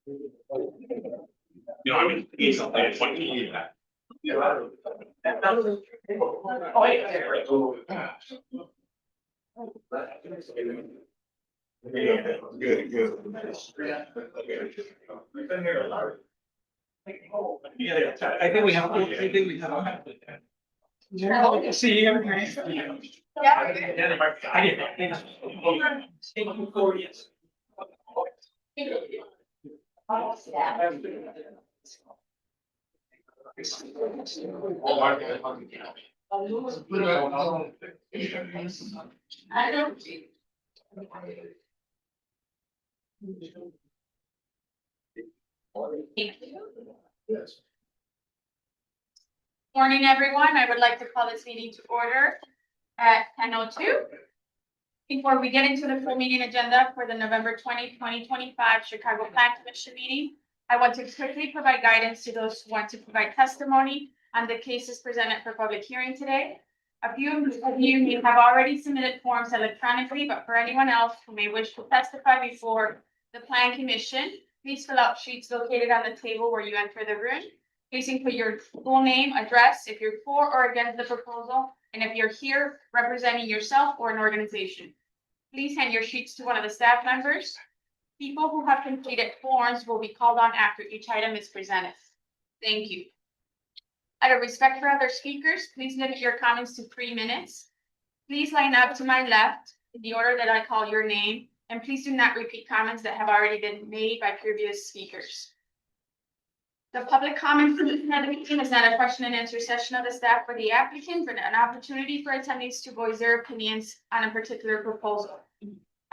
You know, I mean, he's something that's what you need that. Good, good. I think we have. See you. I don't. Yes. Morning, everyone. I would like to call this meeting to order at 10:02. Before we get into the full meeting agenda for the November 2025 Chicago Plan Commission meeting, I want to quickly provide guidance to those who want to provide testimony on the cases presented for public hearing today. A few of you may have already submitted forms electronically, but for anyone else who may wish to testify before the Plan Commission, please fill out sheets located on the table where you enter the room. Please include your full name, address, if you're for or against the proposal, and if you're here representing yourself or an organization. Please hand your sheets to one of the staff members. People who have completed forms will be called on after each item is presented. Thank you. Out of respect for other speakers, please limit your comments to 3 minutes. Please line up to my left in the order that I call your name, and please do not repeat comments that have already been made by previous speakers. The public comment for the meeting is not a question and answer session of the staff or the applicant, but an opportunity for attendees to voice their opinions on a particular proposal.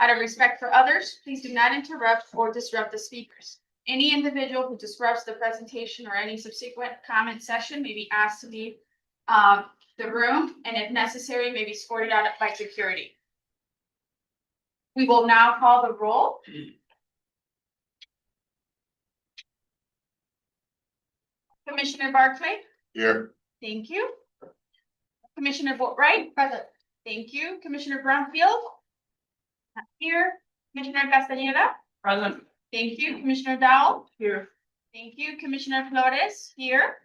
Out of respect for others, please do not interrupt or disrupt the speakers. Any individual who disrupts the presentation or any subsequent comment session may be asked to leave the room, and if necessary, may be escorted out by security. We will now call the roll. Commissioner Barclay. Here. Thank you. Commissioner Boatright. Present. Thank you. Commissioner Brownfield. Not here. Commissioner Castañeda. Present. Thank you. Commissioner Dowell. Here. Thank you. Commissioner Flores. Here.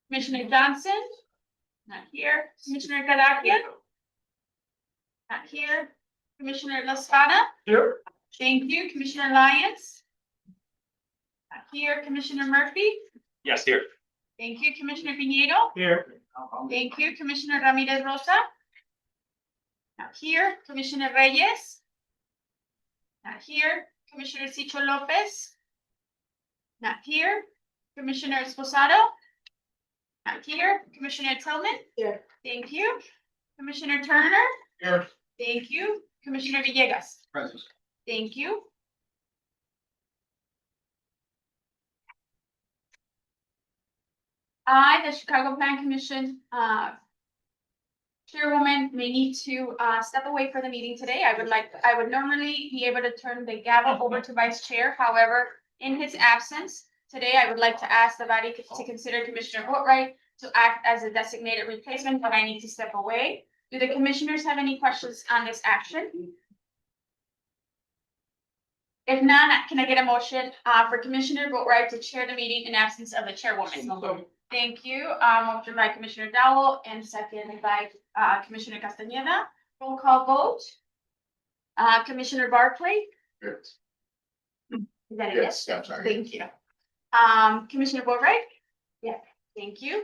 Commissioner Johnson. Not here. Commissioner Kadakian. Not here. Commissioner Lascada. Here. Thank you. Commissioner Lyons. Not here. Commissioner Murphy. Yes, here. Thank you. Commissioner Pinedo. Here. Thank you. Commissioner Ramirez Rosa. Not here. Commissioner Reyes. Not here. Commissioner Cicho Lopez. Not here. Commissioner Esposado. Not here. Commissioner Tillman. Here. Thank you. Commissioner Turner. Here. Thank you. Commissioner Villegas. Present. Thank you. I, the Chicago Plan Commission, Chairwoman, may need to step away for the meeting today. I would normally be able to turn the gavel over to Vice Chair. However, in his absence, today I would like to ask the body to consider Commissioner Boatright to act as a designated replacement, but I need to step away. Do the commissioners have any questions on this action? If not, can I get a motion for Commissioner Boatright to chair the meeting in absence of the chairwoman? Thank you. Motion by Commissioner Dowell and second by Commissioner Castañeda. Roll call vote. Commissioner Barclay. Yes. Is that a Yes, yes? sorry. Thank you. Commissioner Boatright. Yes. Thank you.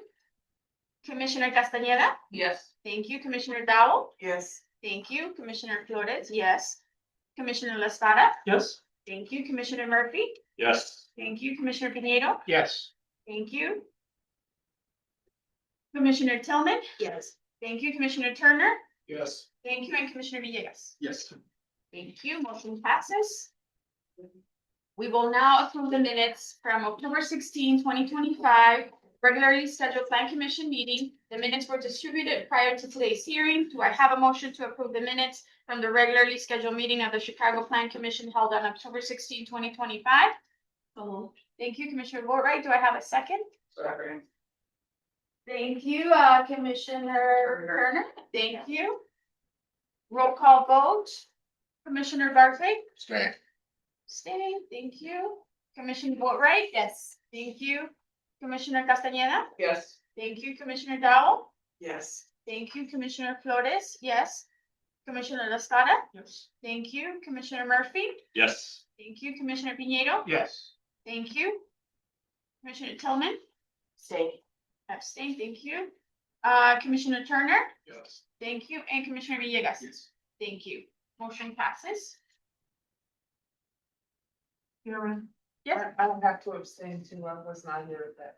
Commissioner Castañeda. Yes. Thank you. Commissioner Dowell. Yes. Thank you. Commissioner Flores. Yes. Commissioner Lascada. Yes. Thank you. Commissioner Murphy. Yes. Thank you. Commissioner Pinedo. Yes. Thank you. Commissioner Tillman. Yes. Thank you. Commissioner Turner. Yes. Thank you. And Commissioner Villegas. Yes. Thank you. Motion passes. We will now approve the minutes from October 16, 2025, regularly scheduled Plan Commission meeting. The minutes were distributed prior to today's hearing. Do I have a motion to approve the minutes from the regularly scheduled meeting of the Chicago Plan Commission held on October 16, 2025? Thank you, Commissioner Boatright. Do I have a second? Second. Thank you, Commissioner Turner. Thank you. Roll call vote. Commissioner Barclay. Stay. Abstain, thank you. Commissioner Boatright? Yes. Thank you. Commissioner Castañeda? Yes. Thank you. Commissioner Dowell? Yes. Thank you. Commissioner Flores? Yes. Commissioner Lascada? Yes. Thank you. Commissioner Murphy? Yes. Thank you. Commissioner Piñero? Yes. Thank you. Commissioner Tillman? Stay. Abstain, thank you. Commissioner Turner? Yes. Thank you. And Commissioner Villegas? Yes. Thank you. Motion passes. Chairman, Yes. I don't have to abstain too, I was not here at that.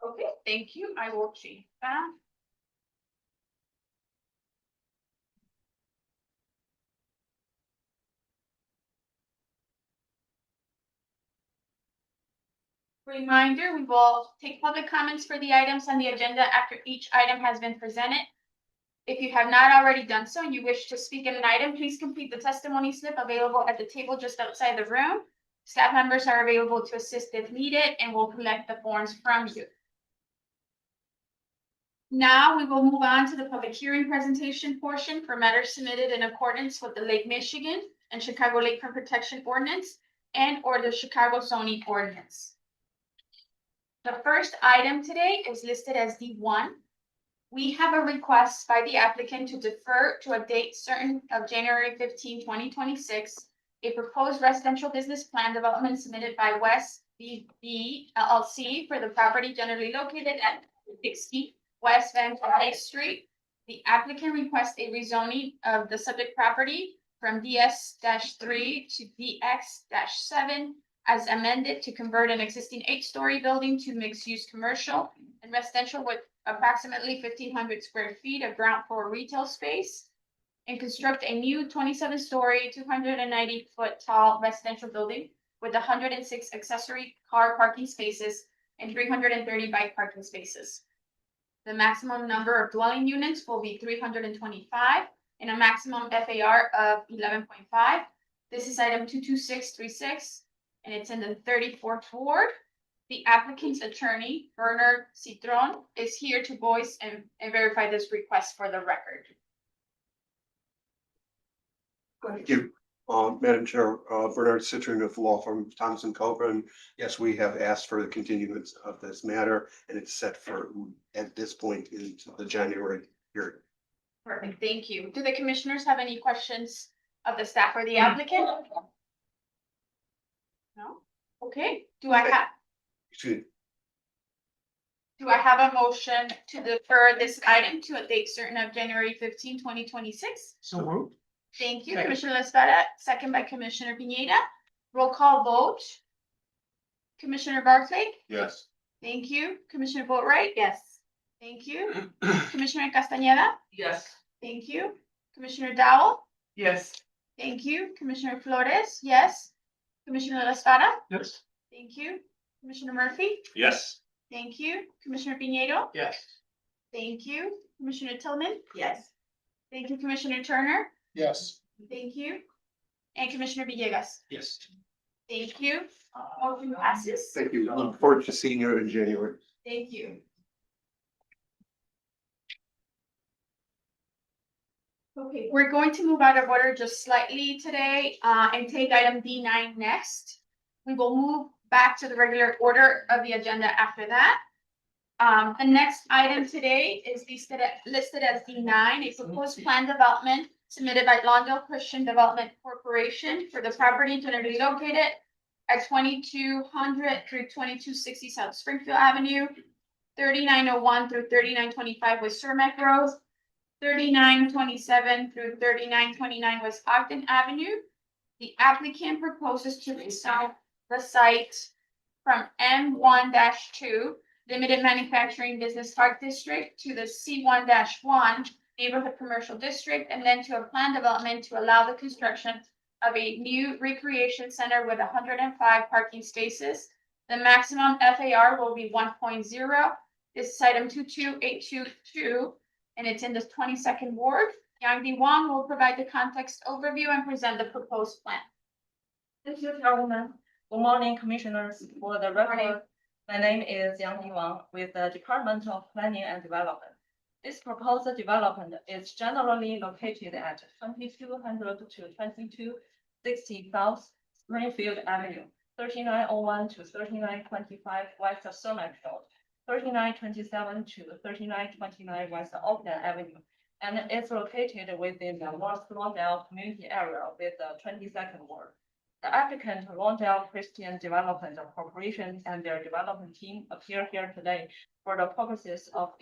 Okay, thank you. I will change that. Reminder, we will take public comments for the items on the agenda after each item has been presented. If you have not already done so and you wish to speak in an item, please complete the testimony slip available at the table just outside the room. Staff members are available to assist if needed and will collect the forms from you. Now we will move on to the public hearing presentation portion for matters submitted in accordance with the Lake Michigan and Chicago Lakefront Protection Ordinance and or the Chicago zoning ordinance. The first item today is listed as D1. We have a request by the applicant to defer to a date certain of January 15, 2026, a proposed residential business plan development submitted by West BB LLC for the property generally located at 60 West Van Vliet Street. The applicant requests a rezoning of the subject property from DS-3 to DX-7 as amended to convert an existing 8-story building to mixed-use commercial and residential with approximately 1,500 square feet of ground floor retail space and construct a new 27-story, 290-foot tall residential building with 106 accessory car parking spaces and 330 bike parking spaces. The maximum number of dwelling units will be 325 and a maximum FAR of 11.5. This is item 22636 and it's in the 34th ward. The applicant's attorney, Bernard Citron, is here to voice and verify this request for the record. Thank you, Madam Chair, Bernard Citron of the law firm Thompson Cobra. And yes, we have asked for the continuance of this matter and it's set for at this point into the January period. Perfect, thank you. Do the commissioners have any questions of the staff or the applicant? No? Okay, do I Excuse have a motion to defer this item to a date certain of January 15, 2026? So moved. Thank you, Second. Commissioner Lascada, second by Commissioner Pineda. Roll call vote. Commissioner Barclay? Yes. Thank you. Commissioner Boatright? Yes. Thank you. Commissioner Castañeda? Yes. Thank you. Commissioner Dowell? Yes. Thank you. Commissioner Flores? Yes. Commissioner Lascada? Yes. Thank you. Commissioner Murphy? Yes. Thank you. Commissioner Piñero? Yes. Thank you. Commissioner Tillman? Yes. Thank you. Commissioner Turner? Yes. Thank you. And Commissioner Villegas? Yes. Thank you. Motion passes. Thank you. Look forward to seeing you in January. Thank you. Okay, we're going to move out of order just slightly today, and take item D9 next. We will move back to the regular order of the agenda after that. The next item today is listed as D9, a proposed plan development submitted by Lawndale Christian Development Corporation for the property generally located at 2200 through 2260 South Springfield Avenue, 3901 through 3925 West Cermak Road, 3927 through 3929 West Ogden Avenue. The applicant proposes to rezone the site from M1-2 Limited Manufacturing Business Park District to the C1-1 Neighborhood Commercial District, and then to a plan development to allow the construction of a new recreation center with 105 parking spaces. The maximum FAR will be 1.0. This is item 22822, and it's in the 22nd ward. Yang Wang will provide the context overview and present the proposed plan. Thank you, Chairwoman. Good morning, Commissioners. For the Morning. record, my name is Yang Wang with the Department of Planning and Development. This proposed development is generally located at 2200 to 2260 South Greenfield Avenue, 3901 to 3925 West Cermak Road, 3927 to 3929 West Auckland Avenue, and it's located within the North Lawndale community area with the 22nd ward. The applicant, Lawndale Christian Development Corporation, and their development team appear here today for the purposes of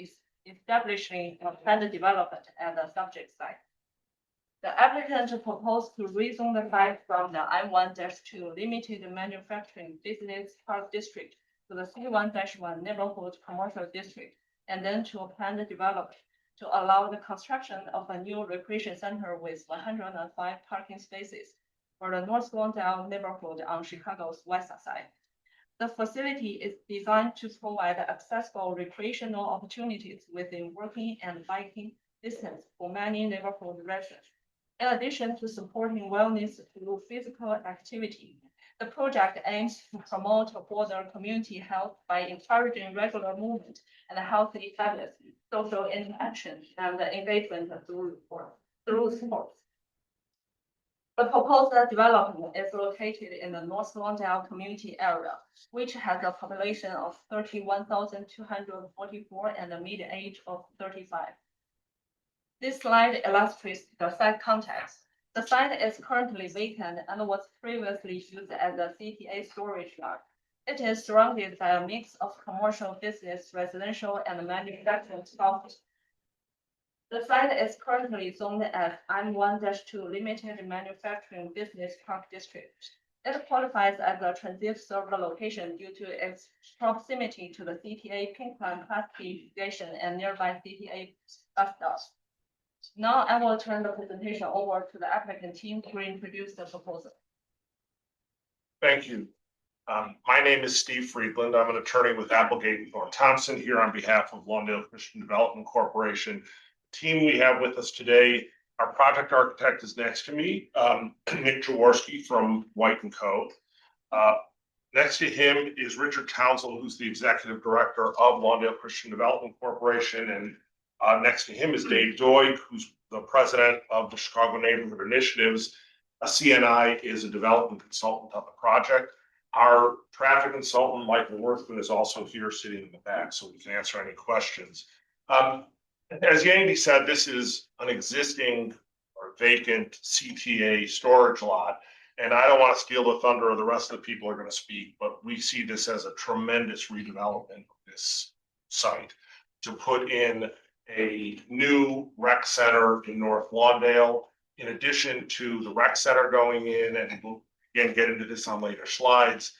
establishing a planned development at the subject site. The applicant proposed to rezone the site from the I1-2 Limited Manufacturing Business Park District to the C1-1 Neighborhood Commercial District, and then to a planned development to allow the construction of a new recreation center with 105 parking spaces for the North Lawndale neighborhood on Chicago's west side. The facility is designed to provide accessible recreational opportunities within walking and biking distance for many neighborhood residents. In addition to supporting wellness through physical activity, the project aims to promote broader community health by encouraging regular movement and healthy habits, social interaction, and engagement through sports. The proposed development is located in the North Lawndale community area, which has a population of 31,244 and a median age of 35. This slide illustrates the site context. The site is currently vacant and was previously used as a CTA storage yard. It is surrounded by a mix of commercial, business, residential, and manufacturing properties. The site is currently zoned as I1-2 Limited Manufacturing Business Park District. It qualifies as a transit server location due to its proximity to the CTA Pinkline classification and nearby CTA bus stops. Now I will turn the presentation over to the applicant team to introduce the proposal. Thank you. My name is Steve Friedland. I'm an attorney with Applegate and Thorne Thompson here on behalf of Lawndale Christian Development Corporation. The team we have with us today, our project architect is next to me, Nick Jaworski from White & Co. Next to him is Richard Townsend, who's the executive director of Lawndale Christian Development Corporation, and next to him is Dave Doig, who's the president of the Chicago Neighborhood Initiatives. A CNI is a development consultant of the project. Our traffic consultant, Michael Worthman, is also here sitting in the back, so we can answer any questions. As Yandy said, this is an existing or vacant CTA storage lot. And I don't want to steal the thunder of the rest of the people who are going to speak, but we see this as a tremendous redevelopment of this site to put in a new rec center in North Lawndale, in addition to the rec center going in, and we'll again get into this on later slides.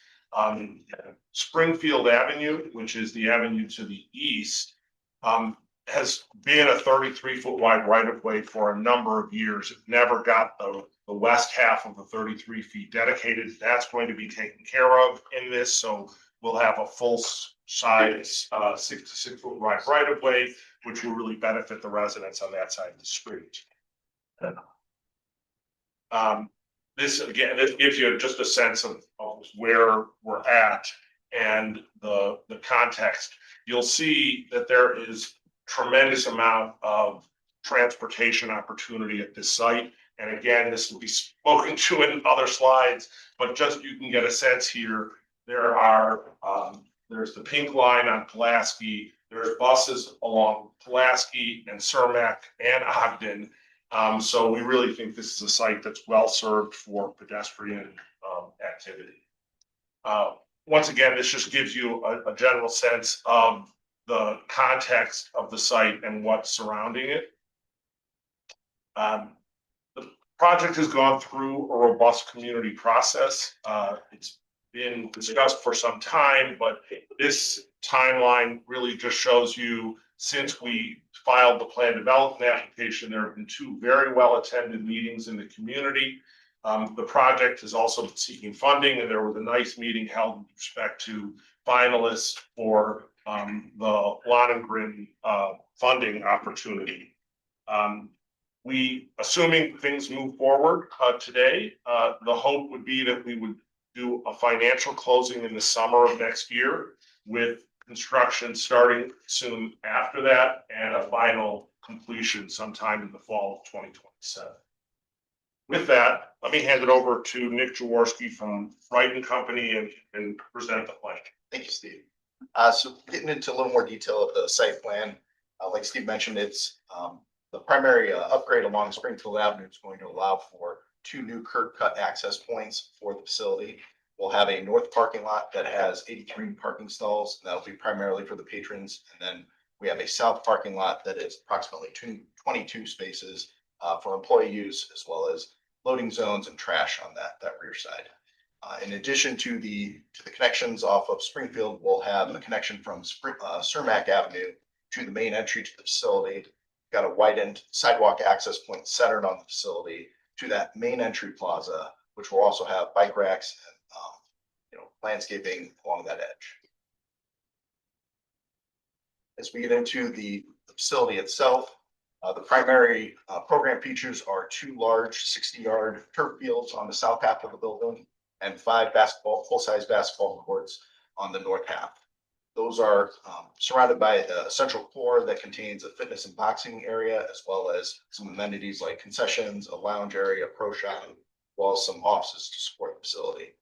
Springfield Avenue, which is the avenue to the east, has been a 33-foot wide right-of-way for a number of years. It never got the west half of the 33 feet dedicated. That's going to be taken care of in this, so we'll have a full size 6 foot wide right-of-way, which will really benefit the residents on that side of the street. This again, this gives you just a sense of where we're at and the context. You'll see that there is tremendous amount of transportation opportunity at this site. And again, this will be spoken to in other slides, but just you can get a sense here. There are there's the pink line on Pulaski. There's buses along Pulaski and Cermak and Ogden. So we really think this is a site that's well served for pedestrian activity. Once again, this just gives you a general sense of the context of the site and what's surrounding it. The project has gone through a robust community process. It's been discussed for some time, but this timeline really just shows you since we filed the plan development application, there have been 2 very well attended meetings in the community. The project is also seeking funding, and there was a nice meeting held with respect to finalists for the Lohengrin funding opportunity. Assuming things move forward today, the hope would be that we would do a financial closing in the summer of next year, with construction starting soon after that and a final completion sometime in the fall of 2027. With that, let me hand it over to Nick Jaworski from Wright and Company and present the plan. Thank you, Steve. So getting into a little more detail of the site plan, like Steve mentioned, it's the primary upgrade along Springfield Avenue is going to allow for 2 new curb cut access points for the facility. We'll have a north parking lot that has 83 parking stalls. That'll be primarily for the patrons. And then we have a south parking lot that is approximately 22 spaces for employee use, as well as loading zones and trash on that rear side. In addition to the connections off of Springfield, we'll have a connection from Cermak Avenue to the main entry to the facility. Got a widened sidewalk access point centered on the facility to that main entry plaza, which will also have bike racks and landscaping along that edge. As we get into the facility itself, the primary program features are 2 large 60-yard turf fields on the south half of the building and 5 full-size basketball courts on the north half. Those are surrounded by a central core that contains a fitness and boxing area, as well as some amenities like concessions, a lounge area, pro shop, as well as some offices to support the facility.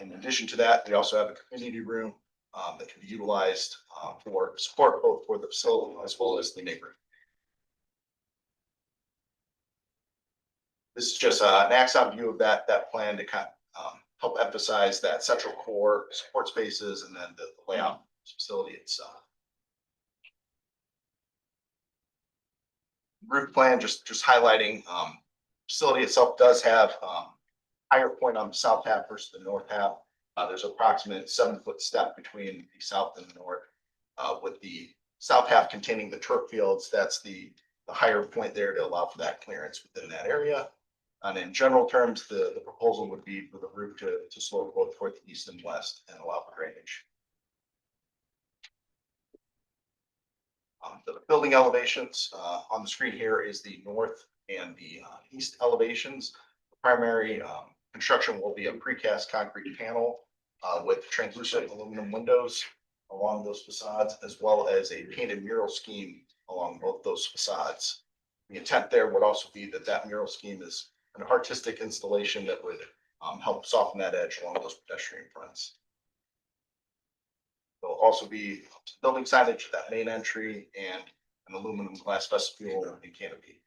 In addition to that, we also have a community room that can be utilized for support both for the facility as well as the neighborhood. This is just an axon view of that plan to kind of help emphasize that central core support spaces and then the layout of the facility itself. Roof plan just highlighting facility itself does have higher point on the south half versus the north half. There's approximate 7-foot step between the south and the north. With the south half containing the turf fields, that's the higher point there to allow for that clearance within that area. And in general terms, the proposal would be for the roof to slope both toward the east and west and allow for drainage. The building elevations on the screen here is the north and the east elevations. The primary construction will be a precast concrete panel with translucent aluminum windows along those facades, as well as a painted mural scheme along both those facades. The intent there would also be that mural scheme is an artistic installation that would help soften that edge along those pedestrian fronts. There'll also be building signage at that main entry and an aluminum glass vestibule and canopy.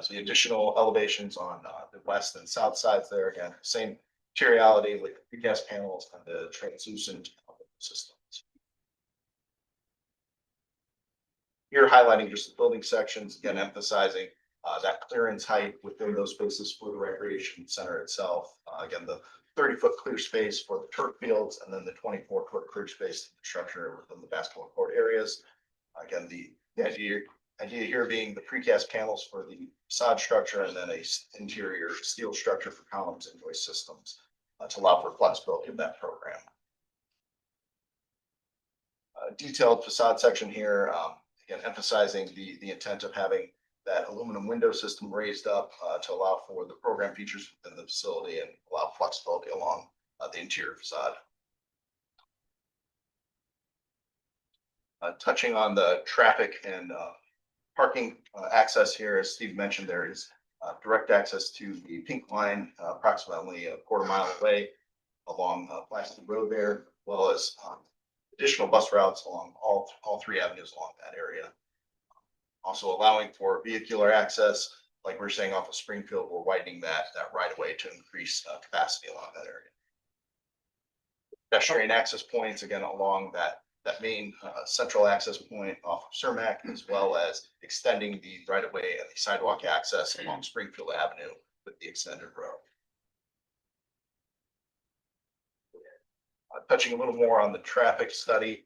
So the additional elevations on the west and south sides there, again, same materiality with the precast panels and the translucent systems. Here highlighting just the building sections, again, emphasizing that clearance height within those spaces for the recreation center itself. Again, the 30-foot clear space for the turf fields and then the 24-foot clear space in the structure within the basketball court areas. Again, the idea here being the precast panels for the facade structure and then a interior steel structure for columns and joist systems to allow for flexibility of that program. Detailed facade section here, again, emphasizing the intent of having that aluminum window system raised up to allow for the program features within the facility and allow flexibility along the interior facade. Touching on the traffic and parking access here, as Steve mentioned, there is direct access to the pink line approximately a quarter mile away along Blasted Road there, as well as additional bus routes along all 3 avenues along that area. Also allowing for vehicular access, like we're saying off of Springfield, we're widening that right of way to increase capacity along that area. Pedestrian access points, again, along that main central access point off of Cermak, as well as extending the right of way and the sidewalk access along Springfield Avenue with the extended road. Touching a little more on the traffic study,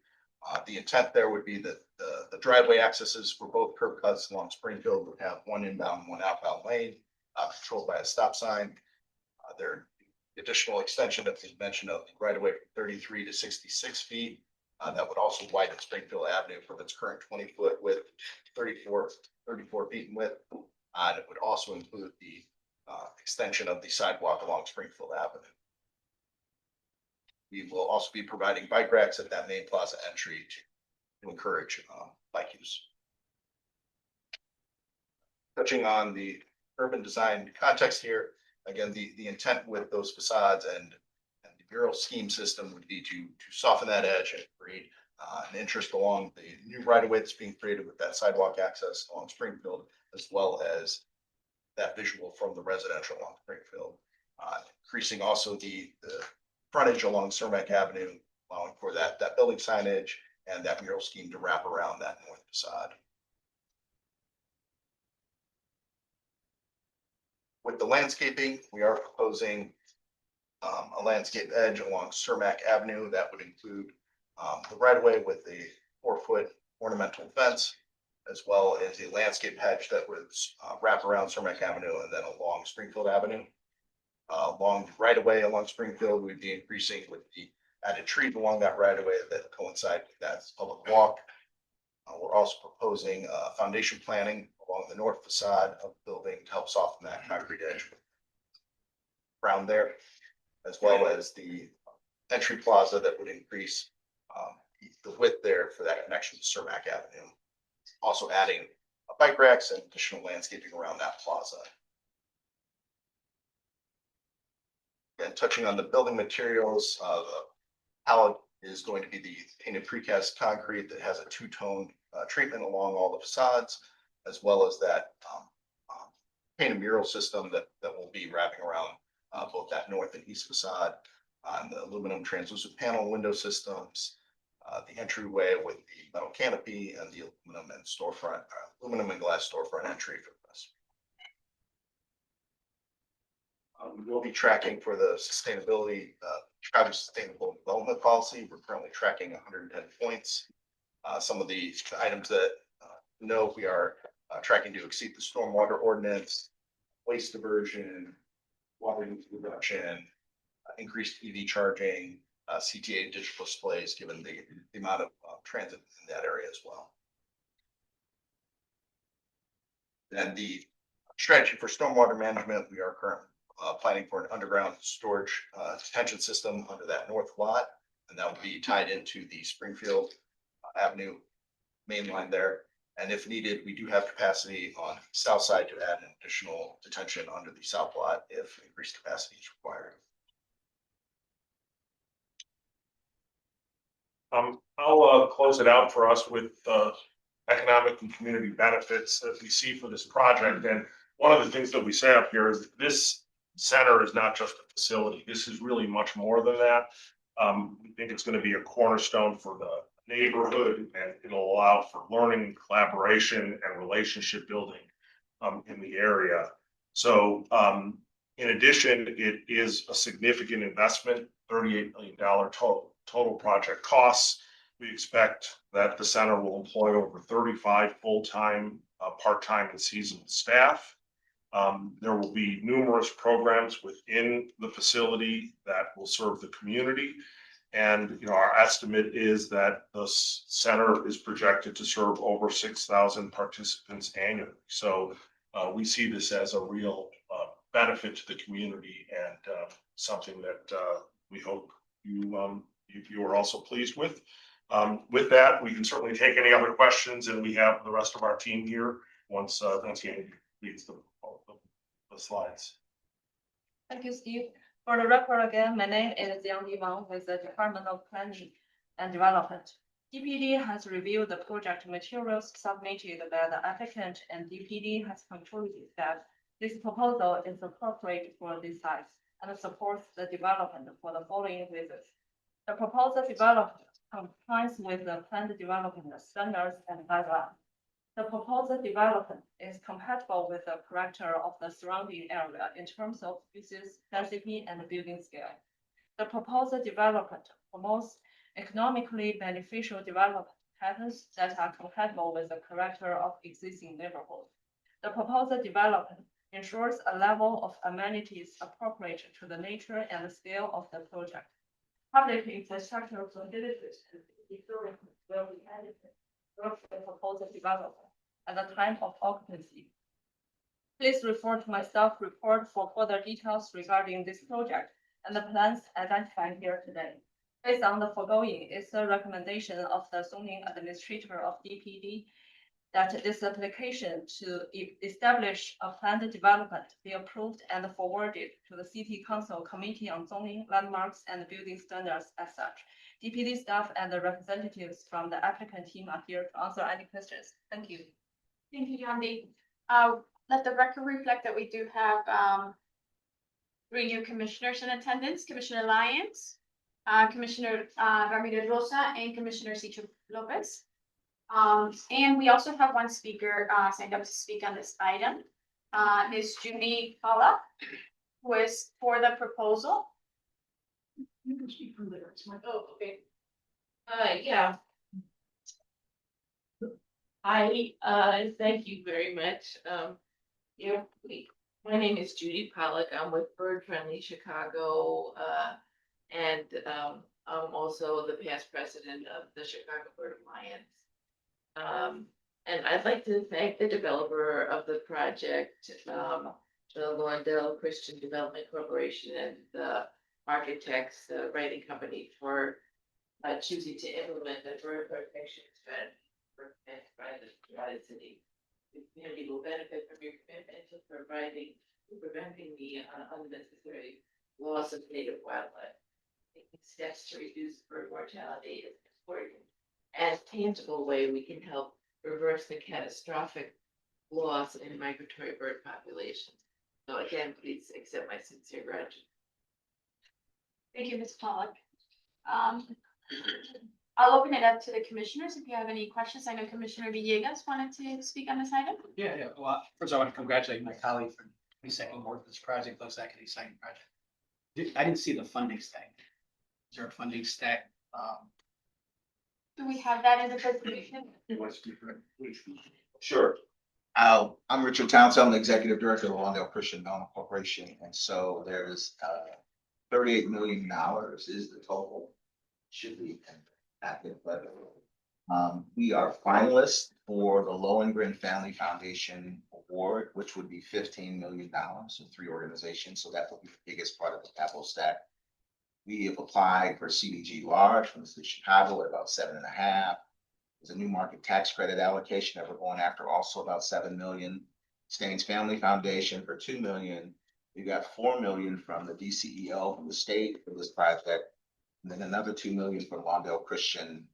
the intent there would be that the driveway accesses for both curb cuts along Springfield would have 1 inbound, 1 outbound lane controlled by a stop sign. There additional extension that was mentioned of the right of way from 33 to 66 feet. That would also widen Springfield Avenue from its current 20-foot width, 34 feet in width. And it would also include the extension of the sidewalk along Springfield Avenue. We will also be providing bike racks at that main plaza entry to encourage bike use. Touching on the urban design context here, again, the intent with those facades and the mural scheme system would be to soften that edge and create an interest along the new right of way that's being created with that sidewalk access along Springfield, as well as that visual from the residential along Springfield. Increasing also the frontage along Cermak Avenue, allowing for that building signage and that mural scheme to wrap around that north facade. With the landscaping, we are proposing a landscape edge along Cermak Avenue that would include the right of way with a 4-foot ornamental fence, as well as a landscape hedge that would wrap around Cermak Avenue and then along Springfield Avenue. Along the right of way along Springfield, we'd be increasing with the added trees along that right of way that coincide with that public walk. We're also proposing foundation planning along the north facade of the building to help soften that concrete edge around there, as well as the entry plaza that would increase the width there for that connection to Cermak Avenue. Also adding bike racks and additional landscaping around that plaza. And touching on the building materials, the palette is going to be the painted precast concrete that has a two-tone treatment along all the facades, as well as that painted mural system that will be wrapping around both that north and east facade. On the aluminum translucent panel window systems, the entryway with the metal canopy, and the aluminum and storefront, aluminum and glass storefront entry for this. We will be tracking for the sustainability, Chicago Sustainable Development Policy. We're currently tracking 110 points. Some of the items that know we are tracking to exceed the stormwater ordinance, waste diversion, water use reduction, increased EV charging, CTA digital displays, given the amount of transit in that area as well. And the strategy for stormwater management, we are currently planning for an underground storage detention system under that north lot, and that will be tied into the Springfield Avenue main line there. And if needed, we do have capacity on the south side to add an additional detention under the south lot if increased capacity is required. I'll close it out for us with economic and community benefits that we see for this project. And one of the things that we say up here is this center is not just a facility. This is really much more than that. We think it's going to be a cornerstone for the neighborhood, and it'll allow for learning, collaboration, and relationship building in the area. So in addition, it is a significant investment, $38 million total project costs. We expect that the center will employ over 35 full-time, part-time, and seasonal staff. There will be numerous programs within the facility that will serve the community. And our estimate is that the center is projected to serve over 6,000 participants annually. So we see this as a real benefit to the community, and something that we hope you are also pleased with. With that, we can certainly take any other questions, and we have the rest of our team here once Andy reads the slides. Thank you, Steve. For the record again, my name is Jiang Wang with the Department of Planning and Development. DPD has reviewed the project materials submitted by the applicant, and DPD has concluded that this proposal is appropriate for this site and supports the development for the following reasons. The proposed development complies with the planned development standards and guidelines. The proposed development is compatible with the character of the surrounding area in terms of uses, density, and building scale. The proposed development promotes economically beneficial development patterns that are compatible with the character of existing neighborhoods. The proposed development ensures a level of amenities appropriate to the nature and scale of the project. Public infrastructure facilities and improvements will be added to the proposed development at the time of occupancy. Please refer to my staff report for further details regarding this project and the plans identified here today. Based on the foregoing, it's a recommendation of the zoning administrator of DPD that this application to establish a planned development be approved and forwarded to the City Council Committee on Zoning, Landmarks, and Building Standards as such. DPD staff and the representatives from the applicant team are here to answer any questions. Thank you. Thank you, Yandi. Let the record reflect that we do have, 3 new commissioners in attendance, Commissioner Lyons, Commissioner, Ramirez Rosa, and Commissioner Cicho Lopez. And we also have 1 speaker, signed up to speak on this item. Ms. Judy Paula, who is for the proposal. You can speak from there. Oh, okay. Yeah. Thank you very much. Yeah, my name is Judy Pollock. I'm with Bird Friendly Chicago, and I'm also the past president of the Chicago Bird Alliance. And I'd like to thank the developer of the project, the Lawndale Christian Development Corporation, and the architects, the writing company, for choosing to implement the bird protection strategy by the city. The community will benefit from your commitment to preventing the unnecessary loss of native wildlife. Taking steps to reduce bird mortality is important and tangible way we can help reverse the catastrophic loss in migratory bird populations. So again, please accept my sincere gratitude. Thank you, Ms. Pollock. I'll open it up to the commissioners if you have any questions. I know Commissioner Villegas wanted to speak on this item. Yeah. Well, first I want to congratulate my colleague for 22nd work with this project. Looks like an exciting project. I didn't see the funding stack. Is there a funding stack? Do we have that in the presentation? What's different? Sure. I'm Richard Townsend, I'm the Executive Director of the Lawndale Christian Development Corporation, and so there's $38 million is the total. Should be active, but we are finalists for the Lohengrin Family Foundation Award, which would be $15 million in 3 organizations, so that will be the biggest part of the capital stack. We have applied for CDG large from the city of Chicago at about 7.5. There's a new market tax credit allocation that we're going after, also about 7 million. Staines Family Foundation for 2 million. We got 4 million from the DCEO from the state for this project, and then another 2 million from Lawndale Christian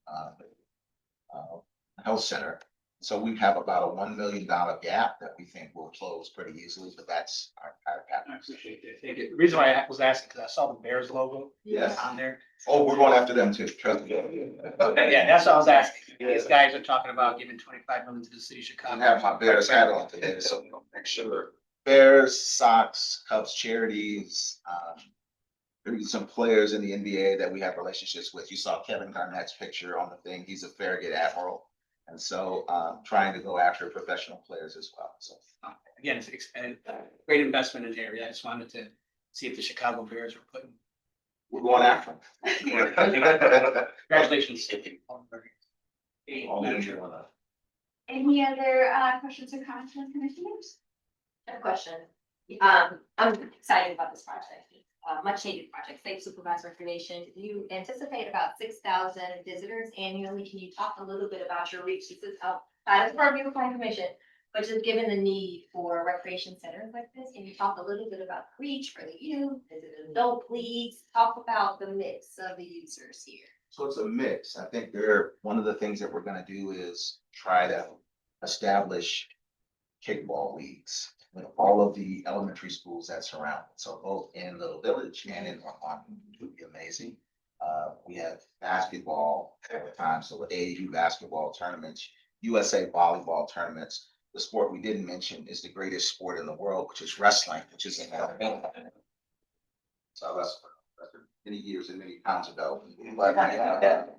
Health Center. So we have about a $1 million gap that we think will close pretty easily, but that's our I gap. appreciate it. Thank you. The reason why I was asking, because I saw the Bears logo Yes. on there. Oh, we're going after them too. Trust me. Yeah, that's what I was asking. These guys are talking about giving 25 million to the city of Chicago. I have my Bears hat on today, so make sure. Bears, Sox, Cubs, charities. There's some players in the NBA that we have relationships with. You saw Kevin Garnett's picture on the thing. He's a Farragut Admiral. And so trying to go after professional players as well. So Again, it's a great investment in the area. I just wanted to see if the Chicago Bears were putting. we're going after them. Congratulations. Any other questions or comments from the commissioners? I have a question. I'm excited about this project. Much needed project, safe supervised recreation. You anticipate about 6,000 visitors annually. Can you talk a little bit about your reach? This is outside of the purview of planning commission, but just given the need for recreation centers like this, can you talk a little bit about reach for the youth? Is it adult leagues? Talk about the mix of the users here. So it's a mix. I think one of the things that we're gonna do is try to establish kickball leagues with all of the elementary schools that surround it. So both in Little Village and in North London, it would be amazing. We have basketball all the time, so AAU basketball tournaments, USA volleyball tournaments. The sport we didn't mention is the greatest sport in the world, which is wrestling, which is in Alabama. So that's many years and many pounds ago. But we have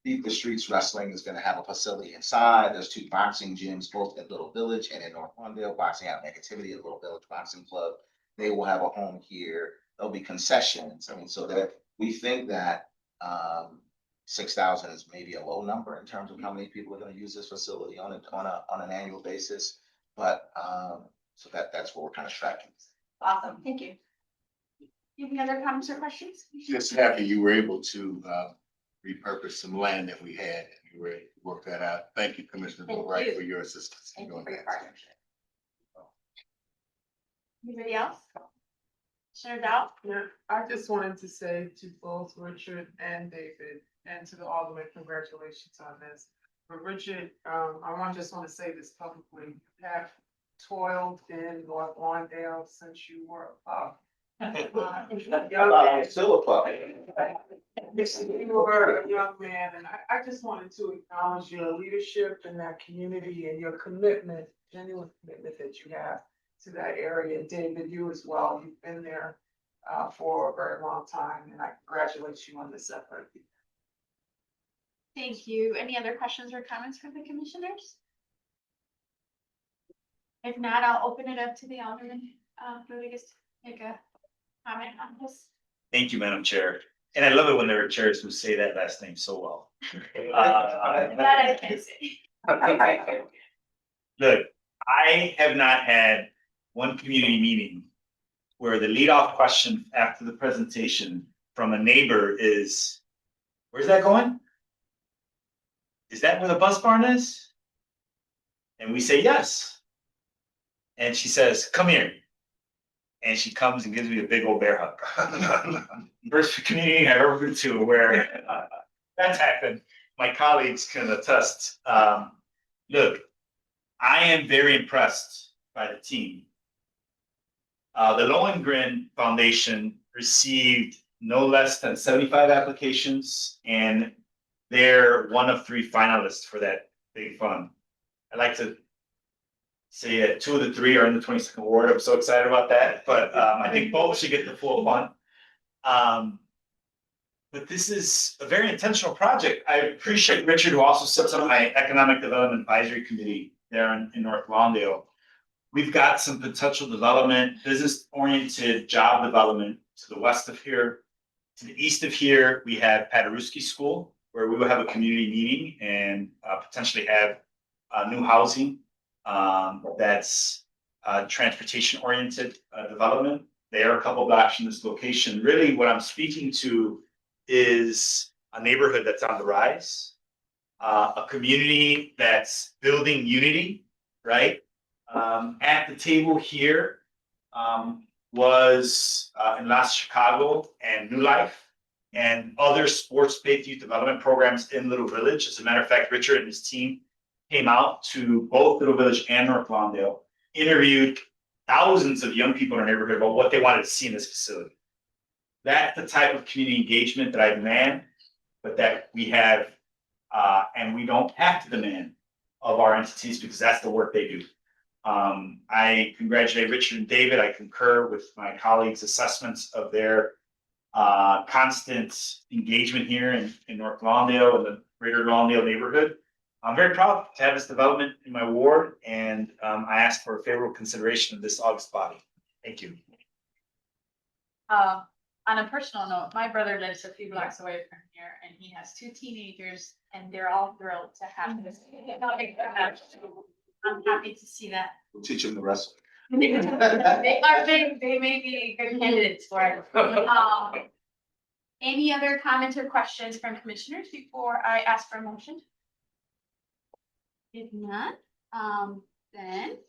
Beat the Streets Wrestling is gonna have a facility inside. There's 2 boxing gyms, both in Little Village and in North Lawndale, Boxing Out of Negativity, at Little Village Boxing Club. They will have a home here. There'll be concessions. I mean, so that we think that 6,000 is maybe a low number in terms of how many people are gonna use this facility on an annual basis. But so that's what we're kind of tracking. Awesome, thank you. Any other comments or questions? Just happy you were able to repurpose some land that we had, and you were able to work that And thank you, Commissioner Thank Boatwright, you. for your assistance. in Thank you doing for your that. partnership. Anybody else? Commissioner Dow? Yeah, I just wanted to say to both Richard and David and to the Alderman, congratulations on this. But Richard, just want to say this publicly, you have toiled in North Lawndale since you were a pup. Young man. Still a pup. You were a young man, and I just wanted to acknowledge your leadership in that community and your commitment, genuine commitment that you have to that area. David, you as well, you've been there for a very long time, and I congratulate you on this effort. Thank you. Any other questions or comments from the commissioners? If not, I'll open it up to the Alderman, Rodriguez to make a comment on this. Thank you, Madam Chair. And I love it when there are chairs who say that last name so well. That I can say. Look, I have not had one community meeting where the leadoff question after the presentation from a neighbor is, where's that going? Is that where the bus barn is? And we say, yes. And she says, come here. And she comes and gives me a big old bear hug. First community I've ever been to where that's happened. My colleagues can attest. Look, I am very impressed by the team. The Lohengrin Foundation received no less than 75 applications, and they're one of 3 finalists for that big fund. I'd like to say that 2 of the 3 are in the 22nd ward. I'm so excited about that, but I think both should get the full fund. But this is a very intentional project. I appreciate Richard, who also sits on my Economic Development Advisory Committee there in North Lawndale. We've got some potential development, business-oriented job development to the west of here. To the east of here, we have Paderewski School, where we will have a community meeting and potentially have new housing that's transportation-oriented development. They are a couple blocks from this location. Really, what I'm speaking to is a neighborhood that's on the rise, a community that's building unity, right? At the table here was Enlace Chicago and New Life and other sports-based youth development programs in Little Village. As a matter of fact, Richard and his team came out to both Little Village and North Lawndale, interviewed thousands of young people in our neighborhood about what they wanted to see in this facility. That's the type of community engagement that I demand, but that we have, and we don't have to demand of our entities because that's the work they do. I congratulate Richard and David. I concur with my colleagues' assessments of their constant engagement here in North Lawndale and the greater Lawndale neighborhood. I'm very proud to have this development in my ward, and I ask for a favorable consideration of this August body. Thank you. On a personal note, my brother lives a few blocks away from here and he has 2 teenagers and they're all thrilled to have this. I'm happy to see that. We'll teach them the rest. They may be good candidates for it. Any other comments or questions from commissioners before I ask for a motion? If not, then,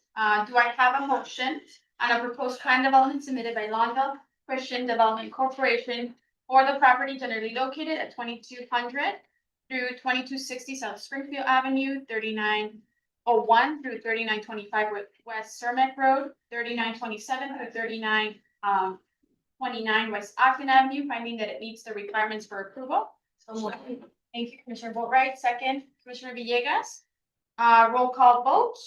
do I have a motion on a proposed plan development submitted by Lawndale Christian Development Corporation for the property generally located at 2200 through 2260 South Springfield Avenue, 3901 through 3925 West Cermak Road, 3927 through 3929 West Ogden Avenue, finding that it meets the requirements for approval. So thank you, Commissioner Boatwright. Second, Commissioner Villegas. Roll call vote.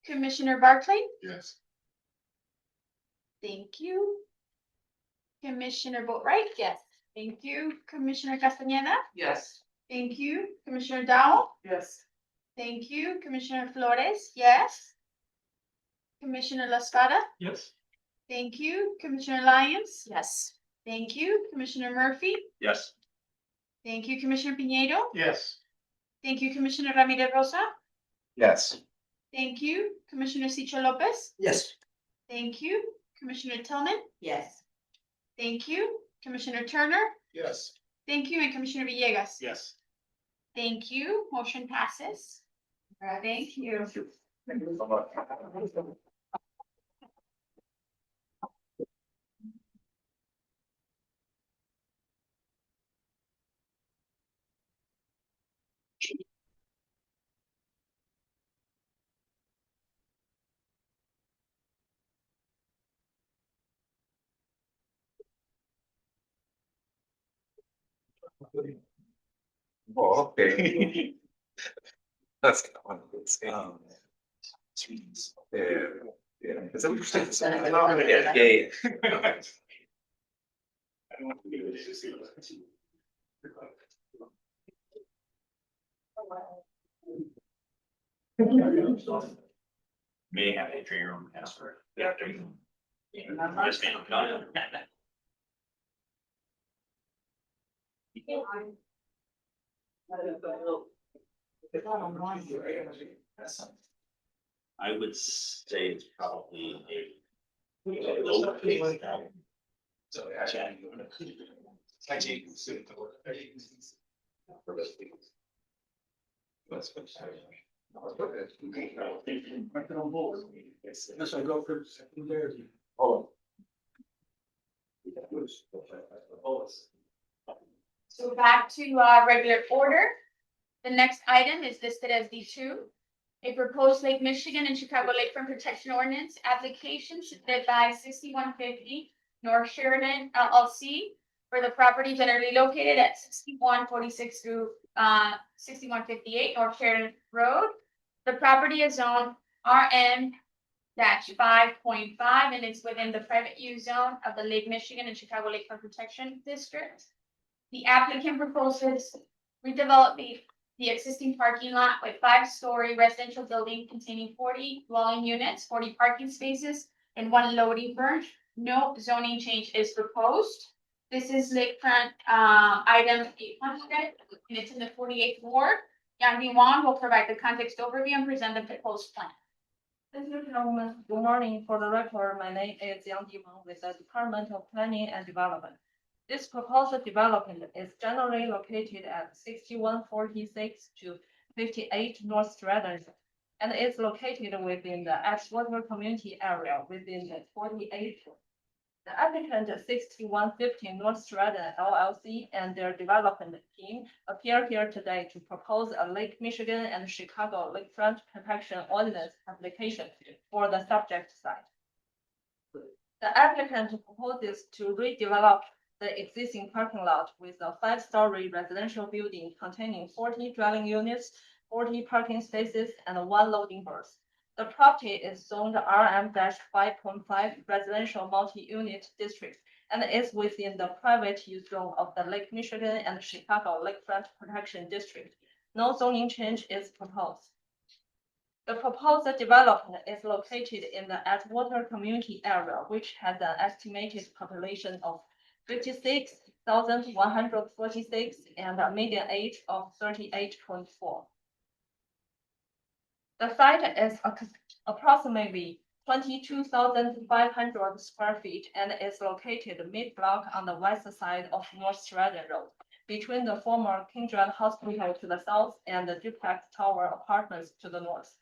Commissioner Barclay. Yes. Thank you. Commissioner Boatwright. Yes. Thank you. Commissioner Castañeda. Yes. Thank you. Commissioner Dowell. Yes. Thank you. Commissioner Flores. Yes. Commissioner La Espada. Yes. Thank you. Commissioner Lyons. Yes. Thank you. Commissioner Murphy. Yes. Thank you. Commissioner Piñeiro. Yes. Thank you. Commissioner Ramirez Rosa. Yes. Thank you. Commissioner Cicho Lopez. Yes. Thank you. Commissioner Tillman. Yes. Thank you. Commissioner Turner. Yes. Thank you. And Commissioner Villegas. Yes. Thank you. Motion passes. Thank you. Oh, okay. That's kind of yeah, yeah, it's interesting. Yeah. May have enter your own password. After you. Yes, ma'am. No. I would say it's probably a. So, yeah. Unless I go for secondary. So back to regular order. The next item is listed as D2. A proposed Lake Michigan and Chicago Lakefront Protection Ordinance application submitted by 6150 North Sheridan LLC for the property generally located at 6146 through 6158 North Sheridan Road. The property is zoned RM 5.5 and it's within the private use zone of the Lake Michigan and Chicago Lakefront Protection District. The applicant proposes redevelop the existing parking lot with 5-story residential building containing 40 dwelling units, 40 parking spaces, and 1 loading berth. No zoning change is proposed. This is Lakefront item 800, and it's in the 48th ward. Yang Wong will provide the context overview and present the proposed plan. Ladies and gentlemen, good morning. For the record, my name is Yang Dimeng with the Department of Planning and Development. This proposed development is generally located at 6146 to 58 North Stratton and is located within the Edgewater community area within the 48. The applicant 6150 North Stratton LLC and their development team appear here today to propose a Lake Michigan and Chicago Lakefront Protection Ordinance application for the subject site. The applicant proposes to redevelop the existing parking lot with a 5-story residential building containing 40 dwelling units, 40 parking spaces, and 1 loading berth. The property is zoned RM-5.5 residential multi-unit district and is within the private use zone of the Lake Michigan and Chicago Lakefront Protection District. No zoning change is proposed. The proposed development is located in the Edgewater community area, which has an estimated population of 56,146 and a median age of 38.4. The site is approximately 22,500 square feet and is located mid-block on the west side of North Stratton Road, between the former Kindred Hospital to the south and the duplex tower apartments to the north.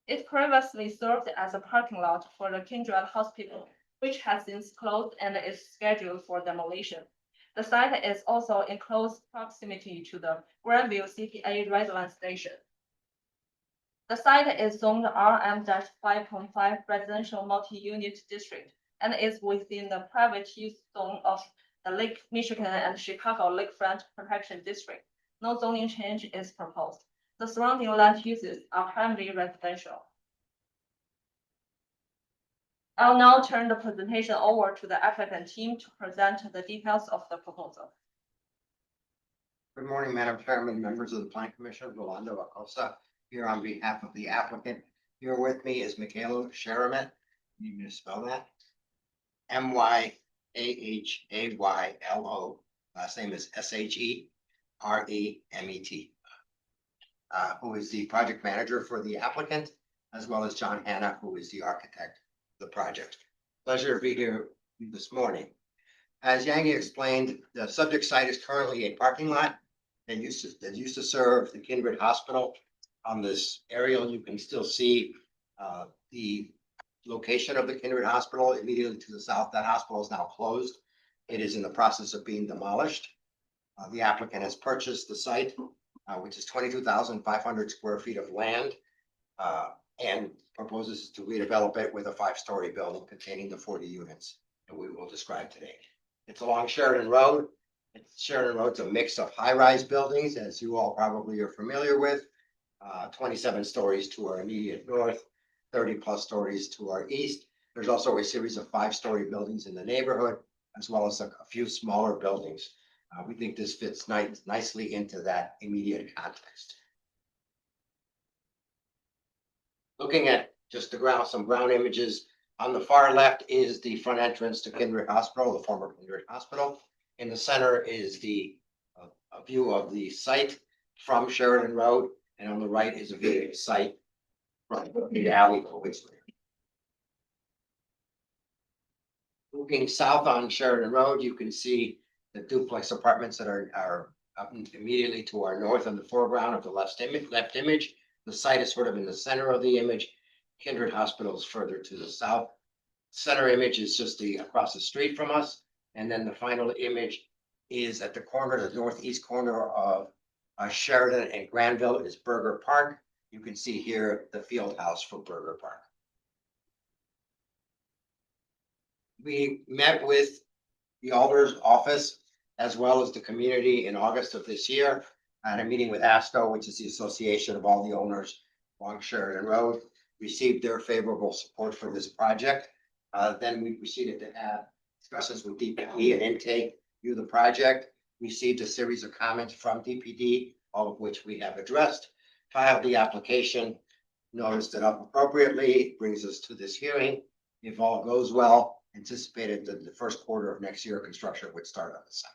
It previously served as a parking lot for the Kindred Hospital, which has since closed and is scheduled for demolition. The site is also in close proximity to the Grandview CTA Red Line station. The site is zoned RM-5.5 residential multi-unit district and is within the private use zone of the Lake Michigan and Chicago Lakefront Protection District. No zoning change is proposed. The surrounding land uses are primarily residential. I'll now turn the presentation over to the applicant team to present the details of the proposal. Good morning, Madam Chairman, members of the Plan Commission, Rolando Acosta, here on behalf of the applicant. Here with me is Michaela Sherriman. You need me to spell that? Myahaylo. Last name is Sheremet. Who is the project manager for the applicant, as well as John Hanna, who is the architect of the project. Pleasure to be here this morning. As Yangi explained, the subject site is currently a parking lot. that used to serve the Kindred Hospital. On this aerial, you can still see the location of the Kindred Hospital immediately to the south. That hospital is now closed. It is in the process of being demolished. The applicant has purchased the site, which is 22,500 square feet of land, and proposes to redevelop it with a 5-story building containing the 40 units that we will describe today. It's along Sheridan Road. Sheridan Road's a mix of high-rise buildings, as you all probably are familiar with. 27 stories to our immediate north, 30+ stories to our east. There's also a series of 5-story buildings in the neighborhood, as well as a few smaller buildings. We think this fits nicely into that immediate context. Looking at just some ground images, on the far left is the front entrance to Kindred Hospital, the former Kindred Hospital. In the center is a view of the site from Sheridan Road, and on the right is a view of the site from the alley for Whistler. Looking south on Sheridan Road, you can see the duplex apartments that are up immediately to our north in the foreground of the left image. The site is sort of in the center of the image. Kindred Hospital is further to the south. Center image is just across the street from us. And then the final image is at the corner, the northeast corner of Sheridan and Granville is Burger Park. You can see here the field house for Burger Park. We met with the Alder's office as well as the community in August of this year at a meeting with ASTO, which is the association of all the owners along Sheridan Road, received their favorable support for this project. Then we proceeded to have discussions with DPD and Intake, view the project, received a series of comments from DPD, all of which we have addressed, filed the application, noticed it up appropriately, brings us to this hearing. If all goes well, anticipated that the first quarter of next year, construction would start on the site.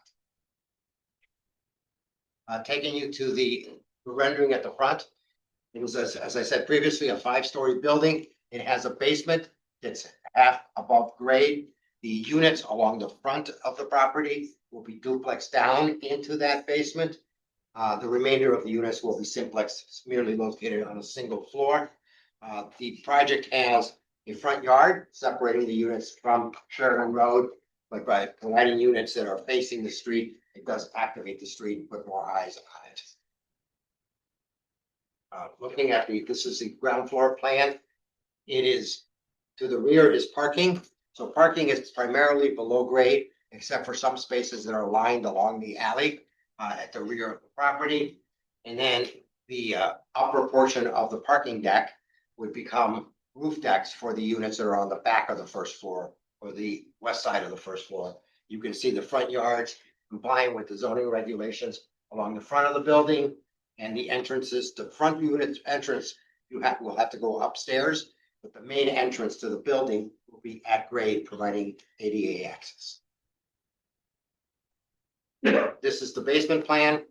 Taking you to the rendering at the front. It was, as I said previously, a 5-story building. It has a basement that's half above grade. The units along the front of the property will be duplex down into that basement. The remainder of the units will be simplex, merely located on a single floor. The project has a front yard separating the units from Sheridan Road, but by providing units that are facing the street, it does activate the street and put more eyes on it. Looking at this is the ground floor plan. It is to the rear is parking. So parking is primarily below grade, except for some spaces that are lined along the alley at the rear of the property. And then the upper portion of the parking deck would become roof decks for the units that are on the back of the first floor or the west side of the first floor. You can see the front yards complying with the zoning regulations along the front of the building, and the entrances, the front unit entrance, will have to go upstairs, but the main entrance to the building will be at grade, providing ADA access. This is the basement plan.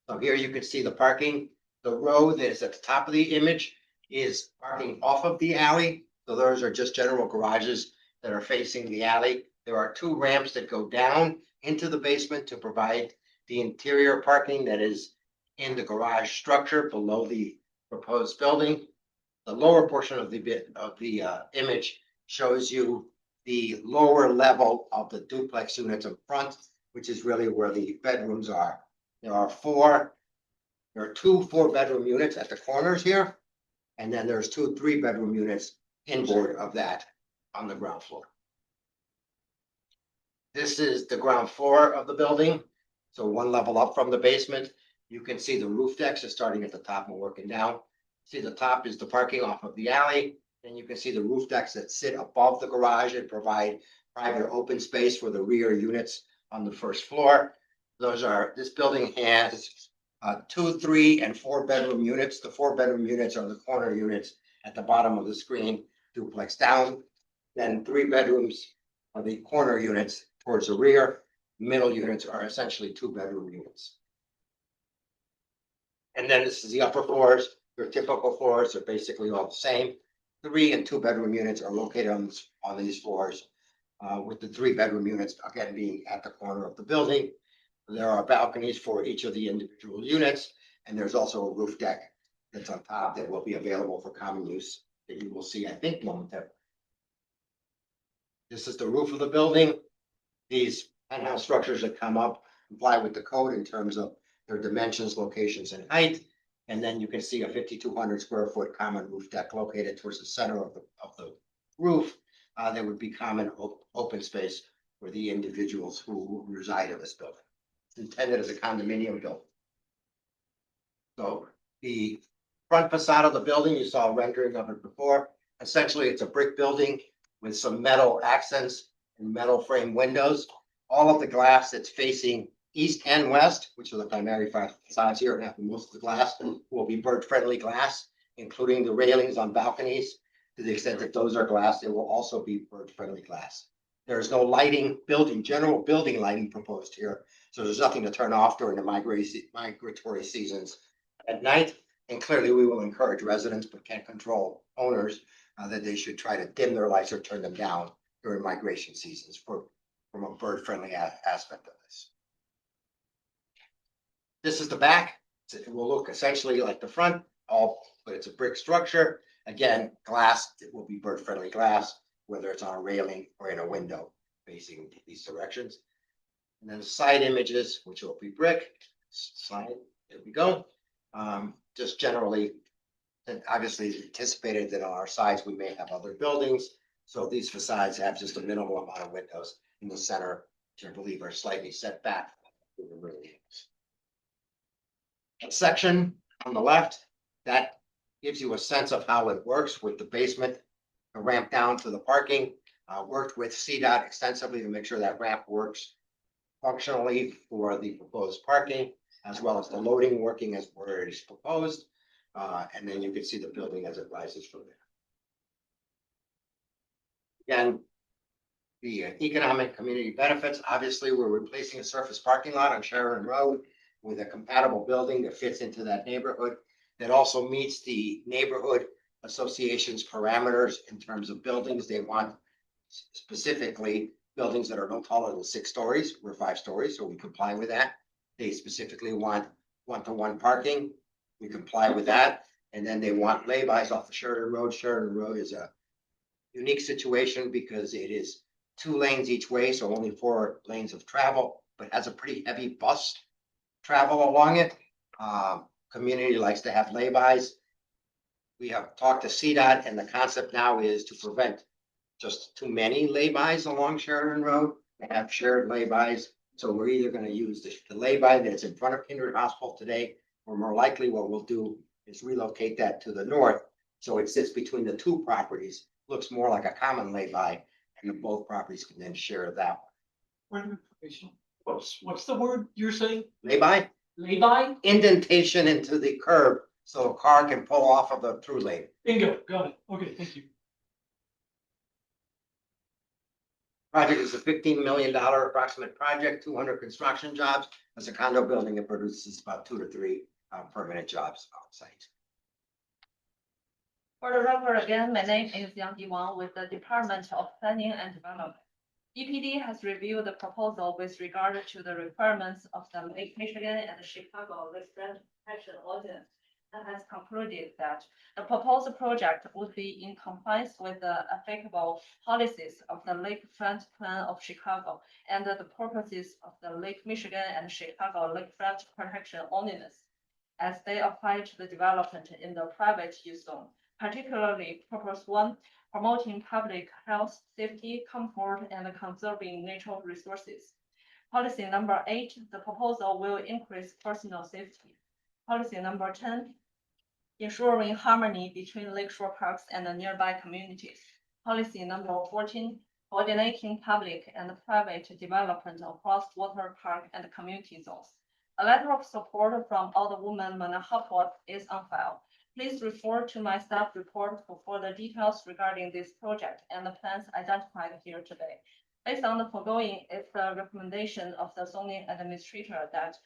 So here you can see the parking. The row that is at the top of the image is parking off of the alley. So those are just general garages that are facing the alley. There are 2 ramps that go down into the basement to provide the interior parking that is in the garage structure below the proposed building. The lower portion of the image shows you the lower level of the duplex units in front, which is really where the bedrooms are. There are 2 4-bedroom units at the corners here, and then there's 2 3-bedroom units inboard of that on the ground floor. This is the ground floor of the building. So 1 level up from the basement. You can see the roof decks are starting at the top and working down. See, the top is the parking off of the alley. Then you can see the roof decks that sit above the garage and provide private open space for the rear units on the first floor. This building has 2, 3, and 4-bedroom units. The 4-bedroom units are the corner units at the bottom of the screen, duplex down. Then 3 bedrooms are the corner units towards the rear. Middle units are essentially 2-bedroom units. And then this is the upper floors. Your typical floors are basically all the same. 3 and 2-bedroom units are located on these floors, with the 3-bedroom units again being at the corner of the building. There are balconies for each of the individual units, and there's also a roof deck that's on top that will be available for common use that you will see, I think, momentarily. This is the roof of the building. These penthouse structures that come up comply with the code in terms of their dimensions, locations, and height. And then you can see a 5,200 square foot common roof deck located towards the center of the roof. That would be common open space for the individuals who reside in this building. It's intended as a condominium building. So the front facade of the building, you saw a rendering of it before. Essentially, it's a brick building with some metal accents and metal frame windows. All of the glass that's facing east and west, which are the primary facades here, and have most of the glass, will be bird-friendly glass, including the railings on balconies. To the extent that those are glass, it will also be bird-friendly glass. There is no lighting, general building lighting proposed here, so there's nothing to turn off during the migratory seasons at night. And clearly, we will encourage residents, but can't control owners, that they should try to dim their lights or turn them down during migration seasons from a bird-friendly aspect of this. This is the back. It will look essentially like the front, but it's a brick structure. Again, glass, it will be bird-friendly glass, whether it's on a railing or in a window facing these directions. And then the side images, which will be brick. Slide, there we go. Just generally, and obviously anticipated that on our sides, we may have other buildings. So these facades have just a minimal amount of windows in the center, which I believe are slightly set back. That section on the left, that gives you a sense of how it works with the basement, the ramp down to the parking. Worked with CDOT extensively to make sure that ramp works functionally for the proposed parking, as well as the loading working as where it is proposed. And then you can see the building as it rises from there. Again, the economic community benefits, obviously, we're replacing a surface parking lot on Sheridan Road with a compatible building that fits into that neighborhood, that also meets the neighborhood association's parameters in terms of buildings. They want specifically buildings that are no taller than 6 stories. We're 5 stories, so we comply with that. They specifically want one-to-one parking. We comply with that. And then they want laybys off the Sheridan Road. Sheridan Road is a unique situation because it is 2 lanes each way, so only 4 lanes of travel, but has a pretty heavy bus travel along it. Community likes to have laybys. We have talked to CDOT, and the concept now is to prevent just too many laybys along Sheridan Road, and have shared laybys. So we're either going to use the lay-by that's in front of Kindred Hospital today, or more likely what we'll do is relocate that to the north. So it sits between the 2 properties, looks more like a common lay-by, and both properties can then share that one. What's the word you're saying? Lay-by, Lay-by? indentation into the curb so a car can pull off of the through lane. Bingo, got it. Okay, thank you. Project is a $15 million approximate project, 200 construction jobs. As a condo building, it produces about 2 to 3 permanent jobs on site. For the record again, my name is Yang Diwan with the Department of Planning and Development. DPD has reviewed the proposal with regard to the requirements of the Lake Michigan and Chicago Lakefront Protection Ordinance, and has concluded that the proposed project would be in compliance with the applicable policies of the Lakefront Plan of Chicago and the purposes of the Lake Michigan and Chicago Lakefront Protection Ordinance, as they apply to the development in the private use zone, particularly Purpose 1, promoting public health, safety, comfort, and conserving natural resources. Policy number 8, the proposal will increase personal safety. Policy number 10, ensuring harmony between lakeshore parks and the nearby communities. Policy number 14, coordinating public and private development across water park and community zones. A letter of support from Alderwoman Mann-Hopwood is on file. Please refer to my staff report for further details regarding this project and the plans identified here today. Based on the foregoing, it's the recommendation of the zoning administrator that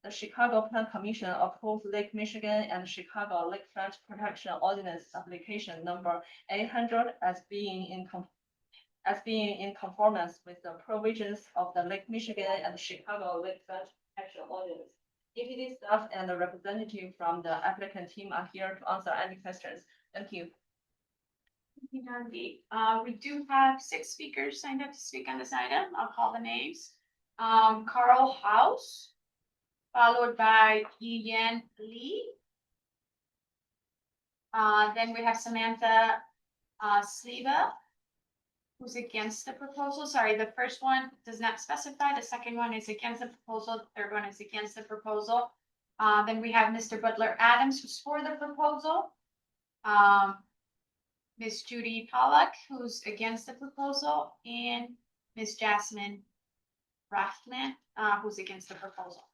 the Chicago Plan Commission approves Lake Michigan and Chicago Lakefront Protection Ordinance application number 800 as being as being in conformance with the provisions of the Lake Michigan and Chicago Lakefront Protection Ordinance. DPD staff and the representative from the applicant team are here to answer any questions. Thank you. Thank you, Mandy. We do have 6 speakers signed up to speak on this item. I'll call the names. Carl House, followed by Yiyan Lee. Then we have Samantha Sleva, who's against the proposal. Sorry, the first one does not specify. The second one is against the proposal. The third one is against the proposal. Then we have Mr. Butler Adams, who's for the proposal. Miss Judy Pollack, who's against the proposal, and Miss Jasmine Rathman, who's against the proposal.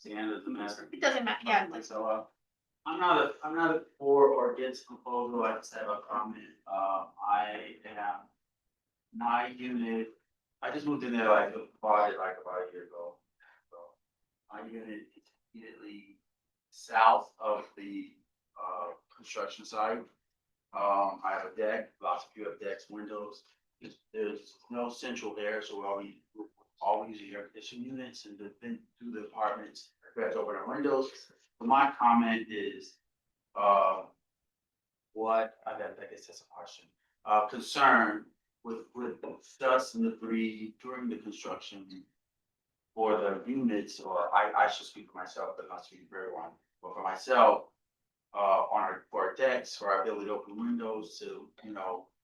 The end of the matter. It doesn't matter, yeah. So, I'm not a for or against proposal, I just have a comment, I have my unit, I just moved in there bought it like about a year ago. So, my unit is immediately south of the, construction site. I have a deck, lots of you have decks, windows, there's no central there, so we always use air conditioning units and then through the apartments, that's open our windows. So my comment is, what, I guess that's a question, concern with dust and debris during the construction for the units, or I should speak for myself, but not speak for everyone, but for myself, for our decks, for our ability to open windows to,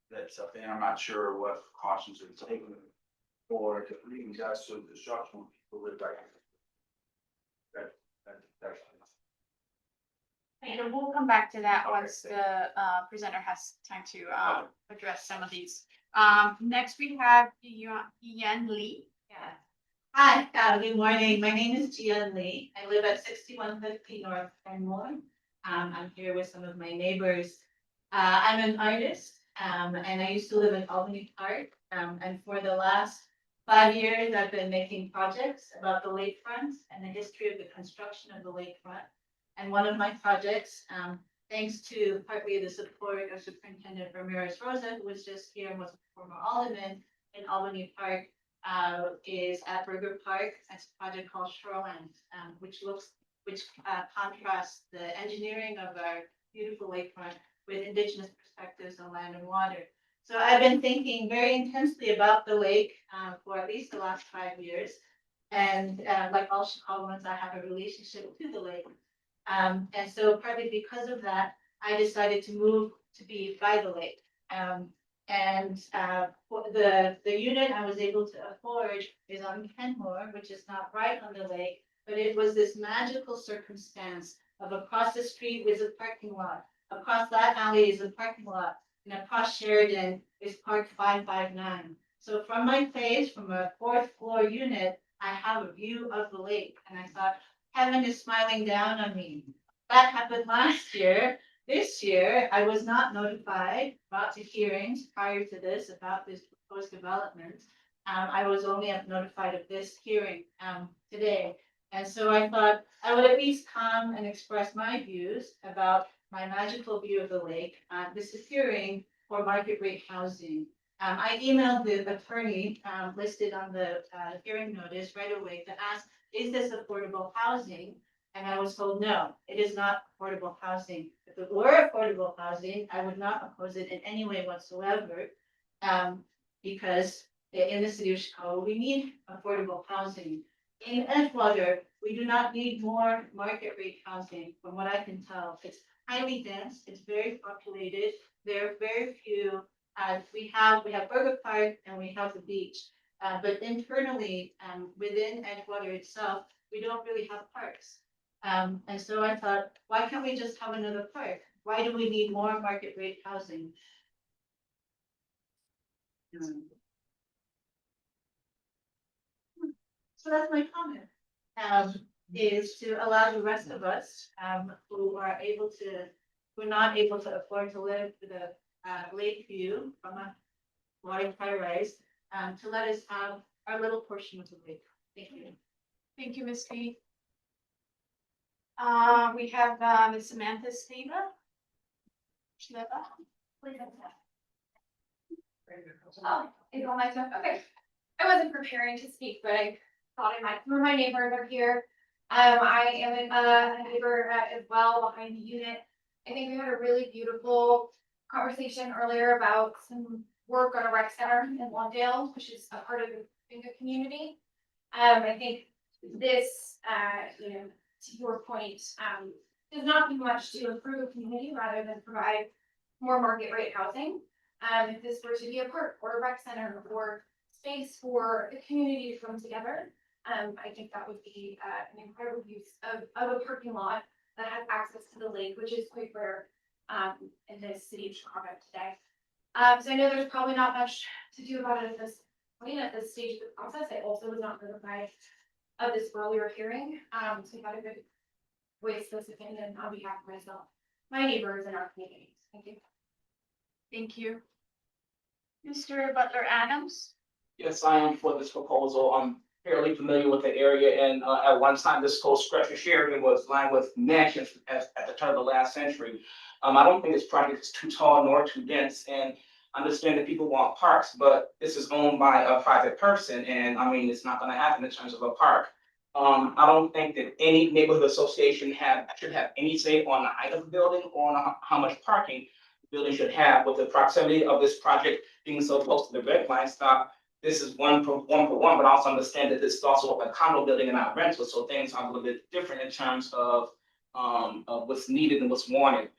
that stuff, and I'm not sure what precautions are taken for leaving dust to construction when people live right here. That's. And we'll come back to that once the presenter has time to address some of these. Next we have Yan Lee. Yeah. Hi, good morning. My name is Jian Lee. I live at 6150 North Kenmore. I'm here with some of my neighbors. I'm an artist, and I used to live in Albany Park. And for the last 5 years, I've been making projects about the lakefront and the history of the construction of the lakefront. And one of my projects, thanks to partly the support of Superintendent Ramirez Rosa, who was just here and was a former alderman in Albany Park, is at Burger Park. It's a project called Shoreland, which contrasts the engineering of our beautiful lakefront with indigenous perspectives on land and water. So I've been thinking very intensely about the lake for at least the last 5 years. And like all Chicagoans, I have a relationship to the lake. And so partly because of that, I decided to move to be by the lake. For the unit I was able to afford is on Kenmore, which is not right on the lake, but it was this magical circumstance of across the street was a parking lot. Across that alley is a parking lot, and across Sheridan is Park 559. So from my place, from a 4th floor unit, I have a view of the lake, and I thought, heaven is smiling down on me. That happened last year. This year, I was not notified about the hearings prior to this about this proposed development. I was only notified of this hearing today. And so I thought I would at least come and express my views about my magical view of the lake. This is hearing for market rate housing. I emailed the attorney listed on the hearing notice right away to ask, is this affordable housing? And I was told, no, it is not affordable housing. If it were affordable housing, I would not oppose it in any way whatsoever. Because in the city of Chicago, we need affordable housing. In Edgewater, we do not need more market rate housing, from what I can tell. It's highly dense, it's very populated. There are very few, we have Burger Park and we have the beach. But internally, within Edgewater itself, we don't really have parks. And so I thought, why can't we just have another park? Why do we need more market rate housing? So that's my comment, is to allow the rest of us, who are not able to afford to live with a lake view from a water rise, to let us have our little portion of the lake. Thank you. Thank you, Ms. Lee. We have Ms. Samantha Sleva. Oh, it's all my stuff, okay. I wasn't preparing to speak, but I thought I might, for my neighbors are here. I am a neighbor as well behind the unit. I think we had a really beautiful conversation earlier about some work on a rec center in Lawndale, which is a part of the Bingo community. I think this, to your point, does not do much to improve a community rather than provide more market rate housing. If this were to be a park or a rec center or space for the community to come together, I think that would be an incredible use of a parking lot that has access to the lake, which is quite rare in the city of Chicago today. So I know there's probably not much to do about it at this point, at this stage of the process. I also was not notified of this earlier hearing, so I thought I could voice this opinion on behalf of myself, my neighbors, and our communities. Thank you. Thank you. Mr. Butler Adams? Yes, I am for this proposal. I'm fairly familiar with the area, and at one time, this whole stretch of Sheridan was lined with mansions at the turn of the last century. I don't think this project is too tall nor too dense, and I understand that people want parks, but this is owned by a private person, and I mean, it's not gonna happen in terms of a park. I don't think that any neighborhood association should have any say on the height of the building or on how much parking the building should have. With the proximity of this project being so close to the red line stop, this is one for one, but I also understand that this is also a condo building and not rental, so things are a little bit different in terms of what's needed and what's wanted.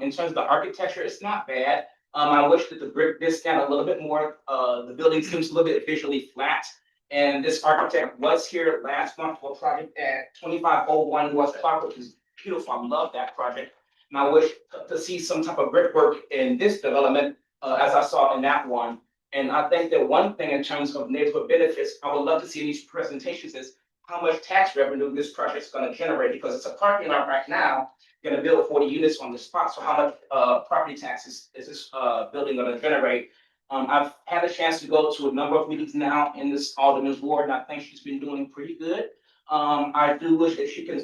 In terms of the architecture, it's not bad. I wish that the brick this down a little bit more. The building seems a little bit visually flat. And this architect was here last month for a project at 2501 North Clark, which is beautiful. I love that project. And I wish to see some type of brickwork in this development, as I saw in that one. And I think that one thing in terms of neighborhood benefits, I would love to see in these presentations is how much tax revenue this project is going to generate, because it's a parking lot right now, going to build 40 units on the spot. So how much property taxes is this building going to generate? I've had a chance to go to a number of meetings now in this Alderman's ward, and I think she's been doing pretty good. I do wish that she can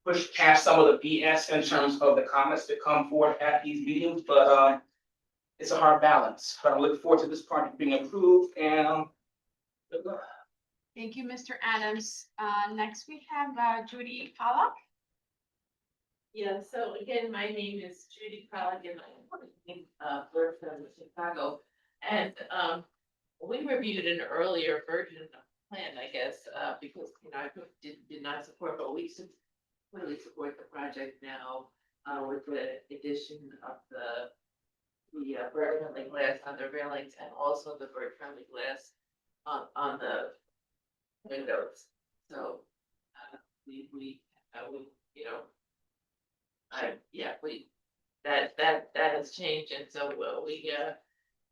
push past some of the BS in terms of the comments that come forward at these meetings, but it's a hard balance. But I'm looking forward to this project being approved, and good luck. Thank you, Mr. Adams. Next we have Judy Pollock. Yeah, so again, my name is Judy Pollock and I'm Bird from Chicago. And we reviewed an earlier version of the plan, I guess, because I did not support, but we completely support the project now with the addition of the bird friendly glass on the railings and also the bird friendly glass on the windows. So we that has changed, and so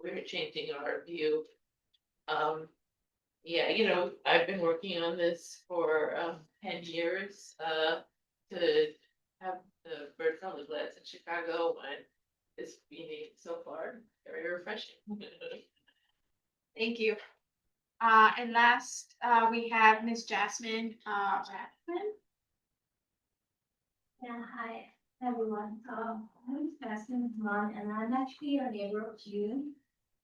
we're changing our view. I've been working on this for 10 years to have the bird friendly glass in Chicago, and it's been so far very refreshing. Thank you. And last, we have Miss Jasmine Rathman. Yeah, hi, everyone. My name is Jasmine Rahman, and I'm actually a neighbor of June.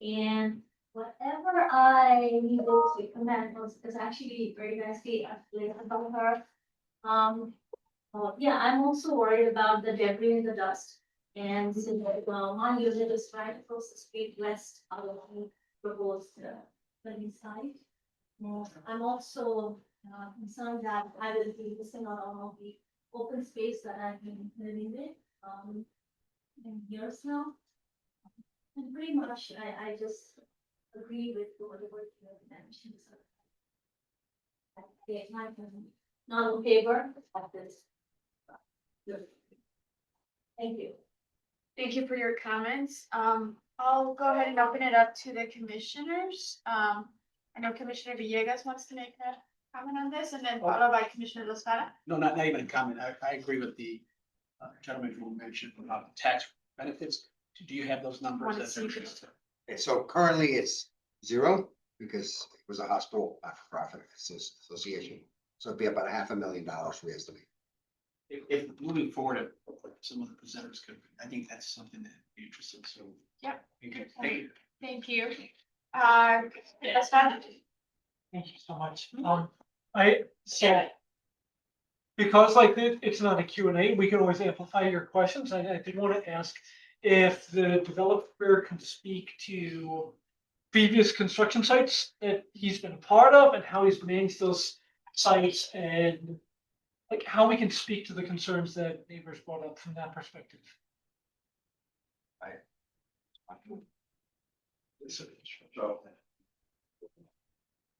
And whatever I needed to comment was actually very nicely explained about her. I'm also worried about the debris and the dust. And since my unit is right across the street west of the proposed building site. I'm also concerned that I will be missing out on all the open space that I've been living with in years now. And pretty much I just agree with whatever you have mentioned. I'm not in favor of this. Thank you. Thank you for your comments. I'll go ahead and open it up to the commissioners. I know Commissioner Villegas wants to make a comment on this, and then followed by Commissioner Lozada. No, not even a comment. I agree with the gentleman who mentioned about the tax benefits. Do you have those numbers? Want to see if it's- Okay, so currently it's 0 because it was a hospital not-for-profit association. So it'd be about $500,000 we estimate. If moving forward, if some of the presenters could, I think that's something that would be interesting, so. Yeah. We could, Thank you. That's fine. Thank you so much. So because like it's not a Q and A, we can always amplify your questions. I did want to ask if the developer can speak to previous construction sites that he's been a part of and how he's managed those sites and like how we can speak to the concerns that neighbors brought up from that perspective.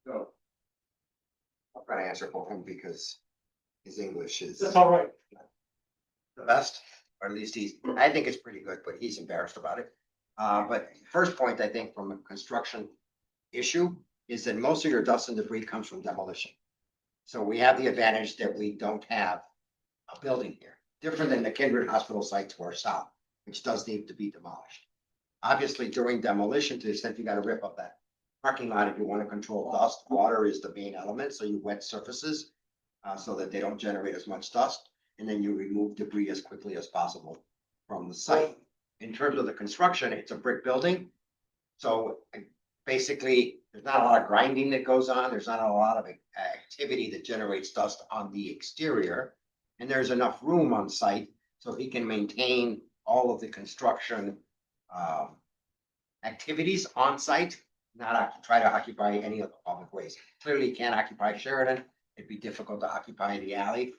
So. I'll try to answer for him because his English is That's all right. the best, or at least I think it's pretty good, but he's embarrassed about it. But first point, I think, from a construction issue is that most of your dust and debris comes from demolition. So we have the advantage that we don't have a building here, different than the Kindred Hospital site to our south, which does need to be demolished. Obviously, during demolition, to the extent you gotta rip up that parking lot, if you want to control dust, water is the main element, so you wet surfaces so that they don't generate as much dust, and then you remove debris as quickly as possible from the site. In terms of the construction, it's a brick building. So basically, there's not a lot of grinding that goes on. There's not a lot of activity that generates dust on the exterior. And there's enough room on site so he can maintain all of the construction activities on site, not try to occupy any of the public ways. Clearly, you can't occupy Sheridan. It'd be difficult to occupy the alley.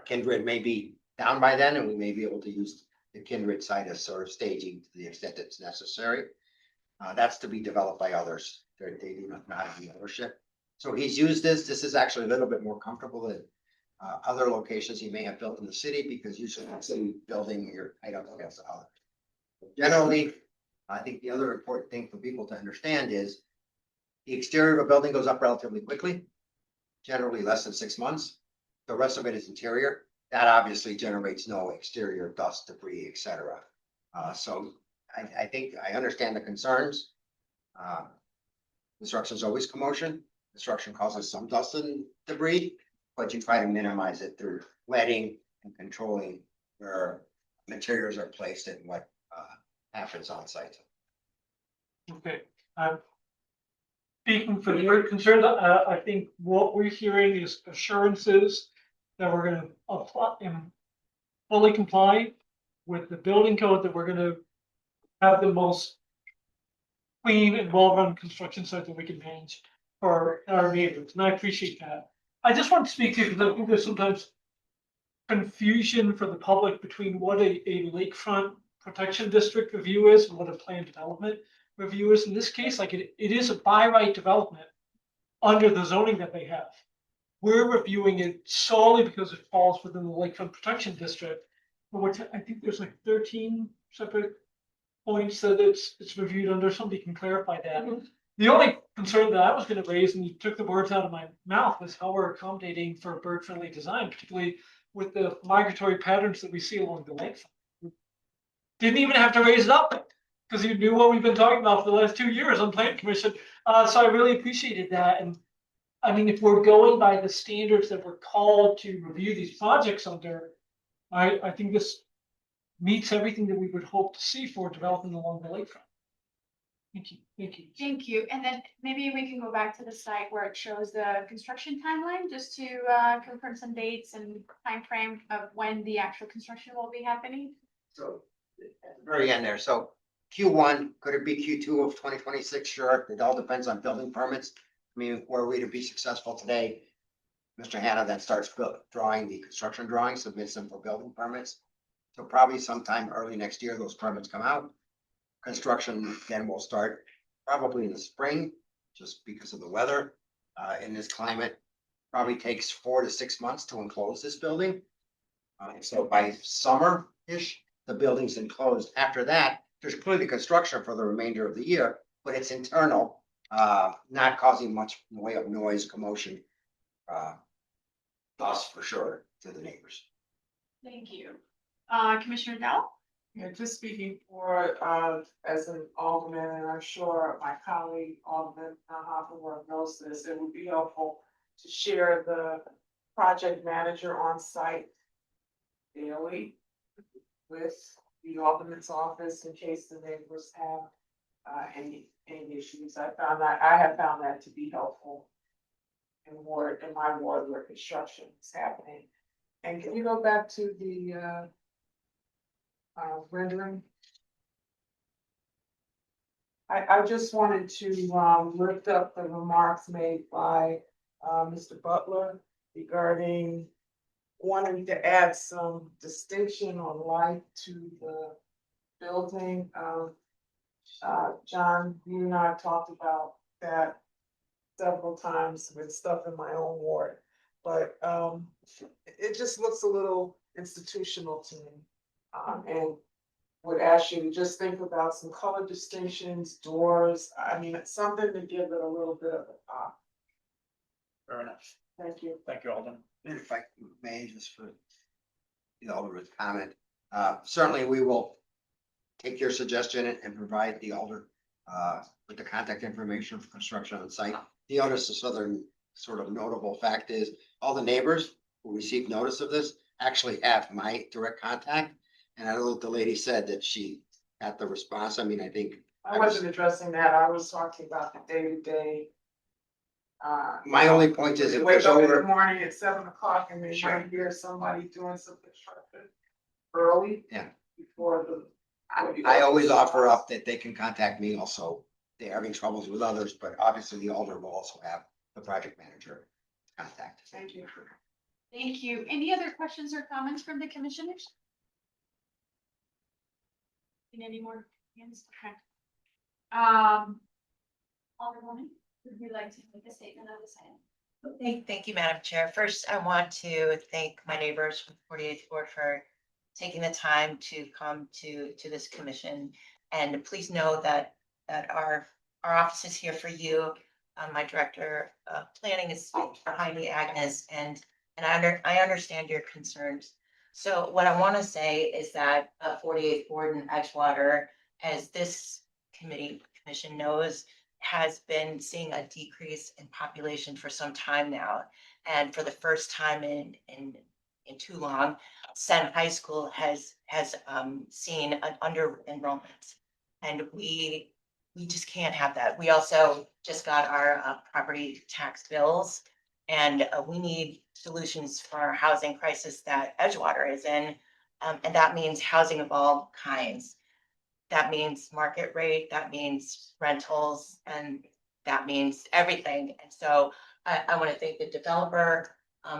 Kindred may be down by then, and we may be able to use the Kindred site as sort of staging to the extent it's necessary. That's to be developed by others. They do not have the ownership. So he's used this. This is actually a little bit more comfortable than other locations he may have built in the city, because usually in the city building, you're tied up against others. Generally, I think the other important thing for people to understand is the exterior of a building goes up relatively quickly, generally less than 6 months. The rest of it is interior. That obviously generates no exterior dust, debris, etc. So I think I understand the concerns. Construction is always commotion. Construction causes some dust and debris, but you try to minimize it through wetting and controlling where materials are placed and what happens on site. Okay. Speaking for your concerns, I think what we're hearing is assurances that we're gonna apply and fully comply with the building code, that we're gonna have the most clean and well-run construction site that we can manage for our neighbors, and I appreciate that. I just want to speak to, because I think there's sometimes confusion for the public between what a lakefront protection district review is and what a planned development review is. In this case, like it is a by right development under the zoning that they have. We're reviewing it solely because it falls within the lakefront protection district, for which I think there's like 13 separate points that it's reviewed under. Somebody can clarify that. The only concern that I was going to raise, and you took the words out of my mouth, was how we're accommodating for bird-friendly design, particularly with the migratory patterns that we see along the lakefront. Didn't even have to raise it up because you knew what we've been talking about for the last 2 years on Plan Commission. So I really appreciated that. And I mean, if we're going by the standards that we're called to review these projects under, I think this meets everything that we would hope to see for development along the lakefront. Thank you. Thank you. Thank you. And then maybe we can go back to the site where it shows the construction timeline, just to confirm some dates and time frame of when the actual construction will be happening. So at the very end there, so Q1, could it be Q2 of 2026? Sure, it all depends on building permits. I mean, were we to be successful today, Mr. Hannah then starts drawing the construction drawings, submits them for building permits. So probably sometime early next year, those permits come out. Construction then will start probably in the spring, just because of the weather in this climate. Probably takes 4 to 6 months to enclose this building. So by summer-ish, the building's enclosed. After that, there's clearly construction for the remainder of the year, but it's internal, not causing much in the way of noise, commotion, dust for sure to the neighbors. Thank you. Commissioner Dell? Yeah, just speaking for, as an alderman, and I'm sure my colleague Alderman Hoppenworth knows this, it would be helpful to share the project manager on site daily with the alderman's office in case the neighbors have any issues. I have found that to be helpful in my ward where construction is happening. And can you go back to the rendering? I just wanted to lift up the remarks made by Mr. Butler regarding wanting to add some distinction or light to the building. John, you and I talked about that several times with stuff in my own ward, but it just looks a little institutional to me. And would ask you to just think about some color distinctions, doors. I mean, it's something to give it a little bit of a pop. Fair enough. Thank you. Thank you, Alden. If I may, just for the Alderman's comment, certainly we will take your suggestion and provide the Alder with the contact information for construction on site. The other southern sort of notable fact is all the neighbors who received notice of this actually have my direct contact. And I know the lady said that she got the response. I mean, I think. I wasn't addressing that. I was talking about the day-to-day. My only point is if Wake there's up in the over, morning at 7 o'clock and they Sure. might hear somebody doing some construction early. Yeah. Before the. I always offer up that they can contact me also. They're having troubles with others, but obviously the Alder will also have the project manager contact. Thank you. Thank you. Any other questions or comments from the commissioners? Any more hands? Okay. Alderwoman, would you like to make a statement on this item? Thank you, Madam Chair. First, I want to thank my neighbors from 48th Ward for taking the time to come to this commission. And please know that our office is here for you. My director of planning is behind me, Agnes, and I understand your concerns. So what I want to say is that 48th Ward in Edgewater, as this commission knows, has been seeing a decrease in population for some time now. And for the first time in too long, Sen High School has seen an under enrollment. And we just can't have that. We also just got our property tax bills, and we need solutions for our housing crisis that Edgewater is in. And that means housing of all kinds. That means market rate, that means rentals, and that means everything. And so I want to thank the developer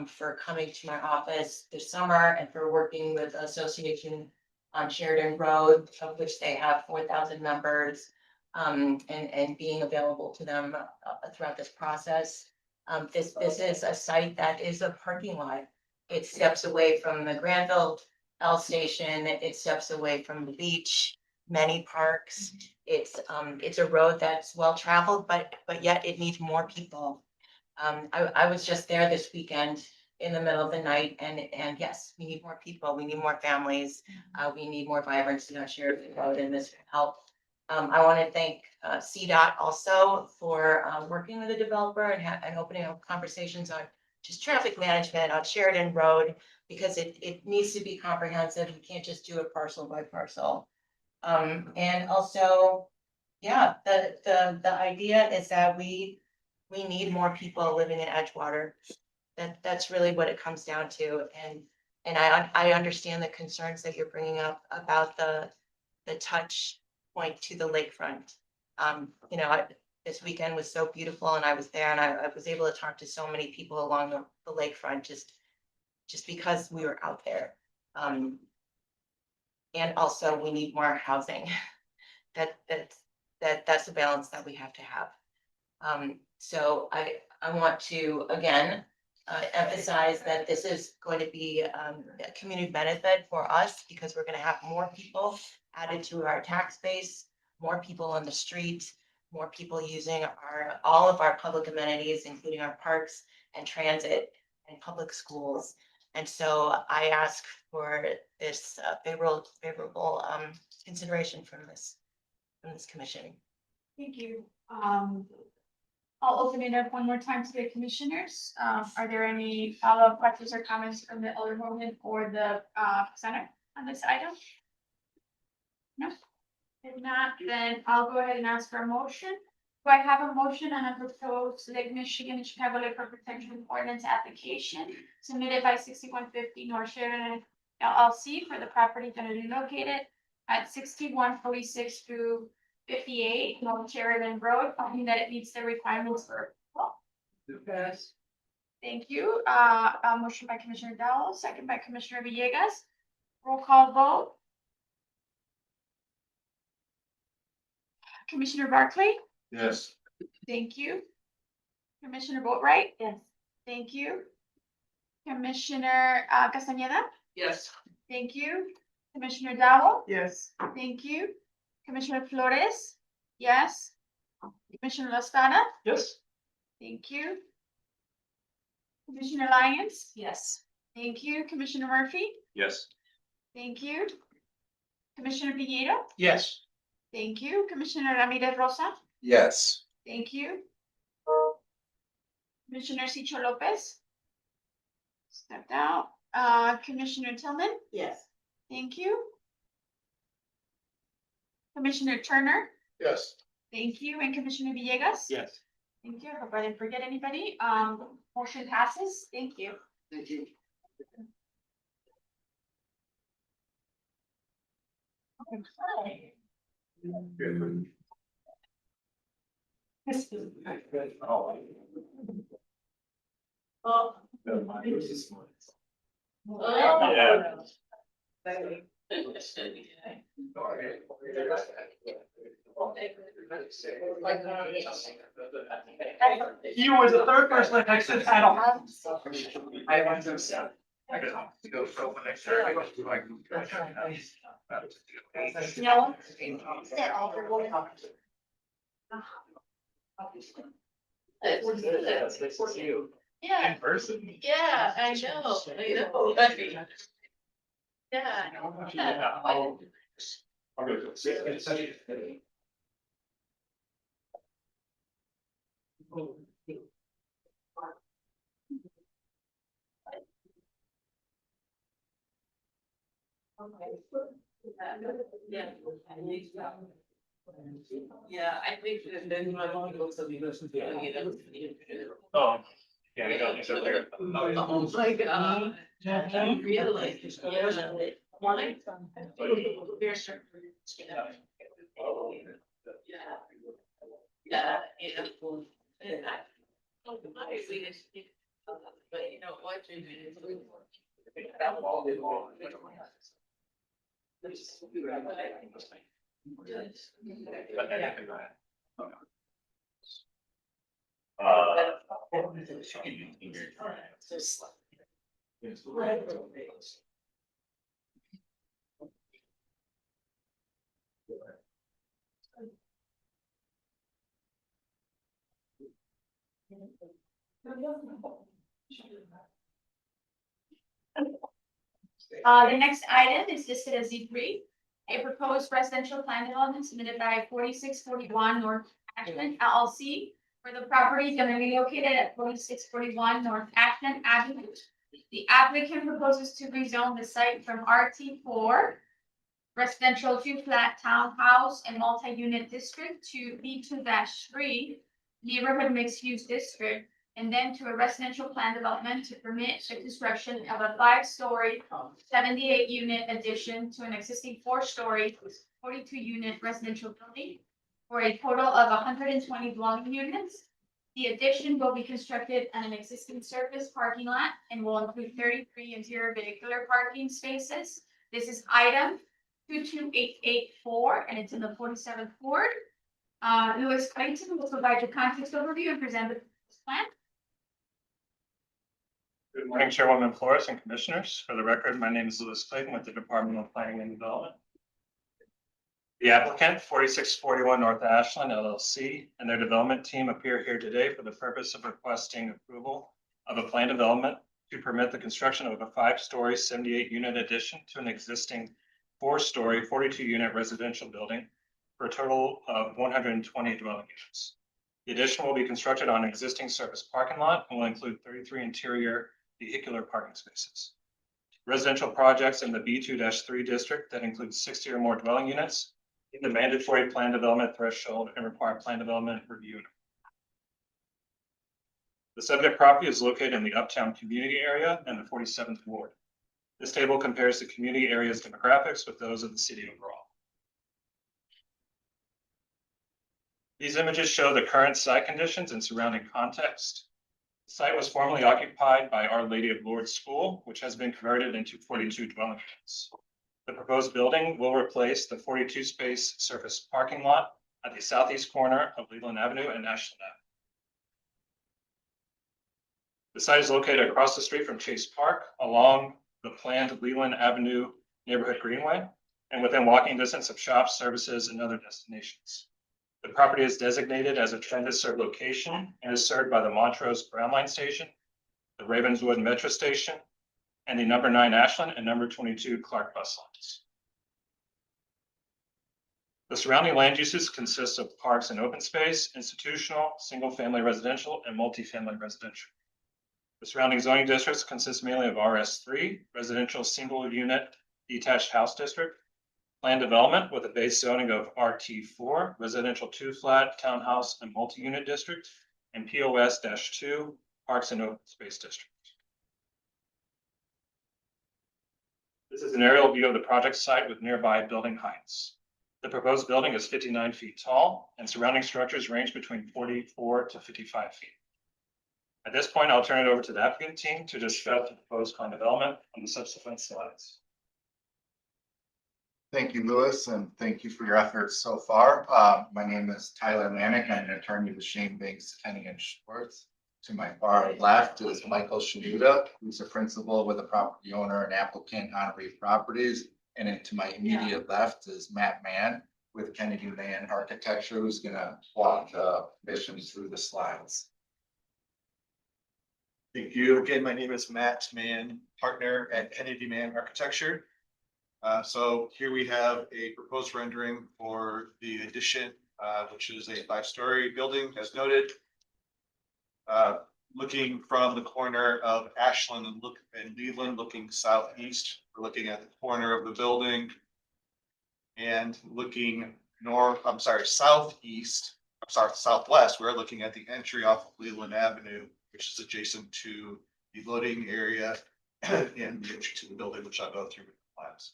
for coming to my office this summer and for working with the association on Sheridan Road, of which they have 4,000 members, and being available to them throughout this process. This is a site that is a parking lot. It steps away from the Granville L station. It steps away from the beach, many parks. It's a road that's well traveled, but yet it needs more people. I was just there this weekend in the middle of the night, and yes, we need more people. We need more families. We need more vibrancy on Sheridan Road, and this will help. I want to thank CDOT also for working with the developer and opening up conversations on just traffic management on Sheridan Road, because it needs to be comprehensive. You can't just do it parcel by parcel. And also, yeah, the idea is that we need more people living in Edgewater. That's really what it comes down to. And I understand the concerns that you're bringing up about the touch point to the lakefront. This weekend was so beautiful, and I was there, and I was able to talk to so many people along the lakefront just because we were out there. And also we need more housing. That's the balance that we have to have. So I want to again emphasize that this is going to be a community benefit for us, because we're going to have more people added to our tax base, more people on the street, more people using all of our public amenities, including our parks and transit and public schools. And so I ask for this favorable consideration from this commission. Thank you. I'll open it up one more time to the commissioners. Are there any follow-up questions or comments from the Alderwoman or the Senate on this item? No? If not, then I'll go ahead and ask for a motion. Do I have a motion on a proposed Lake Michigan and Chicago Liquor Protection Ordinance application submitted by 6150 North Sheridan LLC for the property generally located at 6146 through 58 North Sheridan Road, finding that it meets the requirements for approval? Yes. Thank you. A motion by Commissioner Dowell, second by Commissioner Villegas. Roll call vote. Commissioner Barclay, Yes. thank you. Commissioner Boatright, Yes. thank you. Commissioner Castañeda, Yes. thank you. Commissioner Dowell, Yes. thank you. Commissioner Flores, yes. Commissioner Lastada, Yes. thank you. Commissioner Lyons, Yes. thank you. Commissioner Murphy, Yes. thank you. Commissioner Pinheiro, Yes. thank you. Commissioner Ramirez Rosa, Yes. thank you. Commissioner Sicho Lopez. Stepped out. Commissioner Tillman, Yes. thank you. Commissioner Turner, Yes. thank you. And Commissioner Villegas. Yes. Thank you. I hope I didn't forget anybody. Motion passes. Thank you. Thank you. Okay. Oh. You were the third person that texted the title. I want to say. No. Yeah, In person. yeah, I know. Yeah. Yeah, I think that then my mom goes to the university. Oh, yeah, you don't need to there. Oh my God. Really? Yeah. Why? Very certain. Yeah. Yeah, yeah. And I- obviously, but you know, watching it. The next item is listed as Z3, a proposed residential plan development submitted by 4641 North Ashland LLC for the property generally located at 4641 North Ashland Avenue. The applicant proposes to rezone the site from RT4 residential 2-flat townhouse and multi-unit district to B2-3 neighborhood mixed-use district, and then to a residential plan development to permit the construction of a 5-story, 78-unit addition to an existing 4-story, 42-unit residential building for a total of 120 dwelling units. The addition will be constructed on an existing surface parking lot and will include 33 interior vehicular parking spaces. This is item 22884, and it's in the 47th ward. Louis Clayton will provide the context overview and present the plan. Good morning, Chairwoman Flores and Commissioners. For the record, my name is Louis Clayton with the Department of Planning and Development. The applicant, 4641 North Ashland LLC, and their development team appear here today for the purpose of requesting approval of a plan development to permit the construction of a 5-story, 78-unit addition to an existing 4-story, 42-unit residential building for a total of 120 dwelling units. The addition will be constructed on an existing surface parking lot and will include 33 interior vehicular parking spaces. Residential projects in the B2-3 district that includes 60 or more dwelling units in the mandatory plan development threshold and require plan development review. The subject property is located in the Uptown community area and the 47th ward. This table compares the community area's demographics with those of the city overall. These images show the current site conditions and surrounding context. The site was formerly occupied by Our Lady of Lourdes School, which has been converted into 42 dwelling units. The proposed building will replace the 42 space surface parking lot at the southeast corner of Leland Avenue and Ashland Avenue. The site is located across the street from Chase Park along the planned Leland Avenue neighborhood greenway and within walking distance of shops, services, and other destinations. The property is designated as a transit served location and is served by the Montrose Brown Line Station, the Ravenswood Metro Station, and the number 9 Ashland and number 22 Clark bus lines. The surrounding land uses consist of parks and open space, institutional, single-family residential, and multifamily residential. The surrounding zoning districts consist mainly of RS3, residential single-unit detached house district, land development with a base zoning of RT4, residential 2-flat, townhouse, and multi-unit district, and POS-2, parks and open space district. This is an aerial view of the project site with nearby building heights. The proposed building is 59 feet tall, and surrounding structures range between 44 to 55 feet. At this point, I'll turn it over to the applicant team to discuss the proposed plan development on the subsequent slides. Thank you, Louis, and thank you for your efforts so far. My name is Tyler Manick. I'm an attorney with Shane Banks, Kenny and Schwartz. To my far left is Michael Shanuda, who's a principal with a property owner and applicant on Reef Properties. And then to my immediate left is Matt Mann with Kennedy Mann Architecture, who's gonna walk the mission through the slides. Thank you. Again, my name is Matt Mann, partner at Kennedy Mann Architecture. So here we have a proposed rendering for the addition, which is a 5-story building as noted. Looking from the corner of Ashland and Leland, looking southeast, we're looking at the corner of the building. And looking southwest, we're looking at the entry off of Leland Avenue, which is adjacent to the loading area and the entry to the building, which I'll go through with the plans.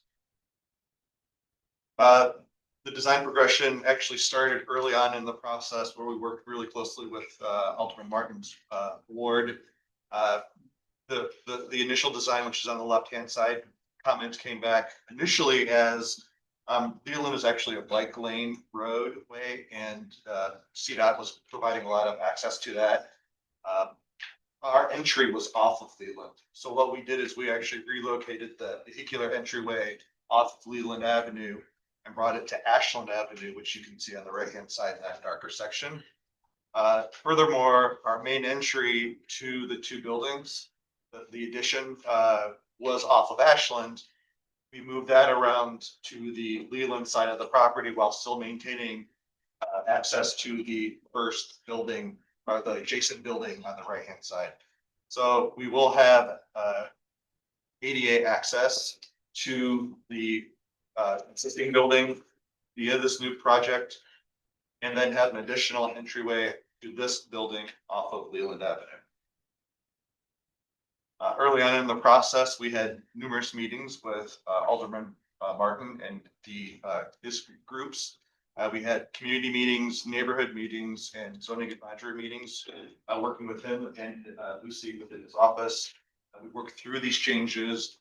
The design progression actually started early on in the process where we worked really closely with Alderman Martin's ward. The initial design, which is on the left-hand side, comments came back initially as Leland is actually a bike lane roadway, and CDOT was providing a lot of access to that. Our entry was off of Leland. So what we did is we actually relocated the vehicular entryway off of Leland Avenue and brought it to Ashland Avenue, which you can see on the right-hand side in that darker section. Furthermore, our main entry to the two buildings, the addition was off of Ashland. We moved that around to the Leland side of the property while still maintaining access to the first building or the adjacent building on the right-hand side. So we will have ADA access to the existing building via this new project, and then have an additional entryway to this building off of Leland Avenue. Early on in the process, we had numerous meetings with Alderman Martin and his groups. We had community meetings, neighborhood meetings, and zoning advisory meetings, working with him and Lucy within his office. We worked through these changes,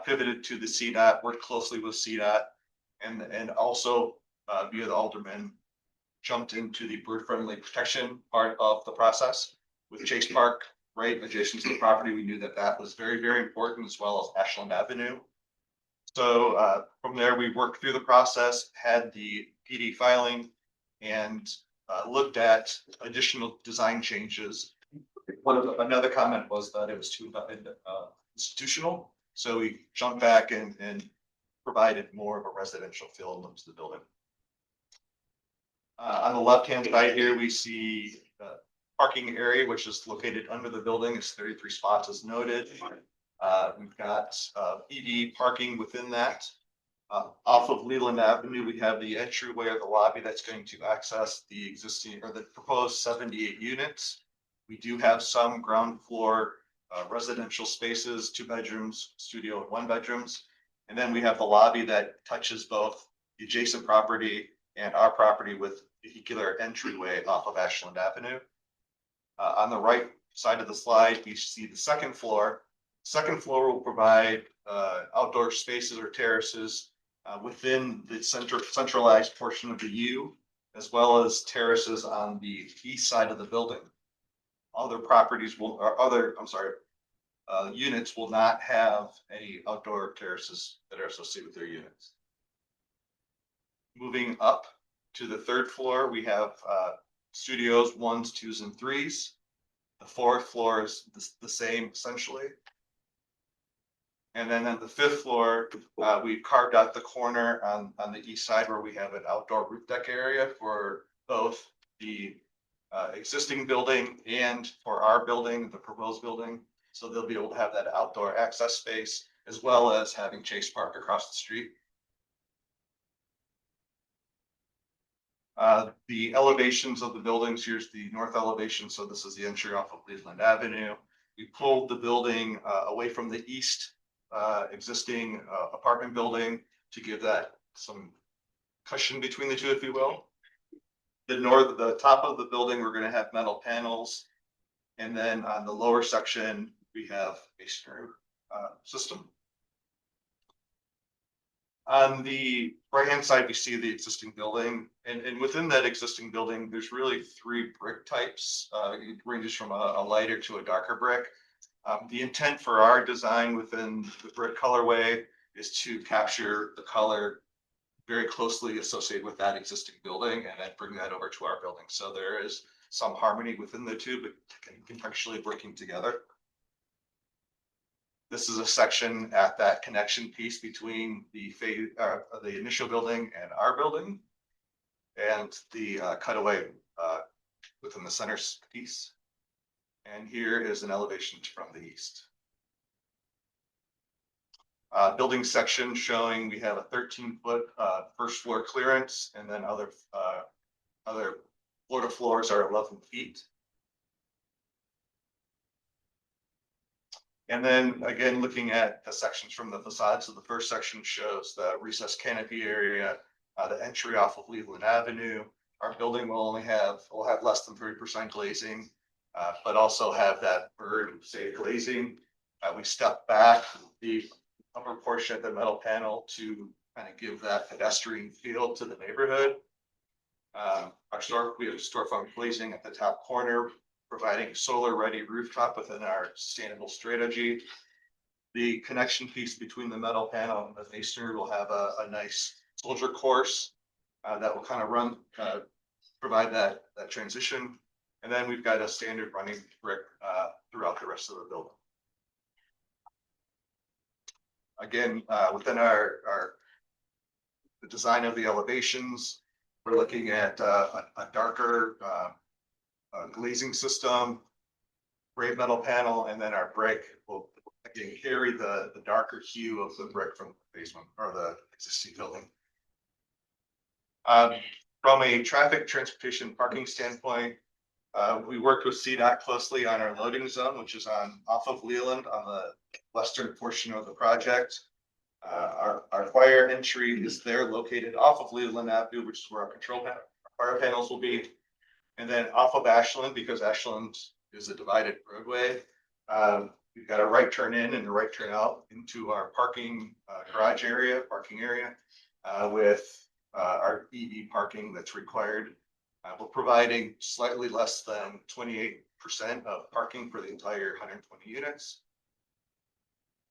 pivoted to the CDOT, worked closely with CDOT, and also via the alderman, jumped into the bird-friendly protection part of the process with Chase Park right adjacent to the property. We knew that that was very, very important, as well as Ashland Avenue. So from there, we worked through the process, had the PD filing, and looked at additional design changes. Another comment was that it was too institutional. So we jumped back and provided more of a residential feel into the building. On the left-hand side here, we see the parking area, which is located under the building. It's 33 spots as noted. We've got EV parking within that. Off of Leland Avenue, we have the entryway or the lobby that's going to access the existing or the proposed 78 units. We do have some ground floor residential spaces, 2 bedrooms, studio and 1 bedrooms. And then we have the lobby that touches both the adjacent property and our property with vehicular entryway off of Ashland Avenue. On the right side of the slide, we see the second floor. Second floor will provide outdoor spaces or terraces within the centralized portion of the U, as well as terraces on the east side of the building. Other properties will, or other, I'm sorry, units will not have any outdoor terraces that are associated with their units. Moving up to the third floor, we have studios 1s, 2s, and 3s. The fourth floor is the same essentially. And then on the fifth floor, we've carved out the corner on the east side where we have an outdoor roof deck area for both the existing building and for our building, the proposed building. So they'll be able to have that outdoor access space as well as having Chase Park across the street. The elevations of the buildings, here's the north elevation. So this is the entry off of Leland Avenue. We pulled the building away from the east existing apartment building to give that some cushion between the two, if you will. The top of the building, we're going to have metal panels. And then on the lower section, we have masonry system. On the right-hand side, we see the existing building, and within that existing building, there's really 3 brick types. It ranges from a lighter to a darker brick. The intent for our design within the brick colorway is to capture the color very closely associated with that existing building and then bring that over to our building. So there is some harmony within the two, but contextually working together. This is a section at that connection piece between the initial building and our building, and the cutaway within the center piece. And here is an elevation from the east. Building section showing we have a 13-foot first floor clearance, and then other floor to floors are 11 feet. And then again, looking at the sections from the facade. So the first section shows the recessed canopy area, the entry off of Leland Avenue. Our building will have less than 30% glazing, but also have that bird shade glazing. We step back the upper portion of the metal panel to kind of give that pedestrian feel to the neighborhood. We have storefront glazing at the top corner, providing solar ready rooftop within our sustainable strategy. The connection piece between the metal panel and the masonry will have a nice soldier course that will kind of provide that transition. And then we've got a standard running brick throughout the rest of the building. Again, within the design of the elevations, we're looking at a darker glazing system, gray metal panel, and then our brick will again carry the darker hue of the brick from the basement or the existing building. From a traffic transportation parking standpoint, we worked with CDOT closely on our loading zone, which is off of Leland on the western portion of the project. Our fire entry is there located off of Leland Avenue, which is where our fire panels will be. And then off of Ashland, because Ashland is a divided roadway, we've got a right turn in and a right turn out into our parking garage area, with our EV parking that's required. We're providing slightly less than 28% of parking for the entire 120 units.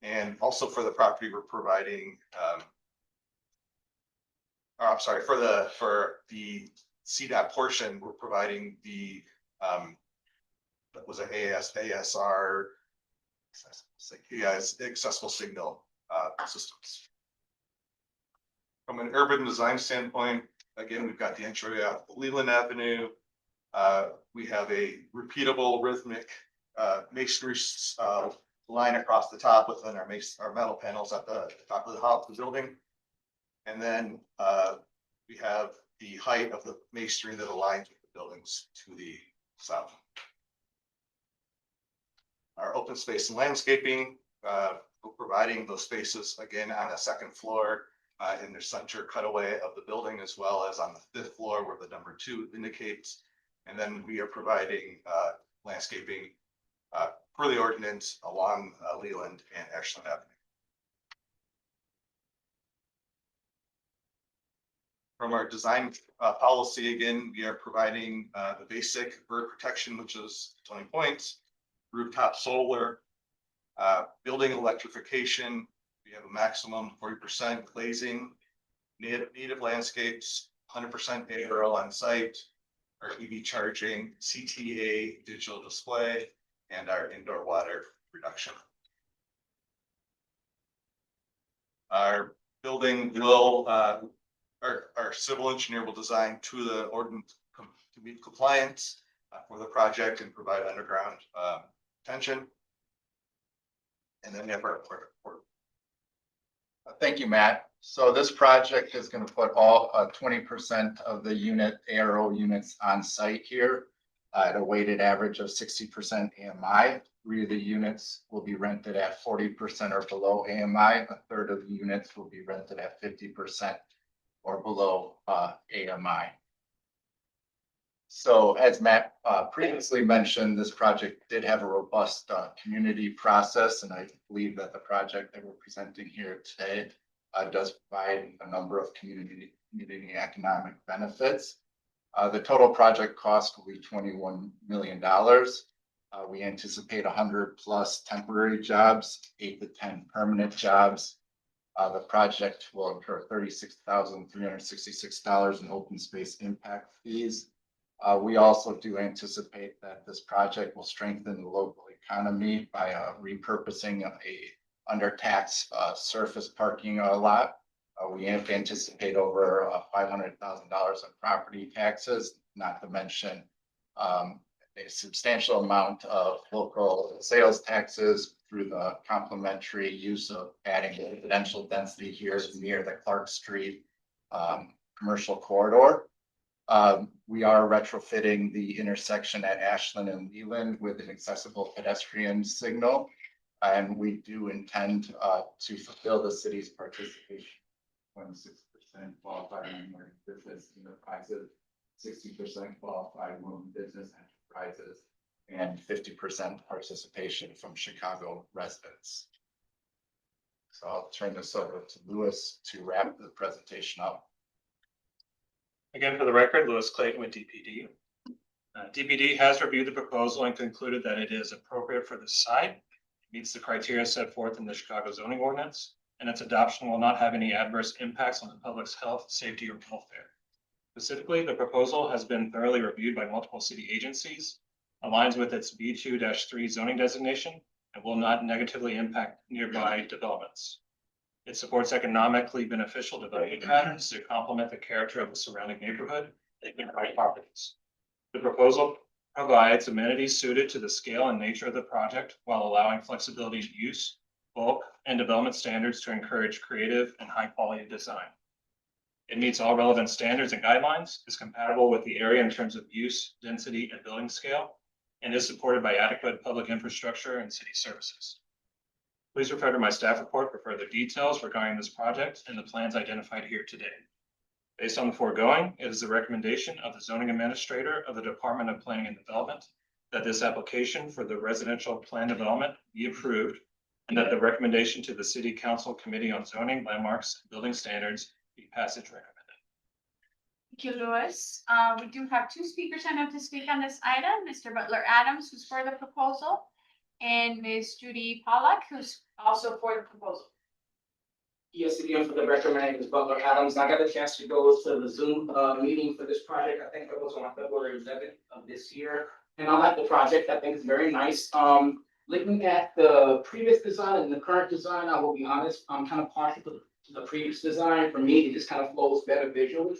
And also for the property, we're providing, for the CDOT portion, we're providing the, that was an ASR, accessible signal systems. From an urban design standpoint, again, we've got the entry out Leland Avenue. We have a repeatable rhythmic masonry line across the top within our metal panels at the top of the building. And then we have the height of the masonry that aligns with the buildings to the south. Our open space and landscaping, we're providing those spaces again on the second floor in the center cutaway of the building, as well as on the 5th floor where the number 2 indicates. And then we are providing landscaping per the ordinance along Leland and Ashland Avenue. From our design policy, again, we are providing the basic bird protection, which is 20 points, rooftop solar, building electrification. We have a maximum 40% glazing, native landscapes, 100% ARL on site, our EV charging, CTA digital display, and our indoor water reduction. Our building will, our civil engineer will design to the ordinance to meet compliance for the project and provide underground tension. And then we have our report. Thank you, Matt. So this project is going to put all 20% of the unit ARO units on site here at a weighted average of 60% AMI. 3 of the units will be rented at 40% or below AMI. A third of the units will be rented at 50% or below AMI. So as Matt previously mentioned, this project did have a robust community process, and I believe that the project that we're presenting here today does provide a number of community economic benefits. The total project cost will be $21 million. We anticipate 100+ temporary jobs, 8 to 10 permanent jobs. The project will incur $36,366 in open space impact fees. We also do anticipate that this project will strengthen the local economy by repurposing a undertaxed surface parking lot. We anticipate over $500,000 in property taxes, not to mention a substantial amount of local sales taxes through the complementary use of adding residential density here near the Clark Street commercial corridor. We are retrofitting the intersection at Ashland and Leland with an accessible pedestrian signal. And we do intend to fulfill the city's participation. 26% qualified minority business enterprises, 60% qualified women business enterprises, and 50% participation from Chicago residents. So I'll turn this over to Louis to wrap the presentation up. Again, for the record, Louis Clayton with DPD. DPD has reviewed the proposal and concluded that it is appropriate for this site, meets the criteria set forth in the Chicago zoning ordinance, and its adoption will not have any adverse impacts on the public's health, safety, or welfare. Specifically, the proposal has been thoroughly reviewed by multiple city agencies, aligns with its B2-3 zoning designation, and will not negatively impact nearby developments. It supports economically beneficial development patterns to complement the character of the surrounding neighborhood and nearby properties. The proposal provides amenities suited to the scale and nature of the project while allowing flexibility in use, bulk, and development standards to encourage creative and high-quality design. It meets all relevant standards and guidelines, is compatible with the area in terms of use, density, and building scale, and is supported by adequate public infrastructure and city services. Please refer to my staff report for further details regarding this project and the plans identified here today. Based on the foregoing, it is the recommendation of the zoning administrator of the Department of Planning and Development that this application for the residential plan development be approved, and that the recommendation to the City Council Committee on Zoning, Landmarks, and Building Standards be passage recommended. Thank you, Louis. We do have 2 speakers signed up to speak on this item, Mr. Butler Adams, who's for the proposal, and Ms. Judy Pollack, who's also for the proposal. Yes, again, for the record, my name is Butler Adams. I got a chance to go to the Zoom meeting for this project. I think it was on February 11th of this year. And I like the project. I think it's very nice. Looking at the previous design and the current design, I will be honest, I'm kind of partial to the previous design. For me, it just kind of flows better visually.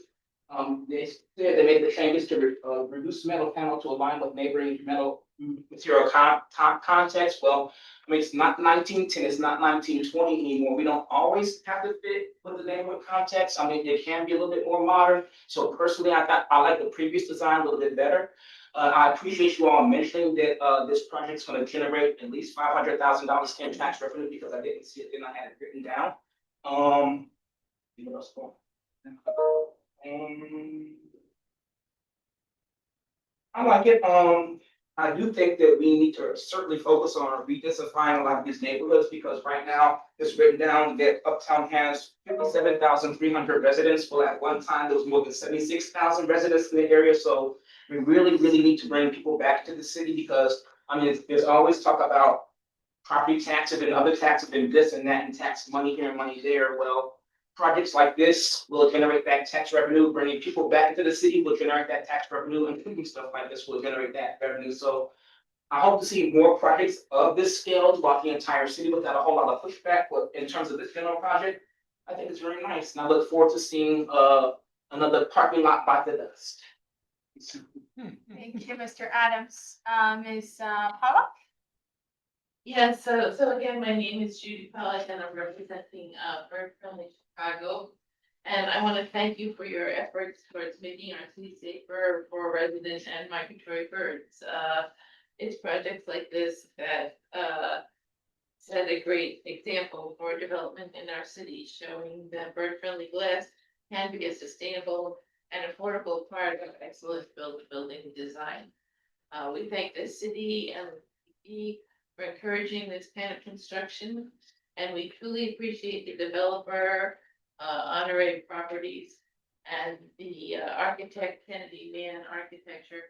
They said they made the changes to reduce metal panel to align with neighboring metal material context. Well, I mean, it's not 1910, it's not 1920 anymore. We don't always have to fit with the neighborhood context. I mean, it can be a little bit more modern. So personally, I like the previous design a little bit better. I appreciate you all mentioning that this project's gonna generate at least $500,000 in tax revenue, because I didn't see it, and I had it written down. What else? I like it. I do think that we need to certainly focus on redensifying a lot of these neighborhoods, because right now it's written down that Uptown has 57,300 residents. Well, at one time, there was more than 76,000 residents in the area. So we really, really need to bring people back to the city, because I mean, there's always talk about property taxes and other taxes and this and that and tax money here and money there. Well, projects like this will generate that tax revenue, bringing people back into the city will generate that tax revenue, and doing stuff like this will generate that revenue. So I hope to see more projects of this scale throughout the entire city without a whole lot of pushback. But in terms of this general project, I think it's very nice, and I look forward to seeing another parking lot bite the dust. Thank you, Mr. Adams. Ms. Paula? Yes, so again, my name is Judy Pellet and I'm representing Bird Friendly Chicago. And I want to thank you for your efforts towards making our city safer for residents and migratory birds. It's projects like this that set a great example for development in our city, showing that bird friendly glass can be a sustainable and affordable part of excellent building design. We thank the city and the for encouraging this kind of construction, and we truly appreciate the developer, Honorary Properties, and the architect Kennedy Mann Architecture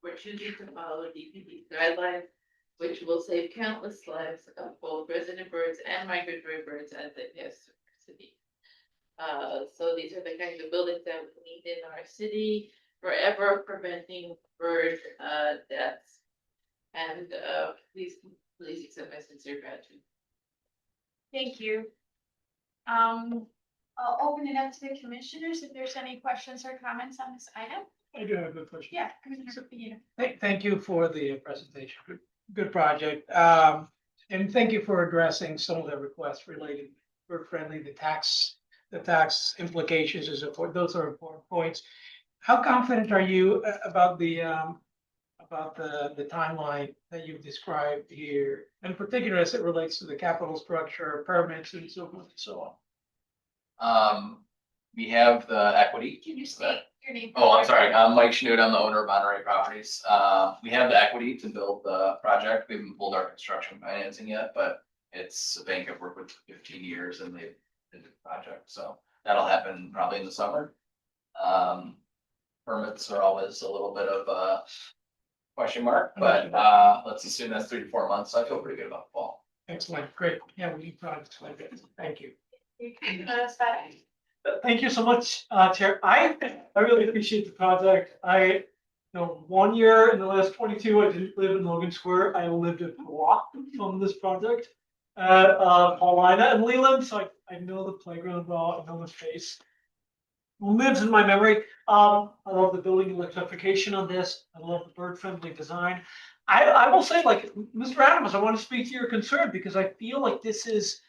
for choosing to follow DPD guidelines, which will save countless lives of both resident birds and migratory birds as they pass through our city. So these are the kinds of buildings that we need in our city, forever preventing bird deaths. And please accept my sincere gratitude. Thank you. I'll open it up to the commissioners if there's any questions or comments on this item. I do have a question. Yeah, Commissioner Pineda. Thank you for the presentation. Good project. And thank you for addressing some of the requests related to bird friendly, the tax implications and so forth. Those are important points. How confident are you about the timeline that you've described here, in particular as it relates to the capital structure, permits and so forth and so on? We have the equity. Can you state your name? Oh, I'm sorry. I'm Mike Schnude. I'm the owner of Monterey Properties. We have the equity to build the project. We haven't pulled our construction financing yet, but it's a bank I've worked with for 15 years and they've did the project. So that'll happen probably in the summer. Permits are always a little bit of a question mark, but let's assume that's 3 to 4 months. So I feel pretty good about the fall. Excellent, great. Yeah, we need projects like this. Thank you. Thank you so much, Chair. I really appreciate the project. I, 1 year in the last 22, I didn't live in Logan Square. I lived a block from this project at Paulina and Leland, so I know the playground well. I know the space. Lives in my memory. I love the building electrification on this. I love the bird-friendly design. I will say, like Mr. Adams, I want to speak to your concern because I feel like this is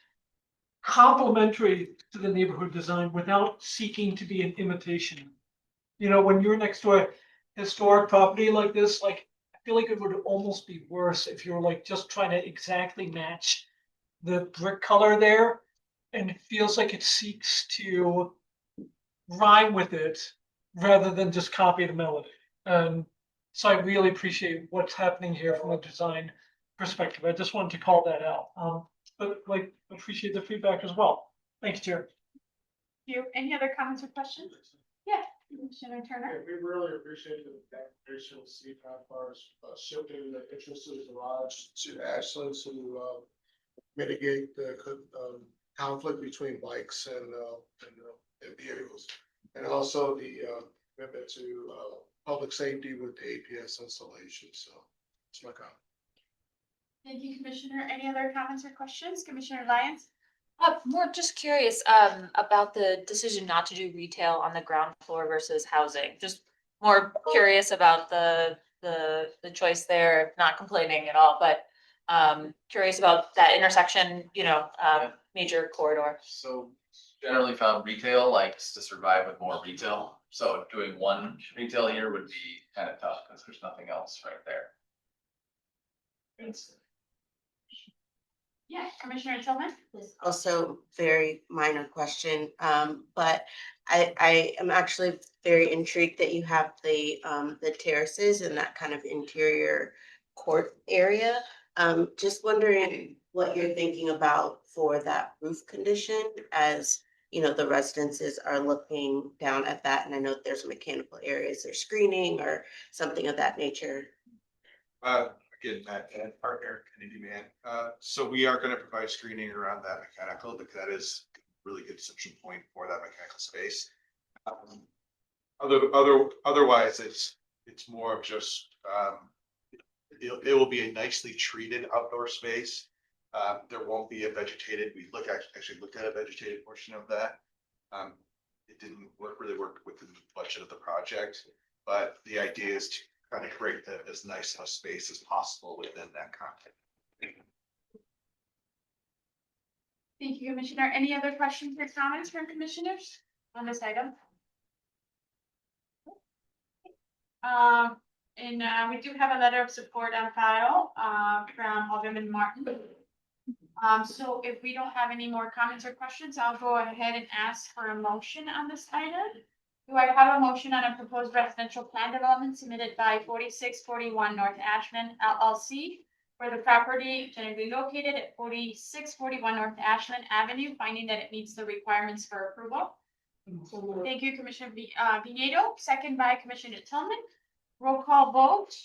complementary to the neighborhood design without seeking to be an imitation. When you're next to a historic property like this, like I feel like it would almost be worse if you're like just trying to exactly match the brick color there, and it feels like it seeks to rhyme with it rather than just copy the melody. So I really appreciate what's happening here from a design perspective. I just wanted to call that out. But appreciate the feedback as well. Thanks, Chair. Any other comments or questions? Yeah, Commissioner Turner. We really appreciate the application of CPAC for shifting the interest of the garage to Ashland to mitigate the conflict between bikes and vehicles. And also the commitment to public safety with the APS installation. So that's my comment. Thank you, Commissioner. Any other comments or questions? Commissioner Lyons? More just curious, about the decision not to do retail on the ground floor versus housing. Just more curious about the choice there, not complaining at all, but, curious about that intersection, major corridor. So generally found retail likes to survive with more retail. So doing one retail here would be kind of tough because there's nothing else right there. Yeah, Commissioner Tillman? Also very minor question, but I am actually very intrigued that you have the terraces and that kind of interior court area. Just wondering what you're thinking about for that roof condition as, the residences are looking down at that, and I know there's mechanical areas or screening or something of that nature. Again, Matt and partner, Kennedy Man. So we are gonna provide screening around that mechanical, because that is a really good reception point for that mechanical space. Otherwise, it's more of just, it will be a nicely treated outdoor space. There won't be a vegetated, actually looked at a vegetated portion of that. It didn't really work within the budget of the project, but the idea is to kind of create as nice a space as possible within that context. Thank you, Commissioner. Any other questions or comments from commissioners on this item? We do have a letter of support on file, from Alderman Martin. So if we don't have any more comments or questions, I'll go ahead and ask for a motion on this item. Do I have a motion on a proposed residential plan development submitted by 4641 North Ashland LLC for the property generally located at 4641 North Ashland Avenue, finding that it meets the requirements for approval? Thank you, Commissioner Pinedo, second by Commissioner Tillman. Roll call vote.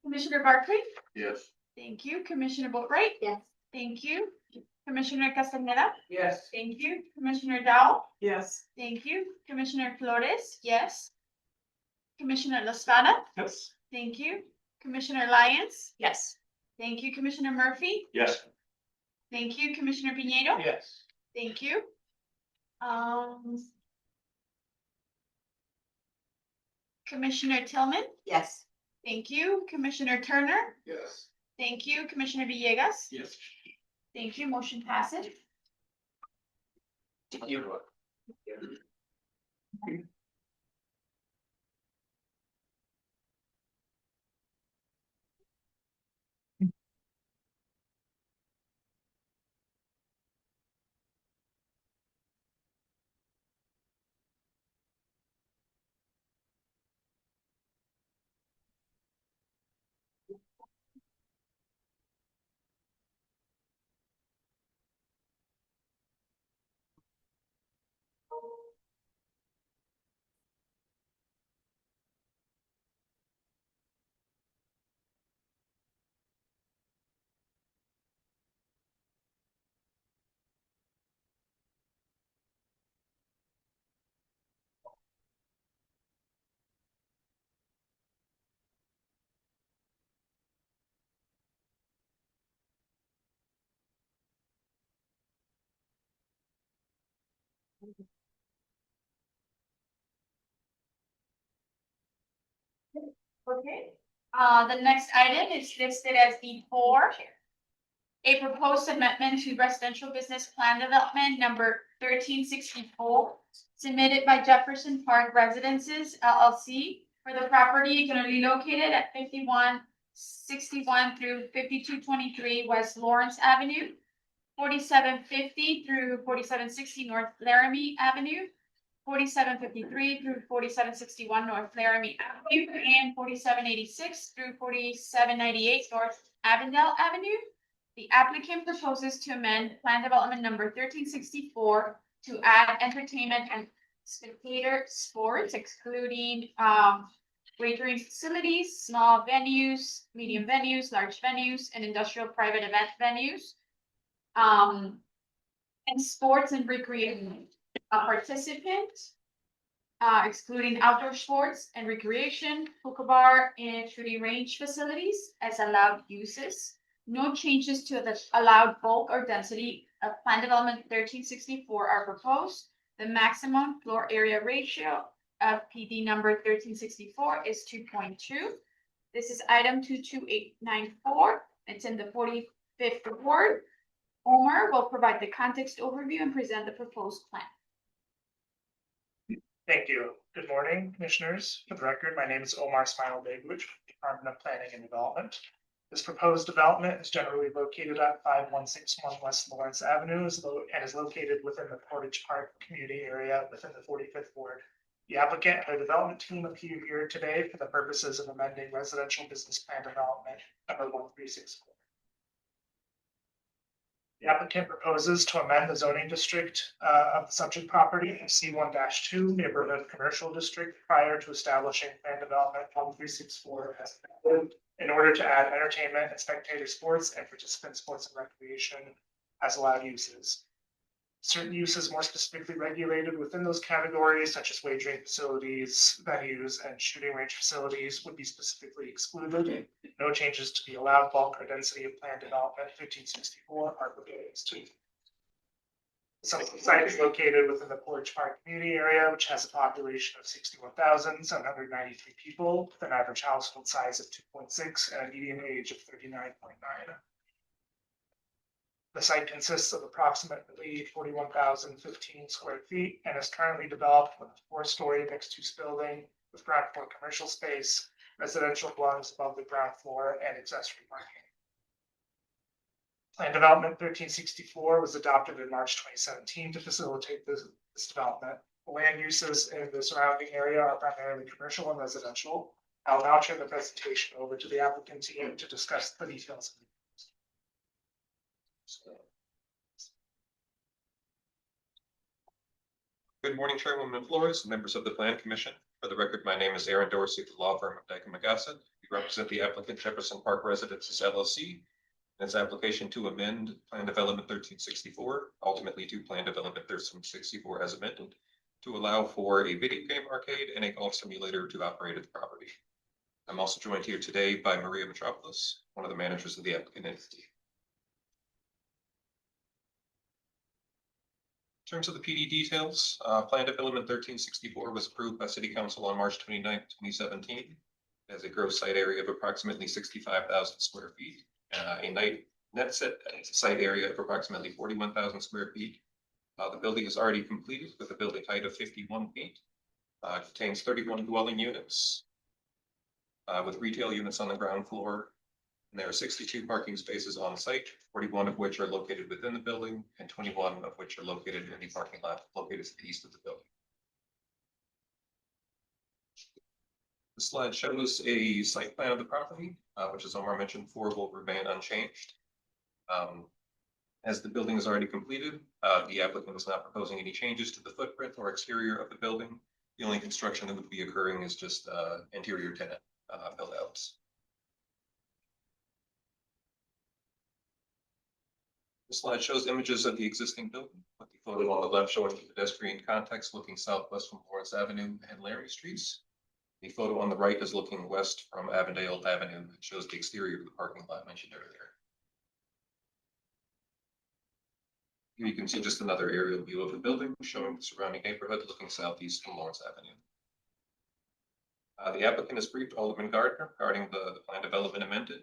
Commissioner Barkley? Yes. Thank you. Commissioner Boatright? Yes. Thank you. Commissioner Castaneda? Yes. Thank you. Commissioner Dow? Yes. Thank you. Commissioner Flores? Yes. Commissioner Laspada? Yes. Thank you. Commissioner Lyons? Yes. Thank you. Commissioner Murphy? Yes. Thank you. Commissioner Pinedo? Yes. Thank you. Commissioner Tillman? Yes. Thank you. Commissioner Turner? Yes. Thank you. Commissioner Villegas? Yes. Thank you. Motion passes. Okay, the next item is listed as E4. A proposed amendment to residential business plan development number 1364, submitted by Jefferson Park Residences LLC for the property generally located at 5161 through 5223 West Lawrence Avenue, 4750 through 4760 North Laramie Avenue, 4753 through 4761 North Laramie Avenue, and 4786 through 4798 North Avondale Avenue. The applicant proposes to amend plan development number 1364 to add entertainment and spectator sports, excluding wagering facilities, small venues, medium venues, large venues, and industrial private event venues. And sports and recreation. A participant, excluding outdoor sports and recreation, hookah bar, and shooting range facilities as allowed uses. No changes to the allowed bulk or density of plan development 1364 are proposed. The maximum floor area ratio of PD number 1364 is 2.2. This is item 22894. It's in the 45th ward. Omar will provide the context overview and present the proposed plan. Thank you. Good morning, commissioners. For the record, my name is Omar Smailovic, Department of Planning and Development. This proposed development is generally located at 5161 West Lawrence Avenue and is located within the Portage Park community area within the 45th ward. The applicant and the development team appear here today for the purposes of amending residential business plan development number 1364. The applicant proposes to amend the zoning district of the subject property C1-2 neighborhood commercial district prior to establishing plan development 1364 as amended in order to add entertainment and spectator sports and participant sports and recreation as allowed uses. Certain uses more specifically regulated within those categories, such as wagering facilities, venues, and shooting range facilities would be specifically excluded. No changes to the allowed bulk or density of planned development 1564 are proposed. The site is located within the Portage Park community area, which has a population of 61,793 people, with an average household size of 2.6 and a median age of 39.9. The site consists of approximately 41,015 square feet and is currently developed with a 4-story mixed-use building with ground floor commercial space, residential dwellings above the ground floor, and accessory parking. Plan Development 1364 was adopted in March 2017 to facilitate this development. The land uses in the surrounding area are primarily commercial and residential. I'll now turn the presentation over to the applicant team to discuss the details. Good morning, Chairwoman Flores, members of the Plan Commission. For the record, my name is Aaron Dorsey, the law firm of Dyke & McGossett. We represent the applicant Jefferson Park Residences LLC. And its application to amend Plan Development 1364, ultimately to Plan Development 1364 as amended, to allow for a video game arcade and a golf simulator to operate at the property. I'm also joined here today by Maria Metropolis, one of the managers of the applicant entity. In terms of the PD details, Plan Development 1364 was approved by City Council on March 29, 2017. It has a gross site area of approximately 65,000 square feet, a net site area of approximately 41,000 square feet. The building is already completed with a building height of 51 feet. Contains 31 dwelling units with retail units on the ground floor. And there are 62 parking spaces on site, 41 of which are located within the building and 21 of which are located in the parking lot located to the east of the building. The slide shows a site plan of the property, which as Omar mentioned, will remain unchanged. As the building is already completed, the applicant is not proposing any changes to the footprint or exterior of the building. The only construction that would be occurring is just interior tenant build outs. The slide shows images of the existing building, with the photo on the left showing the pedestrian context looking southwest from Lawrence Avenue and Laramie Streets. The photo on the right is looking west from Avondale Avenue. It shows the exterior of the parking lot mentioned earlier. Here you can see just another aerial view of the building showing the surrounding neighborhood looking southeast from Lawrence Avenue. The applicant has briefed Alderman Gardner regarding the plan development amendment,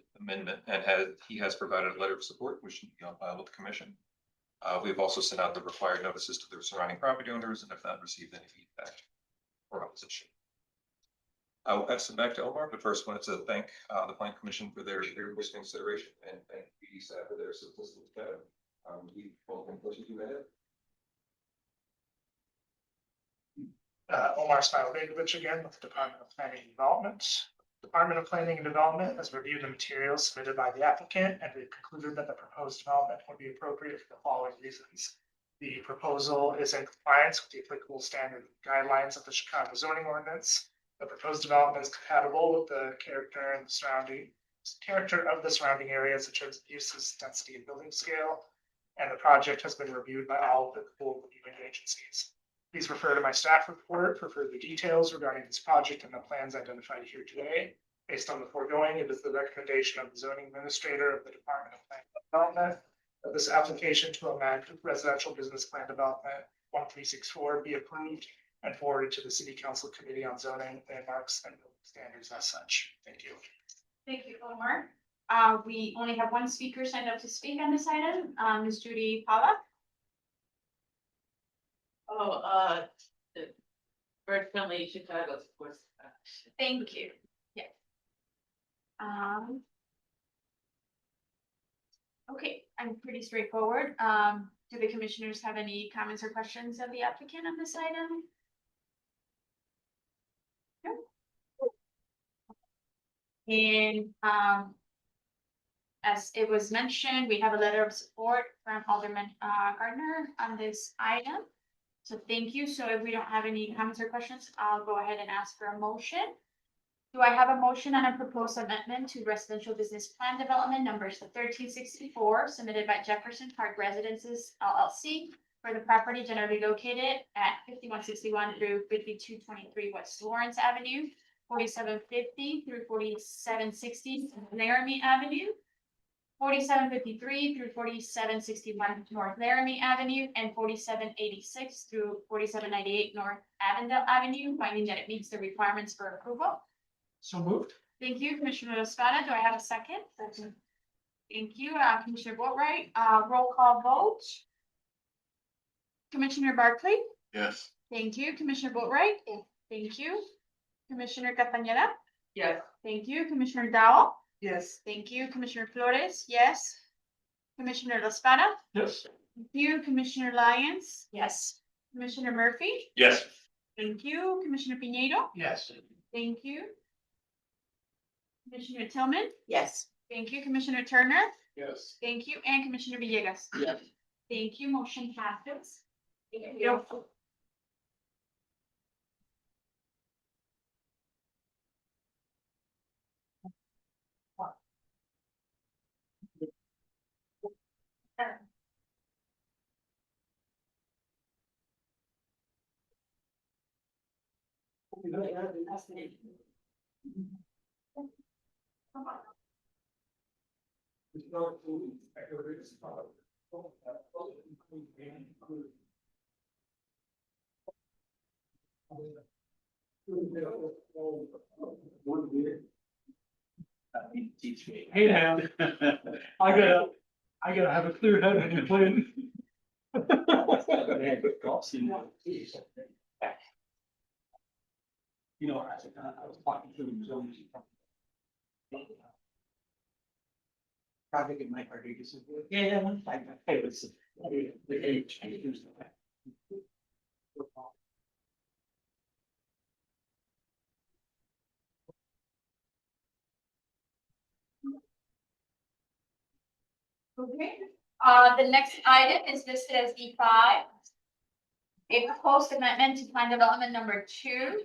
and he has provided a letter of support, which should be on file with the commission. We've also sent out the required notices to the surrounding property owners and have not received any feedback or opposition. I will pass it back to Omar, but first wanted to thank the Plan Commission for their consideration and thank PD staff for their assistance with that. We both think those you ahead. Omar Smailovic again with the Department of Planning and Development. Department of Planning and Development has reviewed the materials submitted by the applicant, and we've concluded that the proposed development would be appropriate for the following reasons. The proposal is in compliance with the applicable standard guidelines of the Chicago zoning ordinance. The proposed development is compatible with the character of the surrounding areas in terms of uses, density, and building scale. And the project has been reviewed by all of the reviewing agencies. Please refer to my staff report for further details regarding this project and the plans identified here today. Based on the foregoing, it is the recommendation of the zoning administrator of the Department of Planning and Development that this application to amend residential business plan development 1364 be approved and forwarded to the City Council Committee on Zoning, Landmarks, and Building Standards as such. Thank you. Thank you, Omar. We only have one speaker signed up to speak on this item, Ms. Judy Pollock. Oh, the Bird Friendly Chicago, of course. Thank you. Yes. Okay, I'm pretty straightforward. Do the commissioners have any comments or questions of the applicant on this item? No? And, as it was mentioned, we have a letter of support from Alderman Gardner on this item. So thank you. So if we don't have any comments or questions, I'll go ahead and ask for a motion. Do I have a motion on a proposed amendment to residential business plan development numbers 1364 submitted by Jefferson Park Residences LLC for the property generally located at 5161 through 5223 West Lawrence Avenue, 4750 through 4760 Laramie Avenue, 4753 through 4761 North Laramie Avenue, and 4786 through 4798 North Avondale Avenue, finding that it meets the requirements for approval. So moved. Thank you, Commissioner Espada. Do I have a second? Second. Thank you, Commissioner Boatright. Roll call vote. Commissioner Barclay. Yes. Thank you, Commissioner Boatright. Thank you. Commissioner Castañeda. Yes. Thank you, Commissioner Dowell. Yes. Thank you, Commissioner Flores. Yes. Commissioner Espada. Yes. Thank you, Commissioner Lyons. Yes. Commissioner Murphy. Yes. Thank you, Commissioner Pinedo. Yes. Thank you. Commissioner Tillman. Yes. Thank you, Commissioner Turner. Yes. Thank you, and Commissioner Villegas. Yes. Thank you, motion passes. Thank you. Hey, man, I gotta have a clear head when you're playing. You know, I was talking to him. Project in Mike Rodriguez. Yeah, I was. Okay, the next item is listed as E5. A proposed amendment to plan development number 2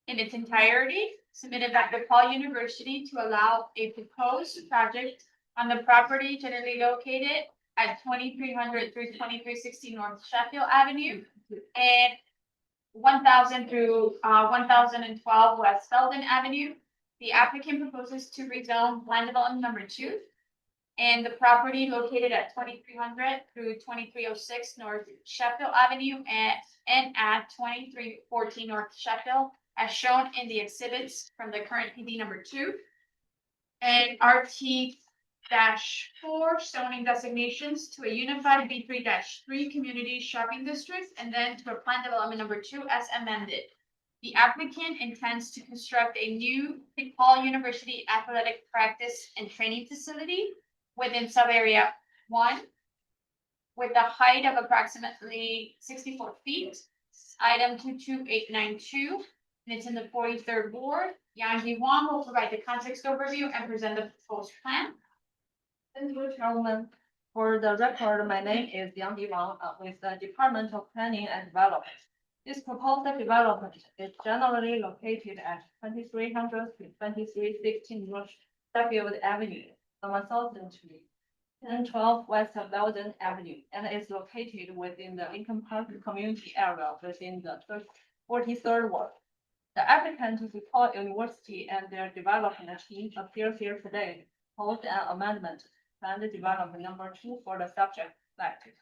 in its entirety, submitted by DePaul University to allow a proposed project on the property generally located at 2300 through 2360 North Sheffield Avenue and 1000 through 1012 West Selden Avenue. The applicant proposes to rezone land development number 2 and the property located at 2300 through 2306 North Sheffield Avenue and at 2314 North Sheffield, as shown in the exhibits from the current PD number 2. And RT-4 zoning designations to a unified B3-3 community shopping district, and then to a plan development number 2 as amended. The applicant intends to construct a new DePaul University athletic practice and training facility within sub-area 1 with a height of approximately 64 feet. Item 22892, and it's in the 43rd ward. Yang Wong will provide the context overview and present the proposed plan. Thank you, Chairwoman. For the record, my name is Yang Wang with the Department of Planning and Development. This proposed development is generally located at 2300 to 2316 North Sheffield Avenue, on Southern Street, 1012 West of Belden Avenue, and is located within the Lincoln Park community area within the 43rd ward. The applicant, DePaul University, and their development team appear here today, hold an amendment to planned development number 2 for the subject selected.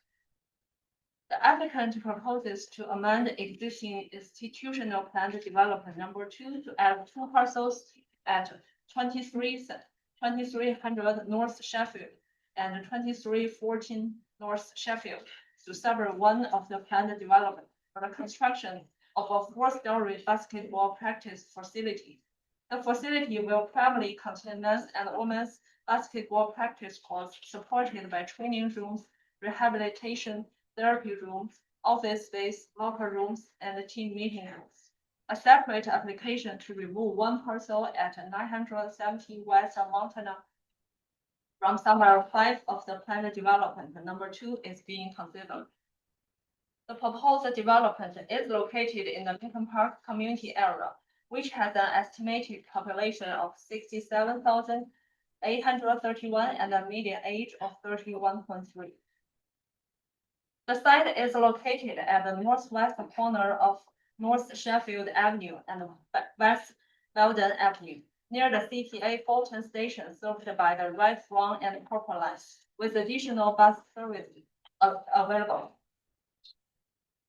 The applicant proposes to amend existing institutional planned development number 2 to add 2 parcels at 2300 North Sheffield and 2314 North Sheffield to sever one of the planned development for the construction of a 4-story basketball practice facility. The facility will primarily contain men's and women's basketball practice courts supported by training rooms, rehabilitation, therapy rooms, office space, locker rooms, and team meeting rooms. A separate application to remove one parcel at 917 West Montana from Summary 5 of the planned development number 2 is being considered. The proposed development is located in the Lincoln Park community area, which has an estimated population of 67,831 and a median age of 31.3. The site is located at the northwest corner of North Sheffield Avenue and West Belden Avenue, near the CTA Fulton Station served by the Red Swan and Purple lines, with additional bus service available.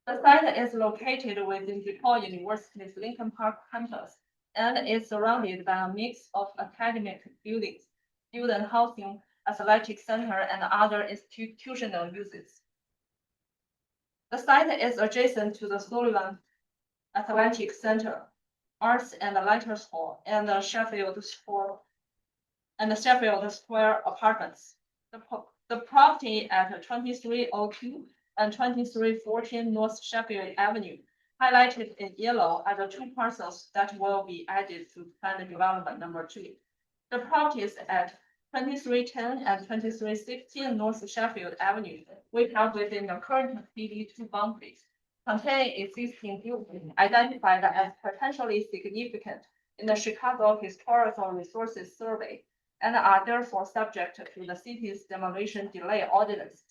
The site is located within DePaul University's Lincoln Park campus and is surrounded by a mix of academic buildings, student housing, athletic center, and other institutional uses. The site is adjacent to the Sullivan Athletic Center, Arts and Letters Hall, and the Sheffield Square Apartments. The property at 2302 and 2314 North Sheffield Avenue, highlighted in yellow, are the 2 parcels that will be added to planned development number 2. The properties at 2310 and 2316 North Sheffield Avenue, which are within the current PD2 boundaries, contain existing buildings identified as potentially significant in the Chicago Historical Resources Survey and are therefore subject to the city's demolition delay ordinance.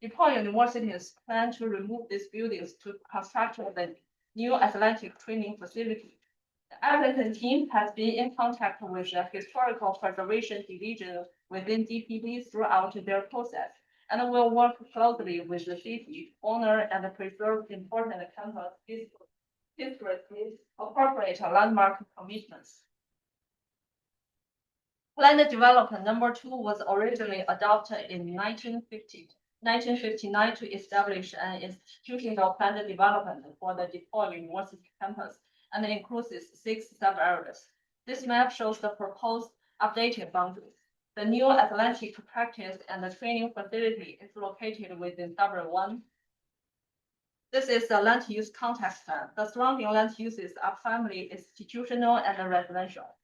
DePaul University's plan to remove these buildings to construct the new athletic training facility. The applicant team has been in contact with the Historical Preservation Division within DPD throughout their process and will work closely with the city, honor and preserve important campus history, appropriate landmark commitments. Planned development number 2 was originally adopted in 1959 to establish an institutional planned development for the DePaul University campus and includes 6 sub-areas. This map shows the proposed updated boundaries. The new athletic practice and the training facility is located within Suburb 1. This is the land use context plan. The surrounding land uses are primarily institutional and residential.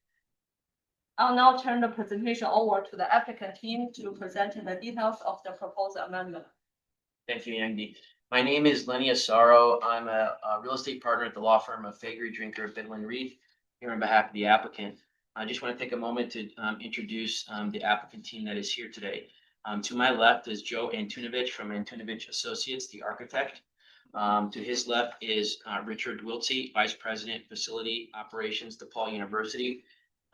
I'll now turn the presentation over to the applicant team to present the details of the proposed amendment. Thank you, Andy. My name is Lenny Asaro. I'm a real estate partner at the law firm of Fagery Drinker Bidlin Reed, here on behalf of the applicant. I just want to take a moment to introduce the applicant team that is here today. To my left is Joe Antunovich from Antunovich Associates, the architect. To his left is Richard Wiltsey, Vice President, Facility Operations, DePaul University.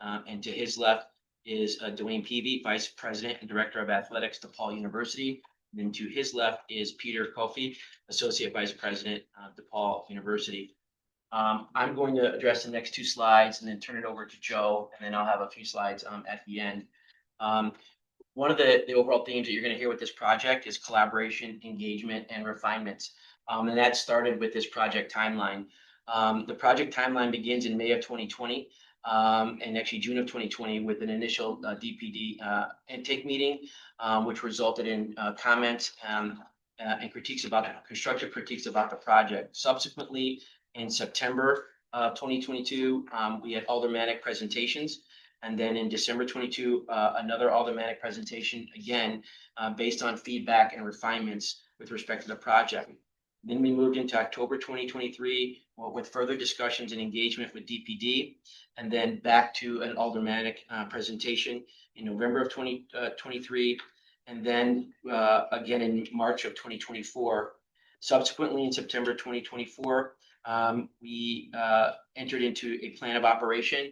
And to his left is Dwayne Peavy, Vice President and Director of Athletics, DePaul University. Then to his left is Peter Kofi, Associate Vice President, DePaul University. I'm going to address the next 2 slides and then turn it over to Joe, and then I'll have a few slides at the end. One of the overall themes that you're going to hear with this project is collaboration, engagement, and refinements. And that started with this project timeline. The project timeline begins in May of 2020. And actually June of 2020 with an initial DPD intake meeting, which resulted in comments and critiques about constructive critiques about the project. Subsequently, in September of 2022, we had aldermanic presentations. And then in December 22, another aldermanic presentation, again, based on feedback and refinements with respect to the project. Then we moved into October 2023 with further discussions and engagement with DPD, and then back to an aldermanic presentation in November of 2023, and then again in March of 2024. Subsequently, in September 2024, we entered into a plan of operation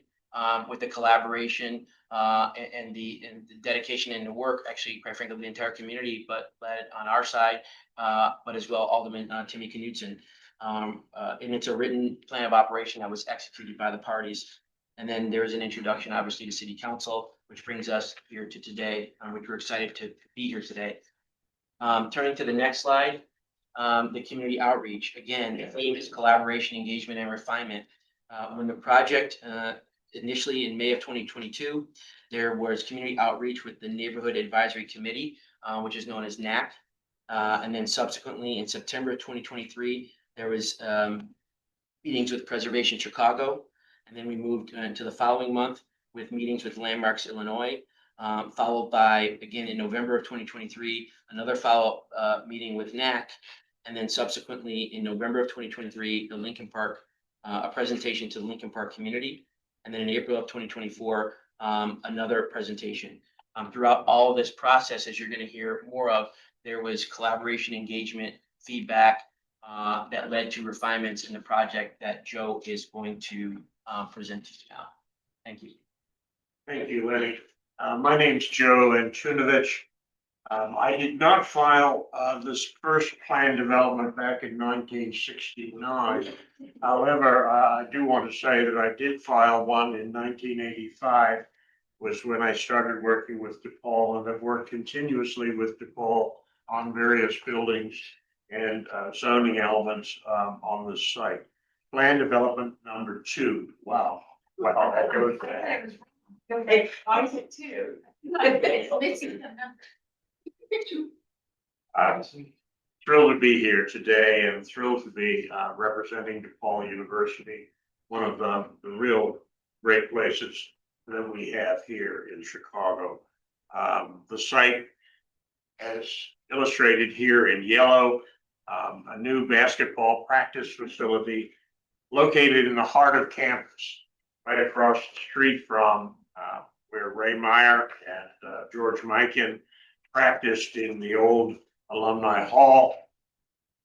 with the collaboration and the dedication and the work, actually, quite frankly, of the entire community, but led on our side, but as well Alderman Timmy Knudsen. And it's a written plan of operation that was executed by the parties. And then there is an introduction, obviously, to City Council, which brings us here to today, which we're excited to be here today. Turning to the next slide, the community outreach. Again, the theme is collaboration, engagement, and refinement. When the project initially in May of 2022, there was community outreach with the Neighborhood Advisory Committee, which is known as NAC. And then subsequently in September 2023, there was meetings with Preservation Chicago. And then we moved into the following month with meetings with Landmarks Illinois, followed by, again, in November of 2023, another follow-up meeting with NAC. And then subsequently in November of 2023, the Lincoln Park, a presentation to the Lincoln Park community. And then in April of 2024, another presentation. Throughout all of this process, as you're going to hear more of, there was collaboration, engagement, feedback that led to refinements in the project that Joe is going to present to you now. Thank you. Thank you, Lenny. My name's Joe Antunovich. I did not file this first plan development back in 1969. However, I do want to say that I did file one in 1985, was when I started working with DePaul, and have worked continuously with DePaul on various buildings and zoning elements on this site. Plan development number 2. Wow. Well, that goes back. I did too. I'm thrilled to be here today and thrilled to be representing DePaul University, one of the real great places that we have here in Chicago. The site, as illustrated here in yellow, a new basketball practice facility located in the heart of campus, right across the street from where Ray Meyer and George Mikan practiced in the old Alumni Hall,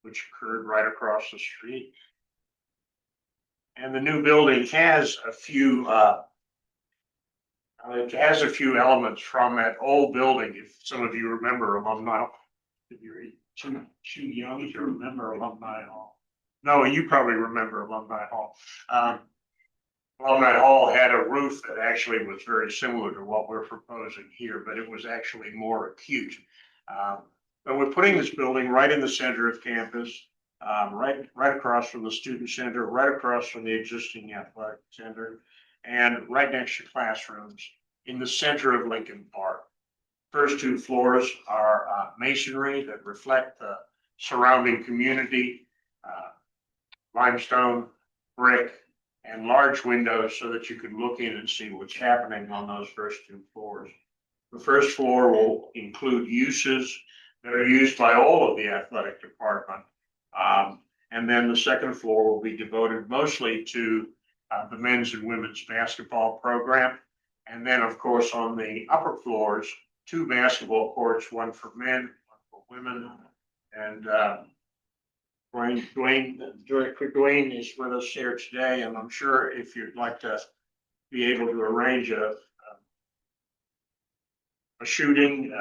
which occurred right across the street. And the new building has a few elements from that old building. If some of you remember Alumni, if you're too young to remember Alumni Hall. No, you probably remember Alumni Hall. Alumni Hall had a roof that actually was very similar to what we're proposing here, but it was actually more acute. But we're putting this building right in the center of campus, right across from the student center, right across from the existing athletic center, and right next to classrooms in the center of Lincoln Park. First 2 floors are masonry that reflect the surrounding community, limestone, brick, and large windows so that you can look in and see what's happening on those first 2 floors. The first floor will include uses that are used by all of the athletic department. And then the second floor will be devoted mostly to the men's and women's basketball program. And then, of course, on the upper floors, 2 basketball courts, one for men, one for women. And Director Dwayne is with us here today, and I'm sure if you'd like to be able to arrange a shooting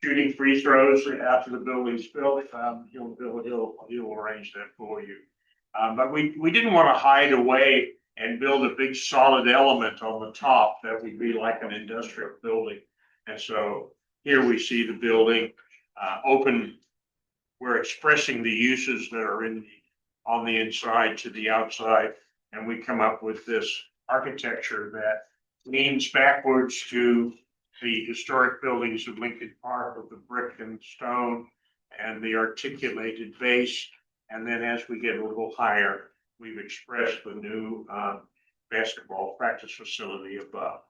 free throws after the building's built, he'll arrange that for you. But we didn't want to hide away and build a big solid element on the top that would be like an industrial building. And so here we see the building open. We're expressing the uses that are on the inside to the outside, and we come up with this architecture that leans backwards to the historic buildings of Lincoln Park with the brick and stone and the articulated base. And then as we get a little higher, we've expressed the new basketball practice facility above.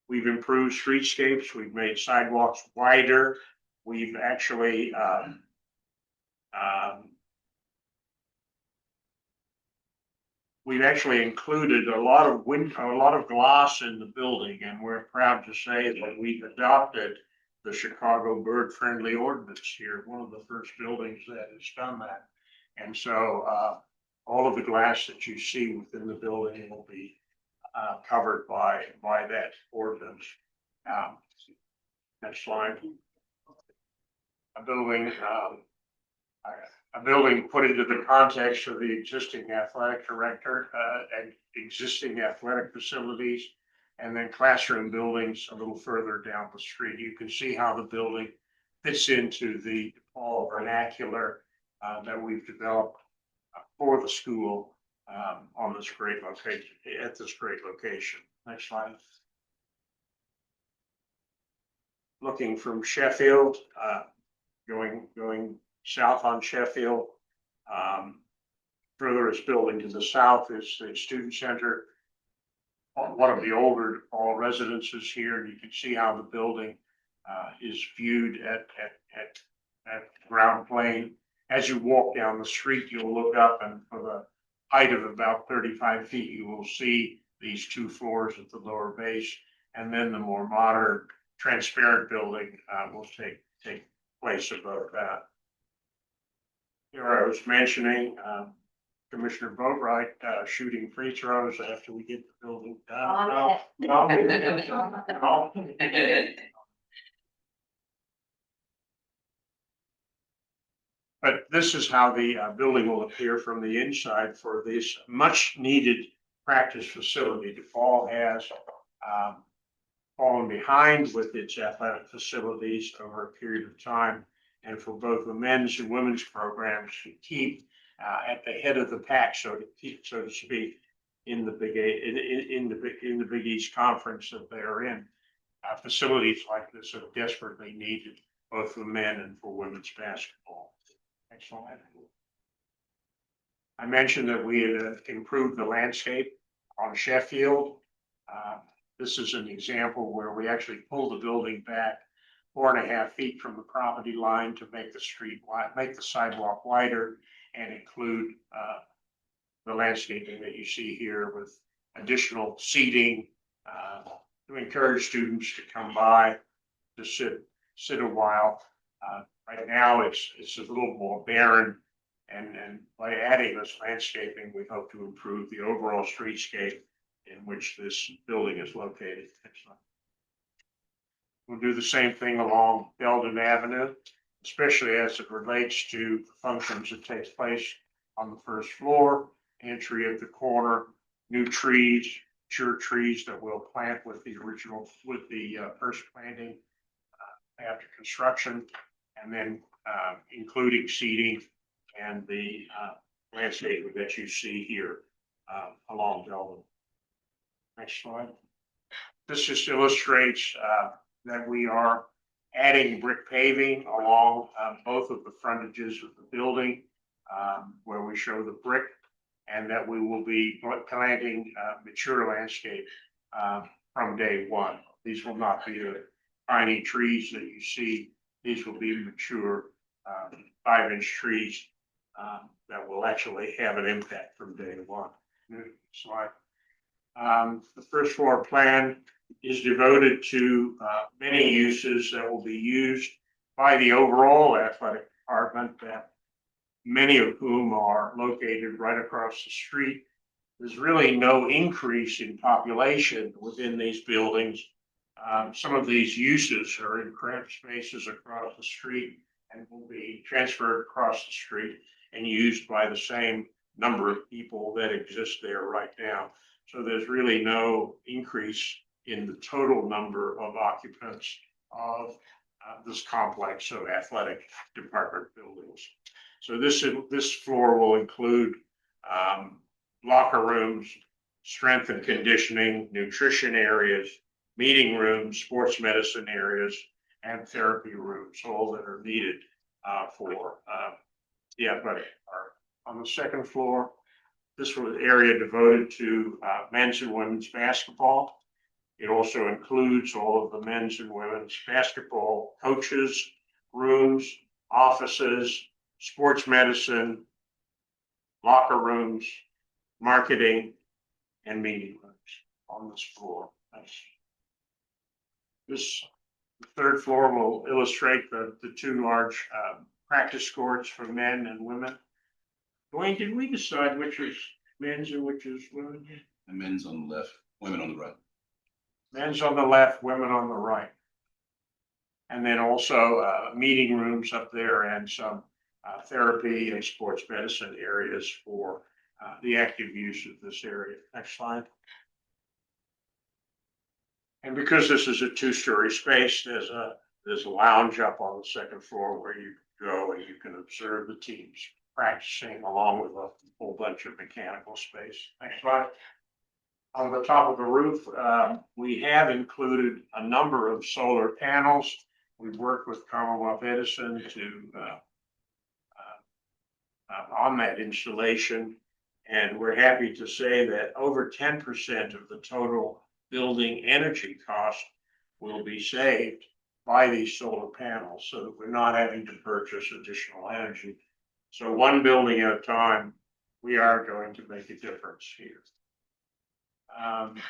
We've improved streetscapes. We've made sidewalks wider. We've actually included a lot of glass in the building, and we're proud to say that we've adopted the Chicago Bird Friendly Ordinance here, one of the first buildings that has done that. And so, all of the glass that you see within the building will be, covered by that ordinance. Next slide. A building, a building put into the context of the existing athletic director, and existing athletic facilities, and then classroom buildings a little further down the street. You can see how the building fits into the DePaul vernacular that we've developed for the school on this great location, at this great location. Next slide. Looking from Sheffield, going south on Sheffield. Furthest building to the south is the student center. One of the older all residences here, and you can see how the building is viewed at ground plane. As you walk down the street, you'll look up, and for the height of about 35 feet, you will see these two floors at the lower base, and then the more modern transparent building will take place above that. Here I was mentioning Commissioner Boatright shooting free throws after we get the building done. No. But this is how the building will appear from the inside for this much needed practice facility. DePaul has fallen behind with its athletic facilities over a period of time. And for both the men's and women's programs to keep at the head of the pack, so to speak, in the Big East Conference that they're in. Facilities like this are desperately needed, both for men and for women's basketball. Next slide. I mentioned that we had improved the landscape on Sheffield. This is an example where we actually pulled the building back 4.5 feet from the property line to make the street wide, make the sidewalk wider, and include the landscaping that you see here with additional seating to encourage students to come by to sit a while. Right now, it's a little more barren, and by adding this landscaping, we hope to improve the overall streetscape in which this building is located. We'll do the same thing along Belden Avenue, especially as it relates to the functions that takes place on the first floor, entry at the corner, new trees, mature trees that we'll plant with the first planting after construction, and then including seating and the landscaping that you see here along Belden. Next slide. This just illustrates that we are adding brick paving along both of the frontages of the building where we show the brick, and that we will be planting mature landscape from day one. These will not be the tiny trees that you see. These will be mature 5-inch trees that will actually have an impact from day one. Next slide. The first floor plan is devoted to many uses that will be used by the overall athletic department, that many of whom are located right across the street. There's really no increase in population within these buildings. Some of these uses are in cramped spaces across the street and will be transferred across the street and used by the same number of people that exist there right now. So there's really no increase in the total number of occupants of this complex of athletic department buildings. So this floor will include locker rooms, strength and conditioning, nutrition areas, meeting rooms, sports medicine areas, and therapy rooms, all that are needed for the athletic department. On the second floor, this was an area devoted to men's and women's basketball. It also includes all of the men's and women's basketball coaches, rooms, offices, sports medicine, locker rooms, marketing, and meeting rooms on this floor. This third floor will illustrate the two large practice courts for men and women. Dwayne, did we decide which is men's and which is women? The men's on the left, women on the right. Men's on the left, women on the right. And then also meeting rooms up there and some therapy and sports medicine areas for the active use of this area. Next slide. And because this is a two-story space, there's a lounge up on the second floor where you go and you can observe the teams practicing along with a whole bunch of mechanical space. Next slide. On the top of the roof, we have included a number of solar panels. We've worked with Commonwealth Edison to on that installation, and we're happy to say that over 10% of the total building energy cost will be saved by these solar panels, so that we're not having to purchase additional energy. So one building at a time, we are going to make a difference here.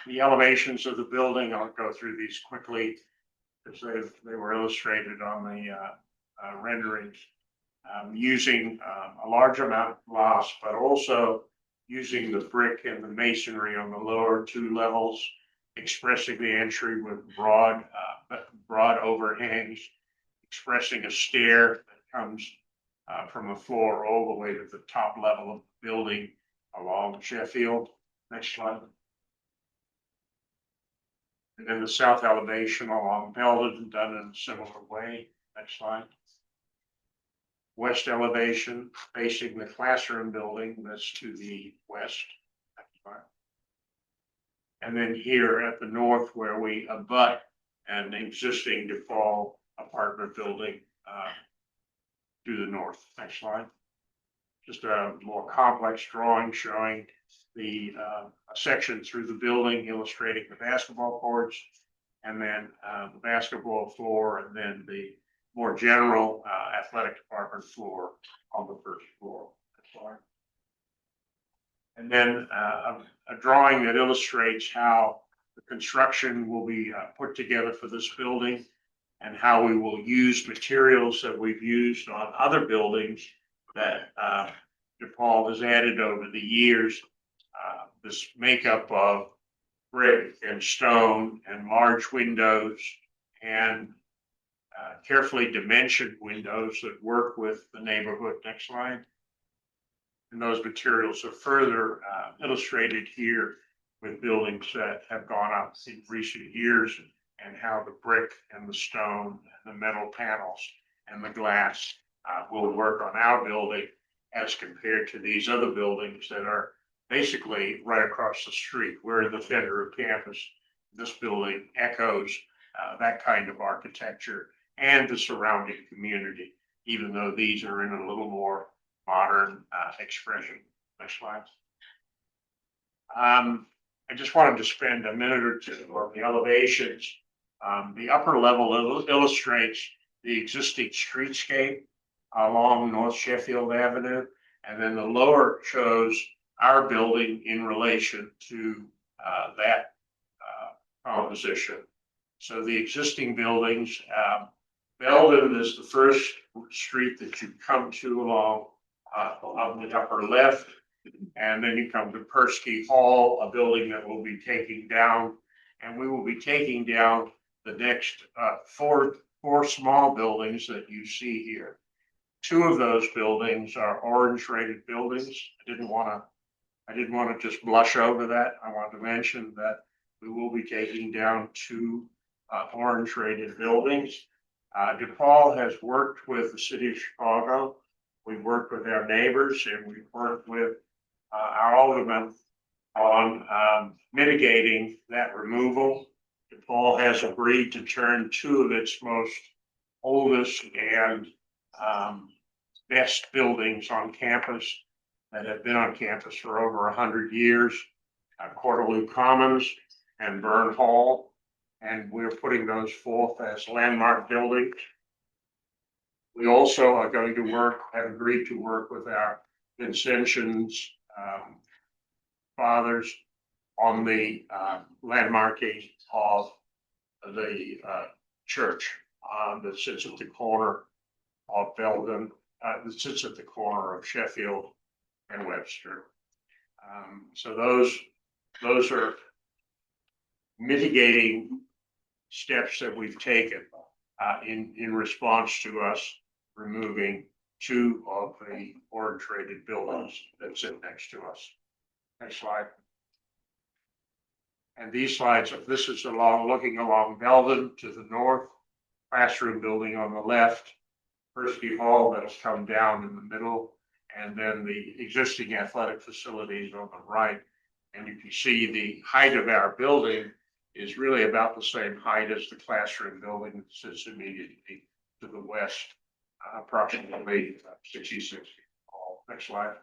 The elevations of the building, I'll go through these quickly because they were illustrated on the renderings. Using a large amount of glass, but also using the brick and the masonry on the lower two levels, expressing the entry with broad overhangs, expressing a stair that comes from the floor all the way to the top level of the building along Sheffield. Next slide. And then the south elevation along Belden, done in a similar way. Next slide. West elevation facing the classroom building that's to the west. And then here at the north where we abut an existing DePaul apartment building to the north. Next slide. Just a more complex drawing showing the section through the building illustrating the basketball courts and then the basketball floor and then the more general athletic department floor on the first floor. And then a drawing that illustrates how the construction will be put together for this building and how we will use materials that we've used on other buildings that DePaul has added over the years. This makeup of brick and stone and large windows and carefully dimensioned windows that work with the neighborhood. Next slide. And those materials are further illustrated here with buildings that have gone up in recent years and how the brick and the stone and the metal panels and the glass will work on our building as compared to these other buildings that are basically right across the street. We're in the center of campus. This building echoes that kind of architecture and the surrounding community, even though these are in a little more modern expression. Next slide. I just wanted to spend a minute or two on the elevations. The upper level illustrates the existing streetscape along North Sheffield Avenue, and then the lower shows our building in relation to that composition. So the existing buildings, Belden is the first street that you come to along on the upper left. And then you come to Persky Hall, a building that we'll be taking down. And we will be taking down the next four small buildings that you see here. Two of those buildings are orange rated buildings. I didn't want to just blush over that. I want to mention that we will be taking down two orange rated buildings. DePaul has worked with the city of Chicago. We've worked with our neighbors and we've worked with our aldermen on mitigating that removal. DePaul has agreed to turn two of its most oldest and best buildings on campus that have been on campus for over 100 years, Cordeloo Commons and Burn Hall. And we're putting those forth as landmark buildings. We also are going to have agreed to work with our Vincentians fathers on the landmarking of the church that sits at the corner of Belden, that sits at the corner of Sheffield and Webster. So those are mitigating steps that we've taken in response to us removing two of the orange rated buildings that sit next to us. Next slide. And these slides, this is looking along Belden to the north, classroom building on the left, Persky Hall that has come down in the middle, and then the existing athletic facilities on the right. And you can see the height of our building is really about the same height as the classroom building that sits immediately to the west, approximately 66 feet tall. Next slide.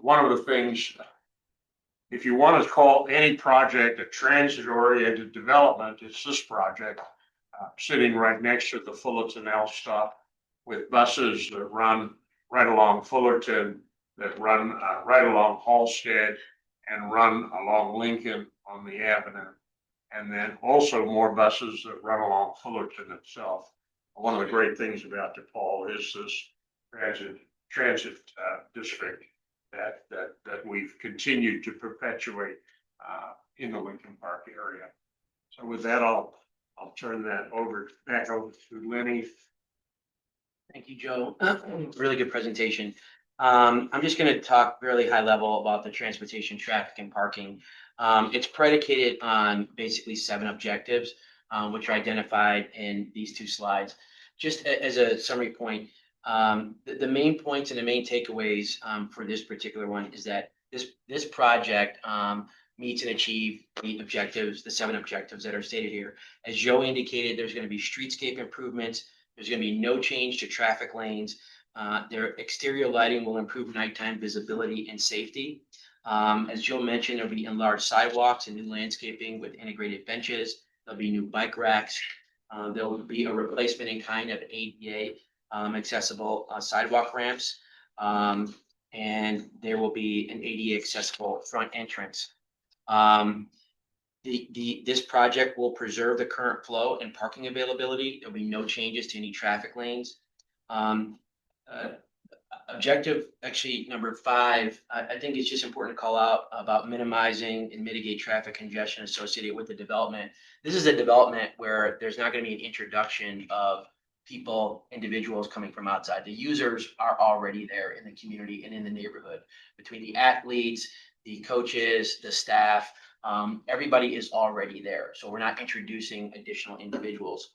One of the things, if you want to call any project a transit-oriented development, it's this project sitting right next to the Fullerton L stop with buses that run right along Fullerton, that run right along Halsted and run along Lincoln on the avenue. And then also more buses that run along Fullerton itself. One of the great things about DePaul is this transit district that we've continued to perpetuate in the Lincoln Park area. So with that, I'll turn that back over to Lenny. Thank you, Joe. Really good presentation. I'm just going to talk really high level about the transportation, traffic, and parking. It's predicated on basically 7 objectives, which are identified in these 2 slides. Just as a summary point, the main points and the main takeaways for this particular one is that this project meets and achieves the objectives, the 7 objectives that are stated here. As Joe indicated, there's going to be streetscape improvements. There's going to be no change to traffic lanes. Their exterior lighting will improve nighttime visibility and safety. As Joe mentioned, there'll be enlarged sidewalks and new landscaping with integrated benches. There'll be new bike racks. There will be a replacement in kind of ADA accessible sidewalk ramps. And there will be an ADA accessible front entrance. This project will preserve the current flow and parking availability. There'll be no changes to any traffic lanes. Objective, actually, number 5, I think it's just important to call out about minimizing and mitigate traffic congestion associated with the development. This is a development where there's not going to be an introduction of people, individuals coming from outside. The users are already there in the community and in the neighborhood. Between the athletes, the coaches, the staff, everybody is already there. So we're not introducing additional individuals.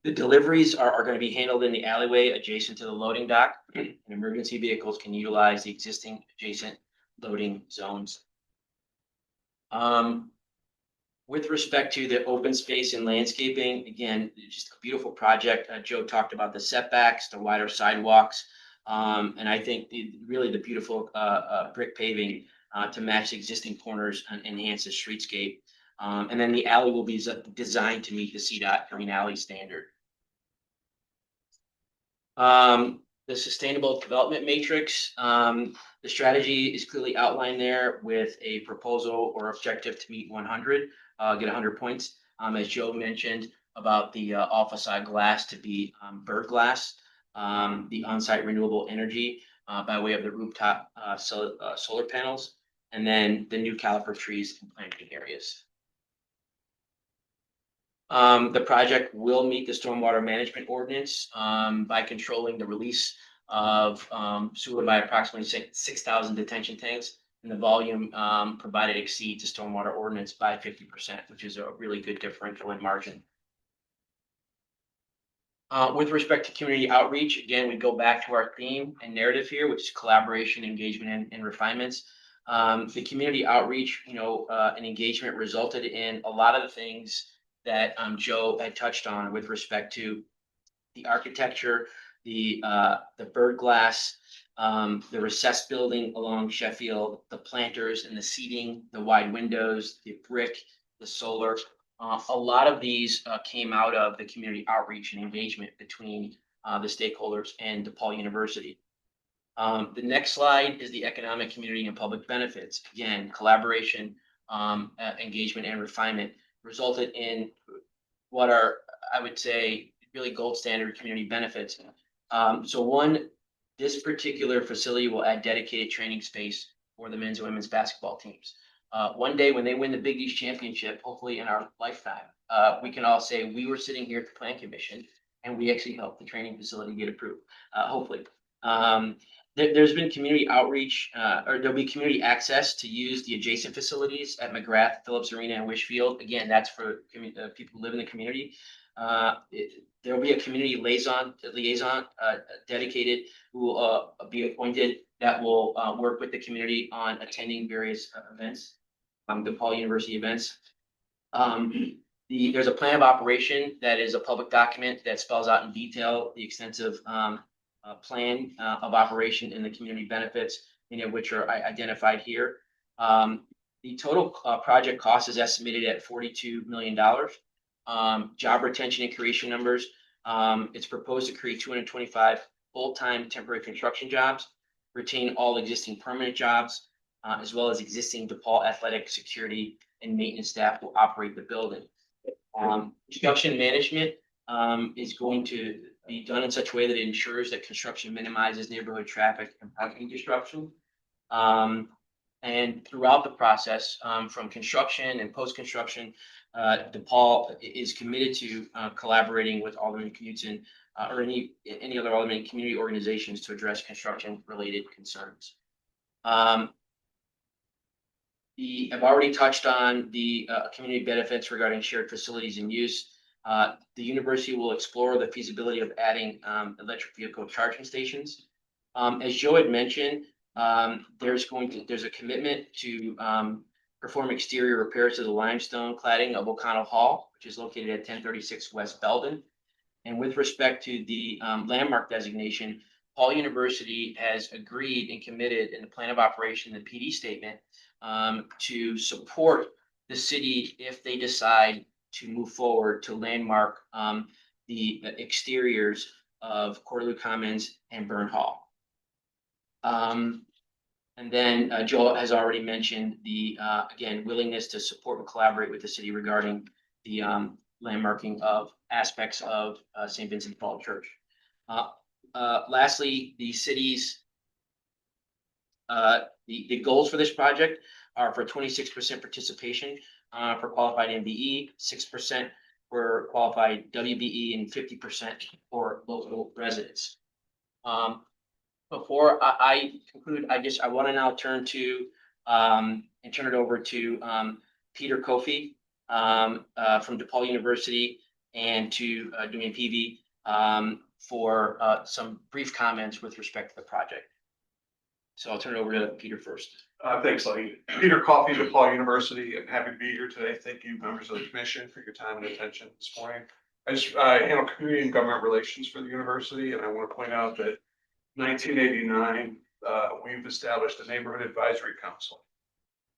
The deliveries are going to be handled in the alleyway adjacent to the loading dock, and emergency vehicles can utilize the existing adjacent loading zones. With respect to the open space and landscaping, again, just a beautiful project. Joe talked about the setbacks, the wider sidewalks, and I think really the beautiful brick paving to match existing corners and enhance the streetscape. And then the alley will be designed to meet the CDOT Green Alley standard. The Sustainable Development Matrix, the strategy is clearly outlined there with a proposal or objective to meet 100, get 100 points. As Joe mentioned about the all facade glass to be bird glass, the on-site renewable energy by way of the rooftop solar panels, and then the new caliper trees and planting areas. The project will meet the stormwater management ordinance by controlling the release of sewer by approximately 6,000 detention tanks, and the volume provided exceeds the stormwater ordinance by 50%, which is a really good differential in margin. With respect to community outreach, again, we go back to our theme and narrative here, which is collaboration, engagement, and refinements. The community outreach, and engagement resulted in a lot of the things that Joe had touched on with respect to the architecture, the bird glass, the recessed building along Sheffield, the planters and the seating, the wide windows, the brick, the solar. A lot of these came out of the community outreach and engagement between the stakeholders and DePaul University. The next slide is the economic, community, and public benefits. Again, collaboration, engagement, and refinement resulted in what are, I would say, really gold standard community benefits. So one This particular facility will add dedicated training space for the men's and women's basketball teams. One day when they win the Big East Championship, hopefully in our lifetime, we can all say we were sitting here at the Plan Commission and we actually helped the training facility get approved, hopefully. There's been community outreach, or there'll be community access to use the adjacent facilities at McGrath, Phillips Arena, and Wishfield. Again, that's for people who live in the community. There will be a community liaison dedicated who will be appointed that will work with the community on attending various events, DePaul University events. There's a plan of operation that is a public document that spells out in detail the extensive plan of operation and the community benefits, which are identified here. The total project cost is estimated at $42 million. Job retention and creation numbers. It's proposed to create 225 full-time temporary construction jobs, retain all existing permanent jobs, as well as existing DePaul athletic security and maintenance staff will operate the building. Construction management is going to be done in such a way that it ensures that construction minimizes neighborhood traffic and parking disruption. And throughout the process, from construction and post-construction, DePaul is committed to collaborating with Alderman-Knudsen or any other Alderman community organizations to address construction-related concerns. I've already touched on the community benefits regarding shared facilities and use. The university will explore the feasibility of adding electric vehicle charging stations. As Joe had mentioned, there's a commitment to perform exterior repairs to the limestone cladding of O'Connell Hall, which is located at 1036 West Belden. And with respect to the landmark designation, Paul University has agreed and committed in the plan of operation, the PD statement, to support the city if they decide to move forward to landmark the exteriors of Corlew Commons and Burn Hall. And then Joel has already mentioned the, again, willingness to support and collaborate with the city regarding the landmarking of aspects of St. Vincent de Paul Church. Lastly, the city's, the goals for this project are for 26% participation for qualified MBE, 6% for qualified WBE, and 50% for local residents. Before I conclude, I want to now turn to and turn it over to Peter Kofi from DePaul University and to Dwayne Peavy for some brief comments with respect to the project. So I'll turn it over to Peter first. Thanks, Lenny. Peter Coffey, DePaul University. I'm happy to be here today. Thank you, members of the commission, for your time and attention this morning. I just handle community and government relations for the university, and I want to point out that 1989, we've established a neighborhood advisory council.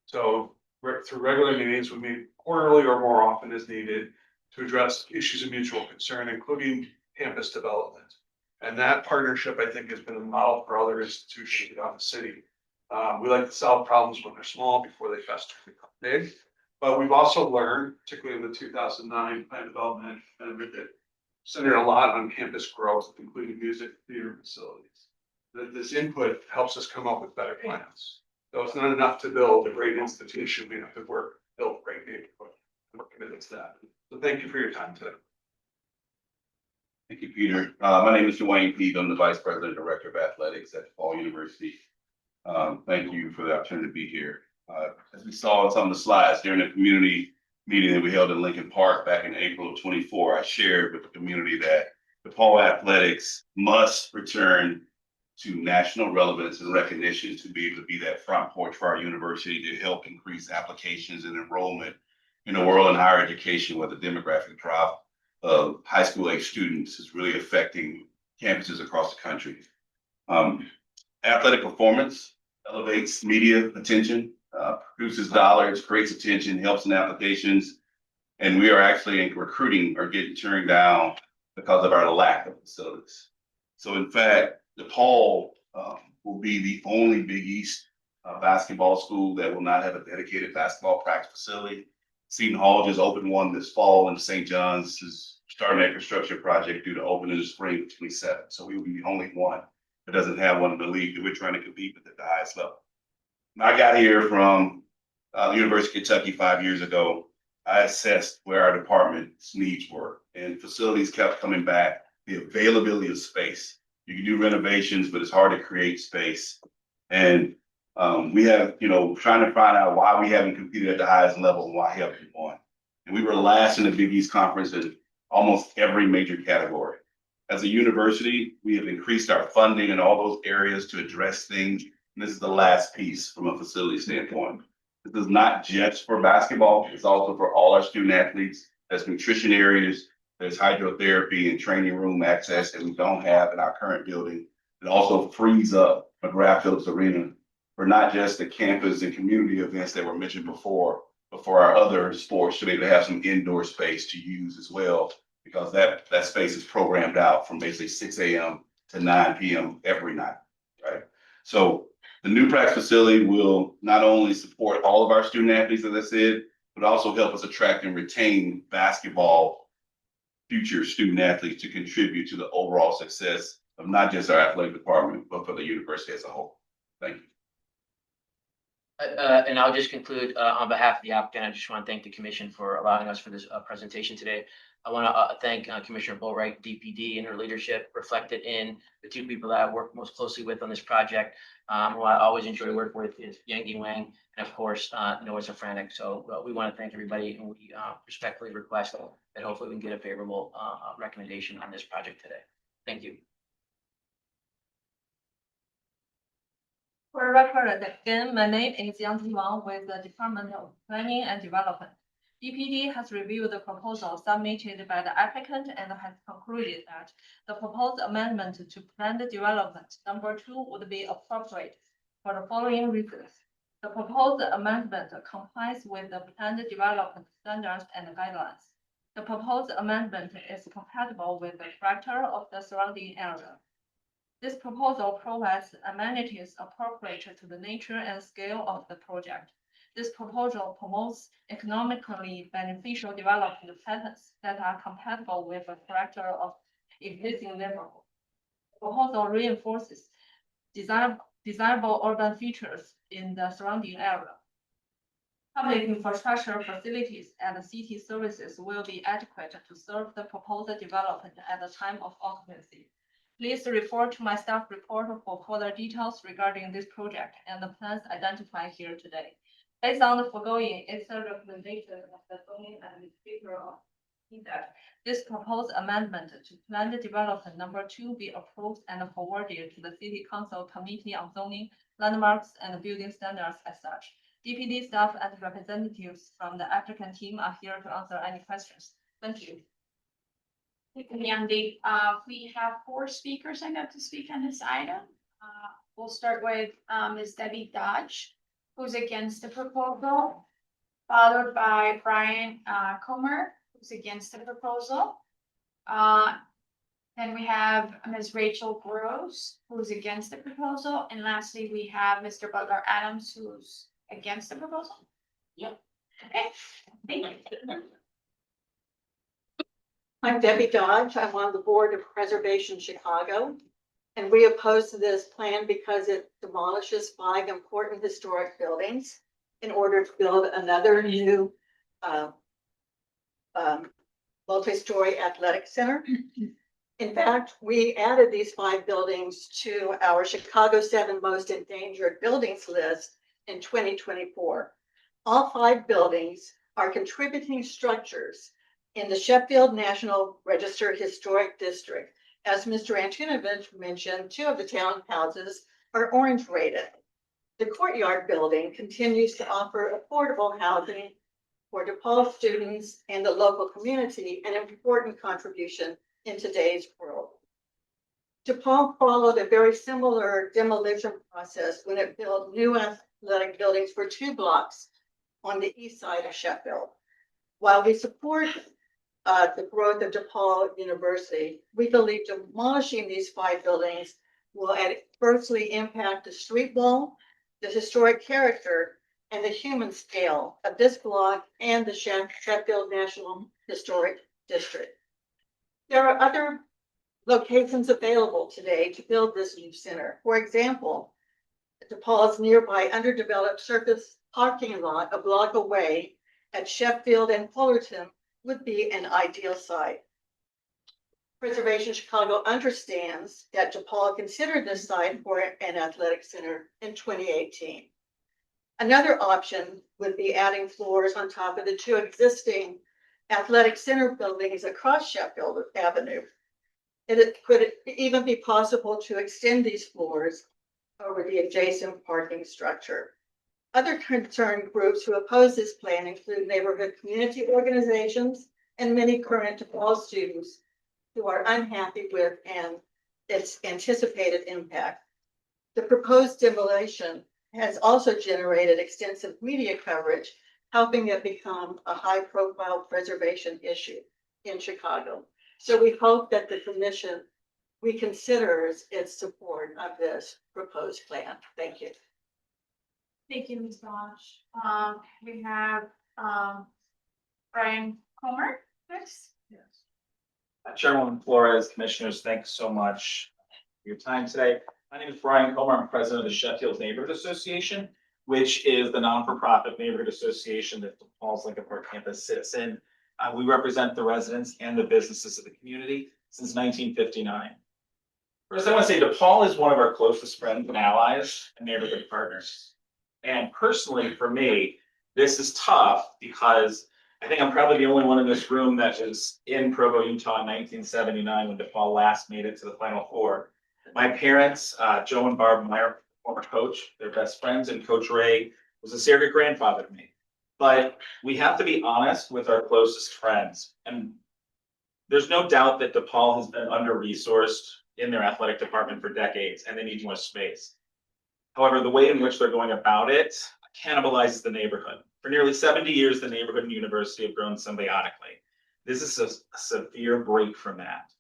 So through regular meetings, we meet quarterly or more often as needed to address issues of mutual concern, including campus development. And that partnership, I think, has been a model for other institutions around the city. We like to solve problems when they're small before they fester and become big. But we've also learned, particularly in the 2009 plan development, that centered a lot on campus growth, including music, theater facilities. This input helps us come up with better plans. So it's not enough to build a great institution. We have to build a great neighborhood. We're committed to that. So thank you for your time today. Thank you, Peter. My name is Dwayne Peavy. I'm the Vice President and Director of Athletics at DePaul University. Thank you for the opportunity to be here. As we saw on some of the slides during the community meeting that we held in Lincoln Park back in April of 24, I shared with the community that DePaul athletics must return to national relevance and recognition to be able to be that front porch for our university to help increase applications and enrollment in the world in higher education, where the demographic drop of high school age students is really affecting campuses across the country. Athletic performance elevates media attention, produces dollars, creates attention, helps in applications. And we are actually in recruiting or getting turned down because of our lack of facilities. So in fact, DePaul will be the only Big East basketball school that will not have a dedicated basketball practice facility. Seton Hall just opened one this fall, and St. John's is starting that construction project due to open in the spring of 27. So we will be the only one that doesn't have one of the leagues that we're trying to compete with at the highest level. When I got here from University of Kentucky 5 years ago, I assessed where our department's needs were, and facilities kept coming back. The availability of space. You can do renovations, but it's hard to create space. And we have, trying to find out why we haven't competed at the highest level and why haven't we won. And we were last in the Big East Conference in almost every major category. As a university, we have increased our funding in all those areas to address things. And this is the last piece from a facility standpoint. This is not just for basketball, it's also for all our student athletes. There's nutrition areas, there's hydrotherapy and training room access that we don't have in our current building. It also frees up McGrath-Phillips Arena for not just the campus and community events that were mentioned before, but for our other sports to be able to have some indoor space to use as well, because that space is programmed out from basically 6 a.m. to 9 p.m. every night, right? So the new practice facility will not only support all of our student athletes, as I said, but also help us attract and retain basketball future student athletes to contribute to the overall success of not just our athletic department, but for the university as a whole. Thank you. And I'll just conclude on behalf of the applicant. I just want to thank the commission for allowing us for this presentation today. I want to thank Commissioner Boatwright, DPD, and her leadership reflected in the two people that I work most closely with on this project. Who I always enjoy working with is Yang Wang, and of course, Noah Safranek. So we want to thank everybody, and we respectfully request that hopefully we can get a favorable recommendation on this project today. Thank you. For the record, again, my name is Yang Wang with the Department of Planning and Development. DPD has reviewed the proposal submitted by the applicant and has concluded that the proposed amendment to planned development number 2 would be appropriate for the following reasons. The proposed amendment complies with the planned development standards and guidelines. The proposed amendment is compatible with the character of the surrounding area. This proposal provides amenities appropriate to the nature and scale of the project. This proposal promotes economically beneficial development patterns that are compatible with the character of existing neighborhood. The proposal reinforces desirable urban features in the surrounding area. Public infrastructure facilities and city services will be adequate to serve the proposed development at the time of occupancy. Please refer to my staff report for further details regarding this project and the plans identified here today. Based on the foregoing, it's a recommendation of the zoning administrator of that this proposed amendment to planned development number 2 be approved and forwarded to the City Council Committee on Zoning, Landmarks, and Building Standards as such. DPD staff and representatives from the applicant team are here to answer any questions. Thank you. Thank you, Yandi. We have 4 speakers signed up to speak on this item. We'll start with Ms. Debbie Dodge, who's against the proposal, followed by Brian Comer, who's against the proposal. Then we have Ms. Rachel Gross, who's against the proposal. And lastly, we have Mr. Butler Adams, who's against the proposal. Yep. Okay, thank you. I'm Debbie Dodge. I'm on the board of Preservation Chicago. And we oppose to this plan because it demolishes 5 important historic buildings in order to build another new multi-story athletic center. In fact, we added these 5 buildings to our Chicago 7 most endangered buildings list in 2024. All 5 buildings are contributing structures in the Sheffield National Register Historic District. As Mr. Antonovich mentioned, 2 of the townhouses are orange rated. The courtyard building continues to offer affordable housing for DePaul students and the local community, an important contribution in today's world. DePaul followed a very similar demolition process when it built new athletic buildings for 2 blocks on the east side of Sheffield. While we support the growth of DePaul University, we believe demolishing these 5 buildings will adversely impact the street wall, the historic character, and the human scale of this block and the Sheffield National Historic District. There are other locations available today to build this new center. For example, DePaul's nearby underdeveloped surface parking lot a block away at Sheffield and Fullerton would be an ideal site. Preservation Chicago understands that DePaul considered this site for an athletic center in 2018. Another option would be adding floors on top of the two existing athletic center buildings across Sheffield Avenue. It could even be possible to extend these floors over the adjacent parking structure. Other concerned groups who oppose this plan include neighborhood community organizations and many current DePaul students who are unhappy with and its anticipated impact. The proposed demolition has also generated extensive media coverage, helping it become a high-profile preservation issue in Chicago. So we hope that the commission reconsiders its support of this proposed plan. Thank you. Thank you, Ms. Balch. We have, Brian Comer next. Chairwoman Flores, Commissioners, thanks so much for your time today. My name is Brian Comer. I'm president of the Sheffield Neighborhood Association, which is the non-for-profit neighborhood association that the DePaul's Lincoln Park campus sits in. We represent the residents and the businesses of the community since 1959. First, I want to say DePaul is one of our closest friends and allies and neighborhood partners. And personally, for me, this is tough because I think I'm probably the only one in this room that was in Provo, Utah in 1979 when DePaul last made it to the Final Four. My parents, Joe and Barb Meyer, former coach, they're best friends, and Coach Ray was a surrogate grandfather to me. But we have to be honest with our closest friends. And there's no doubt that DePaul has been under-resourced in their athletic department for decades, and they need more space. However, the way in which they're going about it cannibalizes the neighborhood. For nearly 70 years, the neighborhood and university have grown symbiotically. This is a severe break from that.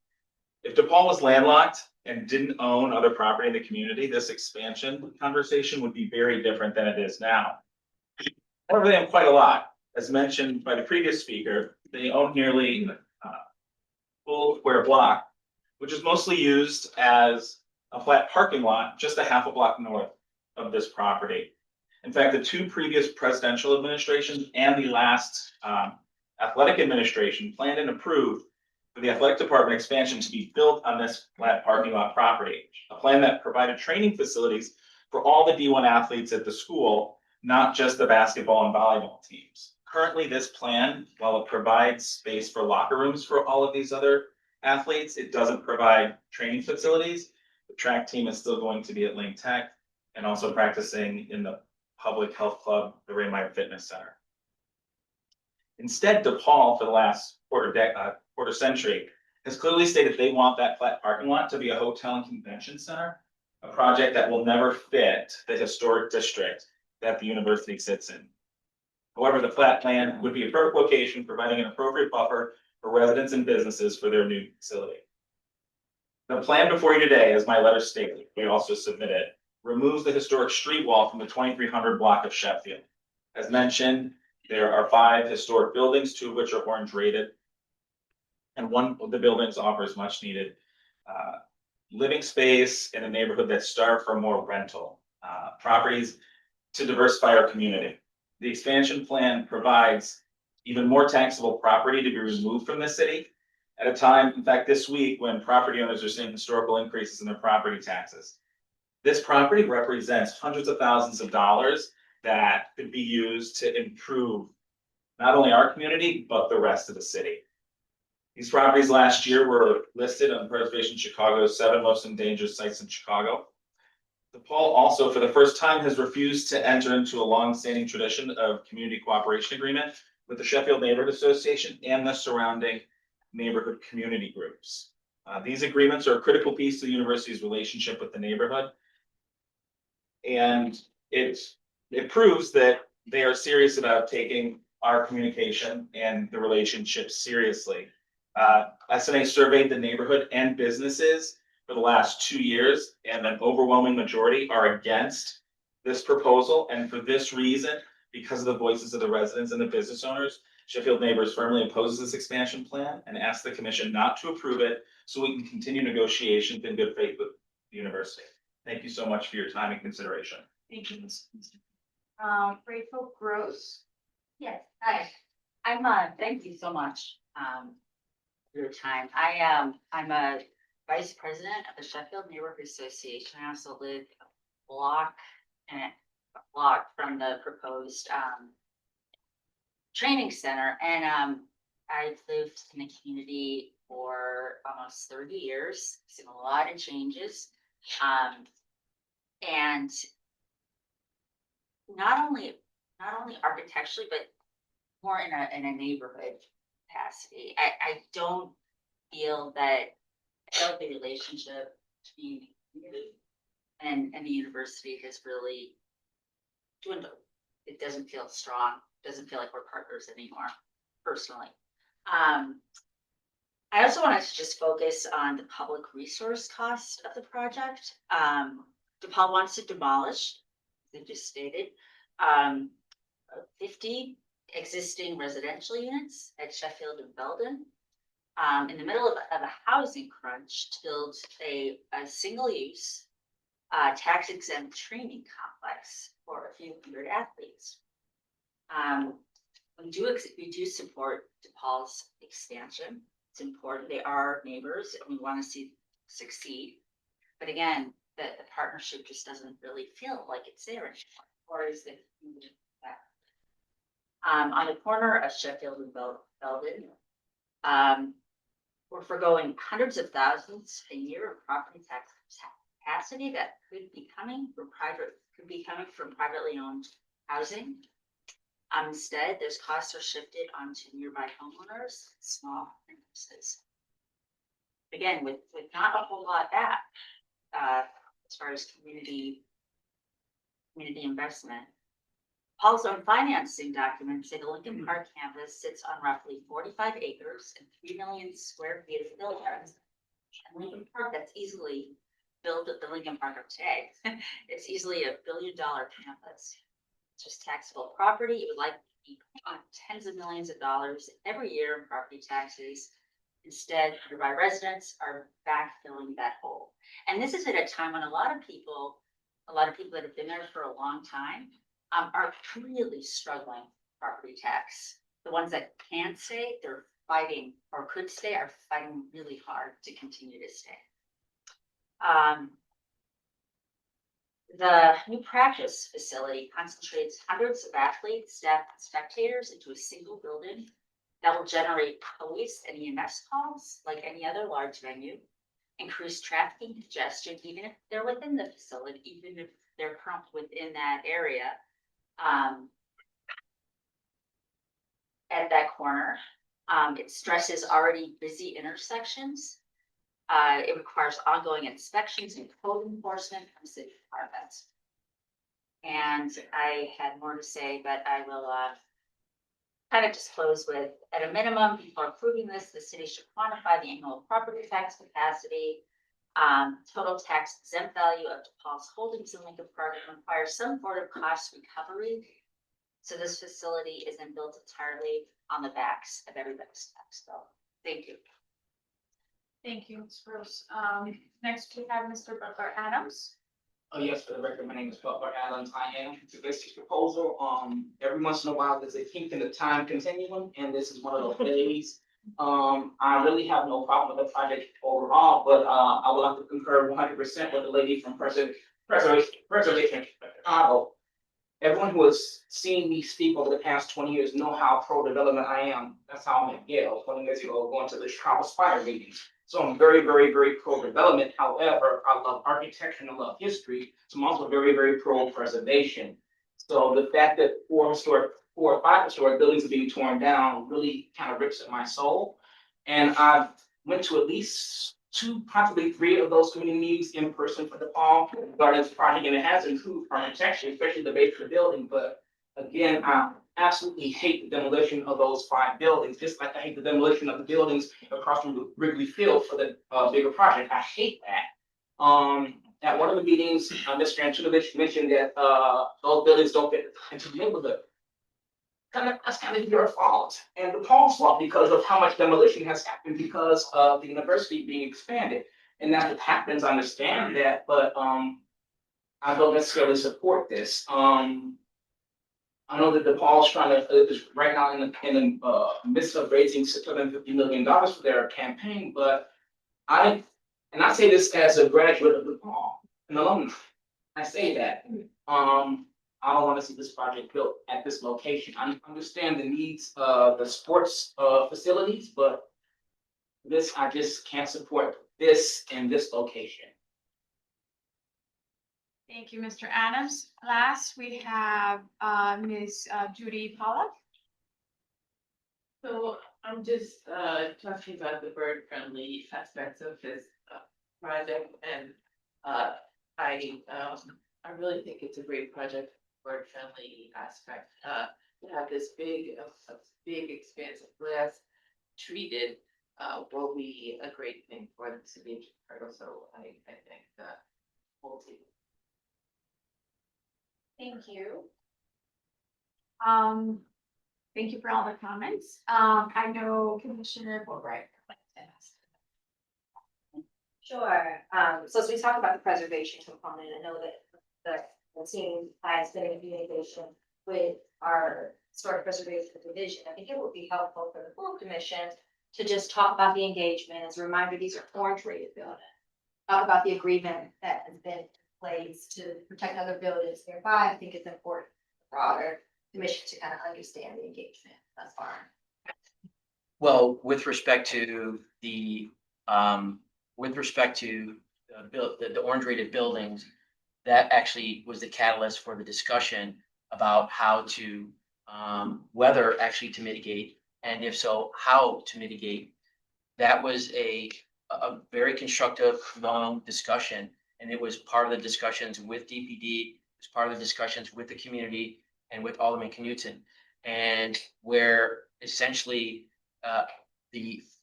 If DePaul was landlocked and didn't own other property in the community, this expansion conversation would be very different than it is now. However, they own quite a lot. As mentioned by the previous speaker, they own nearly a full square block, which is mostly used as a flat parking lot just a half a block north of this property. In fact, the two previous presidential administrations and the last athletic administration planned and approved for the athletic department expansion to be built on this flat parking lot property, a plan that provided training facilities for all the D1 athletes at the school, not just the basketball and volleyball teams. Currently, this plan, while it provides space for locker rooms for all of these other athletes, it doesn't provide training facilities. The track team is still going to be at Link Tech and also practicing in the public health club, the Ray Meyer Fitness Center. Instead, DePaul, for the last quarter century, has clearly stated they want that flat parking lot to be a hotel and convention center, a project that will never fit the historic district that the university sits in. However, the flat plan would be a perfect location, providing an appropriate buffer for residents and businesses for their new facility. The plan before you today, as my letter stated, we also submitted, removes the historic street wall from the 2300 block of Sheffield. As mentioned, there are 5 historic buildings, 2 of which are orange rated. And one of the buildings offers much needed living space in a neighborhood that's starved for more rental properties to diversify our community. The expansion plan provides even more taxable property to be removed from the city at a time, in fact, this week, when property owners are seeing historical increases in their property taxes. This property represents hundreds of thousands of dollars that could be used to improve not only our community, but the rest of the city. These properties last year were listed on Preservation Chicago's 7 most endangered sites in Chicago. DePaul also, for the first time, has refused to enter into a long-standing tradition of community cooperation agreement with the Sheffield Neighborhood Association and the surrounding neighborhood community groups. These agreements are a critical piece to the university's relationship with the neighborhood. And it proves that they are serious about taking our communication and the relationship seriously. SNA surveyed the neighborhood and businesses for the last 2 years, and an overwhelming majority are against this proposal. And for this reason, because of the voices of the residents and the business owners, Sheffield Neighbors firmly opposes this expansion plan and asks the commission not to approve it so we can continue negotiations in good faith with the university. Thank you so much for your time and consideration. Thank you, Mr. Rachel Gross. Yes, hi, thank you so much, for your time. I'm a vice president of the Sheffield Neighborhood Association. I also live a block from the proposed, training center, and, I've lived in the community for almost 30 years, seen a lot of changes. And not only architecturally, but more in a neighborhood capacity. I don't feel that the relationship between you and the university has really dwindled. It doesn't feel strong, doesn't feel like we're partners anymore, personally. I also wanted to just focus on the public resource cost of the project. DePaul wants to demolish, as I just stated, 50 existing residential units at Sheffield and Belden. In the middle of a housing crunch to build a single use, tax exempt training complex for a few hundred athletes. We do support DePaul's expansion. It's important. They are neighbors and we want to see succeed. But again, the partnership just doesn't really feel like it's there anymore. Or is it? On the corner of Sheffield and Belden, we're forgoing hundreds of thousands a year of property tax capacity that could be coming from privately owned housing. Instead, those costs are shifted onto nearby homeowners, small businesses. Again, with not a whole lot back, as far as community investment. Paul's own financing documents say the Lincoln Park campus sits on roughly 45 acres and 3 million square feet of buildings. And Lincoln Park, that's easily built at the Lincoln Park of today. It's easily $1 billion campus. It's just taxable property. It would like to be on tens of millions of dollars every year in property taxes. Instead, nearby residents are backfilling that hole. And this is at a time when a lot of people that have been there for a long time are really struggling with property tax. The ones that can't stay, they're fighting, or could stay, are fighting really hard to continue to stay. The new practice facility concentrates hundreds of athletes, staff, and spectators into a single building that will generate police and EMS calls like any other large venue, increase traffic and congestion, even if they're within the facility, even if they're currently within that area. At that corner, it stresses already busy intersections. It requires ongoing inspections and code enforcement from city departments. And I had more to say, but I will kind of just close with, at a minimum, before approving this, the city should quantify the annual property tax capacity, total tax exempt value of DePaul's holdings in Lincoln Park, and require some sort of cost recovery. So this facility isn't built entirely on the backs of everybody's tax bill. Thank you. Thank you, Ms. Rose. Next we have Mr. Butler Adams. Yes, for the record, my name is Butler Adams. I am to this proposal. Every once in a while, there's a kink in the time continuum, and this is one of those days. I really have no problem with the project overall, but I would like to concur 100% with the lady from Preservation Chicago. Everyone who has seen me speak over the past 20 years know how pro-development I am. That's how I'm at Yale, 20 years ago, going to the Chicago Spire meetings. So I'm very, very, very pro-development. However, I love architecture and I love history. So I'm also very, very pro-preservation. So the fact that 4 or 5 historic buildings are being torn down really kind of rips at my soul. And I went to at least 2, possibly 3 of those community meetings in person for DePaul Gardens project, and it has improved architecture, especially the base of the building. But again, I absolutely hate the demolition of those 5 buildings, just like I hate the demolition of the buildings across from Wrigley Field for the bigger project. I hate that. At one of the meetings, Mr. Antonovich mentioned that those buildings don't fit into the neighborhood. that's kind of your fault and the Paul's fault because of how much demolition has happened because of the university being expanded. And that's what happens, I understand that, but, I don't necessarily support this. I know that DePaul's trying to, is right now in the midst of raising $650 million for their campaign, but and I say this as a graduate of DePaul, an alumni. I say that, I don't want to see this project built at this location. I understand the needs of the sports, facilities, but I just can't support this in this location. Thank you, Mr. Adams. Last, we have Ms. Judy Pollock. So I'm just talking about the bird friendly aspects of this project and I really think it's a great project, bird friendly aspect. To have this big expansive glass treated will be a great thing for the city of Chicago. So I think we'll see. Thank you. Thank you for all the comments. I know Commissioner Fulbright. Sure. So as we talk about the preservation component, I know that the team has been in communication with our historic preservation division. I think it would be helpful for the full commission to just talk about the engagement. As a reminder, these are orange rated buildings. Talk about the agreement that has been in place to protect other buildings nearby. I think it's important for the broader commission to kind of understand the engagement thus far. Well, with respect to the the orange rated buildings, that actually was the catalyst for the discussion about how to, whether actually to mitigate, and if so, how to mitigate. That was a very constructive, long discussion, and it was part of the discussions with DPD, it was part of the discussions with the community and with Alderman Knutson, and where essentially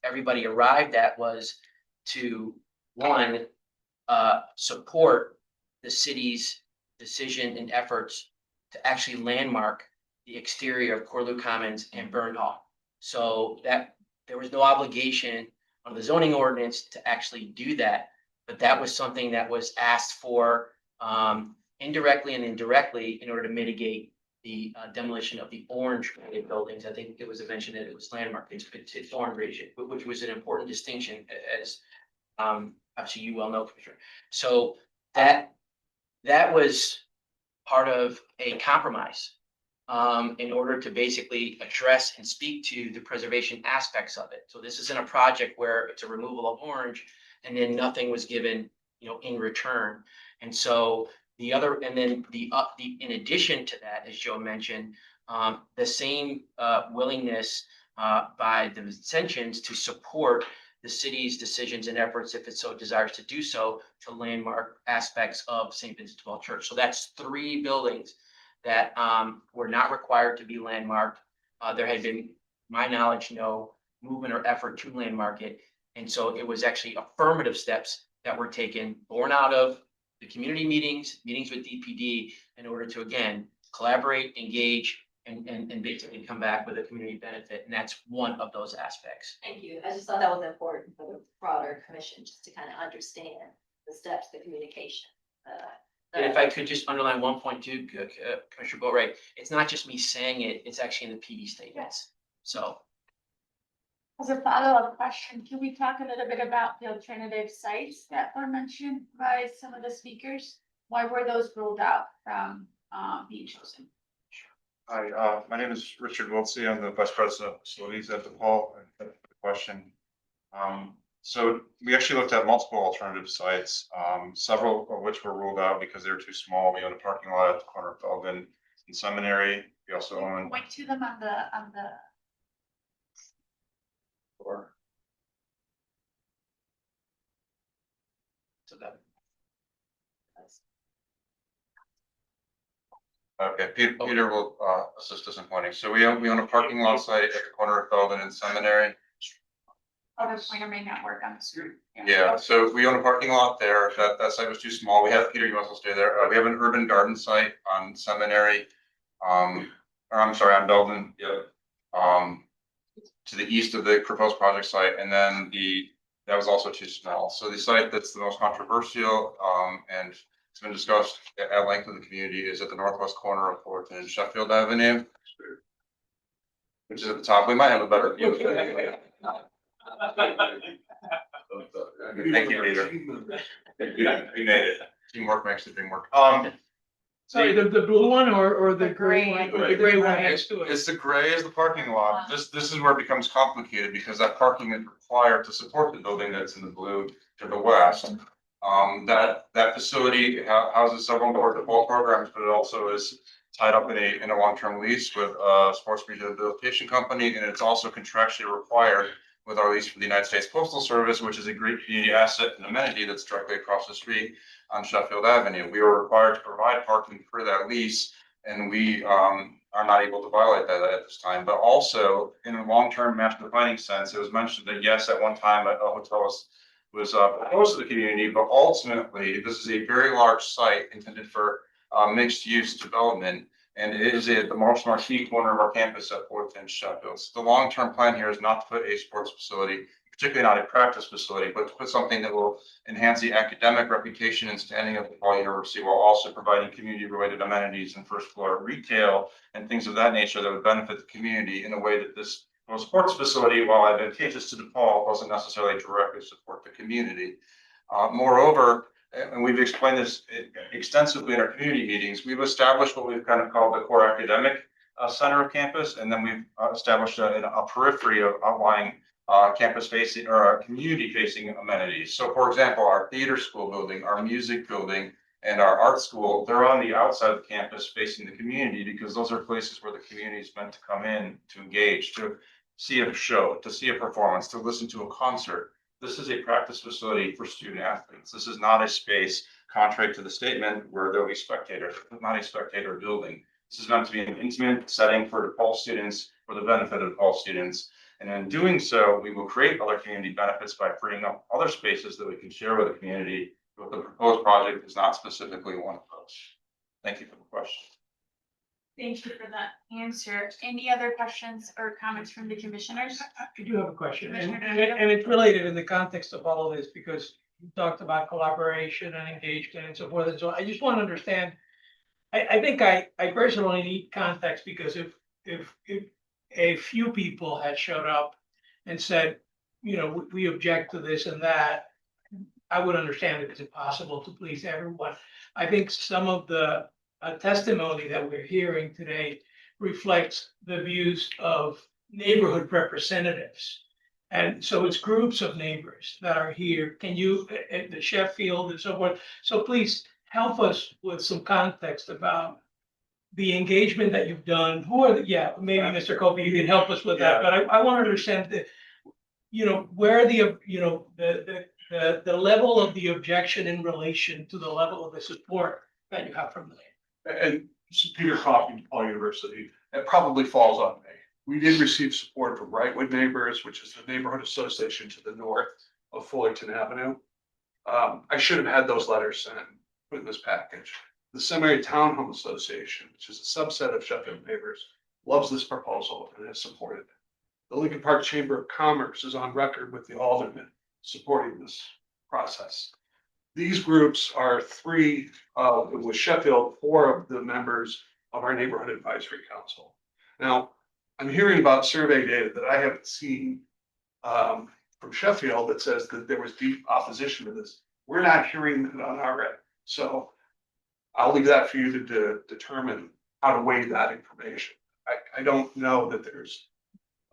everybody arrived at was to, one, support the city's decision and efforts to actually landmark the exterior of Corlew Commons and Burn Hall. So that there was no obligation on the zoning ordinance to actually do that, but that was something that was asked for indirectly and indirectly in order to mitigate the demolition of the orange rated buildings. I think it was mentioned that it was landmarked, it's orange rated, which was an important distinction, as obviously you well know, Commissioner. So that was part of a compromise in order to basically address and speak to the preservation aspects of it. So this isn't a project where it's a removal of orange and then nothing was given, in return. And so in addition to that, as Joe mentioned, the same willingness by the Vincentians to support the city's decisions and efforts, if it so desires to do so, to landmark aspects of St. Vincent de Paul Church. So that's 3 buildings that were not required to be landmarked. There had been, my knowledge, no movement or effort to landmark it. And so it was actually affirmative steps that were taken, born out of the community meetings with DPD, in order to, again, collaborate, engage, and basically come back with a community benefit. And that's one of those aspects. Thank you. I just thought that was important for the broader commission, just to kind of understand the steps, the communication. And if I could just underline one point too, Commissioner Boatwright, it's not just me saying it, it's actually in the PD statements. So. As a follow-up question, can we talk a little bit about the alternative sites that were mentioned by some of the speakers? Why were those ruled out from being chosen? Hi, my name is Richard Wiltsey. I'm the Vice President of Facilities at DePaul. Thank you for the question. So we actually looked at multiple alternative sites, several of which were ruled out because they were too small. We own a parking lot at the corner of Feldman and Seminary. We also own. Point to them on the. Or. So that. Okay, Peter will assist us in pointing. So we own a parking lot site at the corner of Feldman and Seminary. Other pointer may not work on the screen. Yeah, so we own a parking lot there. That site was too small. We have, Peter, you also stay there. We have an urban garden site on Seminary. or I'm sorry, on Belden. Yep. To the east of the proposed project site, and then that was also too small. So the site that's the most controversial, and it's been discussed at length in the community is at the northwest corner of Fullerton and Sheffield Avenue, which is at the top. We might have a better view. Thank you, Peter. You made it. Teamwork makes the dream work. Sorry, the blue one or the gray one, or the gray one next to it? It's the gray is the parking lot. This is where it becomes complicated because that parking is required to support the building that's in the blue to the west. That facility houses several important default programs, but it also is tied up in a long-term lease with a sports rehabilitation company, and it's also contractually required with our lease for the United States Postal Service, which is a great community asset and amenity that's directly across the street on Sheffield Avenue. We were required to provide parking for that lease, and we are not able to violate that at this time. But also, in a long-term master planning sense, it was mentioned that yes, at one time a hotel was proposed to the community, but ultimately this is a very large site intended for mixed-use development. And it is at the most marquee corner of our campus at Fourth and Sheffield. So the long-term plan here is not to put a sports facility, particularly not a practice facility, but to put something that will enhance the academic reputation and standing of DePaul University while also providing community-related amenities and first floor retail and things of that nature that would benefit the community in a way that this sports facility, while advantageous to DePaul, doesn't necessarily directly support the community. Moreover, and we've explained this extensively in our community meetings, we've established what we've kind of called the core academic center of campus, and then we've established a periphery of outlying campus facing or community facing amenities. So for example, our theater school building, our music building, and our art school, they're on the outside of the campus facing the community because those are places where the community is meant to come in, to engage, to see a show, to see a performance, to listen to a concert. This is a practice facility for student athletes. This is not a space, contrary to the statement, where there'll be spectators. It's not a spectator building. This is meant to be an intimate setting for DePaul students, for the benefit of DePaul students. And in doing so, we will create other community benefits by freeing up other spaces that we can share with the community. But the proposed project is not specifically one of those. Thank you for the question. Thank you for that answer. Any other questions or comments from the commissioners? I do have a question, and, Commissioner and Domingo? and it's related in the context of all of this, because you talked about collaboration and engagement and so forth, and so I just want to understand. I think I personally need context, because if a few people had showed up and said, you know, we object to this and that, I would understand that it's impossible to please everyone. I think some of the testimony that we're hearing today reflects the views of neighborhood representatives. And so it's groups of neighbors that are here. Can you, at the Sheffield and so forth. So please help us with some context about the engagement that you've done. Who are maybe Mr. Kofi, you can help us with that, but I want to understand that, you know, where the, you know, the level of the objection in relation to the level of the support that you have from the neighbors. And this is Peter Coffey, DePaul University. It probably falls on me. We did receive support from Brightwood Neighbors, which is the neighborhood association to the north of Fullerton Avenue. I should have had those letters sent, put in this package. The Seminary Townhome Association, which is a subset of Sheffield Neighbors, loves this proposal and has supported it. The Lincoln Park Chamber of Commerce is on record with the alderman supporting this process. These groups are three, with Sheffield, 4 of the members of our Neighborhood Advisory Council. Now, I'm hearing about survey data that I haven't seen from Sheffield that says that there was deep opposition to this. We're not hearing it on our end. So I'll leave that for you to determine how to weigh that information. I don't know that there's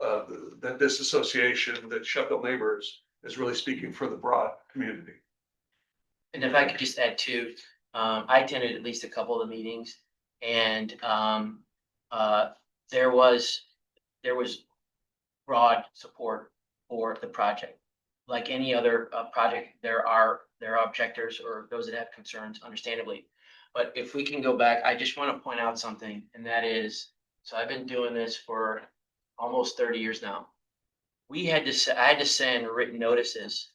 that this association, that Sheffield Neighbors, is really speaking for the broad community. And if I could just add too, I attended at least a couple of the meetings, and there was broad support for the project. Like any other project, there are objectors or those that have concerns, understandably. But if we can go back, I just want to point out something, and that is, so I've been doing this for almost 30 years now. I had to send written notices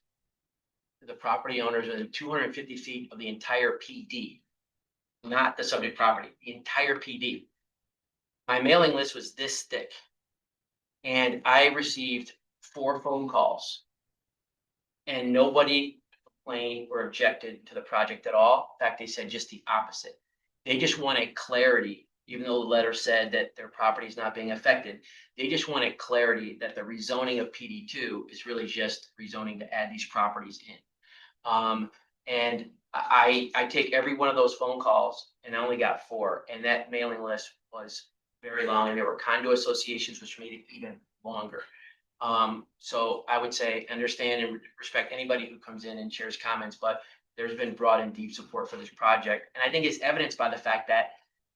to the property owners within 250 feet of the entire PD, not the subject property, the entire PD. My mailing list was this thick. And I received 4 phone calls. And nobody complained or objected to the project at all. In fact, they said just the opposite. They just wanted clarity, even though the letter said that their property is not being affected. They just wanted clarity that the rezoning of PD2 is really just rezoning to add these properties in. And I take every one of those phone calls and I only got 4, and that mailing list was very long, and there were condo associations, which made it even longer. So I would say understand and respect anybody who comes in and shares comments, but there's been broad and deep support for this project. And I think it's evidenced by the fact that,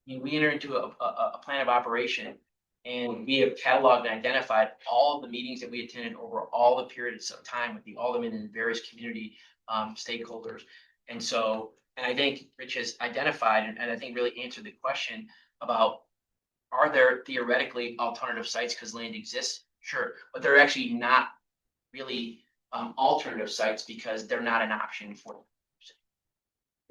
you know, we enter into a plan of operation, and we have cataloged and identified all of the meetings that we attended over all the periods of time with the aldermen and various community stakeholders. And so, and I think Rich has identified and I think really answered the question about, are there theoretically alternative sites because land exists? Sure, but they're actually not really alternative sites because they're not an option for them.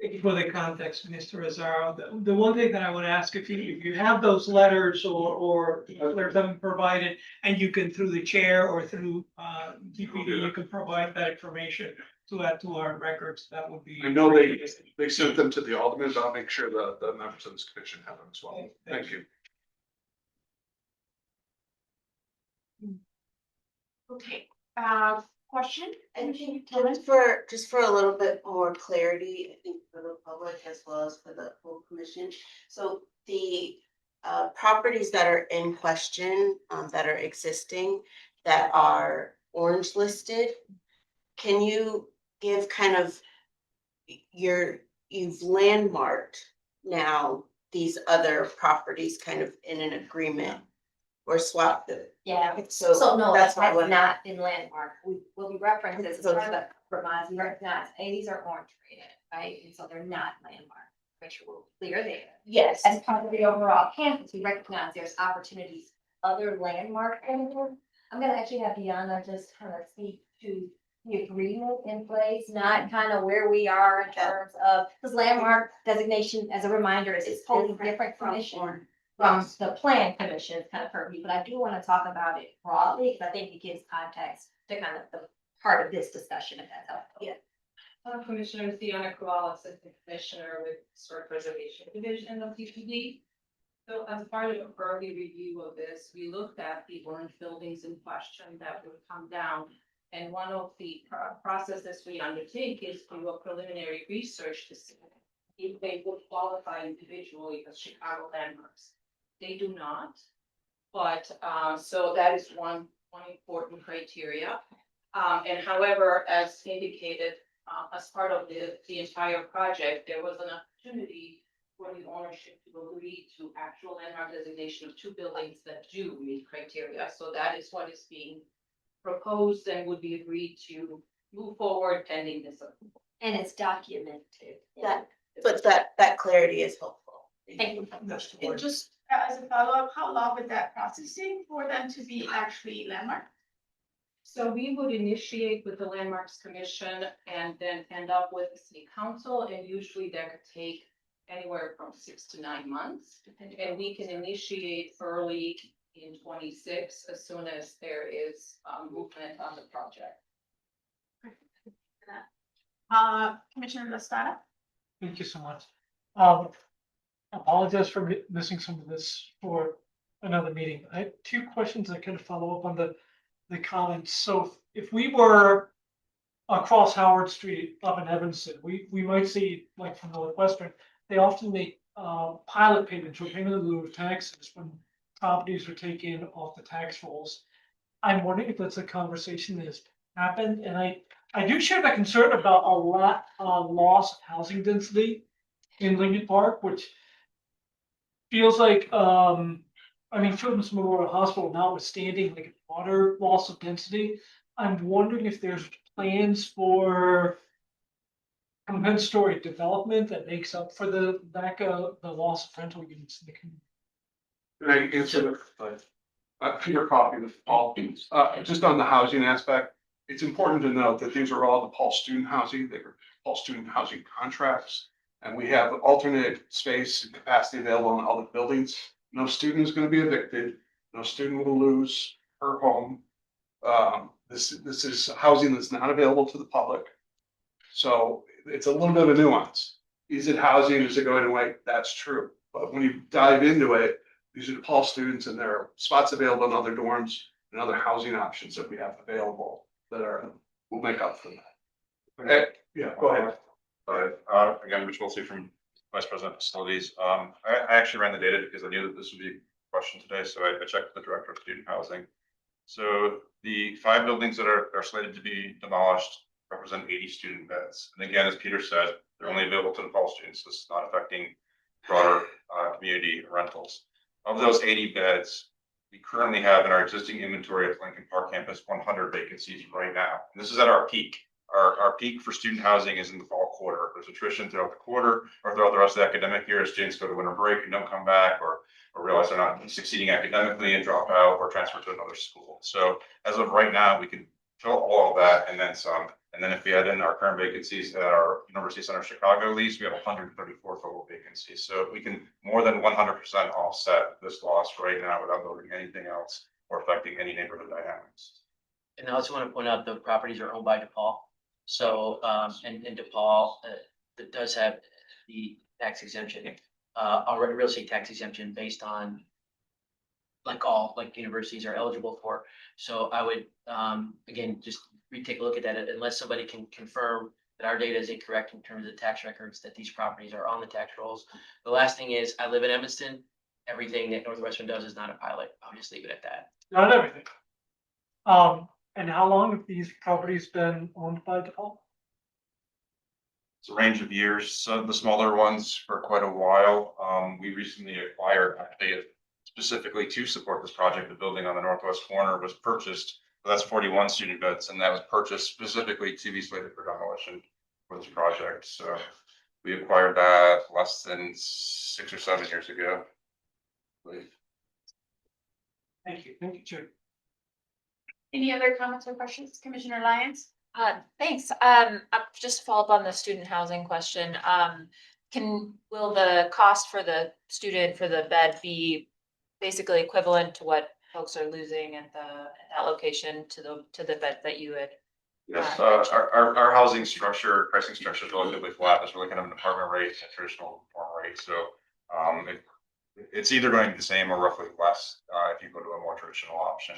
Thank you for the context, Mr. Azaro. The one thing that I would ask, if you have those letters or letters that have been provided, and you can, through the chair or through DPD, you can provide that information to add to our records, that would be. I know they sent them to the alderman, but I'll make sure the members of this commission have them as well. Thank you. Okay, question? And just for a little bit more clarity, I think for the public as well as for the full commission. So the properties that are in question, that are existing, that are orange listed, can you give kind of you've landmarked now these other properties kind of in an agreement or swapped them? Yeah, So no, that's that's what not in landmark. What we reference is part of the compromise, we recognize, hey, these are orange rated, right? And so they're not landmark. Make sure we're clear there. Yes. As part of the overall campus, we recognize there's opportunities, other landmark areas. I'm gonna actually have Deanna just kind of speak to the agreement in place, not kind of where we are in terms of, because landmark designation, as a reminder, is a totally different commission from the plan commission, kind of purview, but I do want to talk about it broadly, because I think it gives context to kind of the part of this discussion, if that's helpful. Hello, Commissioner Deanna Kowal, Assistant Commissioner with Historic Preservation Division of DPD. So as part of an early review of this, we looked at the orange buildings in question that would come down. And one of the processes we undertake is to do a preliminary research to see if they would qualify individually as Chicago landmarks. They do not, but so that is one important criteria. And however, as indicated, as part of the entire project, there was an opportunity for the ownership to agree to actual landmark designation of 2 buildings that do meet criteria. So that is what is being proposed and would be agreed to move forward pending this approval. And it's documented. But that clarity is helpful. Thank you. And just as a follow-up, how long would that process take for them to be actually landmark? So we would initiate with the Landmarks Commission and then end up with the City Council, and usually that could take anywhere from 6 to 9 months. And we can initiate early in 26 as soon as there is movement on the project. Commissioner Lastada? Thank you so much. Apologize for missing some of this for another meeting. I have 2 questions that kind of follow up on the comments. So if we were across Howard Street up in Evanston, we might see, like from Northwestern, they often make pilot payments or payment in lieu of taxes when properties are taken off the tax rolls. I'm wondering if that's a conversation that has happened, and I do share that concern about a lot loss of housing density in Lincoln Park, which feels like I mean, Children's Memorial Hospital notwithstanding like water loss of density. I'm wondering if there's plans for compensatory development that makes up for the lack of the loss of rental units in the community. Can I answer that? Peter Coffey with Paul. Just on the housing aspect, it's important to note that these are all the Paul student housing. They were Paul student housing contracts. And we have alternate space and capacity available in all the buildings. No student is gonna be evicted, no student will lose her home. This is housing that's not available to the public. So it's a little bit of a nuance. Is it housing? Is it going away? That's true. But when you dive into it, these are DePaul students and there are spots available in other dorms and other housing options that we have available that will make up for that. Yeah, go ahead. Again, Rich Wiltsey from Vice President of Facilities. I actually ran the data because I knew that this would be a question today, so I checked with the Director of Student Housing. So the 5 buildings that are slated to be demolished represent 80 student beds. And again, as Peter said, they're only available to DePaul students. This is not affecting broader community rentals. Of those 80 beds, we currently have in our existing inventory at Lincoln Park campus 100 vacancies right now. And this is at our peak. Our peak for student housing is in the fall quarter. There's attrition throughout the quarter or throughout the rest of the academic year as students go to winter break and don't come back or realize they're not succeeding academically and drop out or transfer to another school. So as of right now, we can fill all of that and then some. And then if we add in our current vacancies at our University Center Chicago lease, we have 134 total vacancies. So we can more than 100% offset this loss right now without building anything else or affecting any neighborhood dynamics. And I also want to point out the properties are owned by DePaul. So, and DePaul, that does have the tax exemption, already real estate tax exemption based on like universities are eligible for. So I would, again, just retake a look at that unless somebody can confirm that our data is incorrect in terms of tax records, that these properties are on the tax rolls. The last thing is I live in Evanston. Everything that Northwestern does is not a pilot. I'll just leave it at that. Not everything. And how long have these properties been owned by DePaul? It's a range of years. So the smaller ones for quite a while. We recently acquired, actually, specifically to support this project, the building on the northwest corner was purchased. So that's 41 student beds, and that was purchased specifically to be slated for demolition for this project. So we acquired that less than 6 or 7 years ago. Thank you, Chair. Any other comments or questions? Commissioner Lyons? Thanks. Just to follow up on the student housing question, will the cost for the student for the bed be basically equivalent to what folks are losing at that location to the bed that you had? Yes, our housing structure, pricing structure is relatively flat. It's really kind of an apartment rate, a traditional dorm rate. So it's either going to be the same or roughly less if you go to a more traditional option.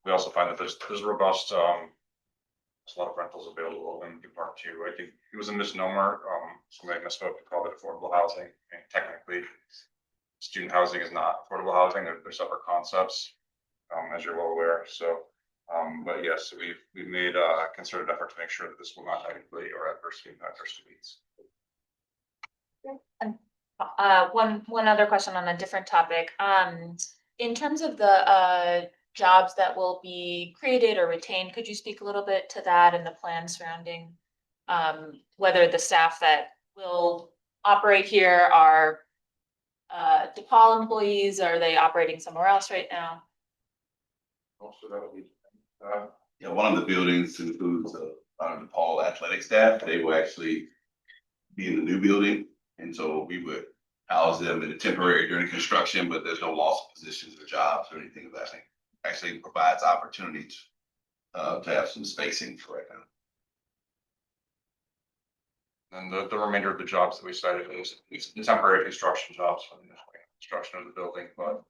We also find that there's robust, there's a lot of rentals available in Lincoln Park too. I think it was a misnomer. Somebody misspoke to call it affordable housing. And technically, student housing is not affordable housing. They're separate concepts, as you're well aware. So, but yes, we've made a concerted effort to make sure that this will not negatively or adversely impact our students. One other question on a different topic. In terms of the jobs that will be created or retained, could you speak a little bit to that and the plan surrounding whether the staff that will operate here are DePaul employees? Are they operating somewhere else right now? Also, that would be. Yeah, one of the buildings includes DePaul athletic staff. They will actually be in the new building. And so we would house them in a temporary during construction, but there's no loss of positions or jobs or anything of that thing. Actually provides opportunities to have some spacing for right now. And the remainder of the jobs that we cited is temporary construction jobs for the construction of the building. But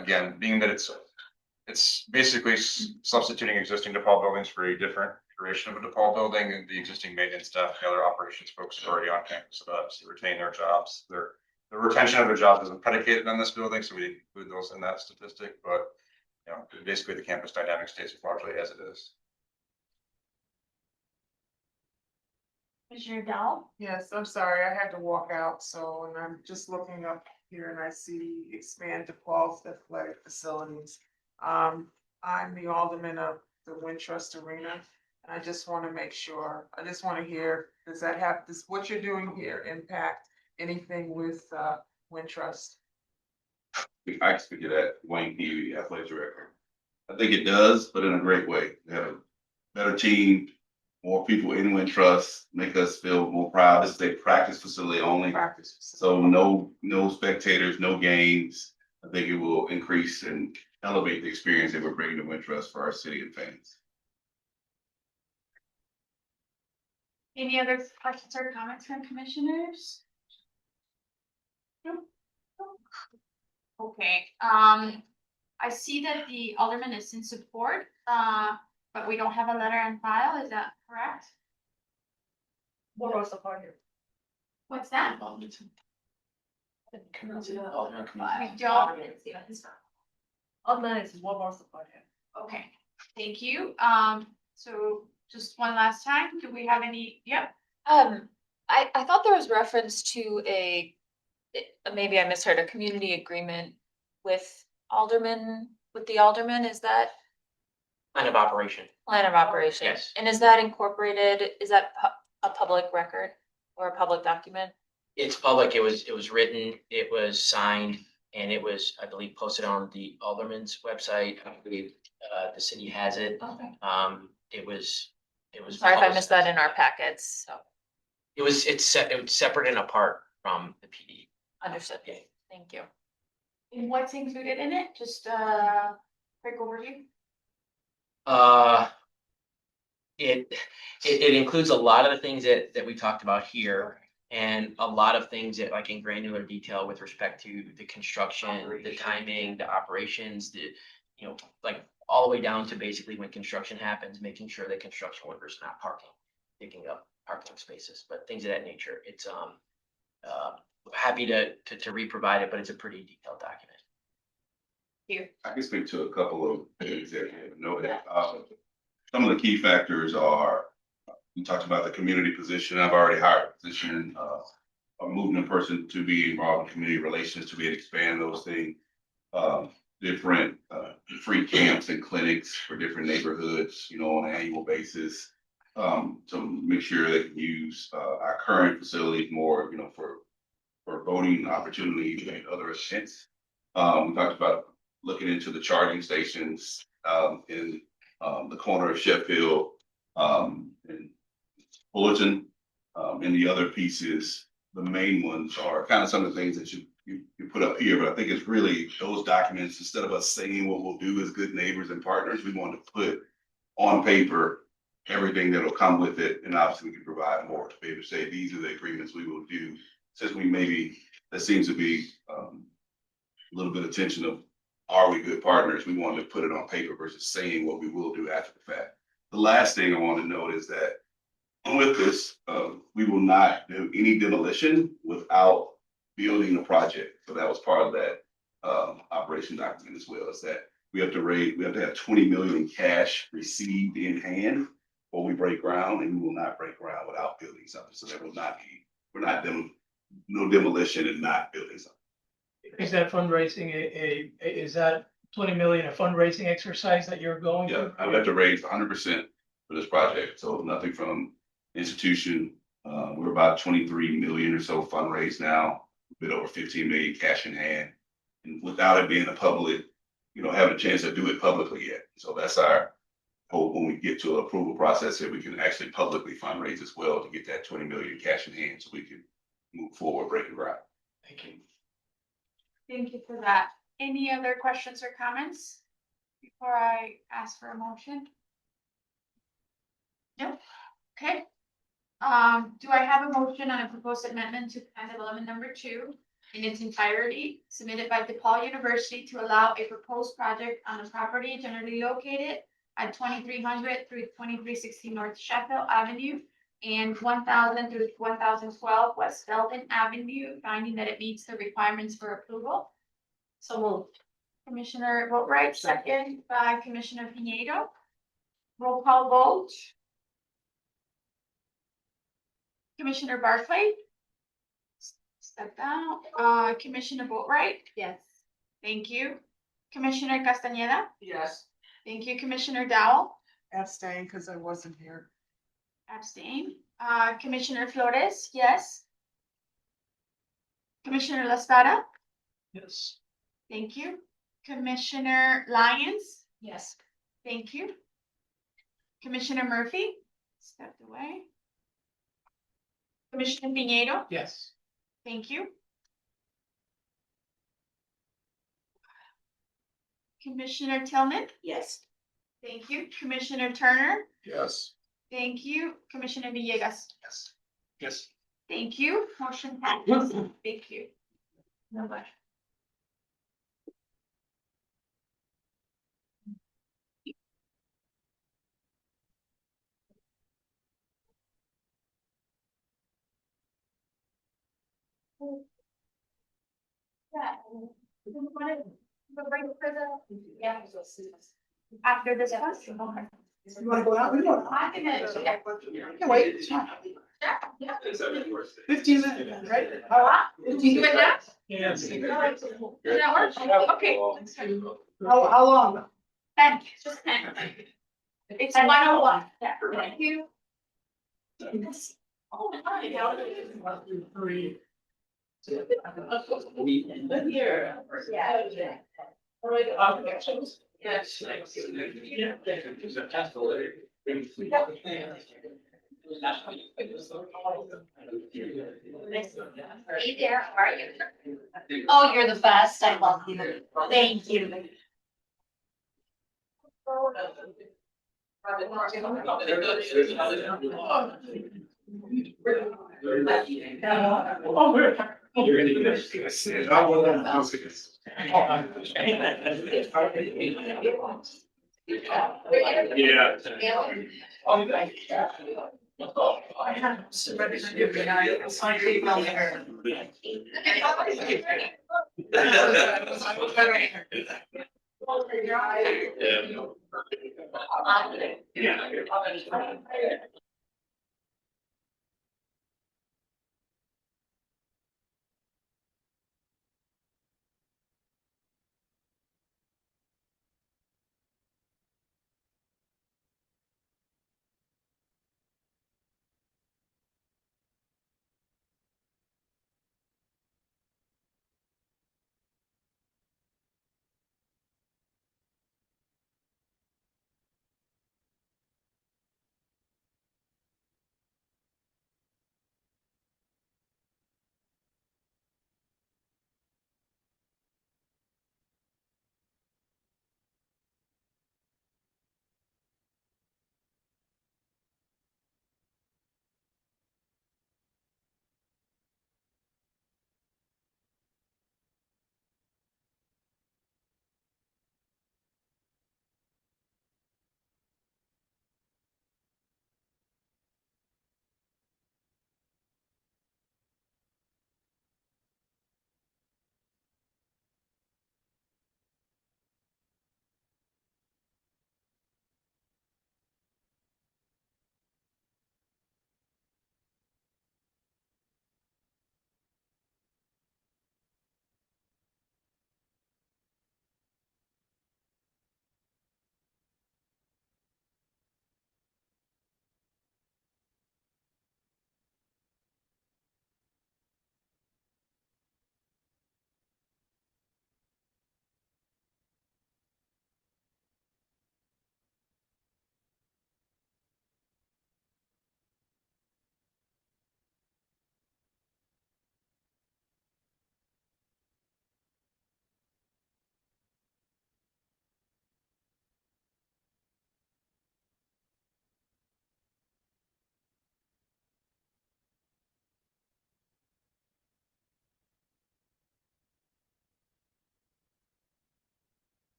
again, being that it's basically substituting existing DePaul buildings for a different duration of a DePaul building, and the existing maintenance staff, the other operations folks are already on campus to retain their jobs. The retention of their jobs isn't predicated on this building, so we didn't include those in that statistic. But you know, basically the campus dynamic stays largely as it is. Commissioner Dowell? Yes, I'm sorry, I had to walk out, so, and I'm just looking up here and I see expand DePaul's athletic facilities. I'm the alderman of the Wintrust Arena, and I just want to make sure, I just want to hear, does that have, what you're doing here impact anything with Wintrust? I can speak to that, Wayne Peavy, athletic director. I think it does, but in a great way. They have a better team, more people in Wintrust, make us feel more proud. This is a practice facility only. So no spectators, no games. I think it will increase and elevate the experience that we're bringing to Wintrust for our city and fans. Any other questions or comments from commissioners? No? Okay, I see that the alderman is in support, but we don't have a letter on file, is that correct? What was the party? What's that? Alderman. We Alderman is what was the party? Okay, thank you. So just one last time, do we have any, yep, I thought there was reference to maybe I misheard, a community agreement with the alderman, is that Line of operation. plan of operation? Yes. And is that incorporated, is that a public record or a public document? It's public. It was written, it was signed, and it was, I believe, posted on the Alderman's website. I believe, the city has it. Okay. It was. Sorry if I missed that in our packets, so It was separate and apart from the PD. understood. Thank you. and what's included in it? Just quick overview. It includes a lot of the things that we talked about here. And a lot of things that like in granular detail with respect to the construction, the timing, the operations, like all the way down to basically when construction happens, making sure that construction workers not parking, picking up parking spaces, but things of that nature. It's happy to re-provide it, but it's a pretty detailed document. I can speak to a couple of things that you haven't noted. Some of the key factors are, we talked about the community position. I've already hired a position, a movement person to be involved in community relations, to be able to expand those things. Different free camps and clinics for different neighborhoods, on an annual basis. To make sure they can use our current facilities more, for voting opportunities and other events. We talked about looking into the charging stations in the corner of Sheffield and Fullerton, and the other pieces. The main ones are kind of some of the things that you put up here, but I think it's really those documents, instead of us saying what we'll do as good neighbors and partners, we want to put on paper everything that'll come with it, and obviously we can provide more to be able to say, these are the agreements we will do. Since there seems to be a little bit of tension of, are we good partners? We wanted to put it on paper versus saying what we will do after the fact. The last thing I want to note is that with this, we will not do any demolition without building a project. So that was part of that operation document as well, is that we have to have 20 million in cash received in hand before we break ground, and we will not break ground without building something. So there will not be, no demolition and not building something. Is that fundraising is that 20 million a fundraising exercise that you're going Yeah, through? I would have to raise 100% for this project. So nothing from institution. We're about 23 million or so fundraised now, a bit over 15 million cash in hand. And without it being a public, having a chance to do it publicly yet. So that's our hope when we get to an approval process that we can actually publicly fundraise as well to get that 20 million cash in hand so we can move forward, breaking ground. Thank you. Thank you for that. Any other questions or comments before I ask for a motion? Nope. Okay. Do I have a motion on a proposed amendment to plan development number 2 in its entirety submitted by DePaul University to allow a proposed project on the property generally located at 2300 through 2360 North Sheffield Avenue and 1000 through 1012 West Belden Avenue, finding that it meets the requirements for approval? So moved. Commissioner Boatright, second by Commissioner Pinedo. Roll call vote. Commissioner Barclay. Step down. Commissioner Boatright. Yes. Thank you. Commissioner Castañeda. Yes. Thank you, Commissioner Dowell. Abstain because I wasn't here. Abstain. Commissioner Flores, yes. Commissioner La Espada. Yes. Thank you. Commissioner Lyons. Yes. Thank you. Commissioner Murphy. stepped away. Commissioner Piñero, Yes. thank you. Commissioner Tillman, Yes. thank you. Commissioner Turner, Yes. thank you. Commissioner Villegas, Yes. Yes. thank you. Motion passes. Thank you. Nobody. After this question, okay. You wanna go out? We don't. I can, yeah. Can wait, it's fine. Yeah. 15 minutes, right? Do you do it now? Yes. Does that work? Okay. How long? 10, just 10. It's 1:01. Yeah, thank you. Oh, hi. Three. Here. Yeah. All right, yes. Hey there, how are you? Oh, you're the best. I love you. Thank you.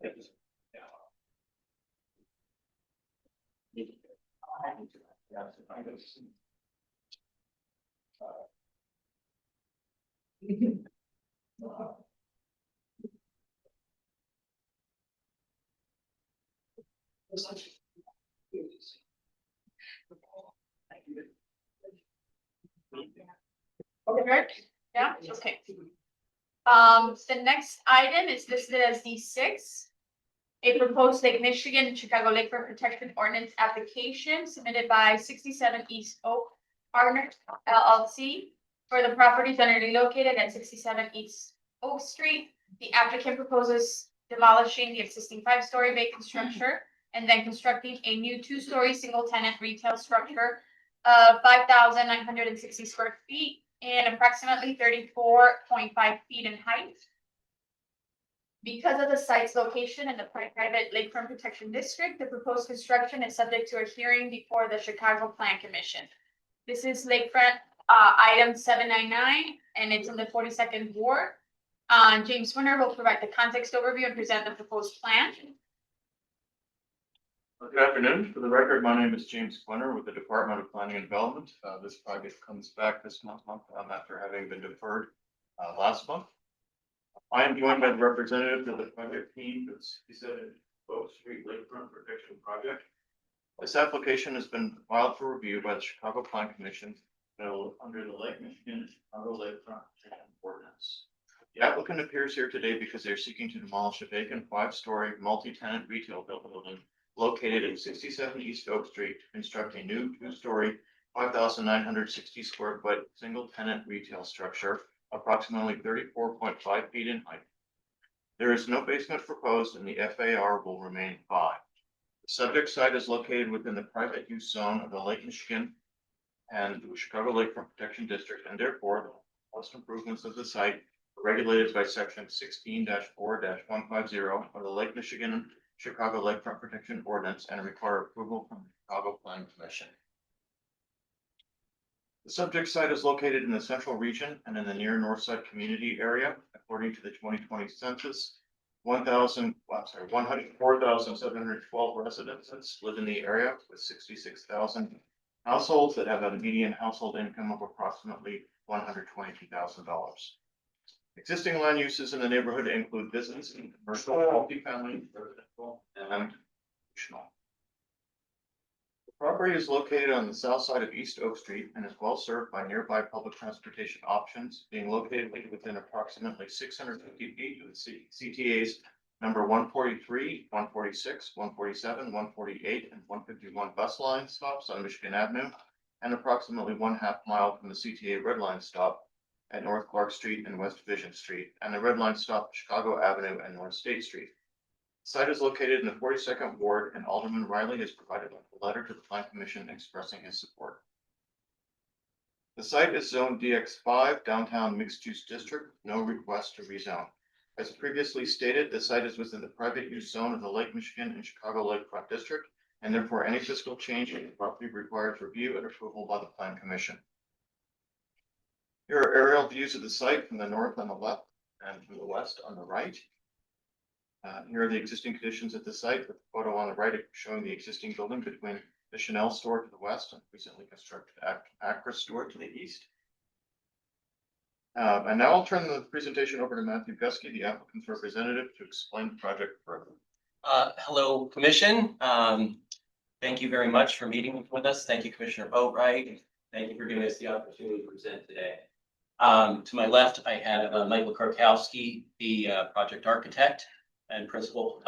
Okay, yeah, okay. The next item is listed as D6. A proposed Lake Michigan Chicago Lakefront Protection Ordinance application submitted by 67 East Oak Partners LLC for the property generally located at 67 East Oak Street. The applicant proposes demolishing the existing 5-story vacant structure and then constructing a new 2-story single-tenant retail structure of 5,960 square feet and approximately 34.5 feet in height. Because of the site's location in the private lakefront protection district, the proposed construction is subject to a hearing before the Chicago Plan Commission. This is lakefront item 799, and it's in the 42nd ward. James Winter will provide the context overview and present the proposed plan. Good afternoon. For the record, my name is James Quinter with the Department of Planning and Development. This project comes back this month after having been deferred last month. I am joined by the representative of the project team for the 67 Oak Street Lakefront Protection Project. This application has been filed for review by the Chicago Plan Commission under the Lake Michigan Chicago Lakefront Protection Ordinance. The applicant appears here today because they are seeking to demolish a vacant 5-story multi-tenant retail building located at 67 East Oak Street to construct a new 2-story, 5,960 square foot single-tenant retail structure, approximately 34.5 feet in height. There is no basement proposed and the FAR will remain 5. The subject site is located within the private use zone of the Lake Michigan and the Chicago Lakefront Protection District, and therefore the most improvements of the site are regulated by section 16-4-150 of the Lake Michigan Chicago Lakefront Protection Ordinance and require approval from the Chicago Plan Commission. The subject site is located in the central region and in the near north side community area. According to the 2020 census, 104,712 residents live in the area, with 66,000 households that have a median household income of approximately $122,000. Existing land uses in the neighborhood include business and commercial, multifamily, residential, and institutional. The property is located on the south side of East Oak Street and is well served by nearby public transportation options, being located within approximately 650 feet of the CTA's number 143, 146, 147, 148, and 151 bus line stops on Michigan Avenue, and approximately 1/2 mile from the CTA Red Line stop at North Clark Street and West Division Street, and the Red Line stop at Chicago Avenue and North State Street. The site is located in the 42nd ward, and Alderman Riley has provided a letter to the Plan Commission expressing his support. The site is zoned DX5 Downtown Mixed Use District, no request to rezone. As previously stated, the site is within the private use zone of the Lake Michigan and Chicago Lakefront District, and therefore any fiscal change in the property requires review and approval by the Plan Commission. Here are aerial views of the site from the north on the left and from the west on the right. Here are the existing conditions at the site, with the photo on the right showing the existing building between the Chanel store to the west and recently constructed Acra store to the east. And now I'll turn the presentation over to Matthew Gusky, the applicant's representative, to explain the project further. Hello, Commission. Thank you very much for meeting with us. Thank you, Commissioner Boatright. Thank you for giving us the opportunity to present today. To my left, I have Michael Karkowski, the project architect and principal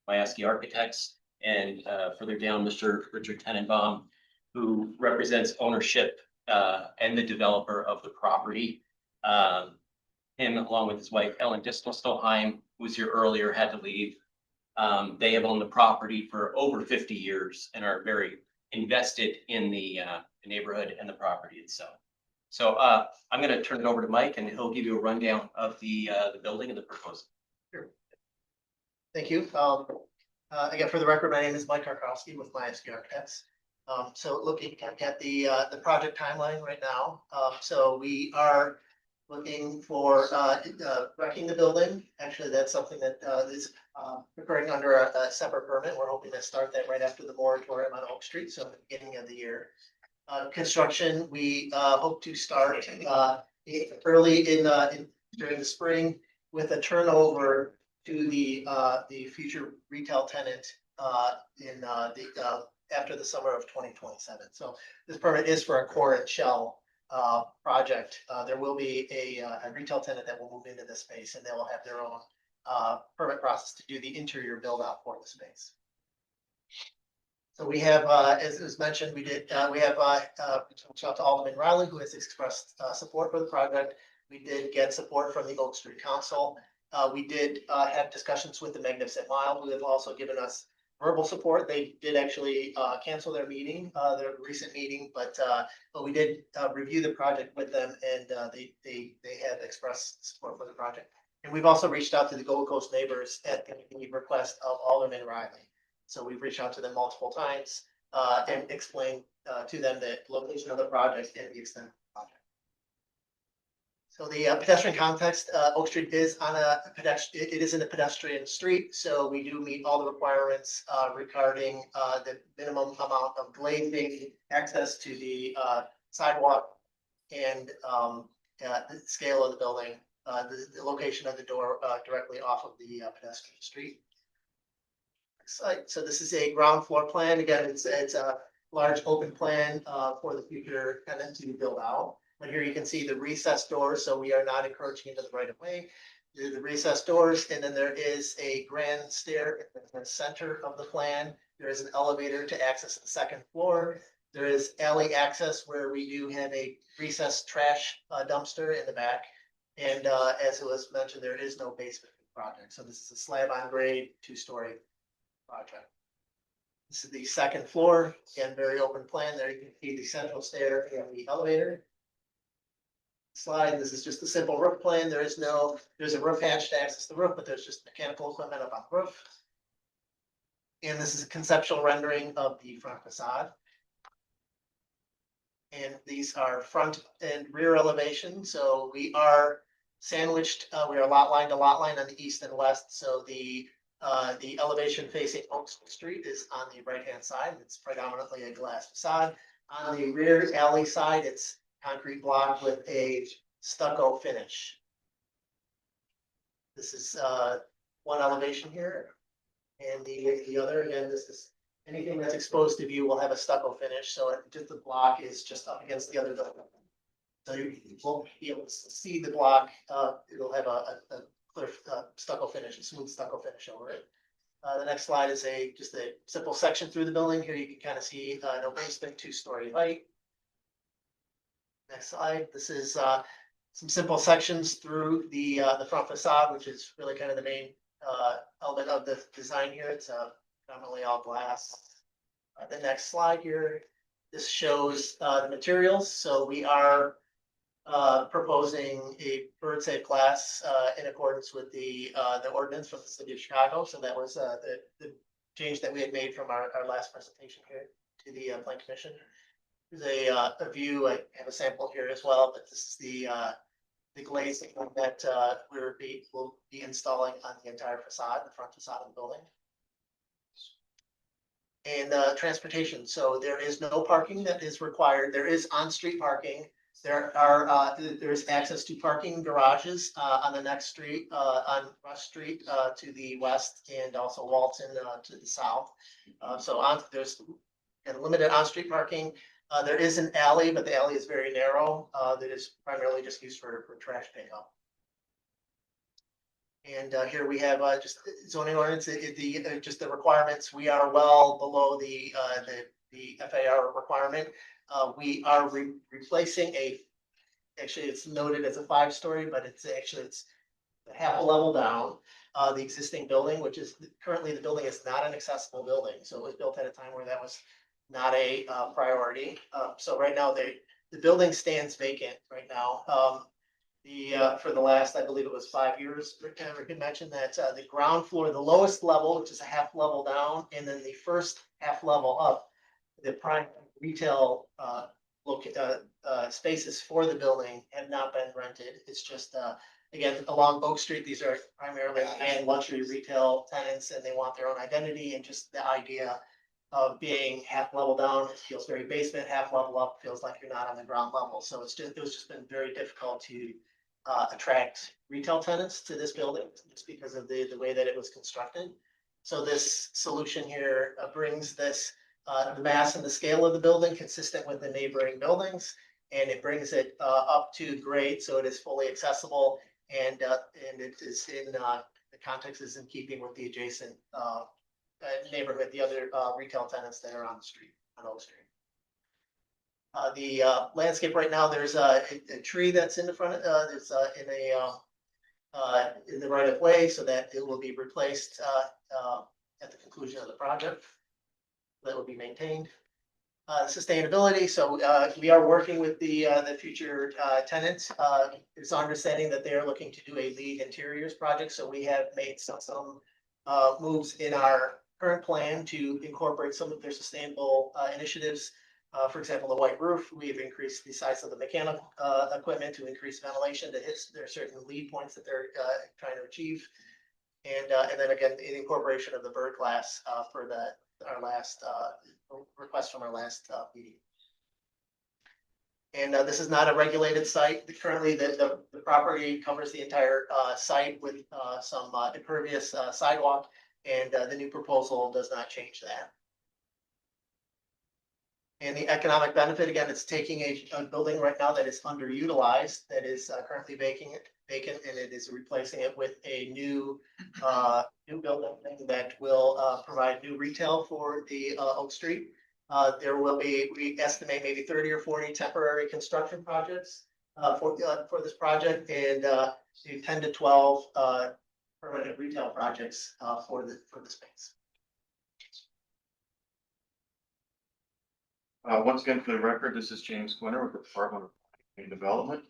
Mayaski Architects, and further down, Mr. Richard Tenenbaum, who represents ownership and the developer of the property. Him, along with his wife, Ellen Distelstoheim, who was here earlier, had to leave. They have owned the property for over 50 years and are very invested in the neighborhood and the property itself. So I'm going to turn it over to Mike, and he'll give you a rundown of the building and the proposal. Sure. Thank you. Again, for the record, my name is Mike Karkowski with Mayaski Architects. So looking at the project timeline right now, so we are looking for wrecking the building. Actually, that's something that is occurring under a separate permit. We're hoping to start that right after the moratorium on Oak Street, so at the beginning of the year. Construction, we hope to start early during the spring with a turnover to the future retail tenant in after the summer of 2027. So this permit is for a core and shell project. There will be a retail tenant that will move into this space, and they will have their own permit process to do the interior build out for the space. So we have, as was mentioned, we have reached out to Alderman Riley, who has expressed support for the project. We did get support from the Oak Street Council. We did have discussions with the Magnificent Mile, who have also given us verbal support. They did actually cancel their meeting, their recent meeting, but we did review the project with them, and they have expressed support for the project. And we've also reached out to the Gold Coast neighbors at the request of Alderman Riley. So we've reached out to them multiple times and explained to them the location of the project and the extent of the project. So the pedestrian context, Oak Street is on it is in a pedestrian street, so we do meet all the requirements regarding the minimum amount of glazing, access to the sidewalk, and the scale of the building, the location of the door directly off of the pedestrian street. So this is a ground floor plan. Again, it's a large open plan for the future tenant to build out. But here you can see the recessed doors, so we are not encroaching into the right of way. The recessed doors, and then there is a grand stair in the center of the plan. There is an elevator to access the second floor. There is alley access where we do have a recessed trash dumpster in the back. And as it was mentioned, there is no basement project. So this is a slab on grade, 2-story project. This is the second floor, again, very open plan. There you can see the central stair and the elevator. Slide, this is just a simple roof plan. There's a roof hatch to access the roof, but there's just mechanical equipment up on the roof. And this is a conceptual rendering of the front facade. And these are front and rear elevation. So we are sandwiched, we are lot line to lot line on the east and west. So the elevation facing Oak Street is on the right-hand side. It's predominantly a glass facade. On the rear alley side, it's concrete block with a stucco finish. This is one elevation here. And the other, again, this is anything that's exposed to view will have a stucco finish. So just the block is just up against the other building. So you won't be able to see the block. It'll have a clear stucco finish, a smooth stucco finish over it. The next slide is just a simple section through the building. Here you can kind of see no basement, 2-story height. Next slide. This is some simple sections through the front facade, which is really kind of the main element of the design here. It's predominantly all glass. The next slide here, this shows the materials. So we are proposing a bird safe glass in accordance with the ordinance from the city of Chicago. So that was the change that we had made from our last presentation here to the plan commission. There's a view. I have a sample here as well, but this is the glazing that we'll be installing on the entire facade, the front facade of the building. And transportation. So there is no parking that is required. There is on-street parking. There's access to parking garages on the next street, on Rush Street to the west, and also Walton to the south. There's limited on-street parking. There is an alley, but the alley is very narrow. That is primarily just used for trash pickup. And here we have just zoning ordinance, just the requirements. We are well below the FAR requirement. We are replacing actually it's noted as a 5-story, but it's half a level down. The existing building, which is currently the building is not an accessible building. So it was built at a time where that was not a priority. So right now the building stands vacant right now. For the last, I believe it was 5 years, Rick mentioned that the ground floor, the lowest level, which is a half level down, and then the first half level up, the prime retail spaces for the building have not been rented. It's just, again, along Oak Street, these are primarily high-end luxury retail tenants, and they want their own identity, and just the idea of being half level down, it feels very basement, half level up, feels like you're not on the ground level. So it was just been very difficult to attract retail tenants to this building, just because of the way that it was constructed. So this solution here brings this, the mass and the scale of the building consistent with the neighboring buildings, and it brings it up to grade, so it is fully accessible, and it is in the context is in keeping with the adjacent neighborhood, the other retail tenants that are on the street, on Oak Street. The landscape right now, there's a tree that's in the front, it's in the right of way, so that it will be replaced at the conclusion of the project. That will be maintained. Sustainability, so we are working with the future tenant. It's our understanding that they are looking to do a LEED interiors project, so we have made some moves in our current plan to incorporate some of their sustainable initiatives. For example, the white roof, we've increased the size of the mechanical equipment to increase ventilation to hit their certain LEED points that they're trying to achieve. And then again, the incorporation of the bird glass for our last request from our last meeting. And this is not a regulated site. Currently, the property covers the entire site with some impervious sidewalk, and the new proposal does not change that. And the economic benefit, again, it's taking a building right now that is underutilized, that is currently vacant, and it is replacing it with a new building that will provide new retail for the Oak Street. There will be, we estimate maybe 30 or 40 temporary construction projects for this project, and 10 to 12 permanent retail projects for the space. Once again, for the record, this is James Quinter with the Department of Planning and Development.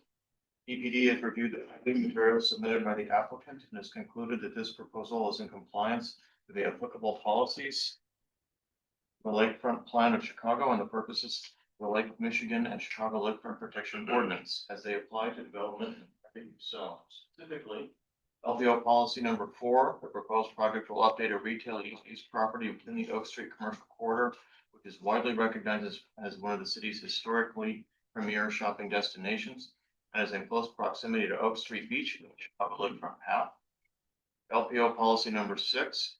EPD has reviewed the planning materials submitted by the applicant and has concluded that this proposal is in compliance with the applicable policies, the Lakefront Plan of Chicago, and the purposes of the Lake Michigan and Chicago Lakefront Protection Ordinance as they apply to development in private use zones. Specifically, LPO policy number 4, the proposed project will update a retail use property within the Oak Street commercial corridor, which is widely recognized as one of the city's historically premier shopping destinations and is in close proximity to Oak Street Beach and the Chicago Lakefront Path. LPO policy number 6,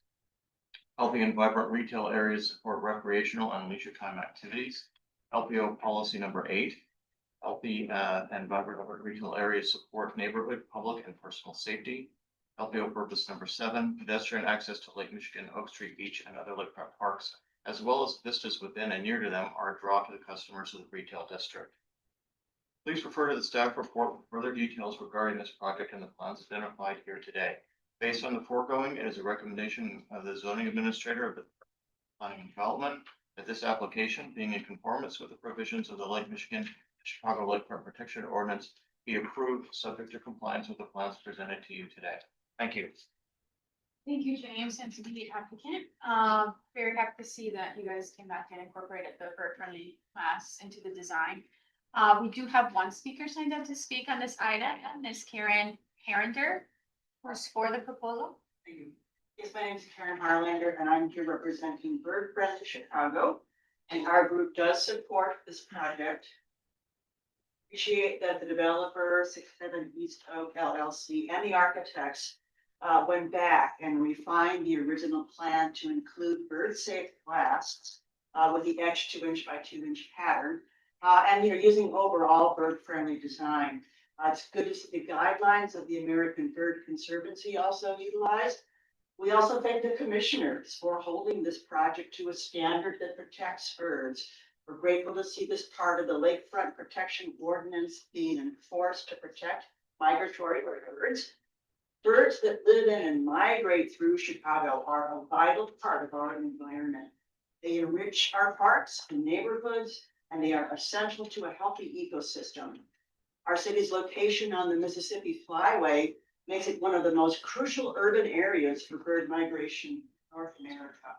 healthy and vibrant retail areas support recreational and leisure time activities. LPO policy number 8, healthy and vibrant retail areas support neighborhood, public, and personal safety. LPO purpose number 7, pedestrian access to Lake Michigan, Oak Street Beach, and other lakefront parks, as well as vistas within and near to them, are a draw to the customers of the retail district. Please refer to the staff report for further details regarding this project and the plans identified here today. Based on the foregoing, it is a recommendation of the zoning administrator of the Planning and Development that this application, being in conformance with the provisions of the Lake Michigan Chicago Lakefront Protection Ordinance, be approved subject to compliance with the plans presented to you today. Thank you. Thank you, James, and to the applicant. Very happy to see that you guys came back and incorporated the bird-friendly class into the design. We do have one speaker signed up to speak on this item, Ms. Karen Herender, who's for the proposal. Thank you. Yes, my name is Karen Harlander, and I'm here representing Bird Friendly Chicago. And our group does support this project. Appreciate that the developer, 67 East Oak LLC, and the architects went back and refined the original plan to include bird-safe glass with the etched 2-inch by 2-inch pattern, and using overall bird-friendly design. It's good to see the guidelines of the American Bird Conservancy also utilized. We also thank the commissioners for holding this project to a standard that protects birds. We're grateful to see this part of the Lakefront Protection Ordinance being enforced to protect migratory birds. Birds that live in and migrate through Chicago are a vital part of our environment. They enrich our parks and neighborhoods, and they are essential to a healthy ecosystem. Our city's location on the Mississippi Flyway makes it one of the most crucial urban areas for bird migration in North America.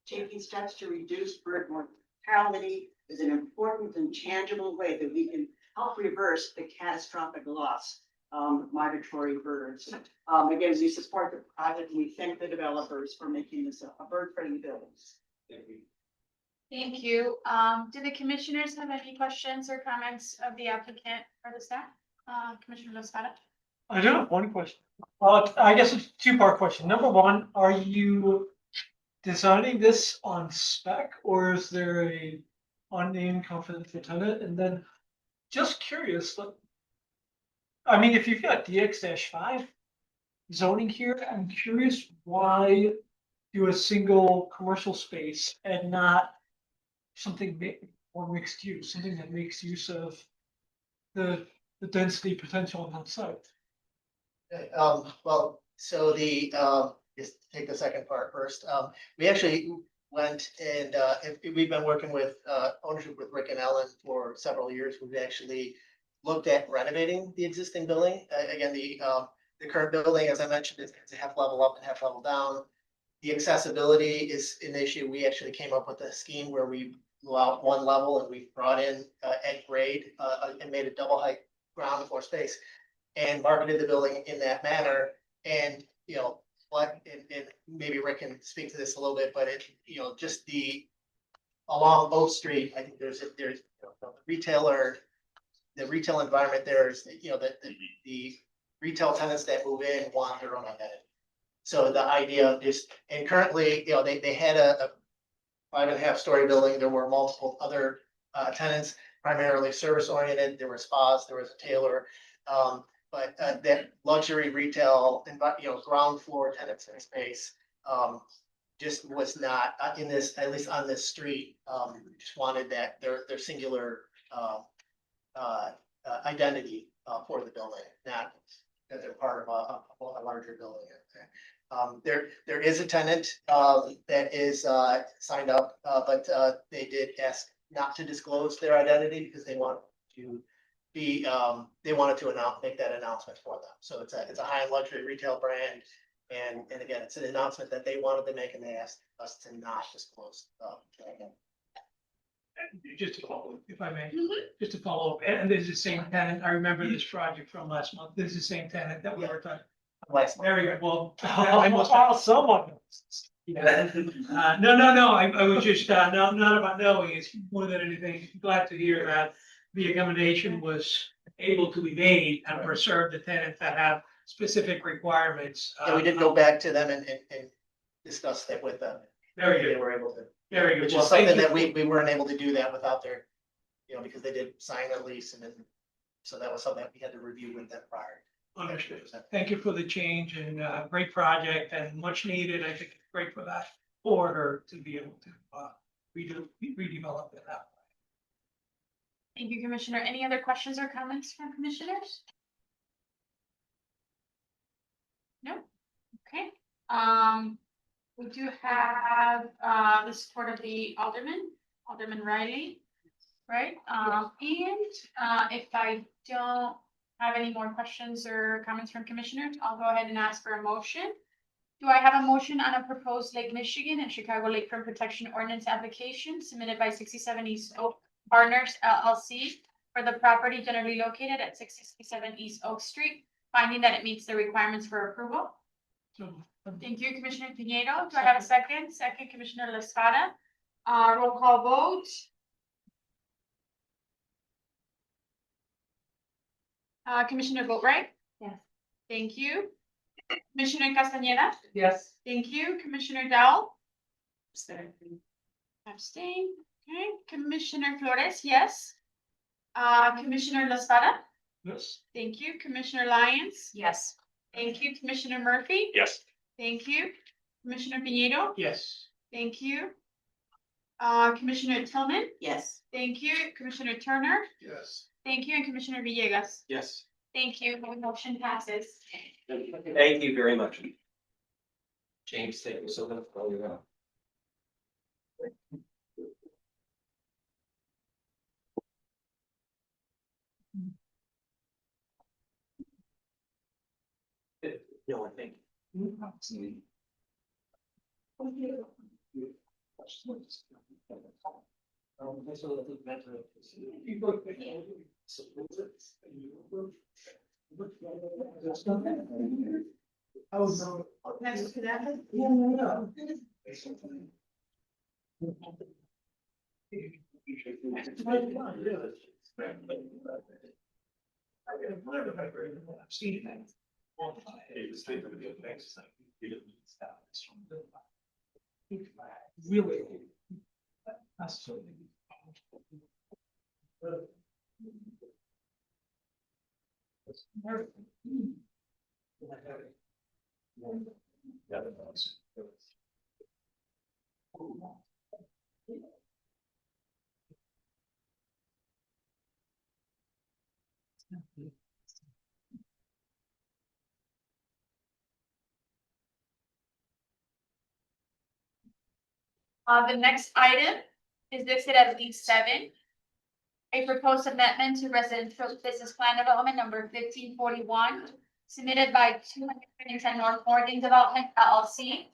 Taking steps to reduce bird mortality is an important and tangible way that we can help reverse the catastrophic loss of migratory birds. Again, as we support the project, we thank the developers for making this a bird-friendly building. Thank you. Thank you. Do the commissioners have any questions or comments of the applicant or the staff? Commissioner Laspada? I do have one question. I guess it's a two-part question. Number one, are you designing this on spec or is there a unnamed confidential tenant? And then just curious, like, I mean, if you've got DX-5 zoning here, I'm curious why do a single commercial space and not something more mixed use, something that makes use of the density potential on that site? Well, so just take the second part first. We actually went and, we've been working with, ownership with Rick and Ellen for several years. We've actually looked at renovating the existing building. Again, the current building, as I mentioned, is it's a half level up and half level down. The accessibility is an issue. We actually came up with a scheme where we go out one level and we brought in, at grade, and made a double height ground floor space and marketed the building in that manner. And, you know, what, and maybe Rick can speak to this a little bit, but it, you know, just along Oak Street, I think there's you know, the retail environment there is, you know, the retail tenants that move in want their own identity. So the idea of just, and currently, you know, they had a 5.5-story building. There were multiple other tenants, primarily service oriented. There were spas, there was a tailor. But that luxury retail, you know, ground floor tenants in space, just was not in this, at least on this street. Just wanted that their singular identity for the building, not that they're part of a larger building. There is a tenant that is signed up, but they did ask not to disclose their identity because they want to be, they wanted to make that announcement for them. So it's a high-end luxury retail brand. And again, it's an announcement that they wanted to make and they asked us to not disclose. Just to follow, up, if I may, just to follow up, and this is the same tenant. I remember this project from last month. This is the same tenant that we were talking. Very good. Well, I must someone knows. Yeah. No. I was just not about knowing. It's more than anything. Glad to hear that the accommodation was able to be made and preserve the tenants that have specific requirements. Yeah, we did go back to them and discuss that with them. Very good. They were able to. Very good. Which Well, is something thank that you. we weren't able to do that without their, you know, because they did sign a lease and then, so that was something that we had to review with them prior. Understood. Thank you for the change and great project and much needed. I think it's great for that order to be able to redevelop it out. Thank you, Commissioner. Any other questions or comments from commissioners? No? Okay. We do have the support of the Alderman Riley, right? And if I don't have any more questions or comments from commissioners, I'll go ahead and ask for a motion. Do I have a motion on a proposed Lake Michigan and Chicago Lakefront Protection Ordinance application submitted by 67 East Oak Partners LLC for the property generally located at 667 East Oak Street, finding that it meets the requirements for approval? Thank you, Commissioner Pinedo. Do I have a second? Second, Commissioner Laspada. Roll call vote. Commissioner Boatright? Yes. Thank you. Commissioner Castañeda? Yes. Thank you. Commissioner Dowell? Abstain. Okay. Commissioner Flores, yes. Commissioner Laspada? Yes. Thank you. Commissioner Lyons? Yes. Thank you. Commissioner Murphy? Yes. Thank you. Commissioner Pinedo? Yes. Thank you. Commissioner Tillman? Yes. Thank you. Commissioner Turner? Yes. Thank you. And Commissioner Villegas? Yes. Thank you. The motion passes. Thank you very much. James, thank you so much for all your help. No, I think. Next to that. Really. That's so. The next item is listed as D7. A proposed amendment to residential business plan development number 1541, submitted by 210 North Morgan Development LLC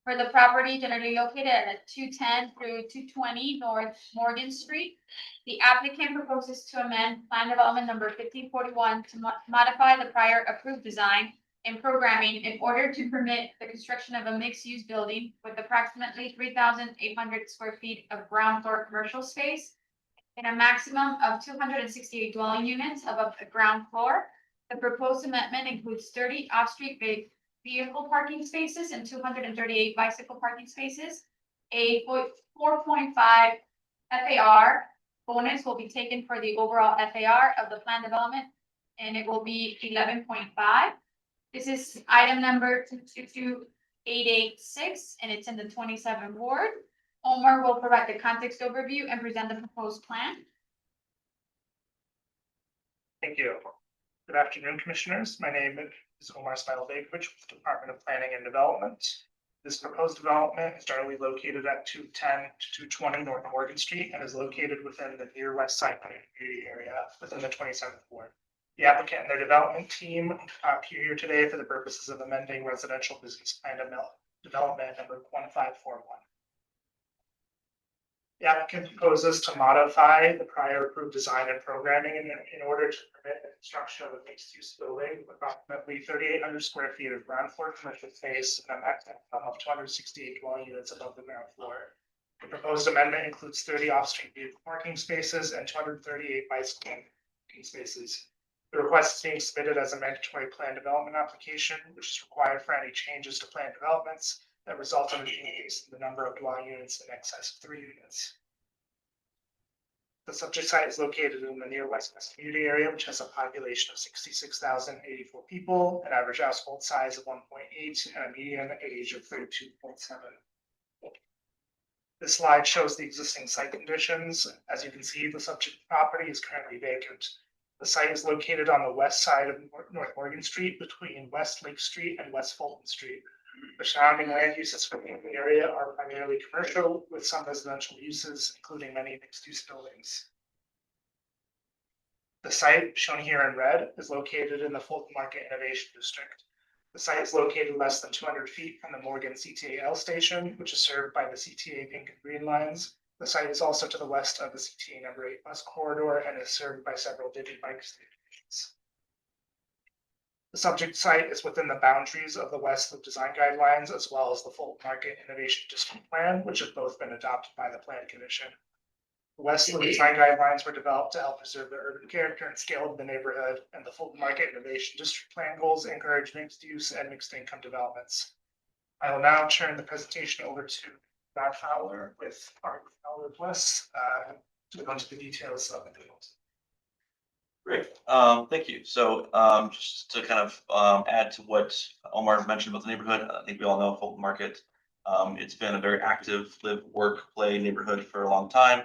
for the property generally located at 210 through 220 North Morgan Street. The applicant proposes to amend plan development number 1541 to modify the prior approved design and programming in order to permit the construction of a mixed-use building with approximately 3,800 square feet of ground floor commercial space and a maximum of 268 dwelling units above the ground floor. The proposed amendment includes 30 off-street vehicle parking spaces and 238 bicycle parking spaces. A 4.5 FAR bonus will be taken for the overall FAR of the plan development, and it will be 11.5. This is item number 222886, and it's in the 27 ward. Omar will provide the context overview and present the proposed plan. Thank you. Good afternoon, Commissioners. My name is Omar Smailovic with the Department of Planning and Development. This proposed development is generally located at 210 to 220 North Morgan Street and is located within the near west side community area within the 27th ward. The applicant and their development team appear here today for the purposes of amending residential business plan development number 1541. The applicant proposes to modify the prior approved design and programming in order to permit the construction of a mixed-use building with approximately 3,800 square feet of ground floor commercial space and a maximum of 268 dwelling units above the ground floor. The proposed amendment includes 30 off-street vehicle parking spaces and 238 bicycle parking spaces. The request is being submitted as a mandatory plan development application, which is required for any changes to plan developments that result in an increase in the number of dwelling units in excess of 3 units. The subject site is located in the near west community area, which has a population of 66,084 people, an average household size of 1.8, and a median age of 32.7. This slide shows the existing site conditions. As you can see, the subject property is currently vacant. The site is located on the west side of North Morgan Street between West Lake Street and West Fulton Street. The surrounding land uses for the area are primarily commercial with some residential uses, including many mixed-use buildings. The site, shown here in red, is located in the Fulton Market Innovation District. The site is located less than 200 feet from the Morgan CTAL station, which is served by the CTA Pink and Green lines. The site is also to the west of the CTA number 8 bus corridor and is served by several DigiBike stations. The subject site is within the boundaries of the Westwood Design Guidelines as well as the Fulton Market Innovation District Plan, which have both been adopted by the Plan Commission. The Westwood Design Guidelines were developed to help preserve the urban character and scale of the neighborhood, and the Fulton Market Innovation District Plan goals encourage mixed use and mixed income developments. I will now turn the presentation over to Don Fowler with our Fowler Plus to go into the details of the deal. Great, thank you. So just to kind of add to what Omar mentioned about the neighborhood, I think we all know Fulton Market. It's been a very active live, work, play neighborhood for a long time.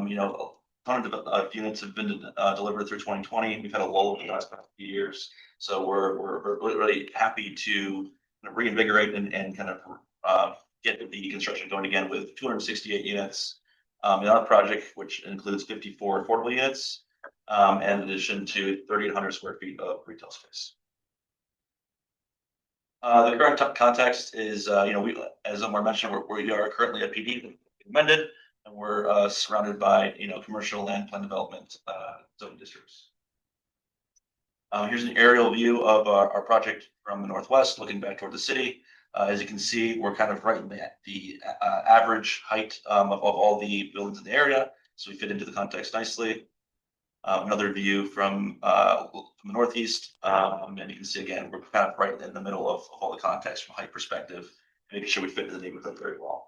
You know, a ton of units have been delivered through 2020. We've had a lull over the last few years. So we're really happy to kind of reinvigorate and kind of get the construction going again with 268 units in our project, which includes 54 affordable units. In addition to 3,800 square feet of retail space. The current context is, you know, as Omar mentioned, we are currently a PD amended. And we're surrounded by, commercial land plan development zone districts. Here's an aerial view of our project from the northwest, looking back toward the city. As you can see, we're kind of right in the average height of all the buildings in the area, so we fit into the context nicely. Another view from the northeast, and you can see again, we're kind of right in the middle of all the context from a height perspective, making sure we fit into the neighborhood very well.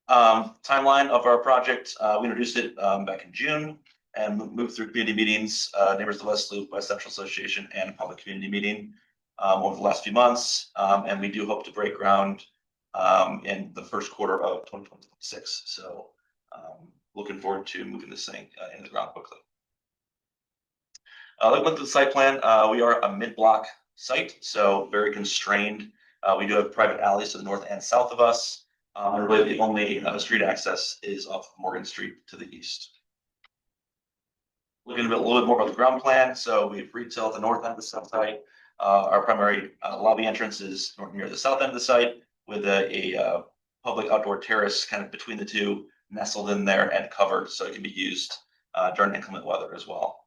Timeline of our project, we introduced it back in June and moved through community meetings, Neighbors of the West Loop, West Central Association, and a public community meeting over the last few months. And we do hope to break ground in the first quarter of 2026. So looking forward to moving this thing into the ground quickly. Looking at the site plan, we are a mid-block site, so very constrained. We do have private alleys to the north and south of us. And really the only street access is off Morgan Street to the east. Looking a little bit more about the ground plan. So we have retail at the north end of the site. Our primary lobby entrance is near the south end of the site with a public outdoor terrace kind of between the two, nestled in there and covered so it can be used during inclement weather as well.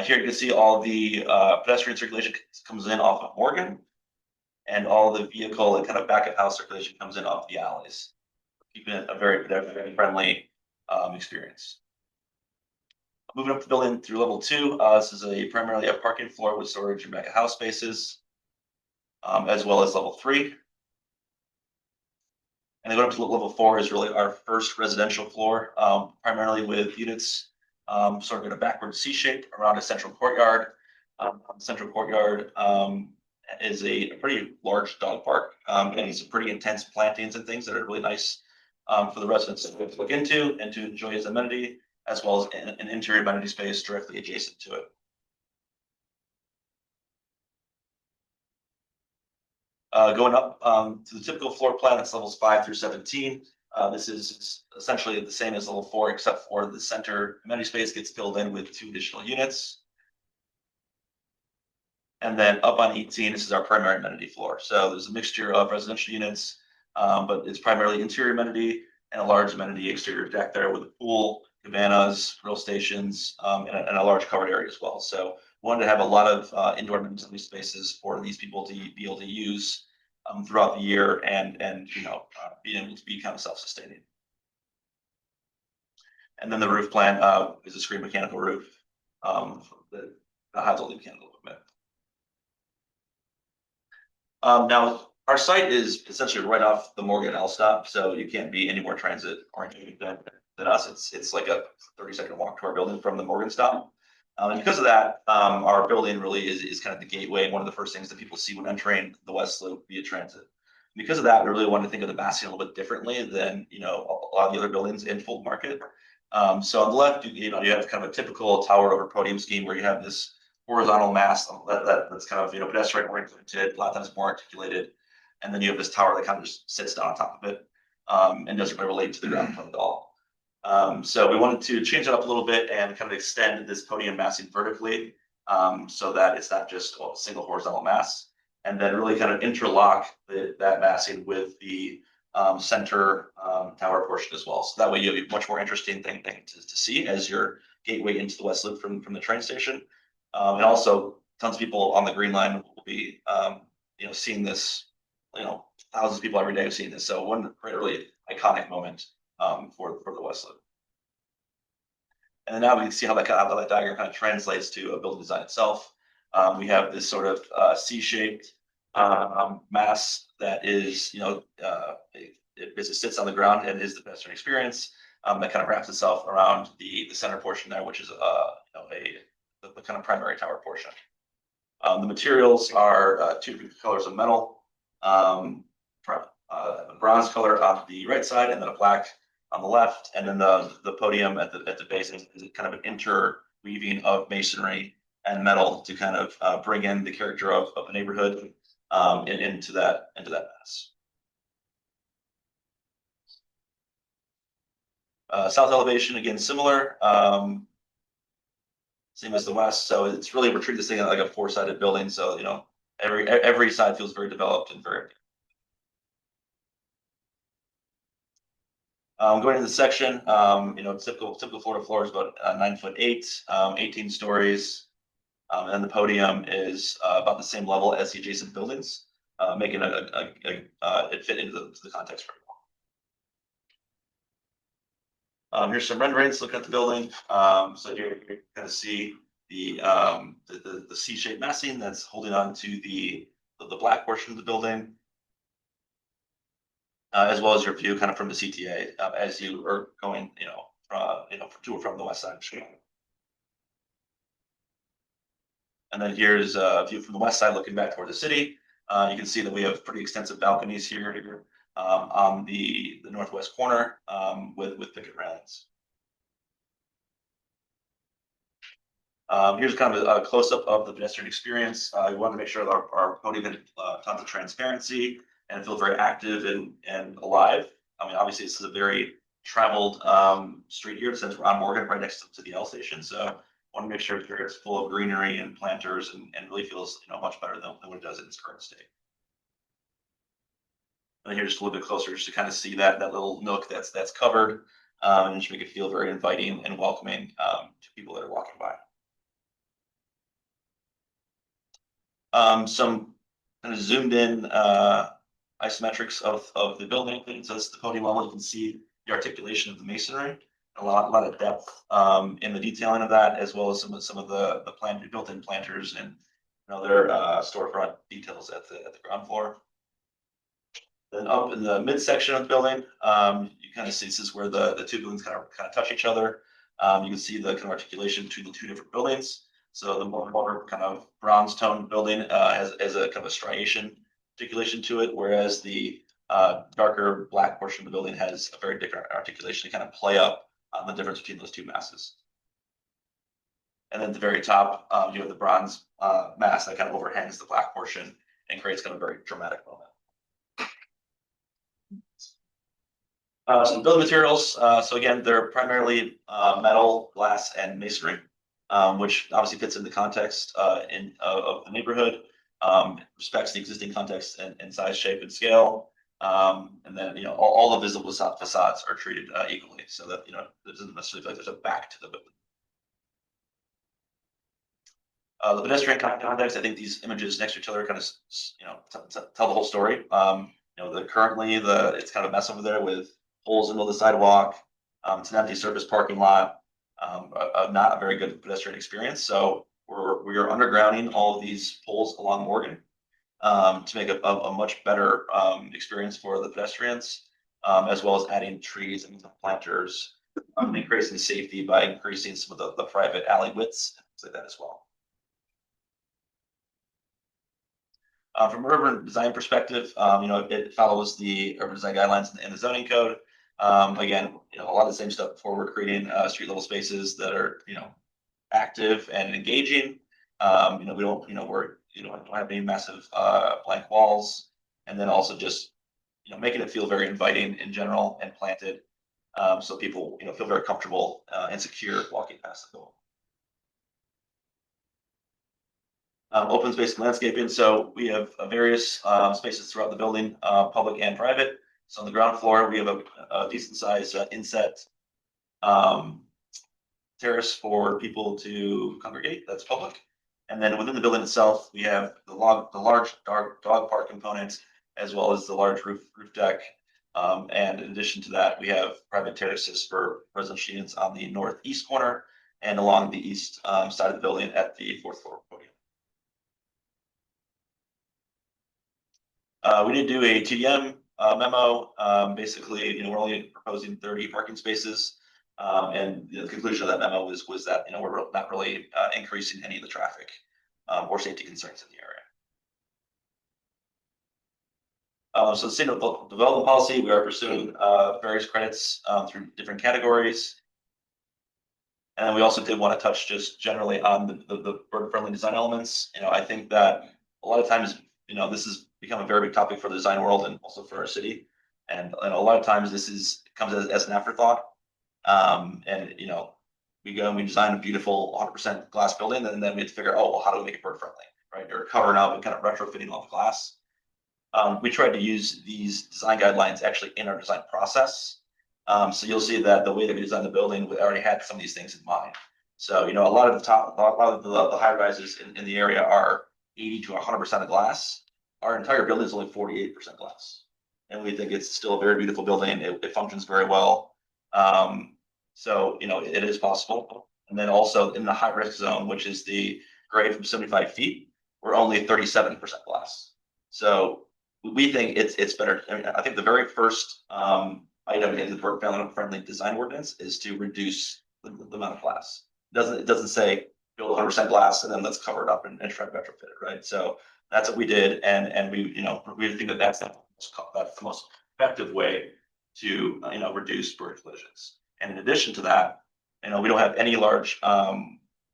Here you can see all the pedestrian circulation comes in off of Morgan, and all the vehicle and kind of back of house circulation comes in off the alleys, keeping it a very friendly experience. Moving up the building through level 2, this is primarily a parking floor with storage and back of house spaces, as well as level 3. And then going up to level 4 is really our first residential floor, primarily with units sort of in a backward C shape around a central courtyard. Central courtyard is a pretty large dog park, and some pretty intense plantings and things that are really nice for the residents to look into and to enjoy as amenity, as well as an interior amenity space directly adjacent to it. Going up to the typical floor plan, that's levels 5 through 17. This is essentially the same as level 4, except for the center amenity space gets filled in with 2 additional units. And then up on 18, this is our primary amenity floor. So there's a mixture of residential units, but it's primarily interior amenity and a large amenity exterior deck there with a pool, cabanas, grill stations, and a large covered area as well. So wanted to have a lot of indoor amenity spaces for these people to be able to use throughout the year and being able to be kind of self-sustaining. And then the roof plan is a screen mechanical roof that has all the mechanical equipment. Now, our site is essentially right off the Morgan L stop, so you can't be any more transit oriented than us. It's like a 30-second walk to our building from the Morgan stop. And because of that, our building really is kind of the gateway and one of the first things that people see when entering the West Loop via transit. Because of that, we really wanted to think of the Bastion a little bit differently than a lot of the other buildings in Fulton Market. So on the left, you have kind of a typical tower over podium scheme where you have this horizontal mast that's kind of pedestrian oriented, a lot of times more articulated, and then you have this tower that kind of just sits down on top of it and doesn't really relate to the ground plan at all. So we wanted to change it up a little bit and kind of extend this podium massing vertically so that it's not just a single horizontal mass, and then really kind of interlock that massing with the center tower portion as well. So that way you have a much more interesting thing to see as your gateway into the West Loop from the train station. And also tons of people on the Green Line will be seeing this, thousands of people every day have seen this. So one really iconic moment for the West Loop. And then now we can see how that diagram kind of translates to a building design itself. We have this sort of C-shaped mass that is, it basically sits on the ground and is the pedestrian experience that kind of wraps itself around the center portion there, which is the kind of primary tower portion. The materials are 2 different colors of metal, a bronze color on the right side and then a black on the left, and then the podium at the base is kind of an interweaving of masonry and metal to kind of bring in the character of a neighborhood into that mass. South elevation, again, similar, same as the west. So it's really, we're treating this thing like a 4-sided building. So, every side feels very developed and very. Going into the section, typical Florida floor is about 9'8", 18 stories. And the podium is about the same level as the adjacent buildings, making it fit into the context very well. Here's some renderings looking at the building. So here you kind of see the C-shaped massing that's holding on to the black portion of the building. As well as your view kind of from the CTA as you are going, to or from the west side of Chicago. And then here's a view from the west side looking back toward the city. You can see that we have pretty extensive balconies here on the northwest corner with picket railings. Here's kind of a close-up of the pedestrian experience. We wanted to make sure that our podium had tons of transparency and feel very active and alive. I mean, obviously, this is a very traveled street here since we're on Morgan, right next to the L station. So I want to make sure it's full of greenery and planters and really feels much better than what it does in its current state. And here just a little bit closer just to kind of see that little nook that's covered and just make it feel very inviting and welcoming to people that are walking by. Some kind of zoomed in isometrics of the building. So this is the podium level. You can see the articulation of the masonry, a lot of depth in the detailing of that, as well as some of the built-in planters and other storefront details at the ground floor. Then up in the midsection of the building, you kind of see this is where the two buildings kind of touch each other. You can see the kind of articulation between the two different buildings. So the more kind of bronze tone building has a kind of a striation articulation to it, whereas the darker black portion of the building has a very different articulation to kind of play up on the difference between those two masses. And then at the very top, you have the bronze mass that kind of overhangs the black portion and creates kind of a very dramatic moment. Some building materials. So again, they're primarily metal, glass, and masonry, which obviously fits in the context of the neighborhood, respects the existing context and size, shape, and scale. And then all the visible facades are treated equally, so that it doesn't necessarily feel like there's a back to the building. The pedestrian context, I think these images next to each other kind of tell the whole story. Currently it's kind of a mess over there with holes in the middle of the sidewalk. It's an empty surface parking lot. Not a very good pedestrian experience. So we are undergrounding all of these poles along Morgan to make a much better experience for the pedestrians, as well as adding trees and planters, increasing safety by increasing some of the private alley widths and things like that as well. From an urban design perspective, it follows the urban design guidelines in the zoning code. Again, a lot of the same stuff before. We're creating street level spaces that are, active and engaging. We don't have any massive blank walls, and then also just, making it feel very inviting in general and planted, so people, feel very comfortable and secure walking past the building. Open space landscaping. So we have various spaces throughout the building, public and private. So on the ground floor, we have a decent sized inset terrace for people to congregate. That's public. And then within the building itself, we have the large dog park component, as well as the large roof deck. And in addition to that, we have private terraces for residential units on the northeast corner and along the east side of the building at the 4th floor podium. We did do a TDM memo. Basically, we're only proposing 30 parking spaces. And the conclusion of that memo was that, we're not really increasing any of the traffic or safety concerns in the area. So the state development policy, we are pursuing various credits through different categories. And we also did want to touch just generally on the bird-friendly design elements. I think that a lot of times, this has become a very big topic for the design world and also for our city. And a lot of times this comes as an afterthought. And we go and we design a beautiful 100% glass building, and then we have to figure out, oh, well, how do we make it bird friendly, right? Or covering up and kind of retrofitting all the glass. We tried to use these design guidelines actually in our design process. So you'll see that the way that we designed the building, we already had some of these things in mind. So, you know, a lot of the high rises in the area are 80 to 100% of glass. Our entire building is only 48% glass. And we think it's still a very beautiful building. It functions very well. So, you know, it is possible. And then also in the high risk zone, which is the grade from 75 feet, we're only 37% glass. So we think it's better. I mean, I think the very first item in the Burke Family Friendly Design Ordinance is to reduce the amount of glass. It doesn't say build 100% glass and then let's cover it up and try to retrofit it, right? So that's what we did, and we, you know, we think that that's the most effective way to reduce bird collisions. And in addition to that, you know, we don't have any large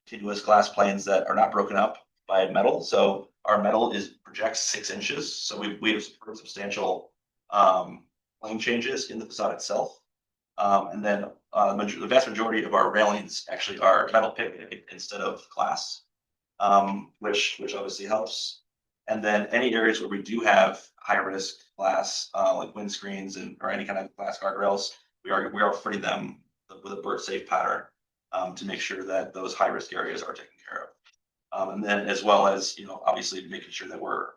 continuous glass planes that are not broken up by metal. So our metal projects 6 inches. So we have substantial plane changes in the facade itself. And then the vast majority of our railings actually are metal picket instead of glass, which obviously helps. And then any areas where we do have high risk glass, like windscreens or any kind of glass guardrails, we are fitting them with a bird safe pattern to make sure that those high risk areas are taken care of. And then as well as, you know, obviously making sure that we're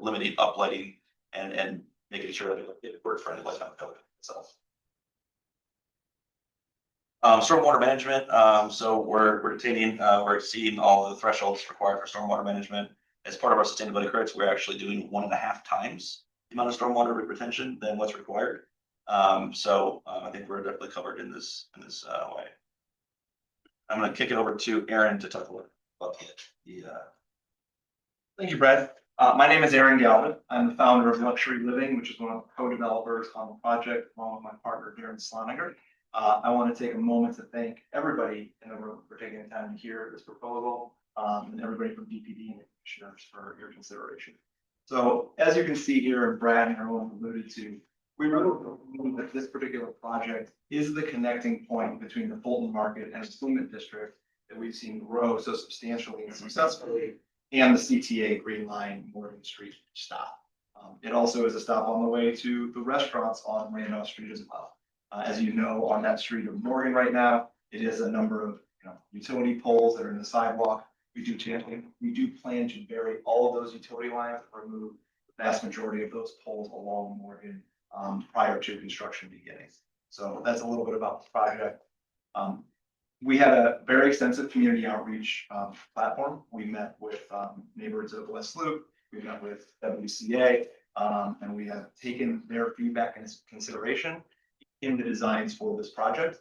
limiting uplighting and making sure that it's bird friendly light on the building itself. Stormwater management. So we're exceeding all the thresholds required for stormwater management. As part of our sustainability credits, we're actually doing 1.5 times the amount of stormwater retention than what's required. So I think we're definitely covered in this way. I'm going to kick it over to Aaron to talk a little about the. Thank you, Brad. My name is Aaron Galvin. I'm the founder of Luxury Living, which is one of the co-developers on the project, along with my partner, Darren Sloniger. I want to take a moment to thank everybody in the room for taking the time to hear this proposal, and everybody from DPD and the commissioners for your consideration. So as you can see here, and Brad and everyone alluded to, we really believe that this particular project is the connecting point between the Fulton Market and Employment District that we've seen grow so substantially and successfully, and the CTA Green Line Morgan Street stop. It also is a stop on the way to the restaurants on Randolph Street as well. As you know, on that street of Morgan right now, it is a number of utility poles that are in the sidewalk. We do plan to bury all of those utility lines and remove the vast majority of those poles along Morgan prior to construction beginning. So that's a little bit about the project. We had a very extensive community outreach platform. We met with neighborhoods of West Loop. We met with WCA, and we have taken their feedback into consideration in the designs for this project.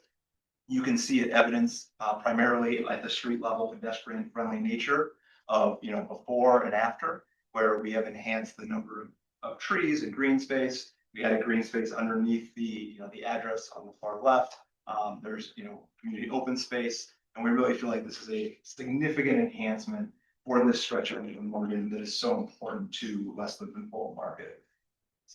You can see it evidenced primarily at the street level pedestrian friendly nature of before and after, where we have enhanced the number of trees and green space. We had a green space underneath the address on the far left. There's community open space, and we really feel like this is a significant enhancement for this stretch of Morgan that is so important to West Loop and Fulton Market.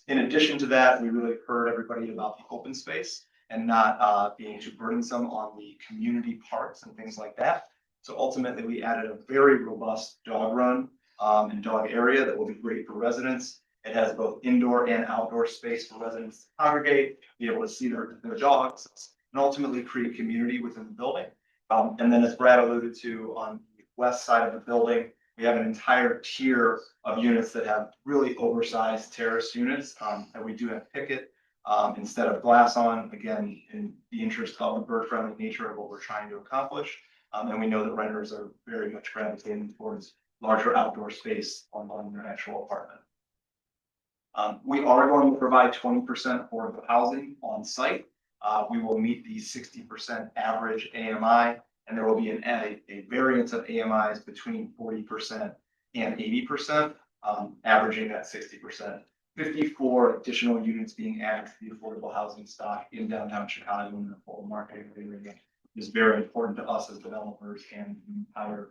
In addition to that, we really heard everybody about the open space and not being too burdensome on the community parks and things like that. So ultimately, we added a very robust dog run and dog area that will be great for residents. It has both indoor and outdoor space for residents to congregate, be able to see their dogs, and ultimately create community within the building. And then as Brad alluded to, on the west side of the building, we have an entire tier of units that have really oversized terrace units that we do have picket instead of glass on, again, in the interest of the bird-friendly nature of what we're trying to accomplish. And we know that renters are very much gravitating towards larger outdoor space on their actual apartment. We are going to provide 20% affordable housing on site. We will meet the 60% average AMI, and there will be a variance of AMIs between 40% and 80%, averaging at 60%. 54 additional units being added to the affordable housing stock in downtown Chicago in the Fulton Market area is very important to us as developers and the entire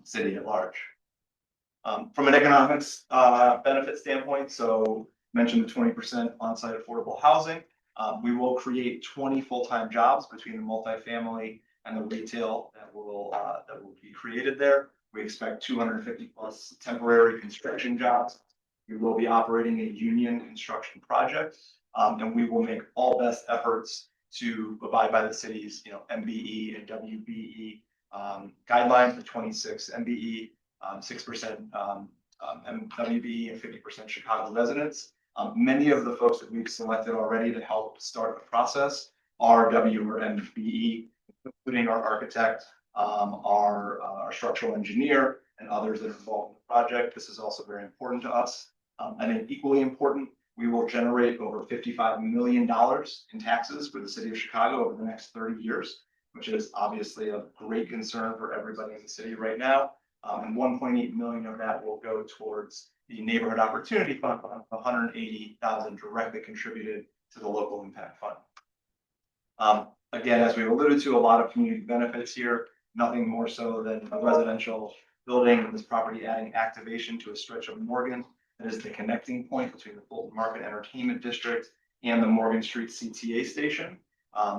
city at large. From an economics benefit standpoint, so mentioned the 20% on-site affordable housing. We will create 20 full-time jobs between the multifamily and the retail that will be created there. We expect 250 plus temporary construction jobs We will be operating a union construction project, and we will make all best efforts to abide by the city's, MBE and WBE guidelines, the 26 MBE, 6% WBE, and 50% Chicago residents. Many of the folks that we've selected already to help start the process are W or MBE, including our architect, our structural engineer, and others that are involved in the project. This is also very important to us. I think equally important, we will generate over $55 million in taxes for the city of Chicago over the next 30 years, which is obviously a great concern for everybody in the city right now. And 1.8 million of that will go towards the Neighborhood Opportunity Fund, 180,000 directly contributed to the Local Impact Fund. Again, as we've alluded to, a lot of community benefits here, nothing more so than a residential building in this property adding activation to a stretch of Morgan that is the connecting point between the Fulton Market Entertainment District and the Morgan Street CTA station.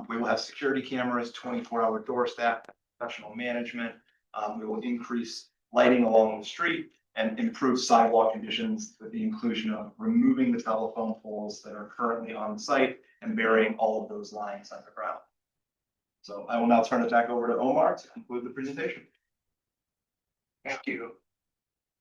We will have security cameras, 24-hour door staff, professional management. We will increase lighting along the street and improve sidewalk conditions with the inclusion of removing the telephone poles that are currently on site and burying all of those lines underground. So I will now turn it back over to Omar to conclude the presentation. Thank you.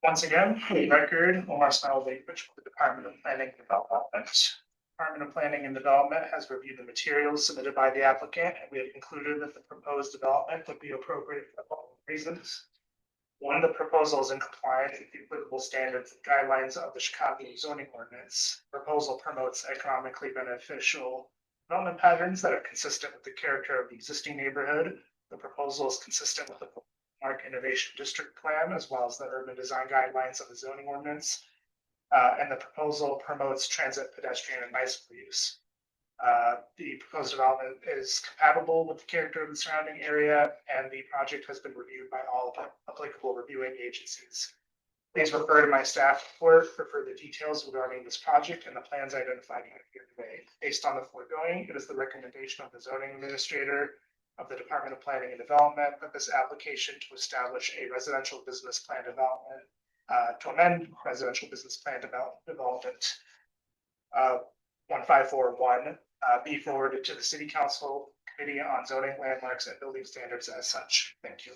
Once again, for the record, Omar Smilovich with the Department of Planning and Development. Department of Planning and Development has reviewed the materials submitted by the applicant, and we have concluded that the proposed development would be appropriate for the following reasons. One, the proposal is in compliance with the applicable standards and guidelines of the Chicago zoning ordinance. Proposal promotes economically beneficial development patterns that are consistent with the character of the existing neighborhood. The proposal is consistent with the Park Innovation District Plan, as well as the urban design guidelines of the zoning ordinance. And the proposal promotes transit, pedestrian, and bicycle use. The proposed development is compatible with the character of the surrounding area, and the project has been reviewed by all applicable reviewing agencies. Please refer to my staff report for further details regarding this project and the plans identified here today. Based on the foregoing, it is the recommendation of the zoning administrator of the Department of Planning and Development that this application to establish a residential business plan development, to amend residential business plan development 1541 be forwarded to the City Council Committee on Zoning, Landmarks, and Building Standards as such. Thank you.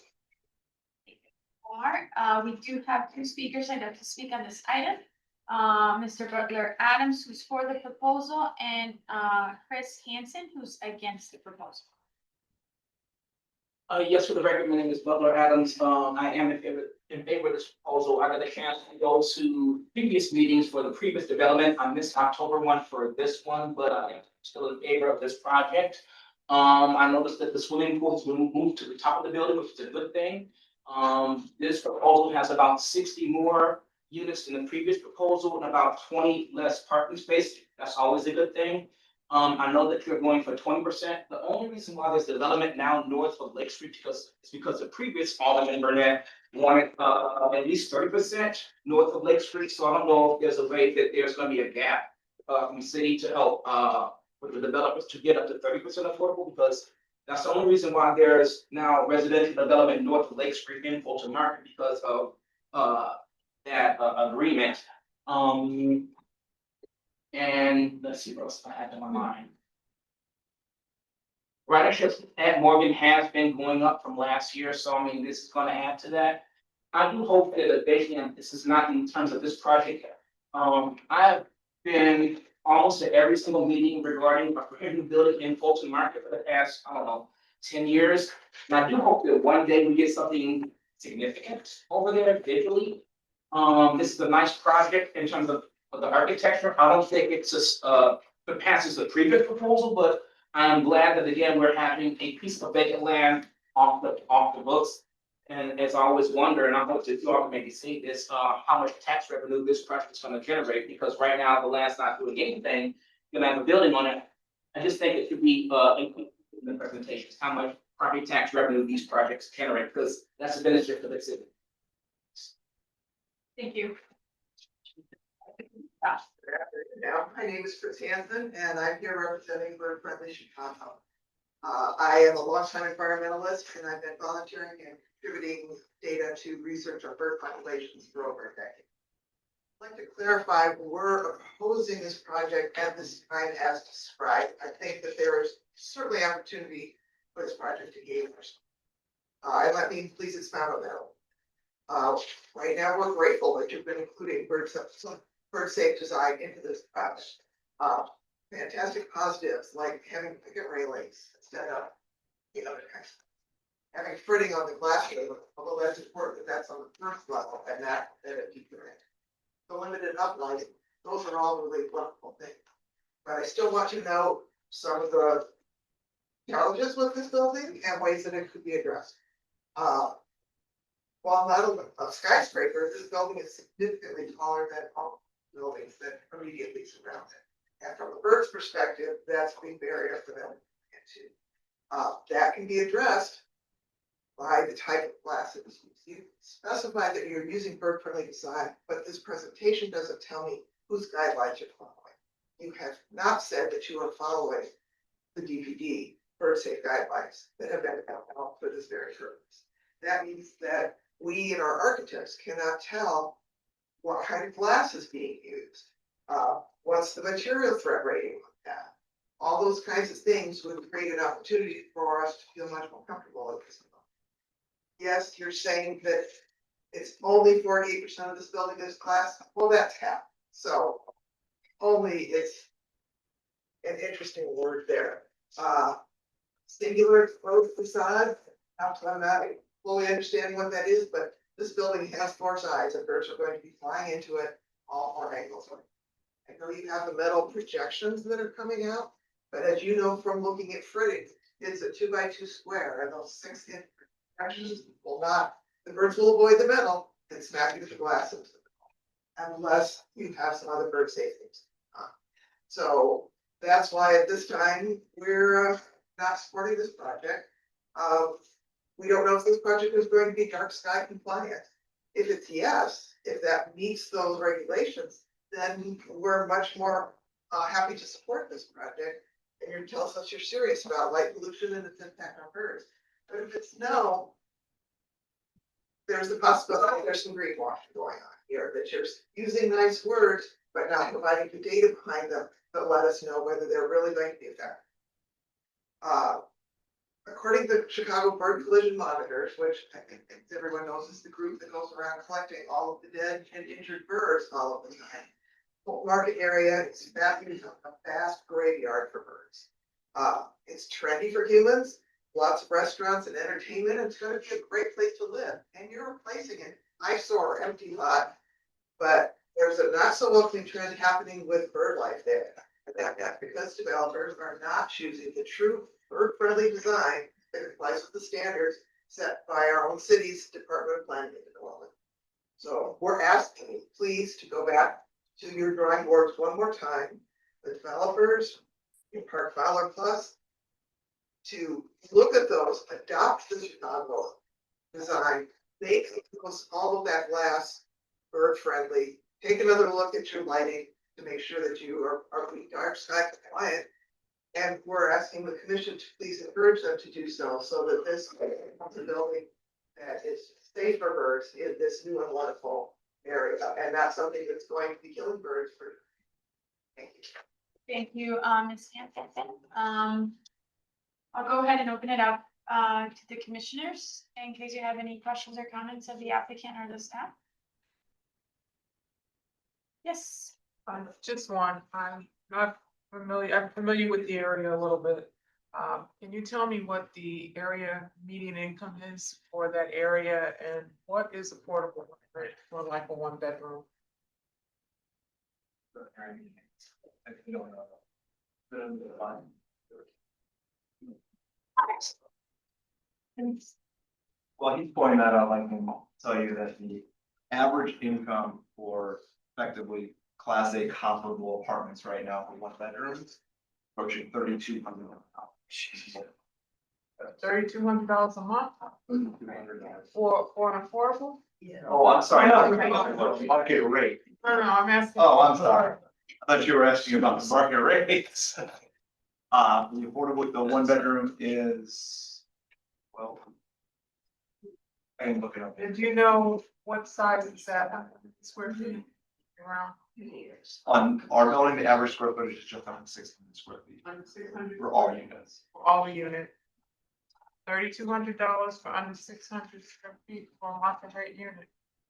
We do have two speakers I'd like to speak on this item. Mr. Butler Adams, who's for the proposal, and Chris Hansen, who's against the proposal. Yes, for the record, my name is Butler Adams. I am in favor of this proposal. I got a chance to go to previous meetings for the previous development. I missed October one for this one, but I am still in favor of this project. I noticed that the swimming pool has been moved to the top of the building, which is a good thing. This proposal has about 60 more units than the previous proposal and about 20 less parking space. That's always a good thing. I know that you're going for 20%. The only reason why there's development now north of Lake Street is because the previous Alderman Burnett wanted at least 30% north of Lake Street. So I don't know if there's a way that there's going to be a gap from the city to help with the developers to get up to 30% affordable, because that's the only reason why there's now residential development north of Lake Street in Fulton Market, because of that agreement. And let's see what else I had in my mind. Ridership at Morgan has been going up from last year, so I mean, this is going to add to that. I do hope that this is not in terms of this project. I've been almost at every single meeting regarding a prohibited building in Fulton Market for the past, 10 years. And I do hope that one day we get something significant over there visually. This is a nice project in terms of the architecture. I don't think it's just it passes the previous proposal, but I'm glad that again we're having a piece of vacant land off the books. And as I always wonder, and I hope that you all can maybe see this, how much tax revenue this project is going to generate, because right now the land's not doing anything. You're gonna have a building on it. I just think it should be included in the presentations, how much property tax revenue these projects generate, because that's a benefit for the city. Thank you. My name is Chris Hansen, and I'm here representing Bird Friendly Chicago. I am a longtime environmentalist, and I've been volunteering and contributing data to research our bird populations for over a decade. I'd like to clarify, we're opposing this project at this time as described. I think that there is certainly opportunity for this project to gain. And let me please expound on that. Right now, we're grateful that you've been including bird safe design into this project. Fantastic positives like having picket railings instead of, having fritting on the glass, although that's important, that that's on the first level and not at a deeper end. The limited uplighting, those are all really wonderful things. But I still want to know some of the challenges with this building and ways that it could be addressed. While not a skyscraper, this building is significantly taller than all buildings that immediately surround it. And from the bird's perspective, that's a big barrier for them to get to. That can be addressed by the type of glass that is used. You specify that you're using bird-friendly design, but this presentation doesn't tell me whose guidelines you're following. You have not said that you are following the DPD bird safe guidelines that have been developed for this very purpose. That means that we and our architects cannot tell what kind of glass is being used. What's the material threat rating on that? All those kinds of things would create an opportunity for us to feel much more comfortable with this. Yes, you're saying that it's only 48% of this building is glass. Well, that's half. So only is an interesting word there. Singular exposed facade. I'm not fully understanding what that is, but this building has 4 sides and birds are going to be flying into it all 4 angles. I know you have the metal projections that are coming out, but as you know from looking at fritting, it's a 2x2 square, and those 6-inch projections will not, the birds will avoid the metal and smack into the glass into the metal, unless you have some other bird safeties. So that's why at this time we're not supporting this project. We don't know if this project is going to be dark sky compliant. If it's yes, if that meets those regulations, then we're much more happy to support this project. And you're telling us you're serious about light pollution and its impact on birds. But if it's no, there's the possibility there's some greenwashing going on here, that you're using nice words, but not providing the data behind them that let us know whether they're really going to be effective. According to Chicago Bird Collision Monitors, which I think everyone knows is the group that goes around collecting all of the dead and injured birds all of the time, Fulton Market area is a vast graveyard for birds. It's trendy for humans, lots of restaurants and entertainment, and it's going to be a great place to live. And you're replacing an eyesore, empty lot, but there's a not so welcoming trend happening with bird life there. And that's because developers are not choosing the true bird-friendly design that complies with the standards set by our own city's Department of Planning and Development. So we're asking you, please, to go back to your drawing boards one more time, the developers in Park Fowler Plus, to look at those, adopt the Chicago design, make all of that glass bird-friendly, take another look at your lighting to make sure that you are dark sky compliant. And we're asking the commission to please encourage them to do so that this becomes a building that is safe for birds in this new and wonderful area, and not something that's going to be killing birds for. Thank you. Thank you, Ms. Hanson. I'll go ahead and open it up to the commissioners in case you have any questions or comments of the applicant or the staff. Yes. Just one. I'm familiar with the area a little bit. Can you tell me what the area median income is for that area, and what is affordable rent for like a 1-bedroom? Well, he's pointing that out, I can tell you that the average income for effectively Class A comparable apartments right now for 1 bedrooms approaching $3,200. $3,200 a month for an affordable? Yeah. Oh, I'm sorry. Market rate. No, I'm asking. Oh, I'm sorry. I thought you were asking about the market rates. The affordable, the 1 bedroom is, well, I can look it up. And do you know what size it's at, square feet? around? On our building, the average square footage is just under 600 square feet Under 600? for all units. For all unit. $3,200 for under 600 square feet for a market rate unit.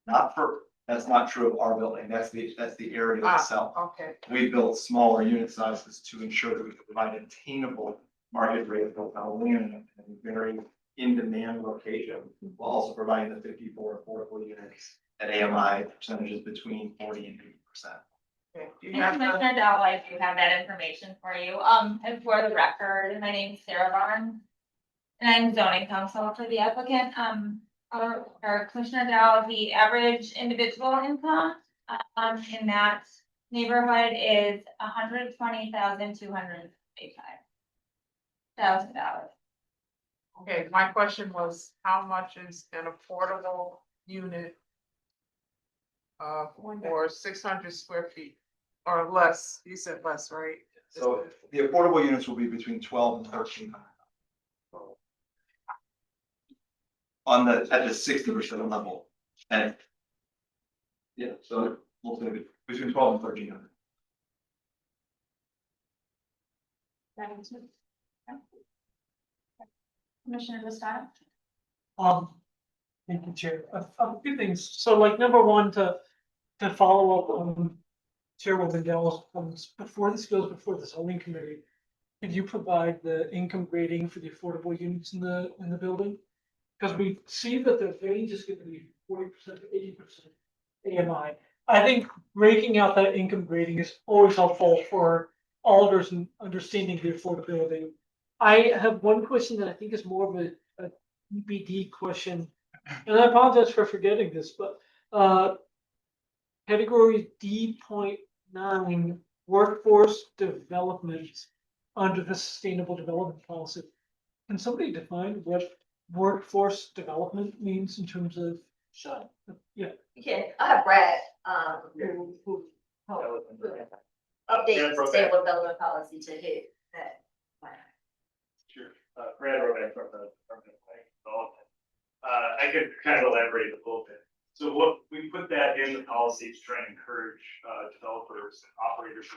Not for, that's not true of our building. That's the area Ah, itself. okay. We built smaller unit sizes to ensure that we could provide attainable market rate hotel unit in a very in-demand location, while also providing the 54 affordable units at AMI percentages between 40 and 80%. Okay. Do you And have the- Commissioner Dowell, I do have that information for you. And for the record, my name is Sarah Barnes. And I'm zoning counsel for the applicant. Or Commissioner Dowell, the average individual income, in that neighborhood is $120,285,000. Okay, my question was, how much is an affordable unit? For 600 square feet or less, you said less, right? So the affordable units will be between 12 and 13. On the, at the 60% level. And yeah, so we'll say between 12 and 1300. Commissioner Lestad? Thank you, Chair. A few things. So like number one, to follow up on Chairwoman Dell's comments, before this goes before the zoning committee, could you provide the income grading for the affordable units in the building? Because we see that the range is going to be 40% to 80% AMI. I think breaking out that income grading is always helpful for alders and understanding the affordability. I have one question that I think is more of a EBD question, and I apologize for forgetting this, but category D.9 workforce development under the sustainable development policy. Can somebody define what workforce development means in terms of? Yeah. I have Brad, who updates sustainable development policy to hit that. Sure. Brad Rodak from the Department of Planning and Development. I could kind of elaborate a little bit. So what we put that in the policy to try and encourage developers and operators to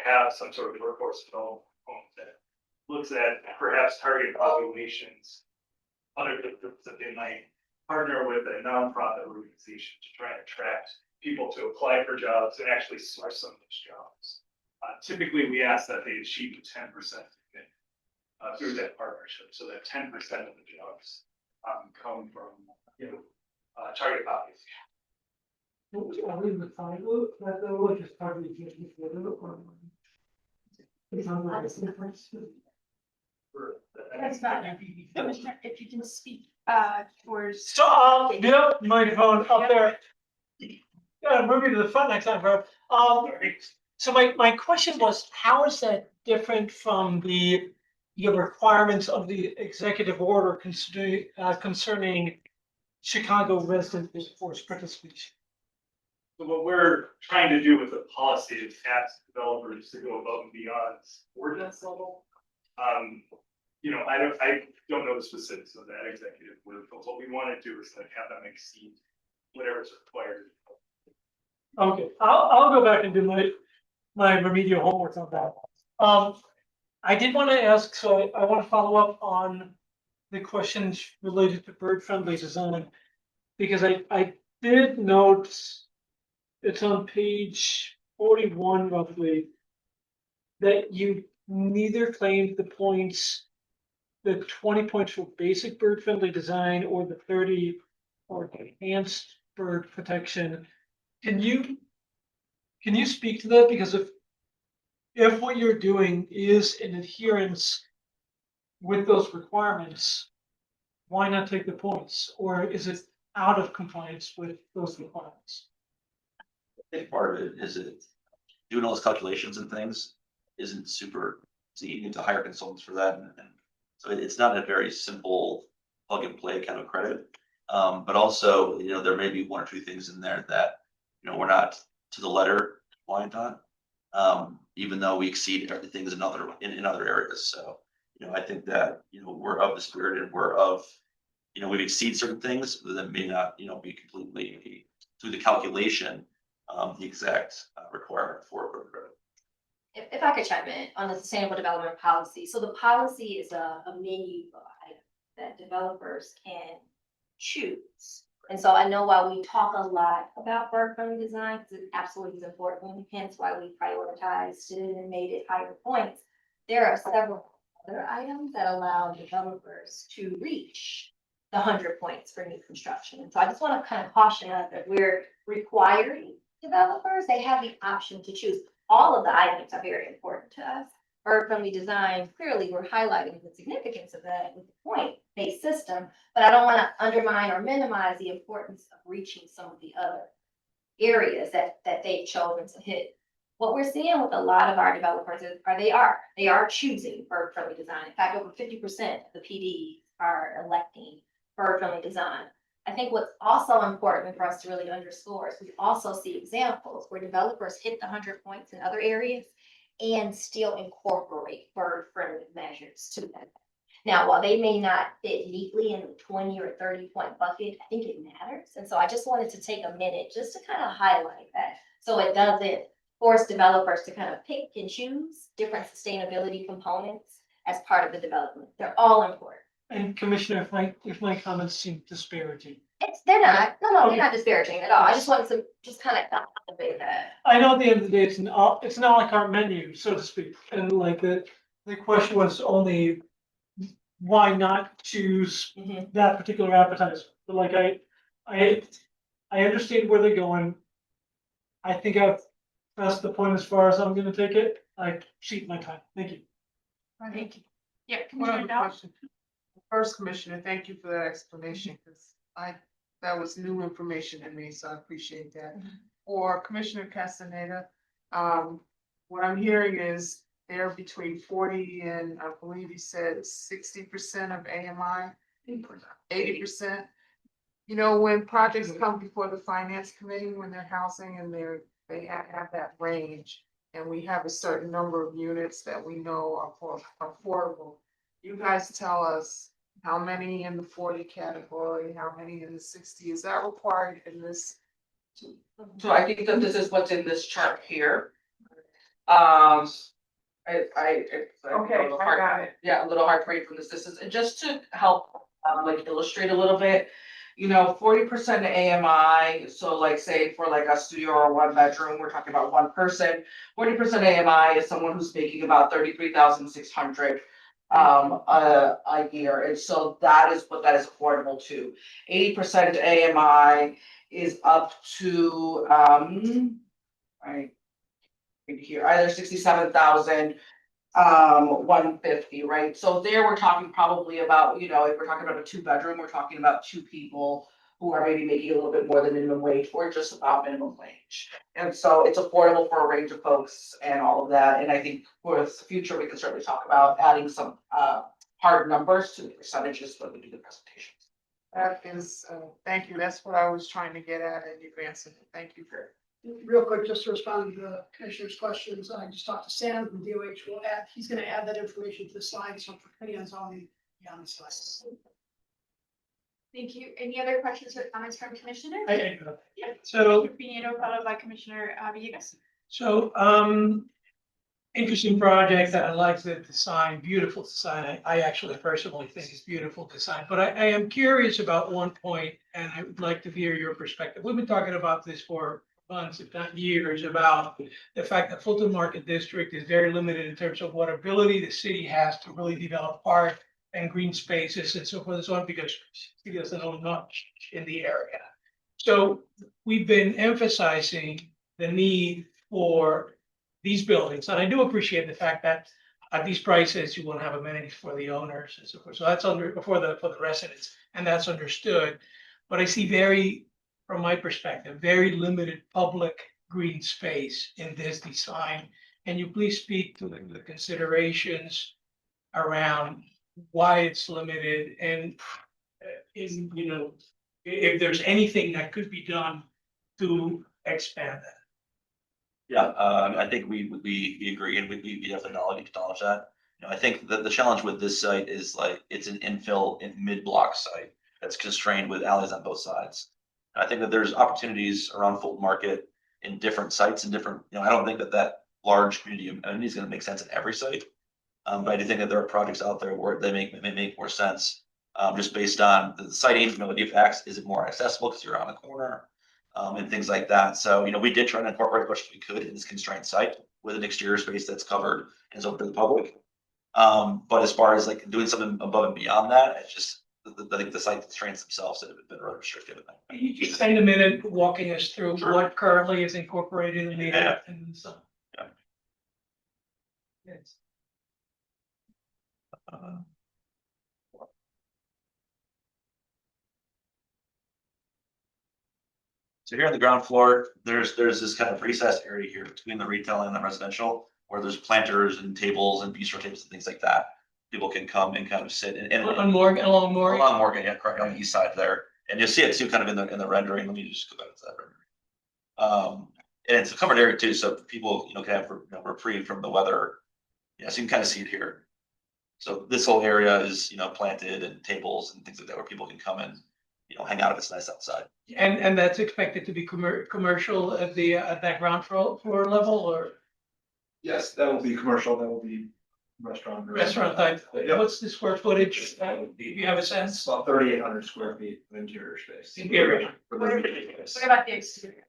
have some sort of workforce development component that looks at perhaps target populations, other groups that they might partner with a nonprofit organization to try and attract people to apply for jobs and actually source some of those jobs. Typically, we ask that they achieve 10% through that partnership, so that 10% of the jobs come from target population. Are we refining that though, or just part of the existing photo, or? That's not, Commissioner, if you can speak, towards. So, yep, microphone up there. Yeah, move you to the front next time, bro. So my question was, how is that different from the requirements of the executive order concerning Chicago resident workforce participation? So what we're trying to do with the policy is ask developers to go above and beyond ordinance level. I don't know the specifics of that executive order, but what we want to do is like have them exceed whatever is required. Okay, I'll go back and do my remedial homework on that. I did want to ask, so I want to follow up on the questions related to bird-friendly design, because I did note it's on page 41 roughly that you neither claimed the 20 points for basic bird-friendly design or the 30 for enhanced bird protection. Can you speak to that? Because if what you're doing is in adherence with those requirements, why not take the points? Or is it out of compliance with those requirements? I think part of it is doing all those calculations and things isn't super, so you need to hire consultants for that. And so it's not a very simple plug and play kind of credit. But also, there may be one or two things in there that, we're not to the letter compliant on, even though we exceed everything in other areas. So, I think that, we're of the spirit and we're of, we've exceeded certain things that may not, be completely through the calculation, the exact requirement for a credit. If I could chime in on the sustainable development policy, so the policy is a menu of items that developers can choose. And so I know while we talk a lot about bird-friendly design, because it absolutely is important, hence why we prioritized it and made it higher points. There are several other items that allow developers to reach the 100 points for new construction. And so I just want to kind of caution us that we're requiring developers, they have the option to choose. All of the items are very important to us. Bird-friendly design, clearly we're highlighting the significance of that with the point-based system, but I don't want to undermine or minimize the importance of reaching some of the other areas that they've chosen to hit. What we're seeing with a lot of our developers is, they are choosing bird-friendly design. In fact, over 50% of the PDs are electing bird-friendly design. I think what's also important for us to really underscore is we also see examples where developers hit the 100 points in other areas and still incorporate bird-friendly measures to that. Now, while they may not fit neatly in the 20 or 30 point bucket, I think it matters. And so I just wanted to take a minute just to kind of highlight that, so it doesn't force developers to kind of pick and choose different sustainability components as part of the development. They're all important. And Commissioner, if my comments seem disparaging. They're not, they're not disparaging at all. I just wanted to just kind of elevate that. I know at the end of the day, it's an a la carte menu, so to speak, and like the question was only why not choose that particular appetizer? But like I understand where they're going. I think I've pressed the point as far as I'm gonna take it. I cede my time. Thank you. Thank you. Yeah, One Commissioner other Dow. question. First, Commissioner, thank you for that explanation, because that was new information to me, so I appreciate that. For Commissioner Castaneda, what I'm hearing is they're between 40 and I believe you said 60% of AMI, 80%. You know, when projects come before the finance committee, when they're housing and they have that range, and we have a certain number of units that we know are affordable. You guys tell us how many in the 40 category, how many in the 60, is that required in this? So I think that this is what's in this chart here. It's like Okay, a little I hard- got it. Yeah, a little hard to read from this. This is just to help like illustrate a little bit. You know, 40% AMI, so like say for like a studio or 1 bedroom, we're talking about one person. 40% AMI is someone who's making about 33,600 a year, and so that is what that is affordable to. 80% AMI is up to right here, either 67,000 150, right? So there we're talking probably about, you know, if we're talking about a 2 bedroom, we're talking about 2 people who are maybe making a little bit more than minimum wage or just about minimum wage. And so it's affordable for a range of folks and all of that. And I think for the future, we can certainly talk about adding some hard numbers to the percentages when we do the presentation. That is, thank you. That's what I was trying to get at, and you've answered it. Thank you for. Real quick, just to respond to the commissioner's questions, I just talked to Sam from DOH, he's gonna add that information to the slides, so for committee on zoning, on the slides. Thank you. Any other questions or comments from commissioners? Yeah. So- Commissioner Pinheiro, followed by Commissioner Villegas. So, interesting project. I like the design, beautiful design. I actually personally think it's beautiful design, but I am curious about one point, and I would like to hear your perspective. We've been talking about this for months, if not years, about the fact that Fulton Market District is very limited in terms of what ability the city has to really develop park and green spaces and so forth and so on, because city doesn't own much in the area. So we've been emphasizing the need for these buildings, and I do appreciate the fact that at these prices, you won't have amenities for the owners and so forth. So that's for the residents, and that's understood. But I see from my perspective, very limited public green space in this design. Can you please speak to the considerations around why it's limited and if there's anything that could be done to expand that? Yeah, I think we agree, and we definitely acknowledge that. You know, I think that the challenge with this site is like it's an infill in mid-block site that's constrained with alleys on both sides. I think that there's opportunities around Fulton Market in different sites and different, I don't think that large community amenity is gonna make sense at every site. But I do think that there are projects out there where they may make more sense, just based on the siting, ability of X, is it more accessible because you're on a corner? And things like that. So, we did try to incorporate as much as we could in this constrained site with an exterior space that's covered and is open to the public. But as far as like doing something above and beyond that, it's just, I think the site constraints themselves have been really restrictive. Can you just spend a minute walking us through Sure. what currently is incorporated in the, Yeah. and so. Yeah. Yes. So here on the ground floor, there's this kind of recessed area here between the retail and the residential, where there's planters and tables and bistro tables and things like that. People can come and kind of sit and On Morgan, along Morgan. along Morgan, yeah, correct, on the east side there. And you'll see it too, kind of in the rendering. Let me just go back to that rendering. And it's a covered area too, so people, can have reprieve from the weather. Yeah, so you can kind of see it here. So this whole area is, planted and tables and things like that where people can come and, hang out if it's nice outside. And that's expected to be commercial at the, at that ground floor level, or Yes, that will be commercial, that will be restaurant. restaurant type? Yep. What's the square footage? Do you have a sense? About 3,800 square feet of interior space. Interior. For What the- about the exterior?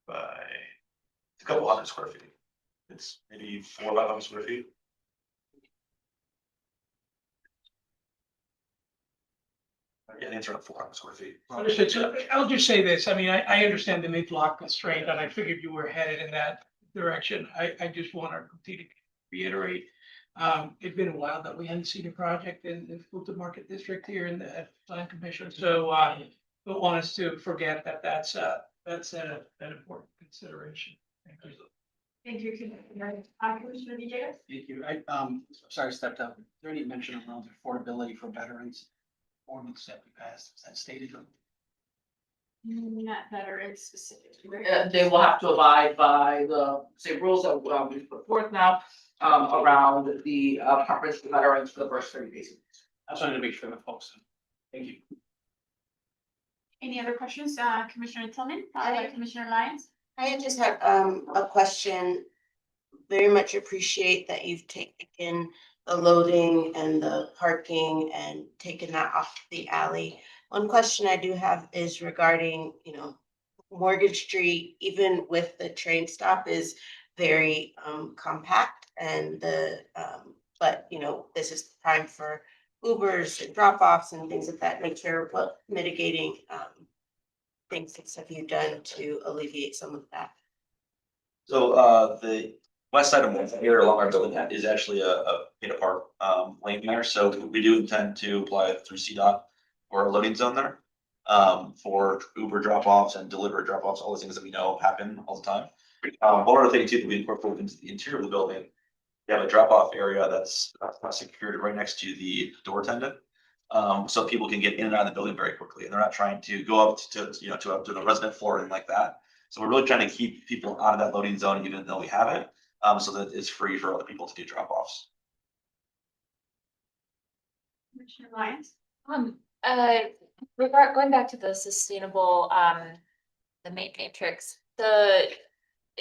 By a couple hundred square feet. It's maybe 400 square feet. Yeah, it's around 400 square feet. Understood. So I'll just say this, I mean, I understand the mid-block constraint, and I figured you were headed in that direction. I just want to continue to reiterate. It's been a while that we hadn't seen a project in the Fulton Market District here in the Plan Commission, so don't want us to forget that that's an important consideration. Thank you. Thank you, Commissioner Villegas. Thank you. Sorry, I stepped up. Is there any mention around affordability for veterans? Ordinance that we passed, is that stated? Not veterans specifically. They will have to abide by the same rules that we've put forth now, around the preference for veterans for the first 30 days. I just wanted to make sure the folks. Thank you. Any other questions, Commissioner Tillman, followed by Commissioner Lyons? I just have a question. Very much appreciate that you've taken the loading and the parking and taken that off the alley. One question I do have is regarding, Morgan Street, even with the train stop, is very compact, and but this is prime for Ubers and drop-offs and things of that nature. What mitigating things have you done to alleviate some of that? So the west side of Morgan here along our building is actually a paid apart lane there. So we do intend to apply it through CDOT or a loading zone there for Uber drop-offs and delivery drop-offs, all those things that we know happen all the time. One other thing too that we incorporate into the interior of the building, we have a drop-off area that's secured right next to the door attendant. So people can get in and out of the building very quickly, and they're not trying to go up to up to the resident floor or anything like that. So we're really trying to keep people out of that loading zone, even though we have it, so that it's free for other people to do drop-offs. Commissioner Lyons? Going back to the sustainable, the matrix, I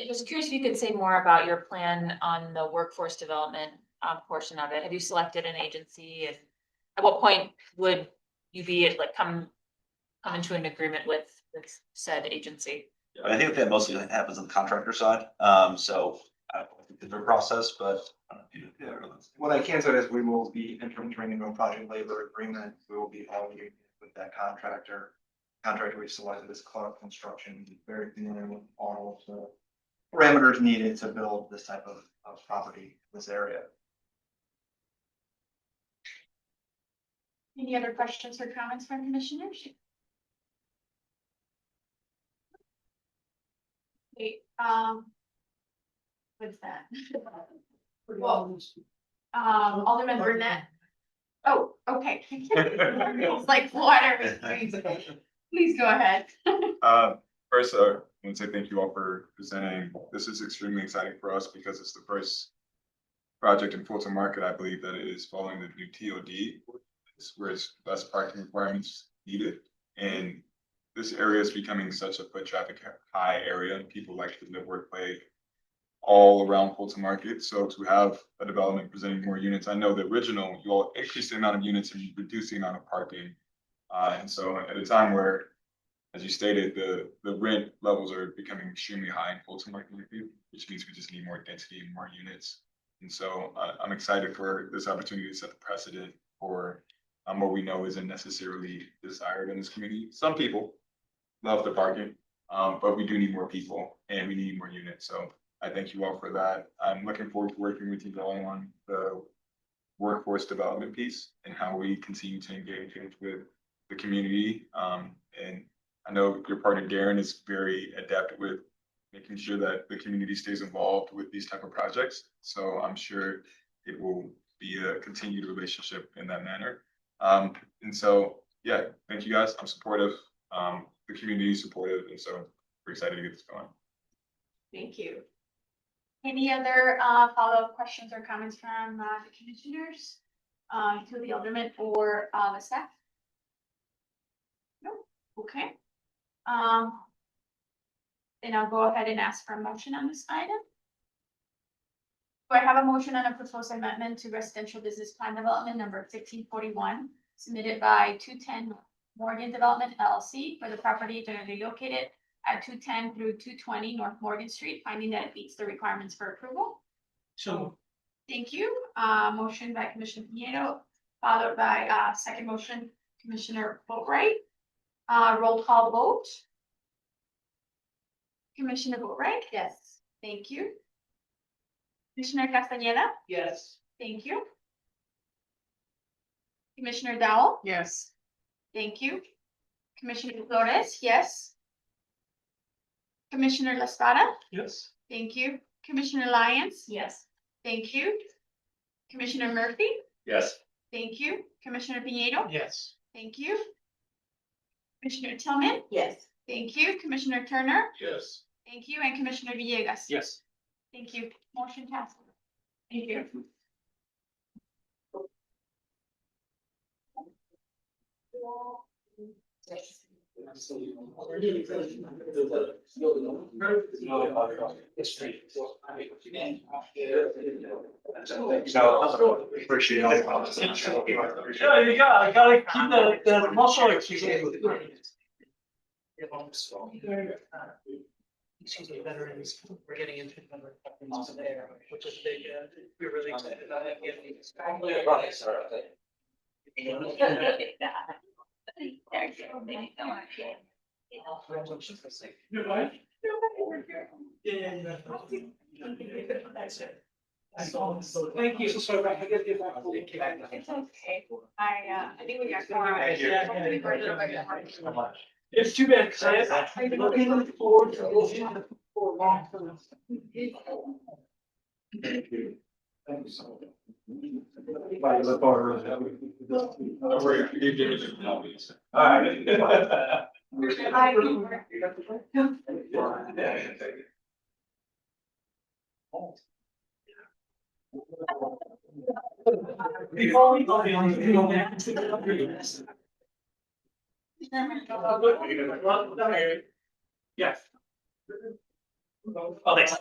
was curious if you could say more about your plan on the workforce development portion of it. Have you selected an agency, and at what point would you be come into an agreement with said agency? I think that mostly happens on the contractor side. So I don't think it's their process, but What I can say is we will be entering into a project labor agreement. We will be all with that contractor. Contractor we selected is Clark Construction, very familiar with all of the parameters needed to build this type of property, this area. Any other questions or comments from commissioners? Okay, what's that? Well, Alderman Burnett. Oh, okay. It's like water. Please go ahead. First, I want to say thank you all for presenting. This is extremely exciting for us because it's the first project in Fulton Market, I believe, that it is following the new TOD, where it's less parking requirements needed. And this area is becoming such a foot traffic high area, and people like to live, work, play all around Fulton Market. So to have a development presenting more units, I know the original, you all increase the amount of units and you reduce the amount of parking. And so at a time where, as you stated, the rent levels are becoming extremely high in Fulton Market, which means we just need more density and more units. And so I'm excited for this opportunity to set the precedent for what we know isn't necessarily desired in this community. Some people love the parking, but we do need more people and we need more units. So I thank you all for that. I'm looking forward to working with you all on the workforce development piece and how we continue to engage with the community. And I know your partner Darren is very adept with making sure that the community stays involved with these type of projects. So I'm sure it will be a continued relationship in that manner. And so, yeah, thank you guys. I'm supportive. The community is supportive. And so we're excited to get this going. Thank you. Any other follow-up questions or comments from the commissioners to the alderman or the staff? No, okay. Then I'll go ahead and ask for a motion on this item. Do I have a motion on a proposed amendment to residential business plan development number 1541 submitted by 210 Morgan Development LLC for the property generally located at 210 through 220 North Morgan Street, finding that it meets the requirements for approval? So, Thank you. Motion by Commissioner Pinheiro, followed by second motion, Commissioner Boatright. Roll call vote. Commissioner Boatright? Yes. Thank you. Commissioner Castañeda? Yes. Thank you. Commissioner Dowell? Yes. Thank you. Commissioner Flores? Yes. Commissioner Laspada? yes. Thank you. Commissioner Lyons? Yes. Thank you. Commissioner Murphy? Yes. Thank you. Commissioner Pinheiro? Yes. Thank you. Commissioner Tillman? Yes. Thank you. Commissioner Turner? Yes. Thank you. And Commissioner Villegas? Yes. Thank you. Motion passes. Thank you. Appreciate Yeah, I gotta keep the muscle exercise. Excuse me, veterans, we're getting into number of there, which is big, we're really excited about that. You're right. Yeah. That's it. Thank you. So sorry, I gotta get back. It's okay. I think we got more. Thank you. It's too bad, because I've been looking forward to this for a long time. Thank you. Thank you so much. Before we go on, Yes. Oh, thanks.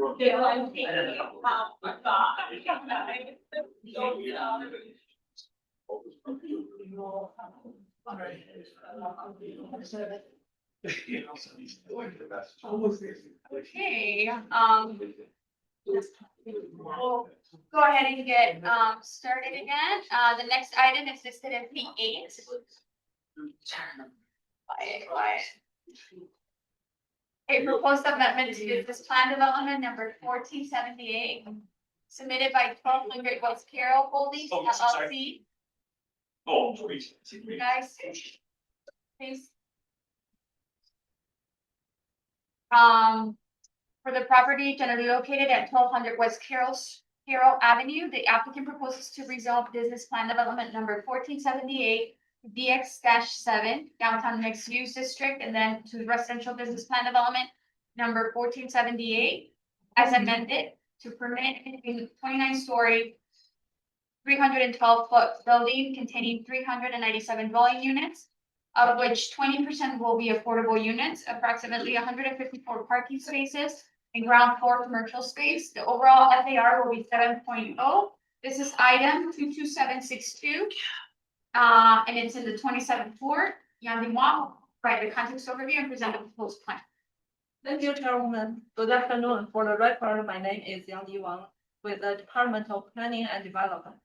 Okay, we'll go ahead and get started again. The next item is listed as P8. Quiet. A proposed amendment to business plan development number 1478 submitted by 1200 West Carroll Holdings Oh, sorry. LLC. Oh, please. Guys, please. For the property generally located at 1200 West Carroll Avenue, the applicant proposes to rezone business plan development number 1478 DX-7 downtown mixed use district, and then to residential business plan development number 1478 as amended to permit a 29-story 312-foot building containing 397 dwelling units, of which 20% will be affordable units, approximately 154 parking spaces, and ground floor commercial space. The overall FAR will be 7.0. This is item 22762. And it's in the 27th ward. Yandy Wong, provide the context overview and present the proposed plan. Thank you, Chairwoman. Good afternoon. For the record, my name is Yang Di Wang with the Department of Planning and Development.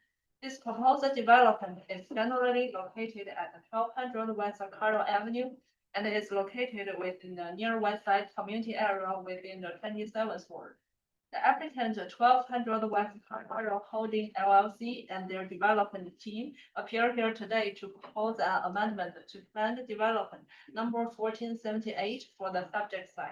This proposed development is generally located at 1200 West Carroll Avenue and is located within the near West Side community area within the 27th ward. The applicant, 1200 West Carroll Holding LLC, and their development team appear here today to propose an amendment to planned development number 1478 for the subject site.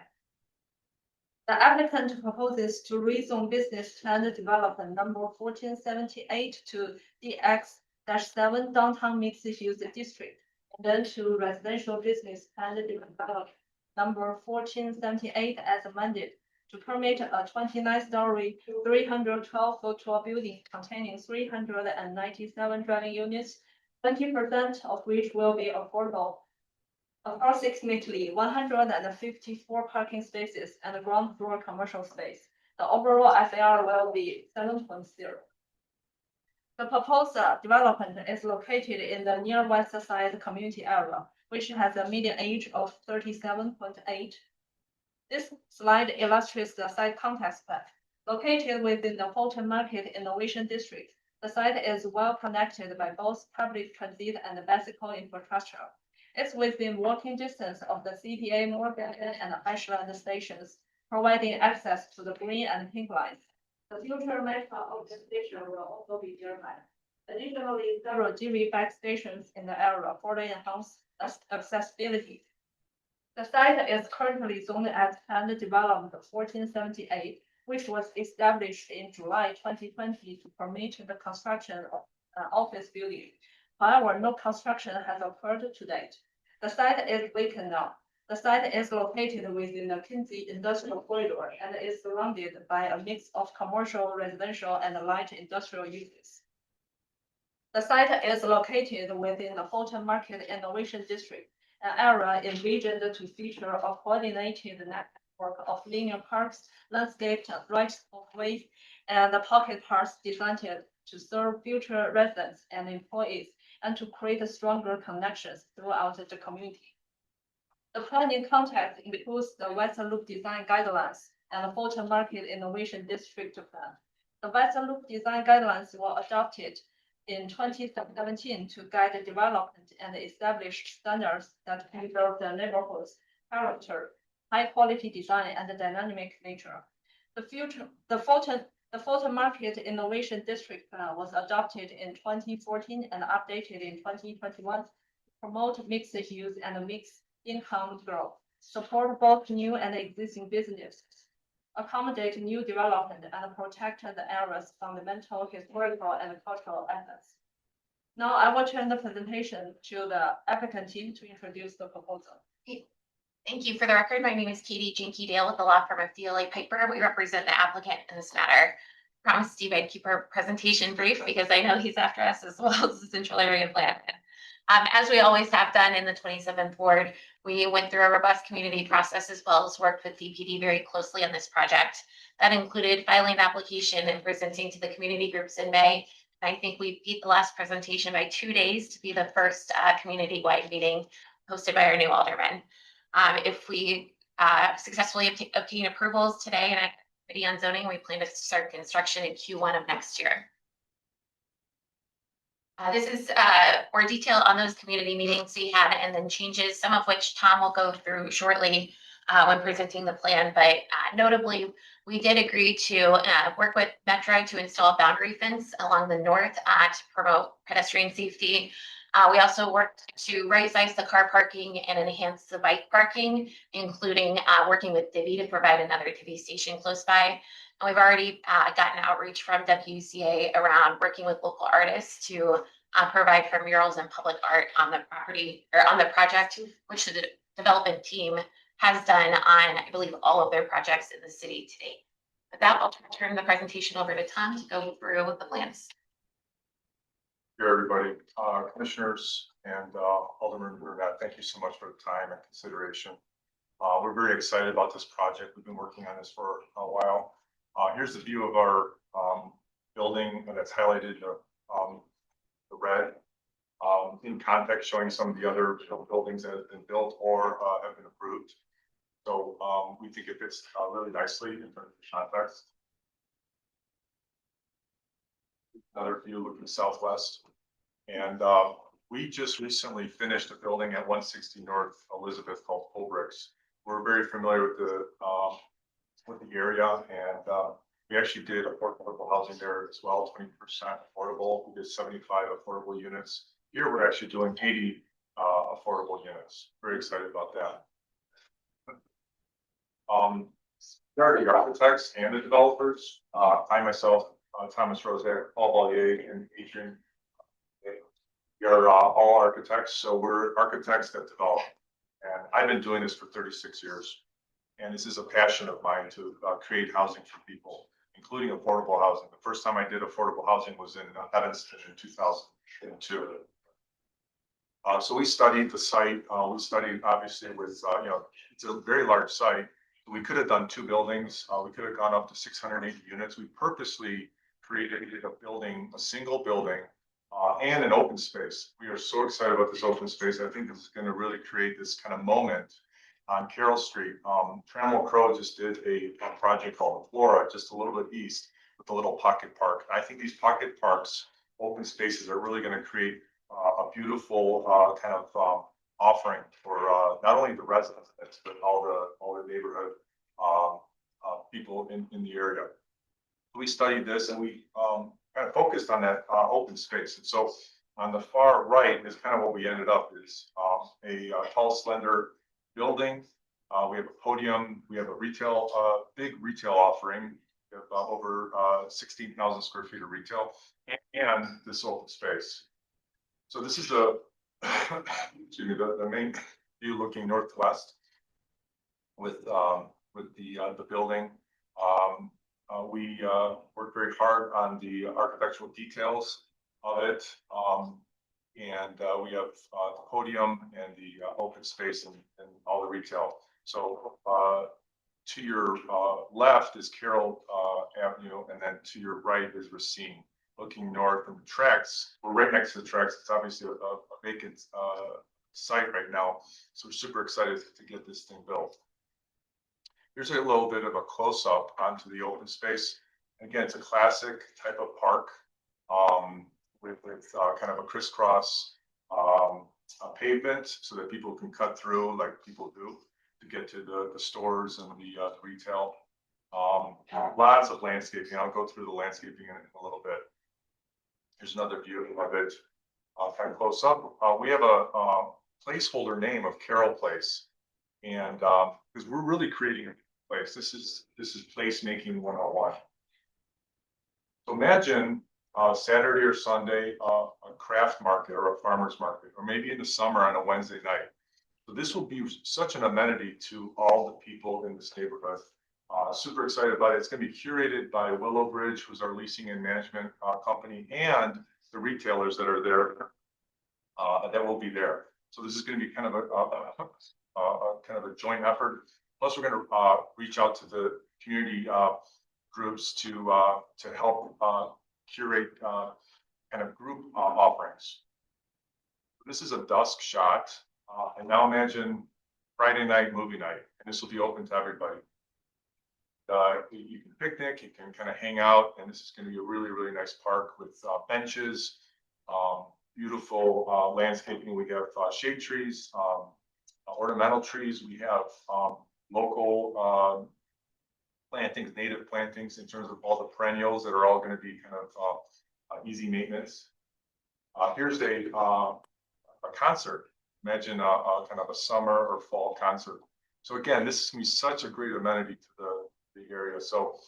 The applicant proposes to rezone business planned development number 1478 to DX-7 downtown mixed-use district, and then to residential business planned development number 1478 as amended to permit a 29-story, 312-foot tall building containing 397 dwelling units, 20% of which will be affordable. Approximately 154 parking spaces and a ground floor commercial space. The overall FAR will be 7.0. The proposed development is located in the near west side community area, which has a median age of 37.8. This slide illustrates the site context plan. Located within the Fulton Market Innovation District, the site is well connected by both public transit and bicycle infrastructure. It's within walking distance of the CPA Morgan and Ashland stations, providing access to the green and pink lines. The future metro of the station will also be nearby. Additionally, several GV back stations in the area further enhance accessibility. The site is currently zoned as planned development 1478, which was established in July 2020 to permit the construction of an office building. However, no construction has occurred to date. The site is vacant now. The site is located within the Kinsey Industrial Corridor and is surrounded by a mix of commercial, residential, and light industrial uses. The site is located within the Fulton Market Innovation District, an area envisioned to feature a coordinated network of linear parks, landscaped rights of ways, and pocket parks designed to serve future residents and employees and to create stronger connections throughout the community. The planning context includes the Western Loop Design Guidelines and the Fulton Market Innovation District Plan. The Western Loop Design Guidelines were adopted in 2017 to guide the development and establish standards that preserve the neighborhood's character, high-quality design, and dynamic nature. The Fulton Market Innovation District Plan was adopted in 2014 and updated in 2021 to promote mixed use and mixed income growth, support both new and existing businesses, accommodate new development, and protect the area's fundamental historical and cultural assets. Now I will turn the presentation to the applicant team to introduce the proposal. Thank you. For the record, my name is Katie Jinky Dale with the law firm of DLA Piper. We represent the applicant in this matter. I promised Steve I'd keep our presentation brief because I know he's after us as well as the central area plan. As we always have done in the 27th ward, we went through a robust community process as well as worked with DPD very closely on this project. That included filing an application and presenting to the community groups in May. I think we beat the last presentation by 2 days to be the first community-wide meeting hosted by our new alderman. If we successfully obtain approvals today and committee on zoning, we plan to start construction in Q1 of next year. This is more detail on those community meetings we had and then changes, some of which Tom will go through shortly when presenting the plan. But notably, we did agree to work with Metro to install a boundary fence along the north to promote pedestrian safety. We also worked to right-size the car parking and enhance the bike parking, including working with Divvy to provide another Divvy station close by. And we've already gotten outreach from WCA around working with local artists to provide for murals and public art on the property or on the project, which the development team has done on, I believe, all of their projects in the city to date. With that, I'll turn the presentation over to Tom to go through the plans. Here, everybody, commissioners and Alderman Burnett, thank you so much for the time and consideration. We're very excited about this project. We've been working on this for a while. Here's the view of our building, and it's highlighted the red. In context, showing some of the other buildings that have been built or have been approved. So we think it fits really nicely in terms of context. Another view looking southwest. And we just recently finished a building at 160 North Elizabeth called Holbricks. We're very familiar with the area, and we actually did affordable housing there as well, 20% affordable. We did 75 affordable units. Here we're actually doing 80 affordable units. Very excited about that. There are the architects and the developers. I myself, Thomas Rosette, Paul Vallier, and Adrian. We are all architects, so we're architects that develop. And I've been doing this for 36 years. And this is a passion of mine to create housing for people, including affordable housing. The first time I did affordable housing was in Evanston in 2002. So we studied the site. We studied obviously with, it's a very large site. We could have done 2 buildings. We could have gone up to 680 units. We purposely created a building, a single building, and an open space. We are so excited about this open space. I think this is going to really create this kind of moment on Carroll Street. Trammell Crow just did a project called Flora, just a little bit east, with a little pocket park. I think these pocket parks, open spaces, are really going to create a beautiful kind of offering for not only the residents, but all the neighborhood people in the area. We studied this, and we kind of focused on that open space. And so on the far right is kind of what we ended up is a tall, slender building. We have a podium. We have a retail, big retail offering. We have over 16,000 square feet of retail and this open space. So this is the main view looking northwest with the building. We worked very hard on the architectural details of it. And we have the podium and the open space and all the retail. So to your left is Carroll Avenue, and then to your right is Racine. Looking north from the tracks, we're right next to the tracks. It's obviously a vacant site right now. So we're super excited to get this thing built. Here's a little bit of a close-up onto the open space. Again, it's a classic type of park with kind of a crisscross pavement so that people can cut through like people do to get to the stores and the retail. Lots of landscaping. I'll go through the landscaping in a little bit. Here's another view of it, kind of close up. We have a placeholder name of Carroll Place, and because we're really creating a place. This is placemaking 101. So imagine Saturday or Sunday, a craft market or a farmer's market, or maybe in the summer on a Wednesday night. So this will be such an amenity to all the people in this neighborhood. Super excited about it. It's going to be curated by Willow Bridge, who's our leasing and management company, and the retailers that are there that will be there. So this is going to be kind of a joint effort. Plus, we're going to reach out to the community groups to help curate kind of group offerings. This is a dusk shot, and now imagine Friday night movie night, and this will be open to everybody. You can picnic, you can kind of hang out, and this is going to be a really, really nice park with benches, beautiful landscaping. We have shade trees, ornamental trees. We have local plantings, native plantings in terms of all the perennials that are all going to be kind of easy maintenance. Here's a concert. Imagine a kind of a summer or fall concert. So again, this is going to be such a great amenity to the area. So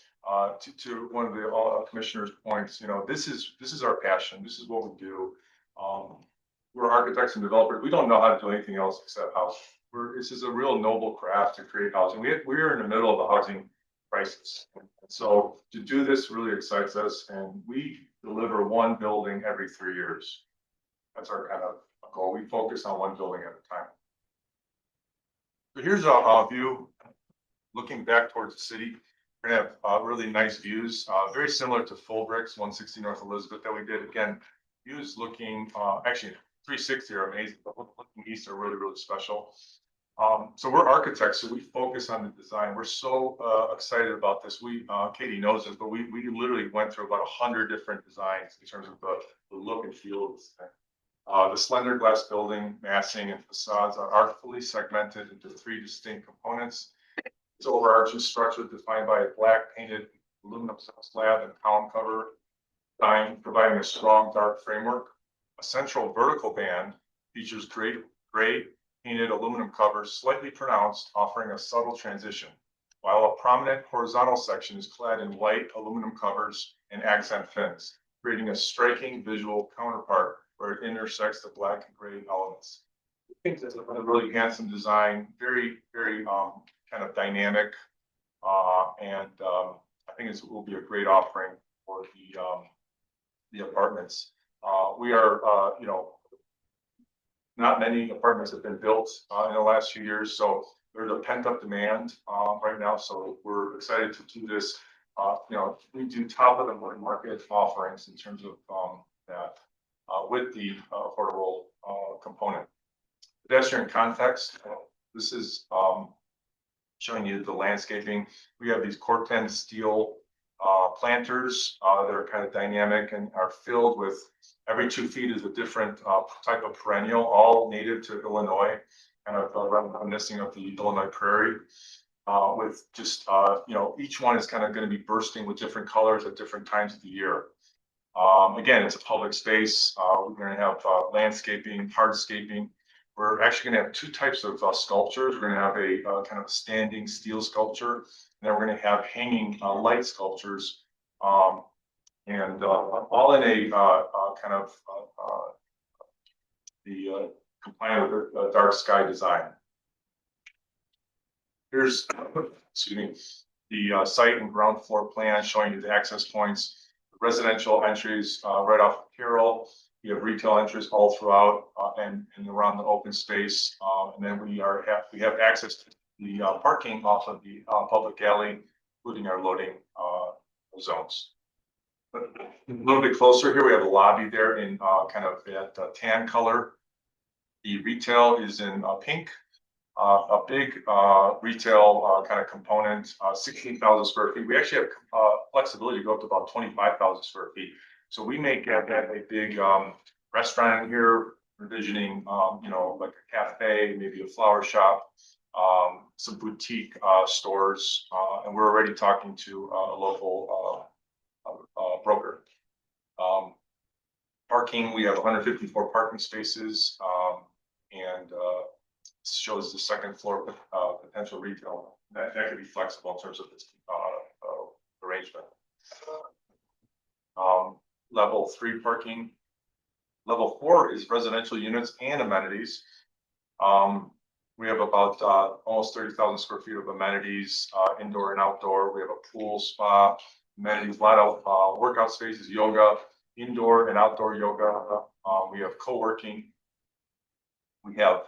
to one of the commissioners' points, this is our passion. This is what we do. We're architects and developers. We don't know how to do anything else except housing. This is a real noble craft to create housing. We're in the middle of a housing crisis. And so to do this really excites us. And we deliver one building every 3 years. That's our kind of goal. We focus on one building at a time. So here's a view looking back towards the city. We're gonna have really nice views, very similar to Full Bricks, 160 North Elizabeth that we did. Again, views looking, actually 360 are amazing, but looking east are really, really special. So we're architects, so we focus on the design. We're so excited about this. Katie knows this, but we literally went through about 100 different designs in terms of the look and feel of this thing. The slender glass building, massing, and facades are artfully segmented into 3 distinct components. Its overarching structure defined by a black painted aluminum slab and column cover design, providing a strong dark framework. A central vertical band features gray painted aluminum cover, slightly pronounced, offering a subtle transition, while a prominent horizontal section is clad in white aluminum covers and accent fins, creating a striking visual counterpart where it intersects the black and gray elements. I think that's a really handsome design, very, very kind of dynamic, and I think it will be a great offering for the apartments. We are, not many apartments have been built in the last few years, so there's a pent up demand right now. So we're excited to do this. We do top of the market offerings in terms of that with the affordable component. Pedestrian context. This is showing you the landscaping. We have these Corten steel planters that are kind of dynamic and are filled with, every 2 feet is a different type of perennial, all native to Illinois, kind of reminiscing of the Illinois prairie. With just, each one is kind of going to be bursting with different colors at different times of the year. Again, it's a public space. We're going to have landscaping, hardscaping. We're actually going to have 2 types of sculptures. We're going to have a kind of standing steel sculpture, and then we're going to have hanging light sculptures, and all in a kind of compliant with the dark sky design. Here's, excuse me, the site and ground floor plan showing you the access points, residential entries right off of Carroll. You have retail entries all throughout and around the open space, and then we have access to the parking off of the public alley, including our loading zones. But a little bit closer here, we have a lobby there in kind of that tan color. The retail is in pink. A big retail kind of component, 16,000 square feet. We actually have flexibility to go up to about 25,000 square feet. So we may get a big restaurant in here, envisioning, like a cafe, maybe a flower shop, some boutique stores, and we're already talking to a local broker. Parking, we have 154 parking spaces, and shows the second floor potential retail. That could be flexible in terms of this arrangement. Level 3 parking. Level 4 is residential units and amenities. We have about almost 30,000 square feet of amenities, indoor and outdoor. We have a pool, spa, amenities, a lot of workout spaces, yoga, indoor and outdoor yoga. We have co-working. We have,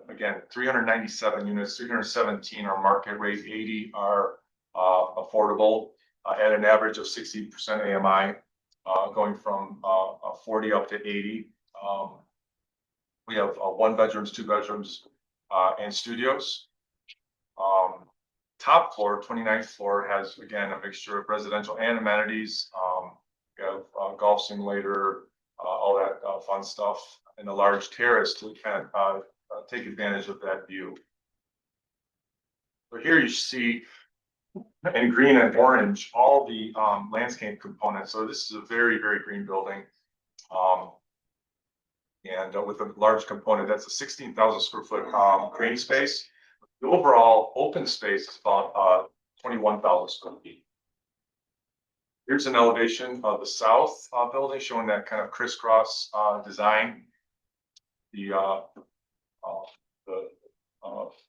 again, 397 units, 317 are market rate, 80 are affordable at an average of 60% AMI, going from 40 up to 80. We have 1 bedrooms, 2 bedrooms, and studios. Top floor, 29th floor, has, again, a mixture of residential and amenities. We have a golf simulator, all that fun stuff, and a large terrace to kind of take advantage of that view. So here you see in green and orange all the landscape components. So this is a very, very green building. And with a large component, that's a 16,000 square foot green space. The overall open space is about 21,000 square feet. Here's an elevation of the south building showing that kind of crisscross design. The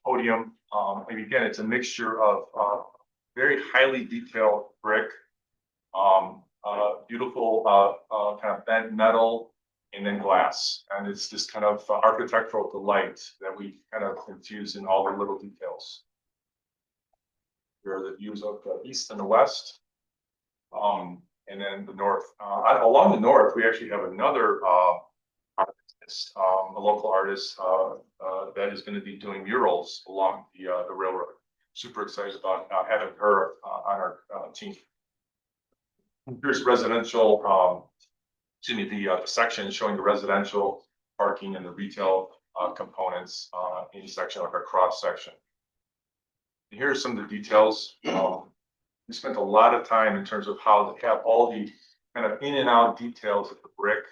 podium, and again, it's a mixture of very highly detailed brick, beautiful, kind of bent metal and then glass. And it's this kind of architectural delight that we kind of infuse in all the little details. Here are the views of the east and the west. And then the north. Along the north, we actually have another artist, a local artist that is going to be doing murals along the railroad. Super excited about having her on our team. Here's residential, the section showing the residential parking and the retail components in section, like a cross section. And here's some of the details. We spent a lot of time in terms of how to have all the kind of in and out details of the brick.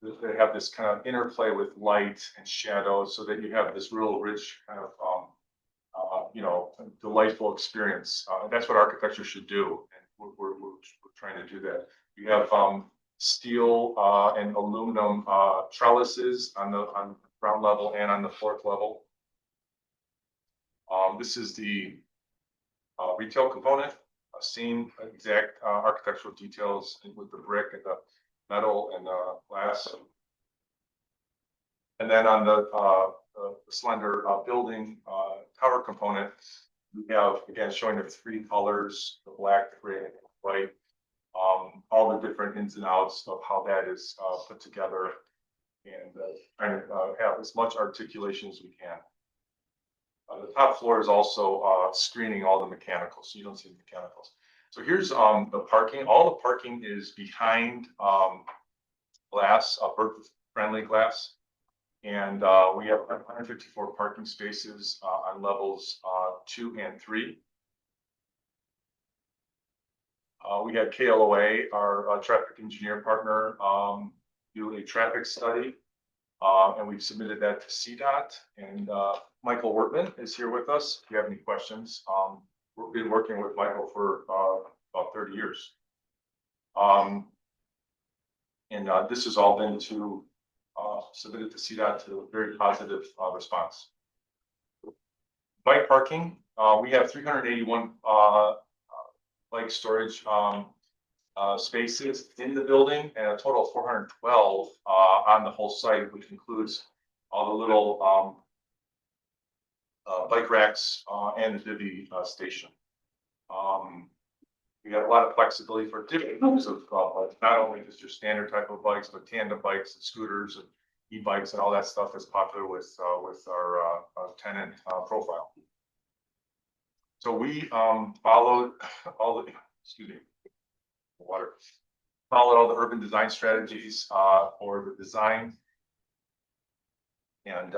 They have this kind of interplay with light and shadows so that you have this real rich kind of, delightful experience. That's what architecture should do. And we're trying to do that. We have steel and aluminum trellises on the ground level and on the fourth level. This is the retail component. Same exact architectural details with the brick and the metal and the glass. And then on the slender building tower component, we have, again, showing the three colors, the black, the gray, and the white, all the different ins and outs of how that is put together, and trying to have as much articulation as we can. The top floor is also screening all the mechanicals, so you don't see the mechanicals. So here's the parking. All the parking is behind glass, bird-friendly glass. And we have 154 parking spaces on levels 2 and 3. We had KLOA, our traffic engineer partner, do a traffic study. And we've submitted that to CDOT. And Michael Wortman is here with us. If you have any questions, we've been working with Michael for about 30 years. And this has all been submitted to CDOT to a very positive response. Bike parking, we have 381 bike storage spaces in the building and a total of 412 on the whole site, which includes all the little bike racks and the divvy station. We got a lot of flexibility for different types of bikes, not only just your standard type of bikes, but tandem bikes and scooters and e-bikes and all that stuff that's popular with our tenant profile. So we followed all the, followed all the urban design strategies for the design and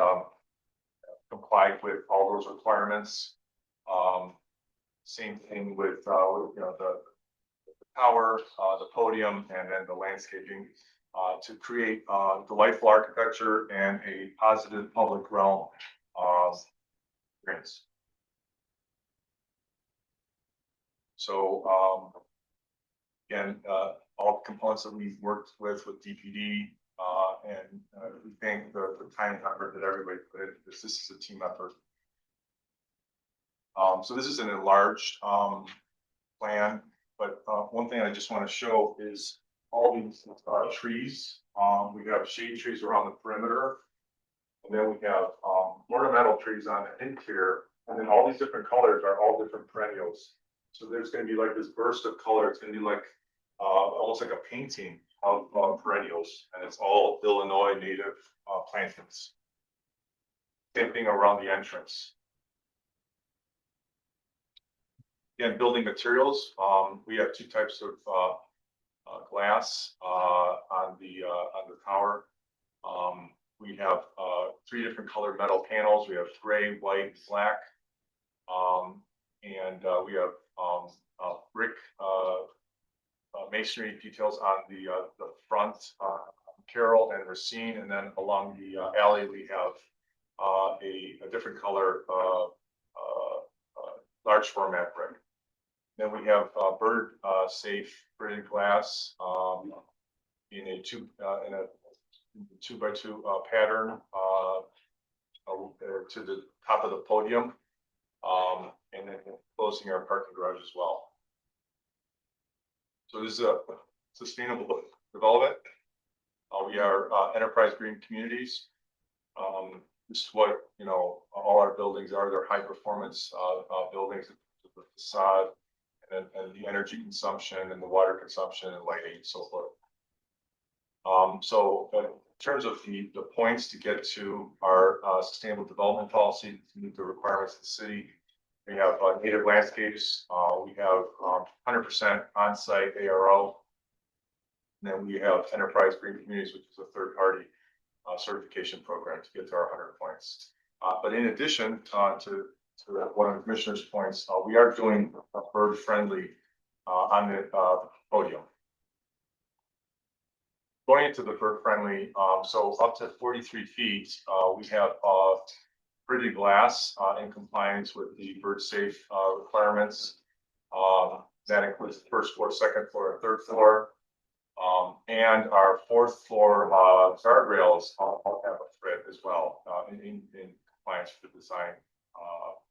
complied with all those requirements. Same thing with the tower, the podium, and then the landscaping to create delightful architecture and a positive public realm experience. So again, all the components that we've worked with DPD, and we thank the time and effort that everybody put into this. This is a team effort. So this is an enlarged plan, but one thing I just want to show is all these trees. We have shade trees around the perimeter, and then we have ornamental trees on the interior, and then all these different colors are all different perennials. So there's going to be like this burst of color. It's going to be like almost like a painting of perennials, and it's all Illinois native plantings. Same thing around the entrance. Again, building materials. We have two types of glass on the tower. We have 3 different colored metal panels. We have gray, white, black, and we have brick masonry details on the front, Carroll and Racine, and then along the alley we have a different color large format brick. Then we have bird safe braided glass in a 2x2 pattern to the top of the podium, and then closing our parking garage as well. So this is sustainable development. We are enterprise green communities. This is what, you know, all our buildings are. They're high performance buildings, the facade and the energy consumption and the water consumption and lighting and so forth. So in terms of the points to get to our sustainable development policy to meet the requirements of the city, we have native landscapes. We have 100% on-site ARO. And then we have enterprise green communities, which is a third party certification program to get to our 100 points. But in addition to one of the commissioner's points, we are doing a bird friendly on the podium. Going into the bird friendly, so up to 43 feet, we have pretty glass in compliance with the bird safe requirements. That includes the first floor, second floor, and third floor. And our fourth floor guardrails all have a thread as well in compliance with the design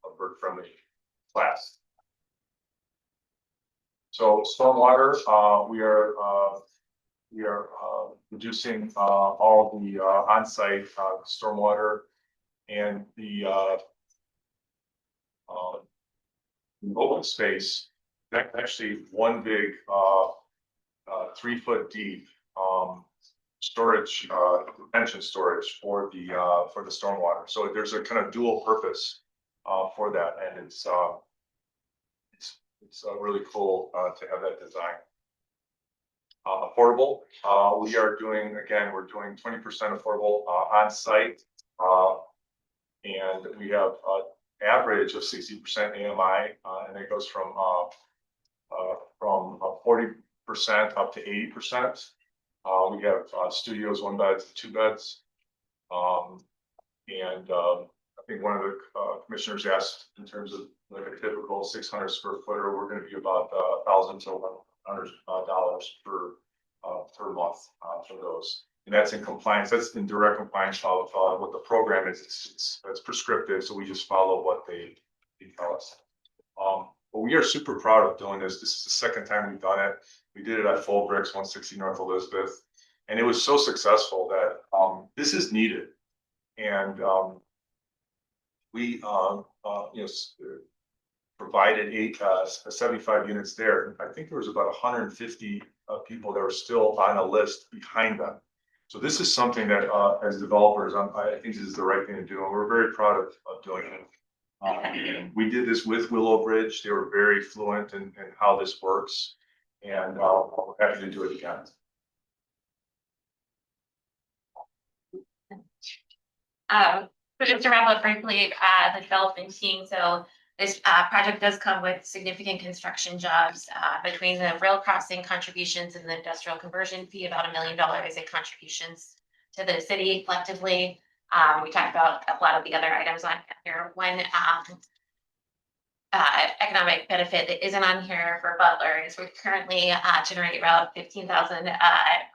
of bird friendly class. So stormwater, we are reducing all the on-site stormwater and the open space. That's actually one big 3 foot deep storage detention storage for the stormwater. So there's a kind of dual purpose for that, and it's really cool to have that design. Affordable, we are doing, again, we're doing 20% affordable on site, and we have an average of 60% AMI, and it goes from 40% up to 80%. We have studios, 1 bed to 2 beds. And I think one of the commissioners asked in terms of like a typical 600 square footer, we're going to be about $1,000 to $1,100 per month for those. And that's in compliance. That's in direct compliance with what the program is. It's prescriptive, so we just follow what they tell us. But we are super proud of doing this. This is the second time we've done it. We did it at Full Bricks, 160 North Elizabeth, and it was so successful that this is needed. And we provided 75 units there. I think there was about 150 people that were still on a list behind them. So this is something that as developers, I think this is the right thing to do, and we're very proud of doing it. We did this with Willow Bridge. They were very fluent in how this works, and we're happy to do it again. So just to wrap up briefly, the development team, so this project does come with significant construction jobs between the rail crossing contributions and the industrial conversion fee, about $1 million in contributions to the city collectively. We talked about a lot of the other items on here. One economic benefit that isn't on here for Butler is we currently generate around $15,000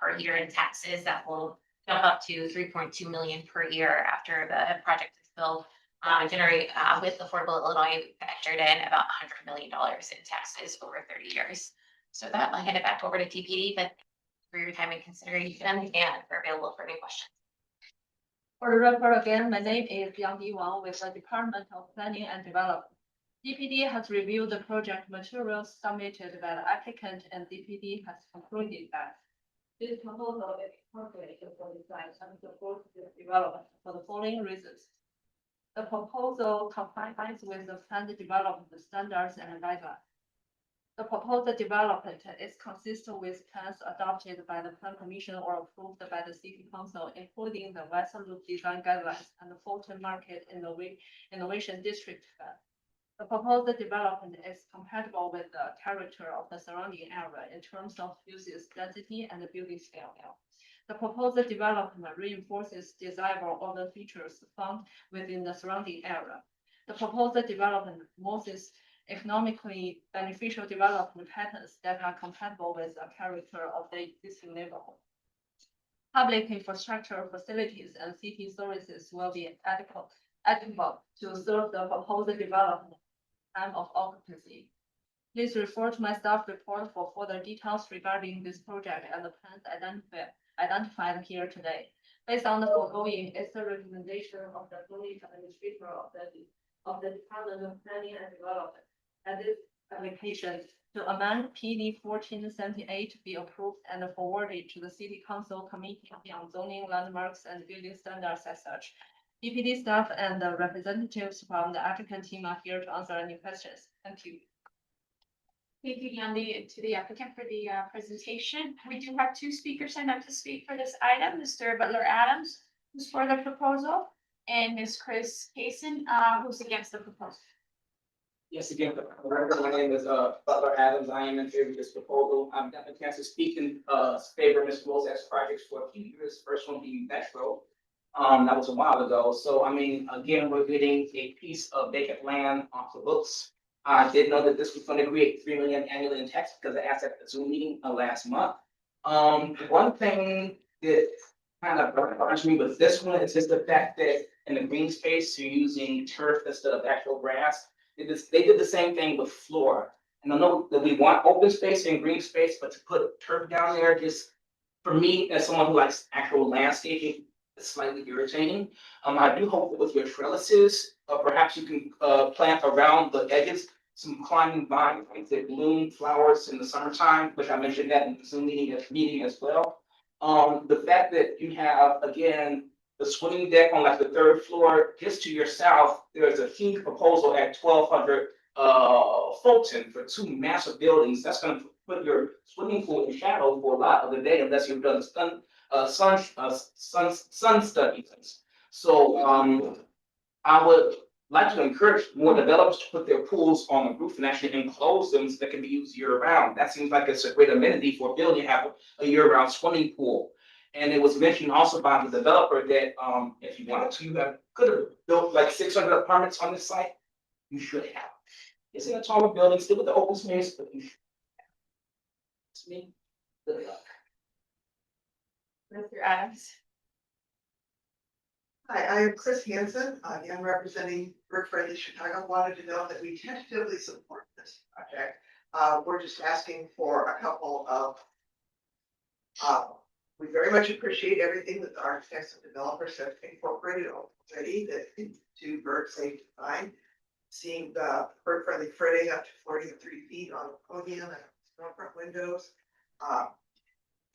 per year in taxes that will jump up to $3.2 million per year after the project is built. Generate with Affordable Illinois, we factored in about $100 million in taxes over 30 years. So that I'll hand it back over to TPD, but for your time and consideration, and we're available for any questions. For the record again, my name is Yang Wang with the Department of Planning and Development. DPD has reviewed the project materials submitted by the applicant, and DPD has concluded that this proposal is appropriate for design and support the development for the following reasons. The proposal complies with the planned development standards and guidelines. The proposed development is consistent with plans adopted by the Plan Commission or approved by the City Council, including the Western Loop Design Guidelines and the Fulton Market Innovation District Plan. The proposed development is compatible with the character of the surrounding area in terms of uses density and building scale. The proposed development reinforces desirable urban features found within the surrounding area. The proposed development promotes economically beneficial development patterns that are compatible with the character of the existing neighborhood. Public infrastructure facilities and city services will be adequate to serve the proposed development time of occupancy. Please refer to my staff report for further details regarding this project and the plans identified here today. Based on the foregoing, it's the recommendation of the village administrator of the Department of Planning and Development that this application to amend PD 1478 be approved and forwarded to the City Council Committee on Zoning Landmarks and Building Standards as such. EPD staff and the representatives from the applicant team are here to answer any questions. Thank you. Thank you, Yandi, to the applicant for the presentation. We do have two speakers signed up to speak for this item, Mr. Butler Adams, who's for the proposal, and Ms. Chris Kaysen, who's against the proposal. Yes, again, for the record, my name is Butler Adams. I am in favor of this proposal. I've gotten a chance to speak in favor of Ms. Bozak's projects for a few years, first one being Metro. That was a while ago. So I mean, again, we're getting a piece of vacant land off the books. I did know that this was going to create 3 million annually in tax because I asked at the Zoom meeting last month. One thing that kind of bothers me with this one is just the fact that in the green space, you're using turf instead of actual grass. They did the same thing with Flora. And I know that we want open space and green space, but to put turf down there, just for me, as someone who likes actual landscaping, it's slightly irritating. I do hope that with your trellises, perhaps you can plant around the edges some climbing vines that bloom flowers in the summertime, which I mentioned that in the Zoom meeting as well. The fact that you have, again, the swimming deck on like the third floor, just to your south, there's a huge proposal at 1200 Fulton for 2 massive buildings. That's going to put your swimming pool in shadow for a lot of the day unless you've done sun studies. So I would like to encourage more developers to put their pools on the roof and actually enclose them so that can be used year round. That seems like it's a great amenity for a building to have a year round swimming pool. And it was mentioned also by the developer that if you wanted to, you could have built like 600 apartments on this site. You should have. It's in a taller building, still with the open space, but you should. It's me. Good luck. Mr. Adams. Hi, I am Chris Hansen. I'm representing Brick Friendly Chicago. Wanted to know that we tentatively support this project. We're just asking for a couple of, we very much appreciate everything that the architects and developers have incorporated already that into bird safe design. Seeing the bird friendly fritting up to 43 feet on the podium and storefront windows.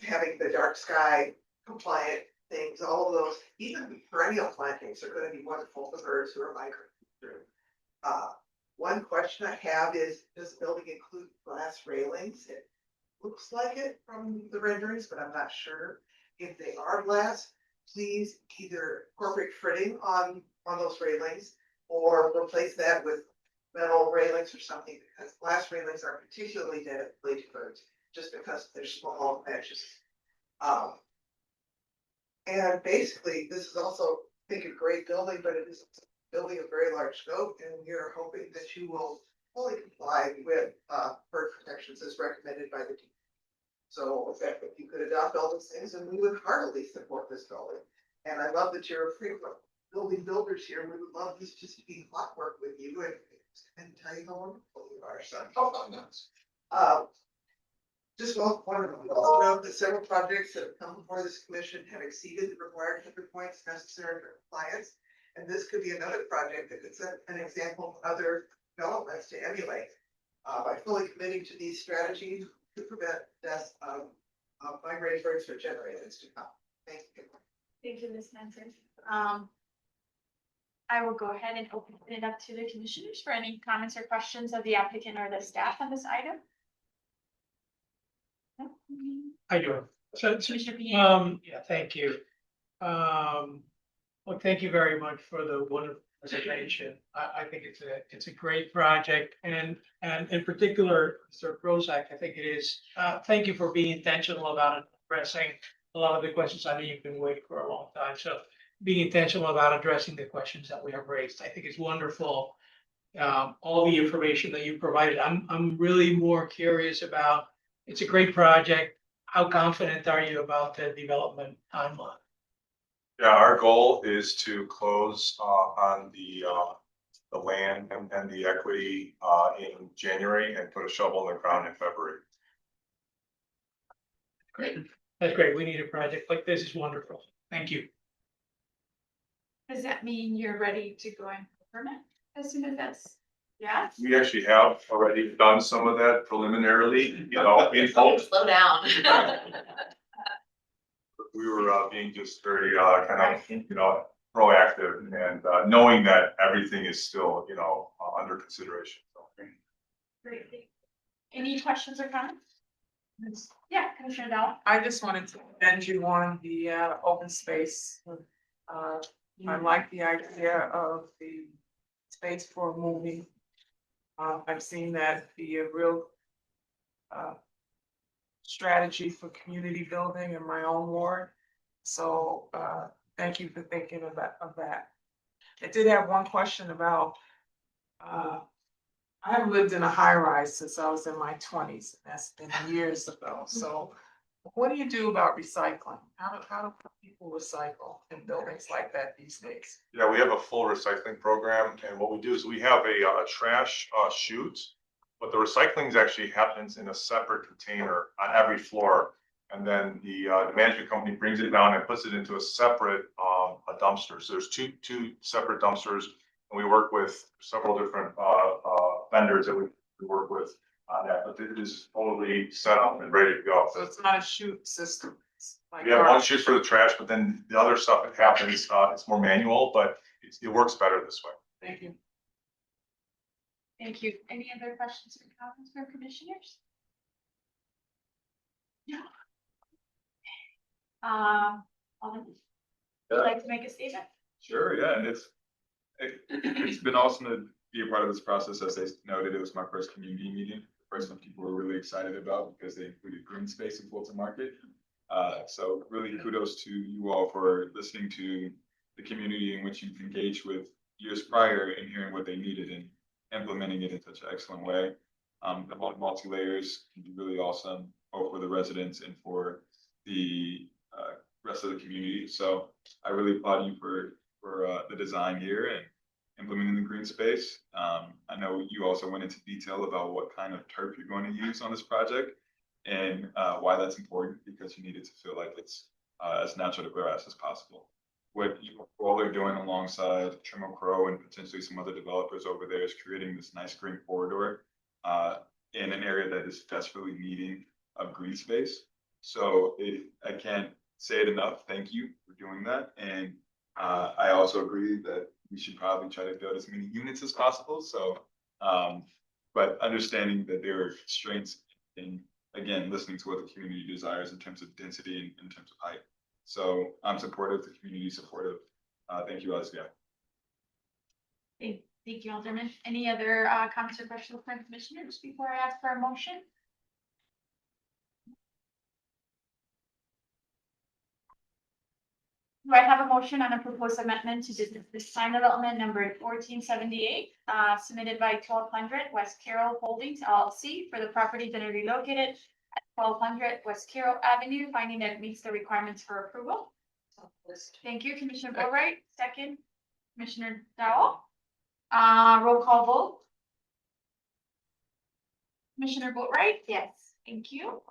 Having the dark sky compliant things, all of those, even perennial plantings are going to be wonderful for birds who are migrating through. One question I have is, does the building include glass railings? It looks like it from the renderings, but I'm not sure. If they are glass, please either incorporate fritting on those railings or replace that with metal railings or something, because glass railings are particularly deadly to birds just because they're small edges. And basically, this is also, I think, a great building, but it is a building of very large scope, and we are hoping that you will fully comply with bird protections as recommended by the DEP. So if you could adopt all those things, and we would heartily support this building. And I love that you're a frequent building builders here. We would love this just to be clockwork with you and tell you how wonderful you are. So, just want to also note that several projects that have come before this commission have exceeded the required 100 points necessary for compliance. And this could be another project that could set an example for other developments to emulate. By fully committing to these strategies to prevent death of migratory birds for generations to come. Thank you. Thank you, Ms. Hanson. I will go ahead and open it up to the commissioners for any comments or questions of the applicant or the staff on this item. I do. So, Commissioner Peter. yeah, thank you. Well, thank you very much for the wonderful presentation. I think it's a great project, and in particular, Mr. Bozak, I think it is. Thank you for being intentional about addressing a lot of the questions. I know you've been waiting for a long time, so being intentional about addressing the questions that we have raised, I think is wonderful. All the information that you provided, I'm really more curious about. It's a great project. How confident are you about the development timeline? Yeah, our goal is to close on the the land and the equity in January and put a shovel in the ground in February. Great. That's great. We need a project like this. Is wonderful. Thank you. Does that mean you're ready to go in for permit as soon as that's, yeah? We actually have already done some of that preliminarily, you know, in hope. Slow down. We were being just very kind of, you know, proactive and knowing that everything is still, you know, under consideration. So. Great. Any questions or comments? Yeah, Commissioner Dowell. I just wanted to commend you on the open space. I like the idea of the space for moving. I've seen that be a real strategy for community building in my own ward. So thank you for thinking of that. I did have one question about I have lived in a high rise since I was in my 20s. That's been years ago. So what do you do about recycling? How do people recycle in buildings like that these days? Yeah, we have a full recycling program, and what we do is we have a trash chute, but the recycling actually happens in a separate container on every floor. And then the management company brings it down and puts it into a separate a dumpster. So there's two separate dumpsters, and we work with several different vendors that we work with on that. But it is totally set up and ready to go. So it's not a chute system. It's like We have one chute for the trash, but then the other stuff that happens, it's more manual, but it works better this way. Thank you. Thank you. Any other questions or comments for commissioners? No. Alderman, would you like to make a statement? Sure, yeah, and it's been awesome to be a part of this process. As they noted, it was my first community meeting, the first one people were really excited about because they included green space in Fulton Market. So really kudos to you all for listening to the community in which you've engaged with years prior and hearing what they needed and implementing it in such an excellent way. The multi-layers can be really awesome, both for the residents and for the rest of the community. So I really applaud you for the design here and implementing the green space. I know you also went into detail about what kind of turf you're going to use on this project and why that's important, because you need it to feel like it's as natural to grass as possible. What you all are doing alongside Trimble Crow and potentially some other developers over there is creating this nice green corridor in an area that is desperately needing of green space. So I can't say it enough. Thank you for doing that. And I also agree that we should probably try to build as many units as possible. So, but understanding that there are constraints in, again, listening to what the community desires in terms of density and in terms of height. So I'm supportive, the community supportive. Thank you, Alicia. Thank you, Alderman. Any other comments or questions from commissioners before I ask for a motion? Do I have a motion on a proposed amendment to this sign development number 1478, submitted by 1200 West Carroll Holdings LLC for the property generally located at 1200 West Carroll Avenue, finding that it meets the requirements for approval? Thank you, Commissioner Boatright. Second, Commissioner Dowell. Roll call vote. Commissioner Boatright? Yes. Thank you.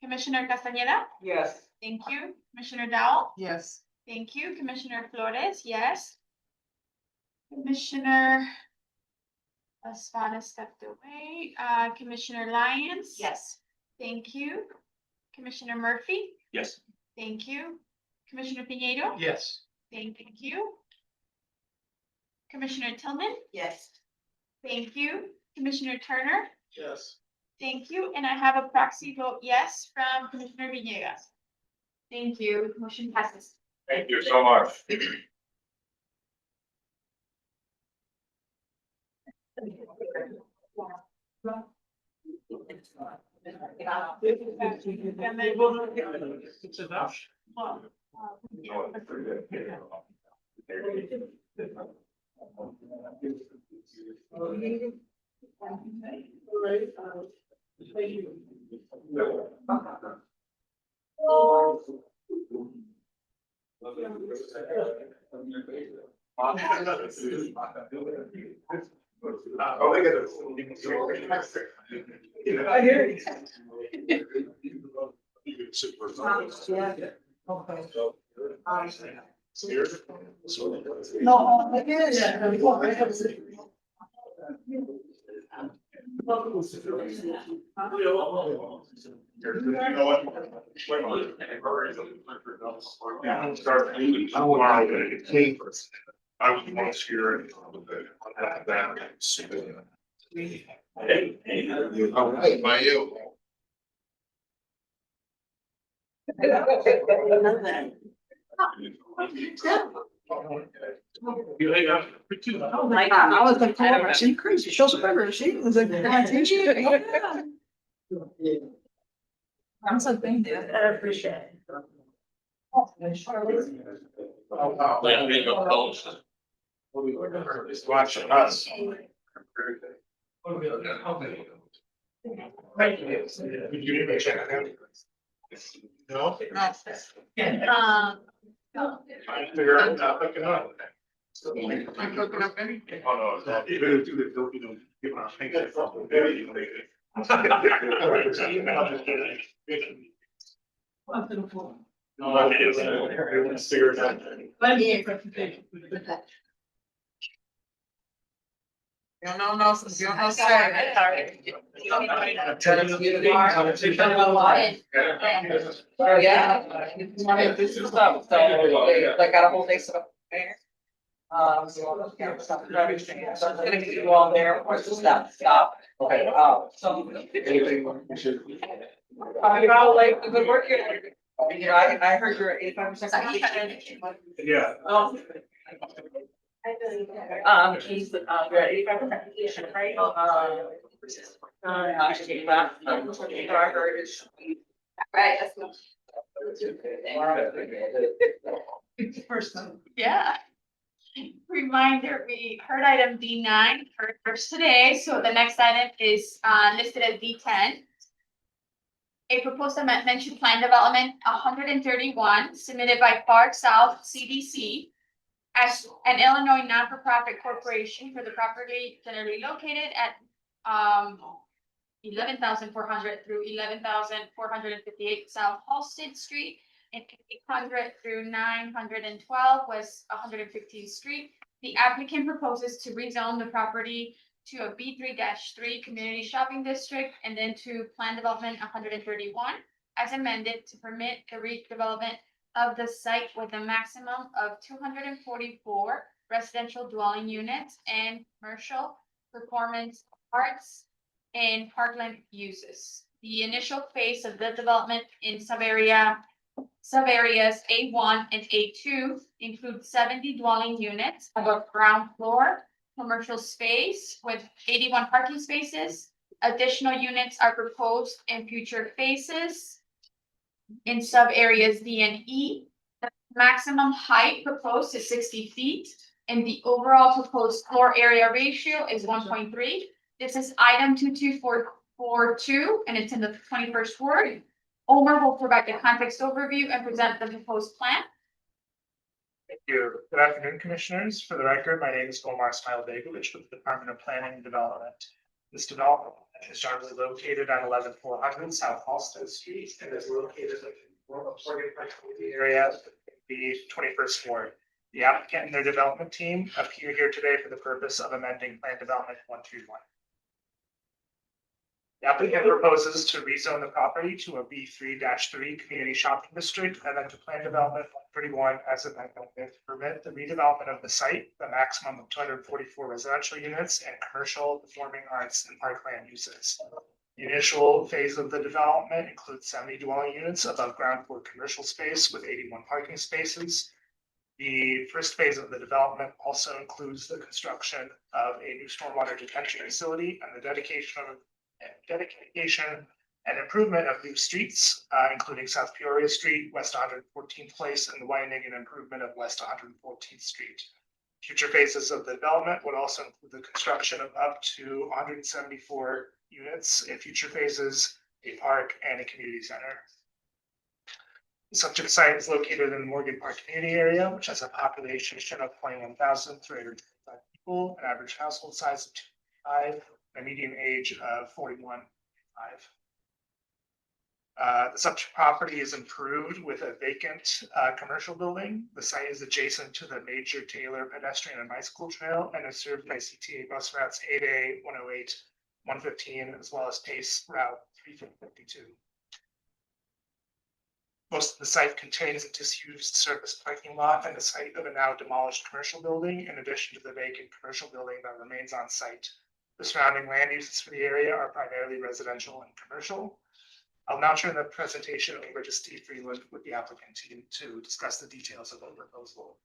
Commissioner Castañeda? Yes. Thank you. Commissioner Dowell? Yes. Thank you. Commissioner Flores? Yes. Commissioner Espada stepped away. Commissioner Lyons? Yes. Thank you. Commissioner Murphy? Yes. Thank you. Commissioner Piñeiro? Yes. Thank you. Commissioner Tillman? Yes. Thank you. Commissioner Turner? Yes. Thank you. And I have a proxy vote yes from Commissioner Villegas. Thank you. Motion passes. Thank you so much. It's enough. I hear you. No, I guess. I was once here and. All right, by you. Oh my God, I was like, oh, she crazy, show some favor, she was like, yeah. I'm so thank you, I appreciate it. Just watching us. No? Figure out how to hook it up. I'm hooking up any. Oh, no. Even if you don't give us things like fucking video, they- No, it is. Everyone's figured out. You don't know, you don't know, sorry. Oh, yeah. This is stuff, so like got a whole day set up there. So yeah, stuff, everything, so I'm gonna get you all there, of course, stop. Okay. So. Anything we should. About like the good work here. You know, I heard you're at 85%. Yeah. He's, you're at 85% completion, right? I should take that. I heard is. Right, that's not. First time. Yeah. Reminder, we heard item D9 first today, so the next item is listed as D10. A proposed amendment to plan development 131 submitted by Park South CDC as an Illinois non-for-profit corporation for the property generally located at 11,400 through 11,458 South Halsted Street and 800 through 912 West 115th Street. The applicant proposes to rezone the property to a B3-3 community shopping district and then to plan development 131 as amended to permit the redevelopment of the site with a maximum of 244 residential dwelling units and commercial performance arts and parkland uses. The initial phase of the development in subareas A1 and A2 include 70 dwelling units above ground floor, commercial space with 81 parking spaces. Additional units are proposed in future phases. In sub-areas D and E, the maximum height proposed is 60 feet and the overall proposed floor area ratio is 1.3. This is item 22442 and it's in the 21st ward. Omar will provide the context overview and present the proposed plan. Thank you. Good afternoon, commissioners. For the record, my name is Omar Smailabegovic with the Department of Planning and Development. This development is generally located on 11400 South Halsted Street and is located in the area of the 21st ward. The applicant and their development team appear here today for the purpose of amending Plan Development 131. The applicant proposes to rezone the property to a B3-3 community shopping district and then to plan development 131 as amended to permit the redevelopment of the site, the maximum of 244 residential units and commercial performing arts and parkland uses. The initial phase of the development includes 70 dwelling units above ground floor commercial space with 81 parking spaces. The first phase of the development also includes the construction of a new stormwater detention facility and the dedication and improvement of new streets, including South Peoria Street, West 114th Place, and the widening and improvement of West 114th Street. Future phases of the development would also include the construction of up to 174 units in future phases, a park, and a community center. The subject site is located in the Morgan Park community area, which has a population of 21,335 people, an average household size of 2.5, and a median age of 41.5. The subject property is improved with a vacant commercial building. The site is adjacent to the Major Taylor pedestrian and bicycle trail and is served by CTA bus routes 8A, 108, 115, as well as PACE route 352. Most of the site contains a disused surface parking lot and the site of a now demolished commercial building, in addition to the vacant commercial building that remains on site. The surrounding land uses for the area are primarily residential and commercial. I'll now turn the presentation over to Steve Freeland with the applicant team to discuss the details of the proposal.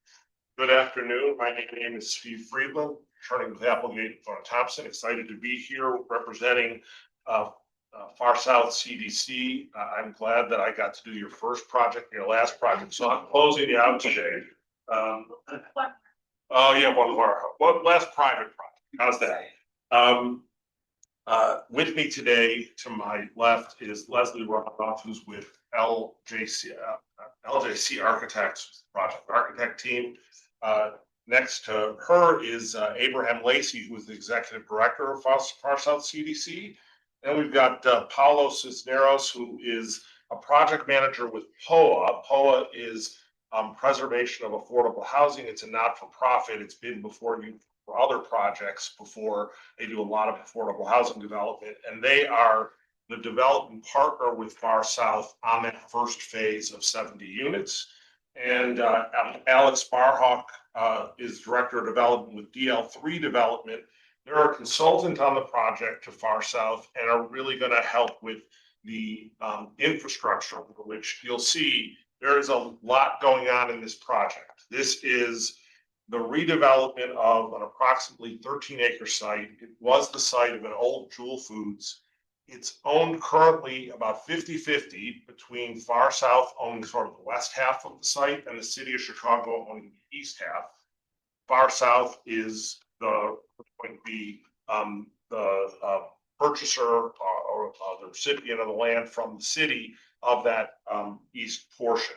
Good afternoon. My name is Steve Friedland, attorney with Applegate Thorne Thompson. Excited to be here representing Far South CDC. I'm glad that I got to do your first project, your last project, so I'm closing you out today. Oh yeah, one last private project. How's that? With me today, to my left, is Leslie Roth, who's with LJC Architects, project architect team. Next to her is Abraham Lacey, who is the executive director of Far South CDC. And we've got Paulo Cisneros, who is a project manager with POA. POA is Preservation of Affordable Housing. It's a not-for-profit. It's been before you for other projects before. They do a lot of affordable housing development, and they are the development partner with Far South on that first phase of 70 units. And Alex Barhawk is director of development with DL3 Development. They're a consultant on the project to Far South and are really going to help with the infrastructure, which you'll see there is a lot going on in this project. This is the redevelopment of an approximately 13-acre site. It was the site of an old Jewel Foods. It's owned currently about 50-50 between Far South owning sort of the west half of the site and the city of Chicago owning the east half. Far South is going to be the purchaser or the recipient of the land from the city of that east portion.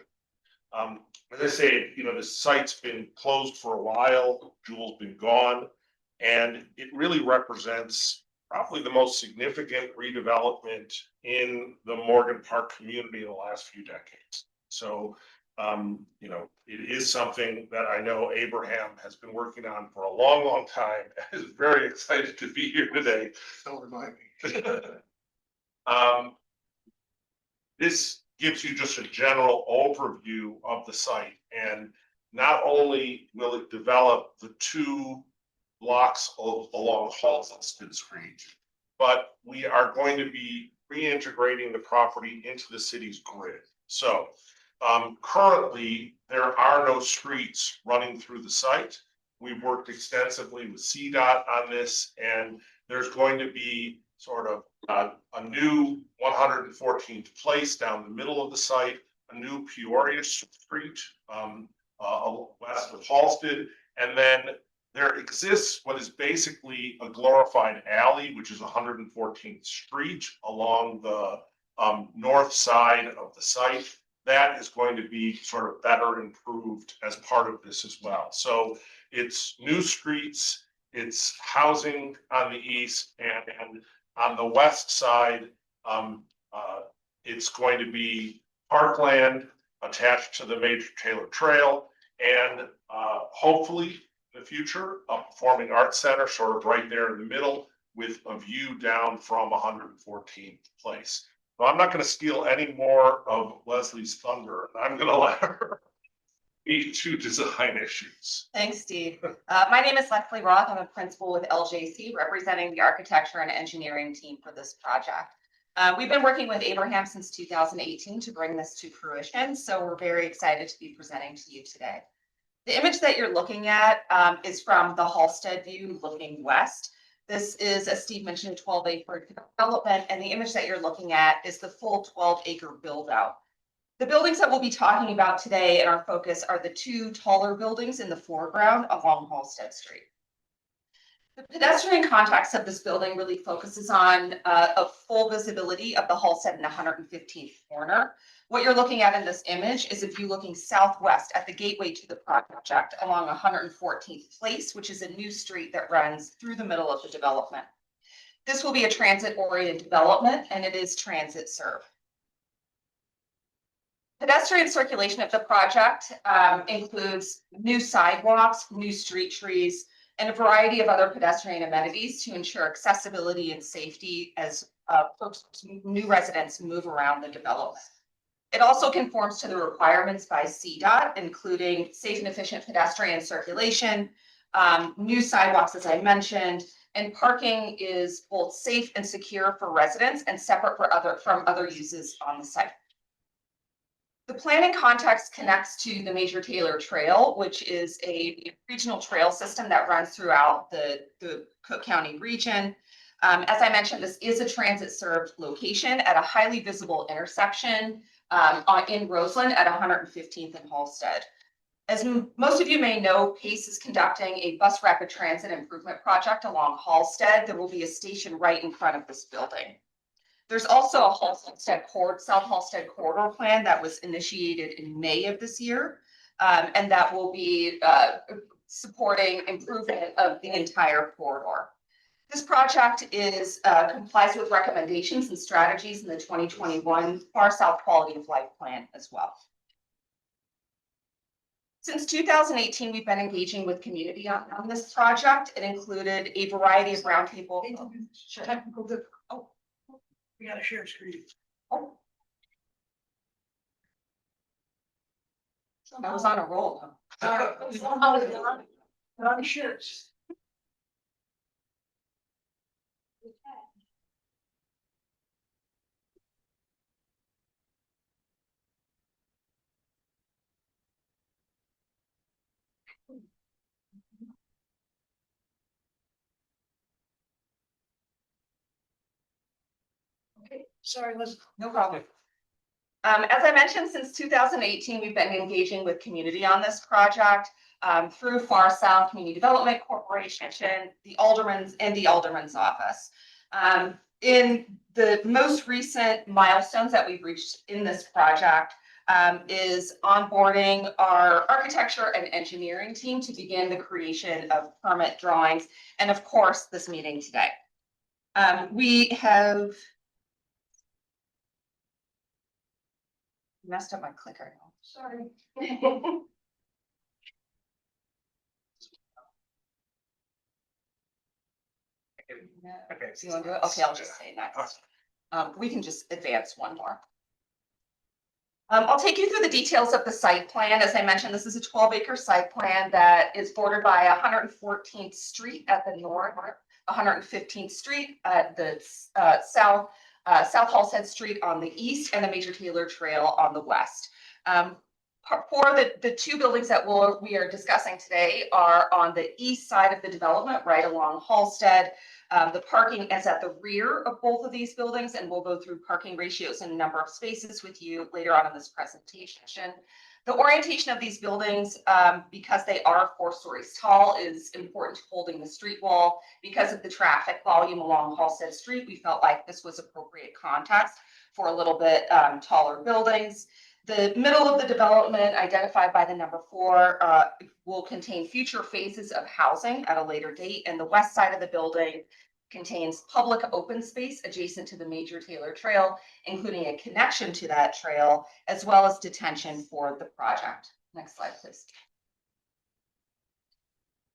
As I say, the site's been closed for a while, Jewel's been gone, and it really represents probably the most significant redevelopment in the Morgan Park community in the last few decades. So, it is something that I know Abraham has been working on for a long, long time, and is very excited to be here today. Don't remind me. This gives you just a general overview of the site, and not only will it develop the 2 blocks along Halsted Street, but we are going to be reintegrating the property into the city's grid. So currently there are no streets running through the site. We've worked extensively with CDOT on this, and there's going to be sort of a new 114th place down the middle of the site, a new Peoria Street west of Halsted, and then there exists what is basically a glorified alley, which is 114th Street along the north side of the site. That is going to be sort of better improved as part of this as well. So it's new streets, it's housing on the east, and on the west side, it's going to be parkland attached to the Major Taylor Trail, and hopefully in the future, a performing arts center sort of right there in the middle with a view down from 114th place. So I'm not going to steal any more of Leslie's thunder. I'm going to let her speak to design issues. Thanks, Steve. My name is Leslie Roth. I'm a principal with LJC, representing the architecture and engineering team for this project. We've been working with Abraham since 2018 to bring this to fruition, so we're very excited to be presenting to you today. The image that you're looking at is from the Halsted view looking west. This is, as Steve mentioned, a 12-acre development, and the image that you're looking at is the full 12-acre build out. The buildings that we'll be talking about today and our focus are the 2 taller buildings in the foreground along Halsted Street. The pedestrian context of this building really focuses on a full visibility of the Halsted and 115th corner. What you're looking at in this image is a view looking southwest at the gateway to the project along 114th Place, which is a new street that runs through the middle of the development. This will be a transit-oriented development, and it is transit served. Pedestrian circulation of the project includes new sidewalks, new street trees, and a variety of other pedestrian amenities to ensure accessibility and safety as new residents move around the development. It also conforms to the requirements by CDOT, including safe and efficient pedestrian circulation, new sidewalks, as I mentioned, and parking is both safe and secure for residents and separate from other uses on the site. The planning context connects to the Major Taylor Trail, which is a regional trail system that runs throughout the Cook County region. As I mentioned, this is a transit-served location at a highly visible intersection in Roseland at 115th and Halsted. As most of you may know, PACE is conducting a bus rapid transit improvement project along Halsted. There will be a station right in front of this building. There's also a South Halsted corridor plan that was initiated in May of this year, and that will be supporting improvement of the entire corridor. This project complies with recommendations and strategies in the 2021 Far South Quality of Life Plan as well. Since 2018, we've been engaging with community on this project. It included a variety of roundtable. Technical difficulty. Oh, we gotta share screen. Oh. I was on a roll. On shares. Okay, sorry, Liz. No problem. As I mentioned, since 2018, we've been engaging with community on this project through Far South Community Development Corporation, the Alderman's office. In the most recent milestones that we've reached in this project is onboarding our architecture and engineering team to begin the creation of permit drawings, and of course, this meeting today. We have messed up my clicker. Sorry. Okay, so you want to do it? Okay, I'll just say next. We can just advance one more. I'll take you through the details of the site plan. As I mentioned, this is a 12-acre site plan that is bordered by 114th Street at the north, 115th Street at the south, South Halsted Street on the east, and the Major Taylor Trail on the west. For the two buildings that we are discussing today are on the east side of the development, right along Halsted. The parking is at the rear of both of these buildings, and we'll go through parking ratios and number of spaces with you later on in this presentation. The orientation of these buildings, because they are 4 stories tall, is important to holding the street wall. Because of the traffic volume along Halsted Street, we felt like this was appropriate context for a little bit taller buildings. The middle of the development, identified by the number 4, will contain future phases of housing at a later date, and the west side of the building contains public open space adjacent to the Major Taylor Trail, including a connection to that trail, as well as detention for the project. Next slide, please.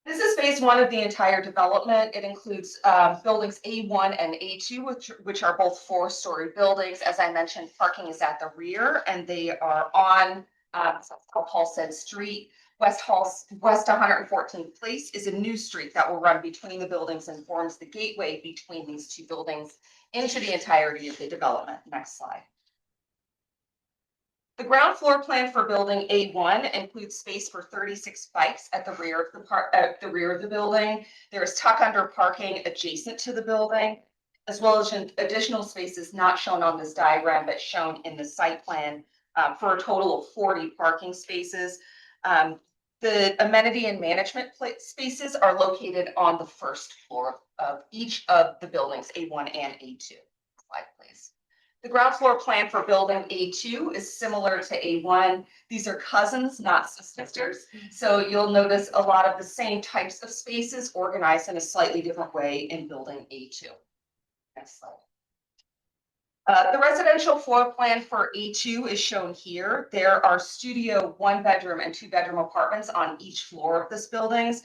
This is phase 1 of the entire development. It includes buildings A1 and A2, which are both 4-story buildings. As I mentioned, parking is at the rear, and they are on Halsted Street. West 114th Place is a new street that will run between the buildings and forms the gateway between these two buildings into the entirety of the development. Next slide. The ground floor plan for building A1 includes space for 36 bikes at the rear of the building. There is tuck under parking adjacent to the building, as well as additional spaces not shown on this diagram, but shown in the site plan for a total of 40 parking spaces. The amenity and management spaces are located on the first floor of each of the buildings, A1 and A2. Slide, please. The ground floor plan for building A2 is similar to A1. These are cousins, not sisters. So you'll notice a lot of the same types of spaces organized in a slightly different way in building A2. Next slide. The residential floor plan for A2 is shown here. There are studio 1-bedroom and 2-bedroom apartments on each floor of this building.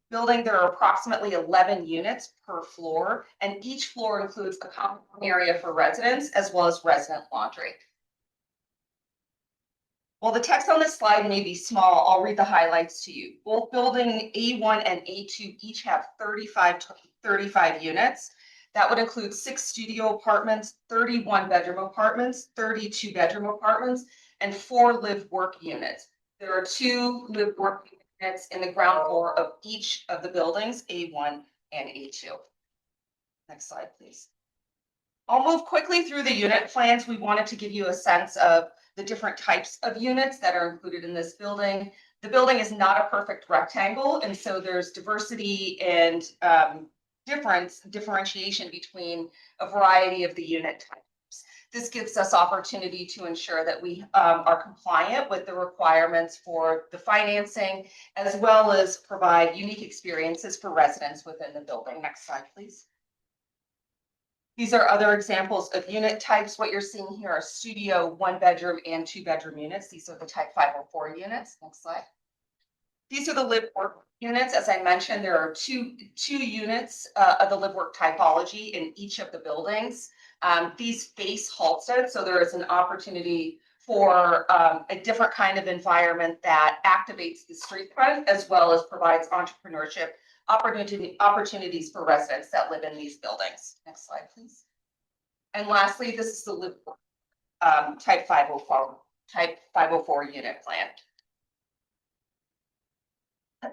There are approximately 11 units per floor, and each floor includes a common area for residents as well as resident laundry. While the text on this slide may be small, I'll read the highlights to you. Both building A1 and A2 each have 35 units. That would include 6 studio apartments, 31 bedroom apartments, 32 bedroom apartments, and 4 live-work units. There are 2 live-work units in the ground floor of each of the buildings, A1 and A2. Next slide, please. I'll move quickly through the unit plans. We wanted to give you a sense of the different types of units that are included in this building. The building is not a perfect rectangle, and so there's diversity and differentiation between a variety of the unit types. This gives us opportunity to ensure that we are compliant with the requirements for the financing, as well as provide unique experiences for residents within the building. Next slide, please. These are other examples of unit types. What you're seeing here are studio 1-bedroom and 2-bedroom units. These are the type 504 units. Next slide. These are the live-work units. As I mentioned, there are two units of the live-work typology in each of the buildings. These face Halsted, so there is an opportunity for a different kind of environment that activates the street front, as well as provides entrepreneurship opportunities for residents that live in these buildings. Next slide, please. And lastly, this is the live-work type 504 unit plan.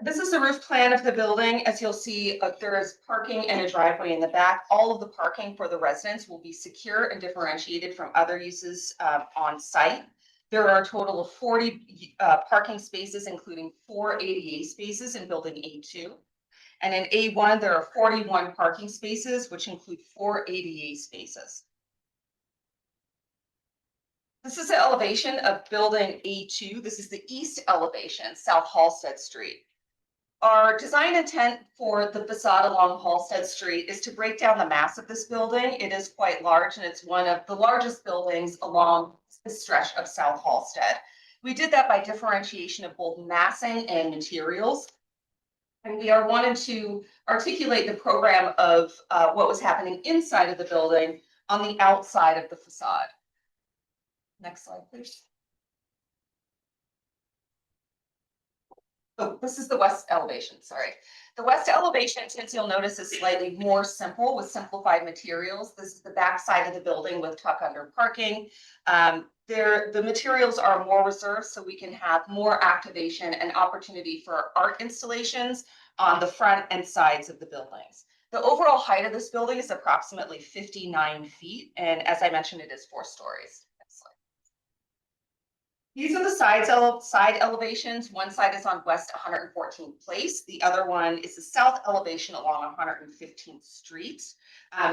This is the roof plan of the building. As you'll see, there is parking and a driveway in the back. All of the parking for the residents will be secure and differentiated from other uses on site. There are a total of 40 parking spaces, including 4 ADA spaces in building A2. And in A1, there are 41 parking spaces, which include 4 ADA spaces. This is the elevation of building A2. This is the east elevation, South Halsted Street. Our design intent for the facade along Halsted Street is to break down the mass of this building. It is quite large, and it's one of the largest buildings along the stretch of South Halsted. We did that by differentiation of both massing and materials. And we are wanting to articulate the program of what was happening inside of the building on the outside of the facade. Next slide, please. Oh, this is the west elevation, sorry. The west elevation, since you'll notice, is slightly more simple with simplified materials. This is the back side of the building with tuck under parking. The materials are more reserved, so we can have more activation and opportunity for art installations on the front and sides of the buildings. The overall height of this building is approximately 59 feet, and as I mentioned, it is 4 stories. These are the side elevations. One side is on West 114th Place. The other one is the south elevation along 115th Street.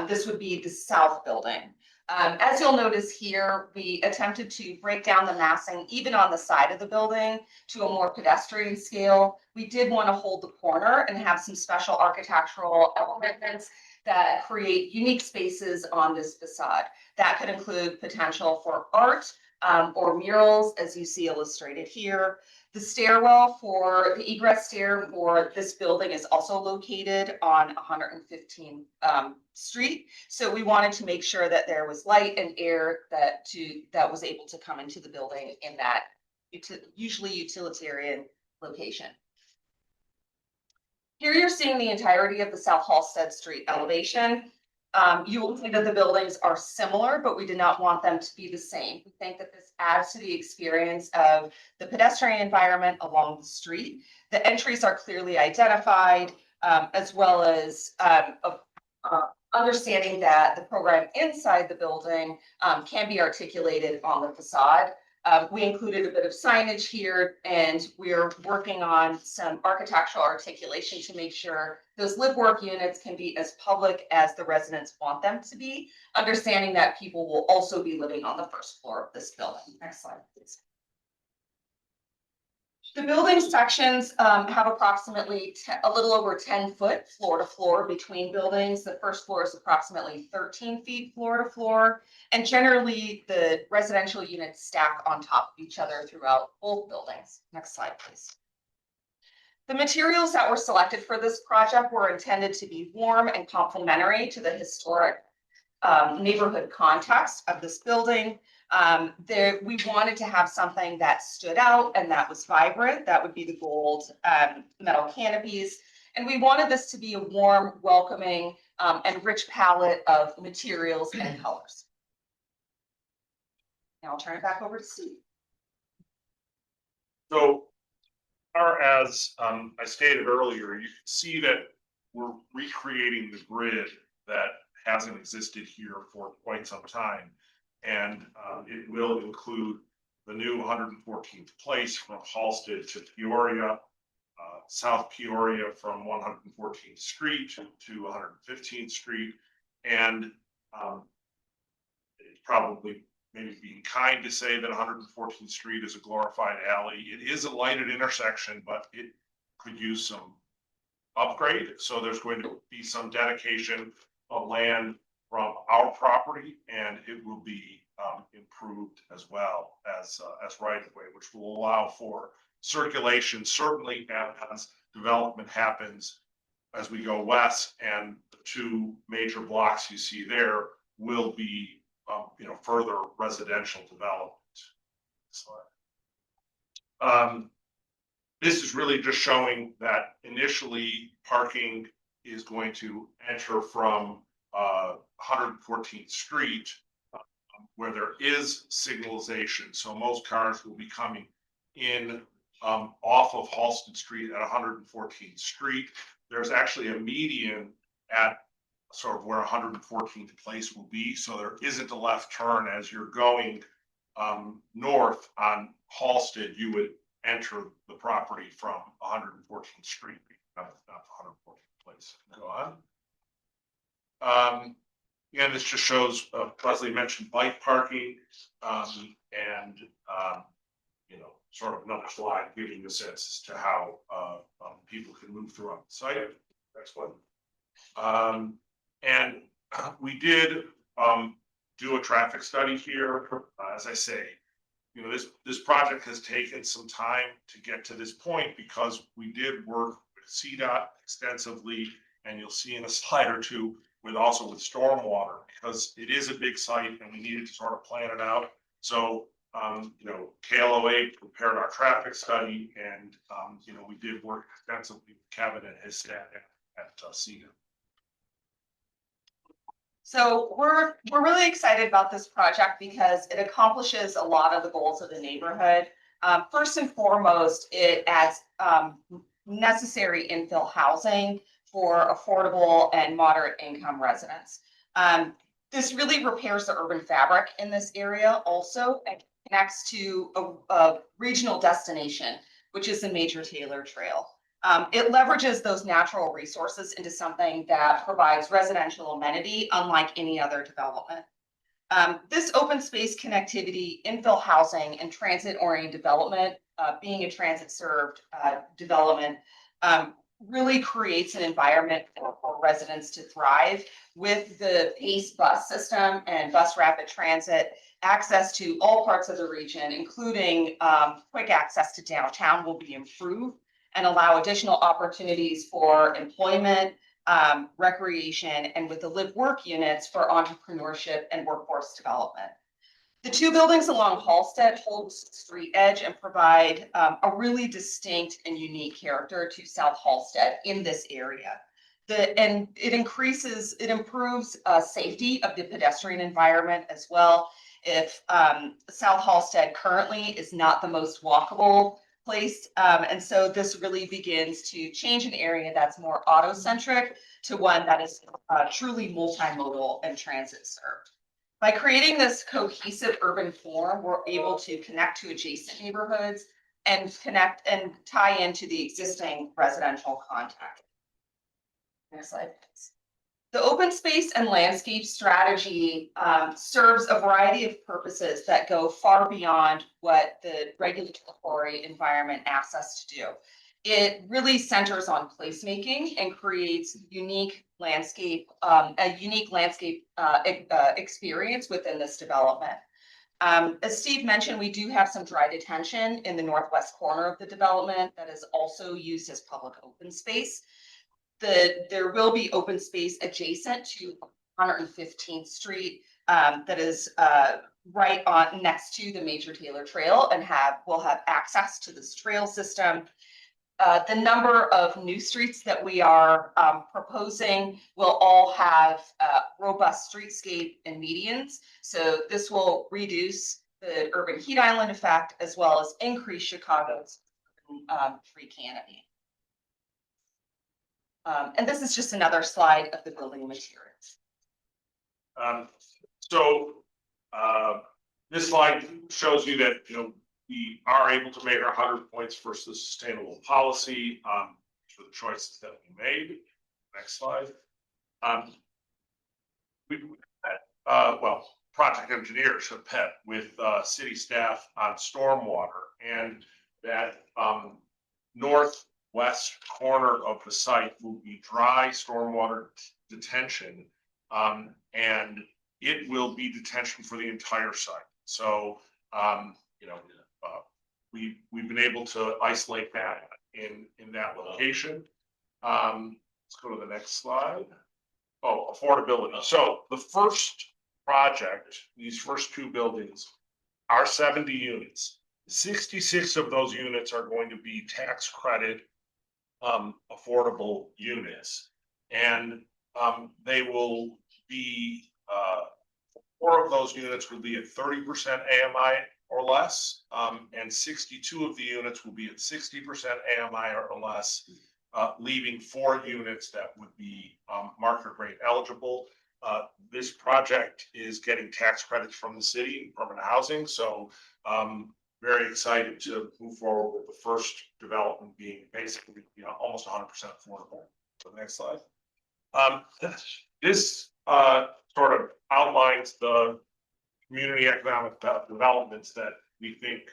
This would be the south building. As you'll notice here, we attempted to break down the massing even on the side of the building to a more pedestrian scale. We did want to hold the corner and have some special architectural elements that create unique spaces on this facade. That could include potential for art, or murals, as you see illustrated here. The stairwell for the egress stair for this building is also located on 115th Street. So we wanted to make sure that there was light and air that was able to come into the building in that usually utilitarian location. Here you're seeing the entirety of the South Halsted Street elevation. You will see that the buildings are similar, but we did not want them to be the same. We think that this adds to the experience of the pedestrian environment along the street. The entries are clearly identified, as well as understanding that the program inside the building can be articulated on the facade. We included a bit of signage here, and we're working on some architectural articulation to make sure those live work units can be as public as the residents want them to be, understanding that people will also be living on the first floor of this building. Next slide, please. The building sections have approximately a little over 10 foot floor to floor between buildings. The first floor is approximately 13 feet floor to floor. And generally, the residential units stack on top of each other throughout both buildings. Next slide, please. The materials that were selected for this project were intended to be warm and complementary to the historic neighborhood context of this building. We wanted to have something that stood out and that was vibrant. That would be the gold metal canopies. And we wanted this to be a warm, welcoming, and rich palette of materials and colors. Now I'll turn it back over to Steve. So, as I stated earlier, you can see that we're recreating the grid that hasn't existed here for quite some time. And it will include the new 114th place from Halsted to Peoria, South Peoria from 114th Street to 115th Street. And it's probably maybe being kind to say that 114th Street is a glorified alley. It is a lighted intersection, but it could use some upgrade. So there's going to be some dedication of land from our property, and it will be improved as well as right of way, which will allow for circulation, certainly as development happens as we go west, and the two major blocks you see there will be further residential development. This is really just showing that initially parking is going to enter from 114th Street, where there is signalization. So most cars will be coming in off of Halsted Street at 114th Street. There's actually a median at sort of where 114th place will be. So there isn't a left turn as you're going north on Halsted. You would enter the property from 114th Street, not 114th place. Go on. Again, this just shows, Leslie mentioned bike parking, and sort of another slide giving you a sense as to how people can move throughout the site. Next one. And we did do a traffic study here. As I say, this project has taken some time to get to this point because we did work with CDOT extensively, and you'll see in a slide or two with stormwater, because it is a big site and we needed to sort of plan it out. So, KLOA prepared our traffic study, and, we did work extensively with Kevin and his staff at CDOT. So we're really excited about this project because it accomplishes a lot of the goals of the neighborhood. First and foremost, it adds necessary infill housing for affordable and moderate income residents. This really repairs the urban fabric in this area also, and connects to a regional destination, which is the Major Taylor Trail. It leverages those natural resources into something that provides residential amenity unlike any other development. This open space connectivity, infill housing, and transit-oriented development, being a transit-served development, really creates an environment for residents to thrive. With the PACE bus system and bus rapid transit, access to all parts of the region, including quick access to downtown, will be improved and allow additional opportunities for employment, recreation, and with the live-work units for entrepreneurship and workforce development. The two buildings along Halsted hold the street edge and provide a really distinct and unique character to South Halsted in this area. And it improves safety of the pedestrian environment as well. If South Halsted currently is not the most walkable place, and so this really begins to change an area that's more auto-centric to one that is truly multimodal and transit served. By creating this cohesive urban form, we're able to connect to adjacent neighborhoods and connect and tie into the existing residential contact. Next slide, please. The open space and landscape strategy serves a variety of purposes that go far beyond what the regulatory environment asks us to do. It really centers on placemaking and creates a unique landscape experience within this development. As Steve mentioned, we do have some dry detention in the northwest corner of the development that is also used as public open space. There will be open space adjacent to 115th Street that is right on next to the Major Taylor Trail and will have access to this trail system. The number of new streets that we are proposing will all have robust streetscape and medians. So this will reduce the urban heat island effect as well as increase Chicago's tree canopy. And this is just another slide of the building materials. This slide shows you that, we are able to make our 100 points for the sustainable policy for the choices that we made. Next slide. Project engineers have met with city staff on stormwater, and that northwest corner of the site will be dry stormwater detention, and it will be detention for the entire site. So, we've been able to isolate that in that location. Let's go to the next slide. Oh, affordability. So the first project, these first two buildings are 70 units. 66 of those units are going to be tax credit affordable units. And they will be, 4 of those units will be at 30% AMI or less, and 62 of the units will be at 60% AMI or less, leaving 4 units that would be market rate eligible. This project is getting tax credits from the city in permanent housing, so very excited to move forward with the first development being basically, almost 100% affordable. So next slide. This sort of outlines the community economic developments that we think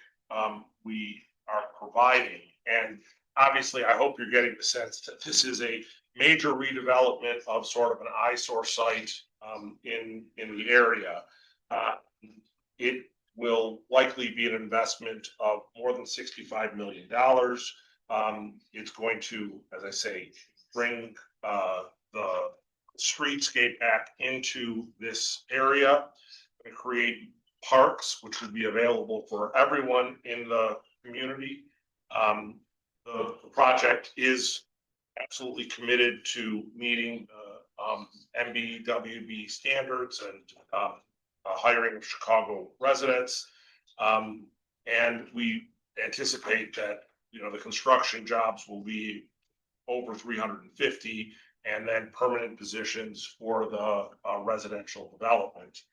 we are providing. And obviously, I hope you're getting the sense that this is a major redevelopment of sort of an eyesore site in the area. It will likely be an investment of more than $65 million. It's going to, as I say, bring the streetscape back into this area and create parks, which would be available for everyone in the community. The project is absolutely committed to meeting MBWB standards and hiring of Chicago residents. And we anticipate that, the construction jobs will be over 350, and then permanent positions for the residential development.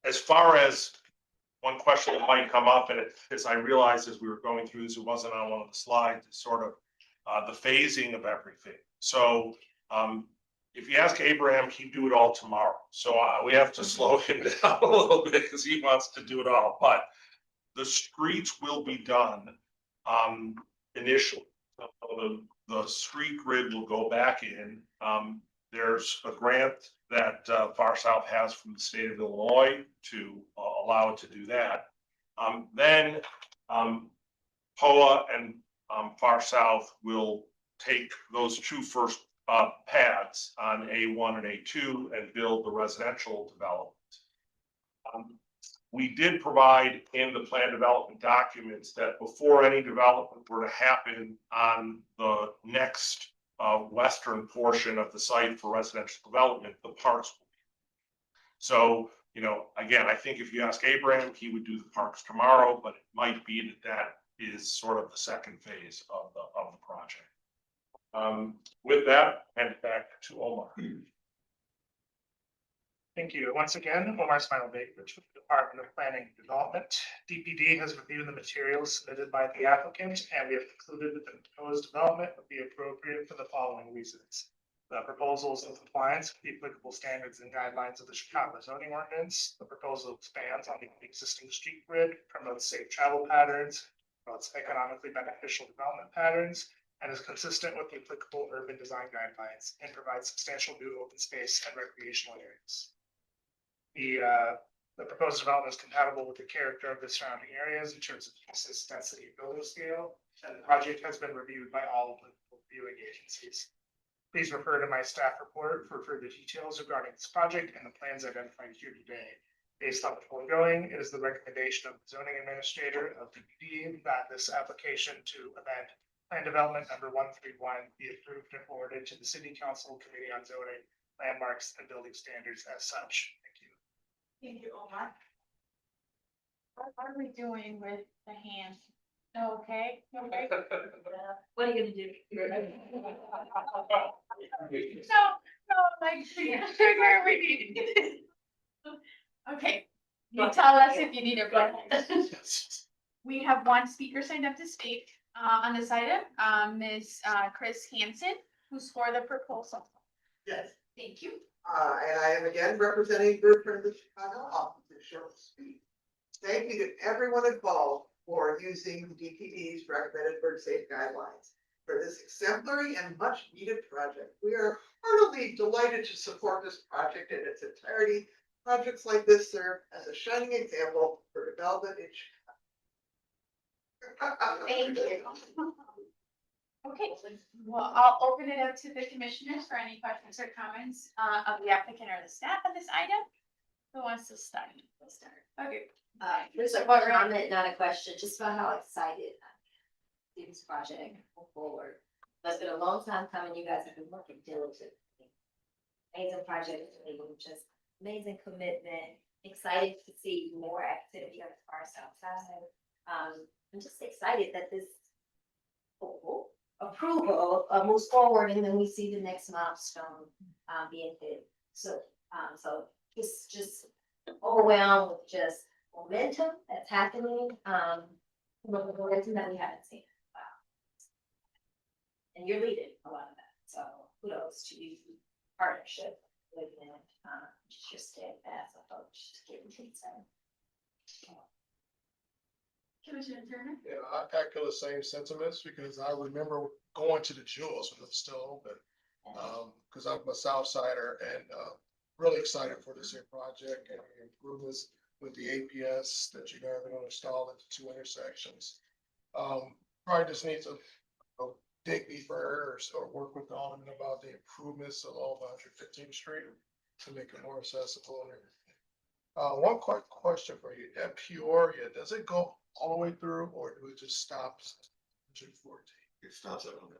As far as one question that might come up, and as I realized as we were going through this, it wasn't on one of the slides, sort of the phasing of everything. So if you ask Abraham, he'd do it all tomorrow. So we have to slow him down a little bit because he wants to do it all. But the streets will be done initially. The street grid will go back in. There's a grant that Far South has from the state of Illinois to allow it to do that. Then POA and Far South will take those 2 first pads on A1 and A2 and build the residential development. We did provide in the plan development documents that before any development were to happen on the next western portion of the site for residential development, the parks will be. So, again, I think if you ask Abraham, he would do the parks tomorrow, but it might be that is sort of the second phase of the project. With that, hand it back to Omar. Thank you. Once again, Omar Smailovic, with the Department of Planning and Development. DPD has reviewed the materials submitted by the applicant, and we have concluded that the proposed development would be appropriate for the following reasons. The proposal is in compliance with the applicable standards and guidelines of the Chicago zoning ordinance. The proposal expands on the existing street grid, promotes safe travel patterns, promotes economically beneficial development patterns, and is consistent with the applicable urban design guidelines, and provides substantial new open space and recreational areas. The proposed development is compatible with the character of the surrounding areas in terms of uses, density, and building scale, and the project has been reviewed by all applicable reviewing agencies. Please refer to my staff report for further details regarding this project and the plans identified here today. Based on the foregoing, it is the recommendation of the zoning administrator of DPD that this application to amend plan development number 131 be approved and forwarded to the City Council Committee on Zoning, Landmarks, and Building Standards as such. Thank you. Thank you, Omar. What are we doing with the hands? Okay, okay. What are you gonna do? No, like, sugar, we need. Okay, you tell us if you need a break. We have one speaker signed up to speak, on this item, Ms. Chris Hansen, who's for the proposal. Yes. Thank you. And I am again representing Group Friends of Chicago, Office of Short Speed. Thank you to everyone involved for using the DPD's recommended bird safe guidelines for this exemplary and much needed project. We are heartily delighted to support this project in its entirety. Projects like this serve as a shining example for development in Chicago. Thank you. Okay, well, I'll open it up to the commissioners for any questions or comments, of the applicant or the staff on this item. Who wants to start? Let's start. Okay. There's a comment, not a question, just about how excited I am to see this project move forward. It's been a long time coming. You guys have been working diligently. Amazing project, just amazing commitment. Excited to see more activity on the far south side. I'm just excited that this approval moves forward, and then we see the next milestone being hit. So just overwhelmed with just momentum that's happening, momentum that we haven't seen. And you're leading a lot of that, so kudos to you, partnership with them, just your steadfast approach to getting things done. Commissioner Turner? Yeah, I echo the same sentiments because I remember going to the Jewels when it was still open. Cause I'm a South Sider and, really excited for this here project and the improvements with the APS that you guys are gonna install at the 2 intersections. Probably just needs to dig deeper or work with Alderman about the improvements along 115th Street to make it more accessible. One quick question for you, at Peoria, does it go all the way through or do it just stop at 114? It stops at 100.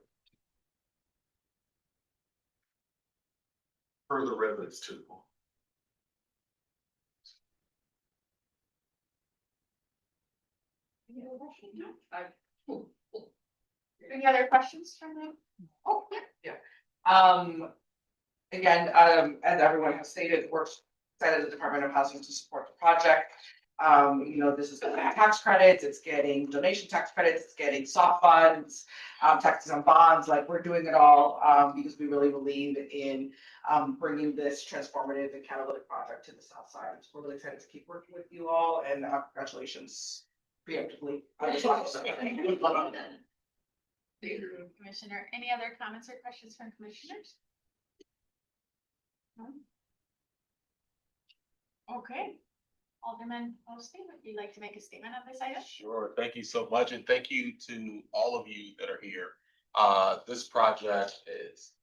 Further ribbons too. Any other questions from them? Oh, yeah. Again, as everyone has stated, we're excited as the Department of Housing to support the project. This is getting tax credits, it's getting donation tax credits, it's getting soft funds, taxes on bonds, like we're doing it all, because we really believe in, bringing this transformative and catalytic project to the south side. So we're really excited to keep working with you all, and congratulations preemptively. Commissioner, any other comments or questions from commissioners? No? Okay. Alderman Osteen, would you like to make a statement on this item? Sure, thank you so much, and thank you to all of you that are here. This project is,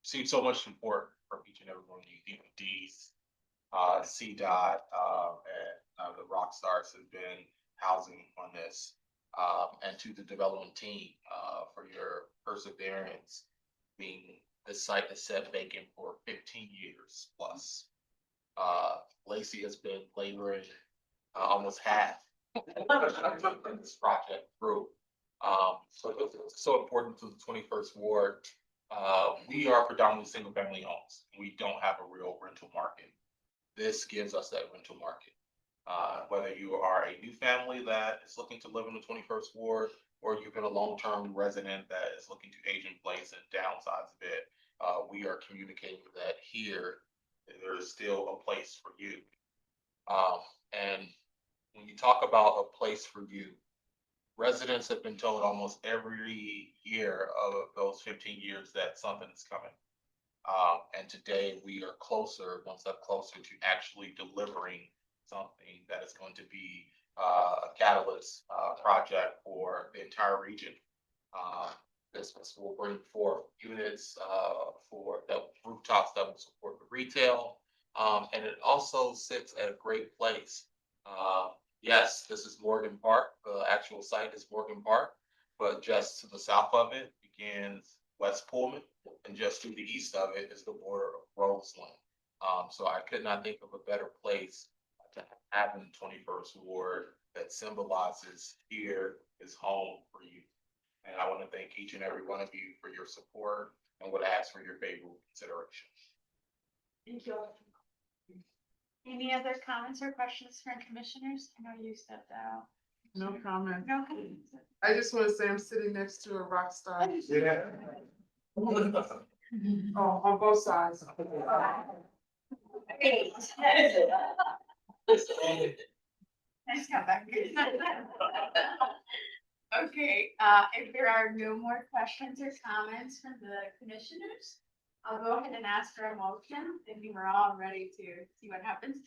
received so much support from each and every one of you, DPDs, CDOT, and the Rockstars have been housing on this, and to the development team, for your perseverance, being this site is set vacant for 15 years plus. Lacey has been laboring almost half this project through. So it's so important to the 21st Ward we are predominantly single family homes. We don't have a real rental market. This gives us that rental market. Whether you are a new family that is looking to live in the 21st ward, or you've been a long-term resident that is looking to age in place and downsize a bit, we are communicating that here, there is still a place for you. And when you talk about a place for you, residents have been told almost every year of those 15 years that something is coming. And today we are closer, one step closer to actually delivering something that is going to be a catalyst project for the entire region. This will bring forth units for the rooftops that will support the retail. And it also sits at a great place. Yes, this is Morgan Park. The actual site is Morgan Park, but just to the south of it begins West Pullman, and just to the east of it is the border of Roseland. So I could not think of a better place to have in the 21st ward that symbolizes here is home for you. And I want to thank each and every one of you for your support and would ask for your favorable consideration. Thank you. Any other comments or questions from commissioners? I know you stepped out. No comment. No comments. I just want to say I'm sitting next to a rock star. Yeah. Oh, on both sides. Great. Nice comeback. Okay, if there are no more questions or comments from the commissioners, I'll go ahead and ask for a motion, if you were all ready to see what happens.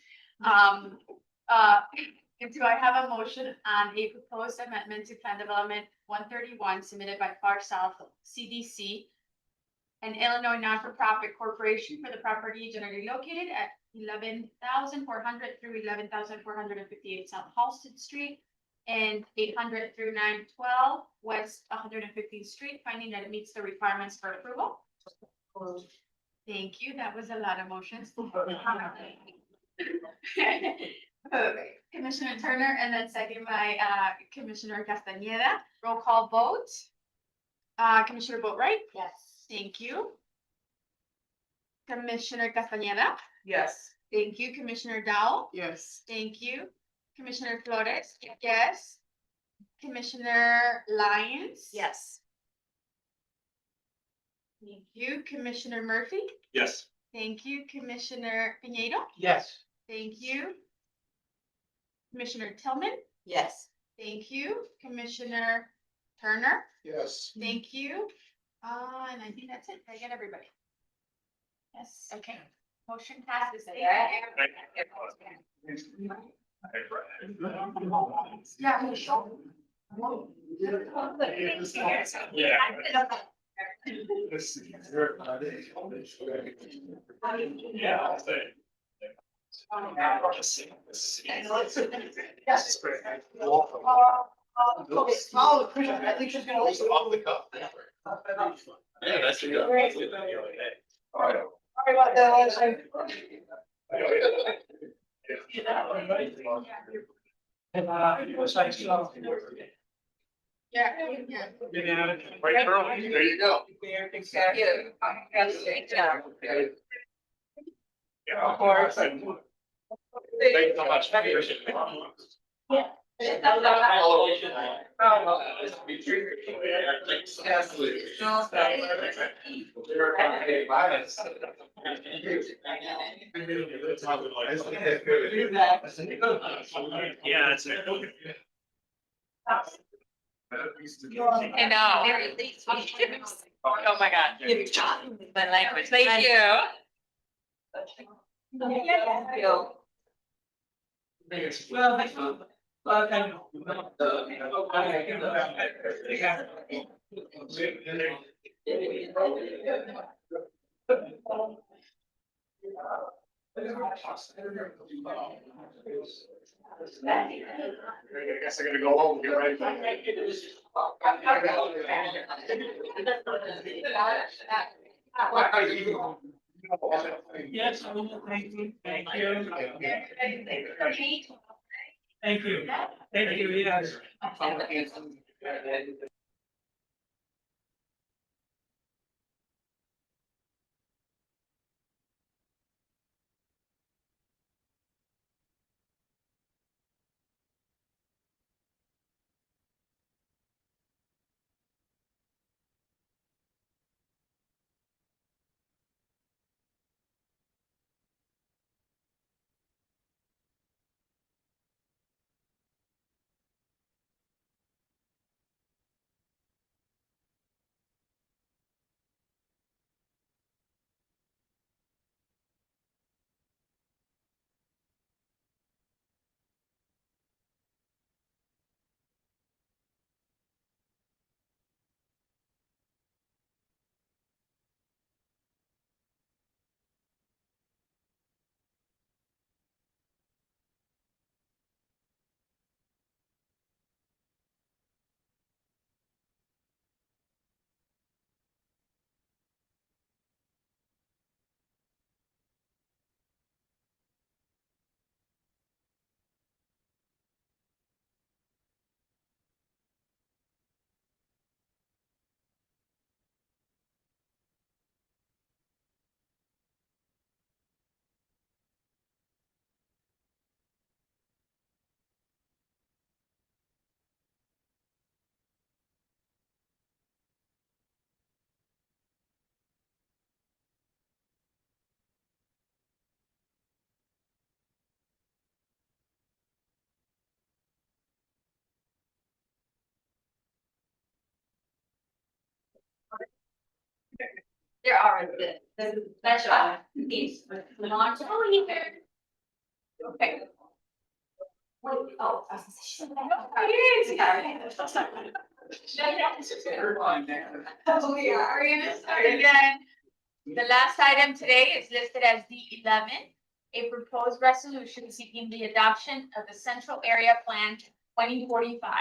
Do I have a motion on a proposed amendment to Plan Development 131 submitted by Far South CDC, an Illinois non-for-profit corporation for the property generally located at 11,400 through 11,458 South Halsted Street and 800 through 912 West 115th Street, finding that it meets the requirements for approval? Thank you. That was a lot of motions. Commissioner Turner, and then second by Commissioner Castañeda. Roll call vote. Commissioner Boatright? Yes. Thank you. Commissioner Castañeda? Yes. Thank you. Commissioner Dowell? Yes. Thank you. Commissioner Flores? Yes. Commissioner Lyons? Yes. Thank you. Commissioner Murphy? Yes. Thank you. Commissioner Pinedo? Yes. Thank you. Commissioner Tillman? Yes. Thank you. Commissioner Turner? Yes. Thank you. And I think that's it. I get everybody. Yes, okay. Motion passes. Yeah. Yeah. Sure. Yeah, I'll say. Yes. Oh, I think she's gonna. Off the cuff. Yeah, that's a good. Sorry about that. Yeah, yeah. Right, Earl, there you go. Yeah, of course. Thank you so much. Yeah, it's. I know. Oh, my God. My language. Thank you. I guess I gotta go home and get ready. Yes, thank you. Thank you. Thank you. Thank you, yes. There are the special needs. Not only there. Okay. Wait, oh, I was gonna say, she said, Oh, we are gonna start again. The last item today is listed as D11, a proposed resolution seeking the adoption of the Central Area Plan 2045,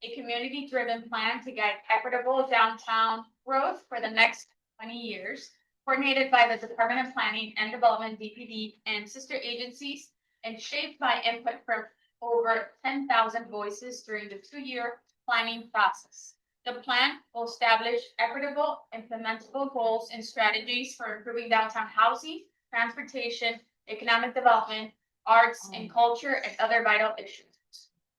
a community-driven plan to guide equitable downtown growth for the next 20 years, coordinated by the Department of Planning and Development, DPD, and sister agencies, and shaped by input from over 10,000 voices during the 2-year planning process. The plan will establish equitable, implementable goals and strategies for improving downtown housing, transportation, economic development, arts and culture, and other vital issues.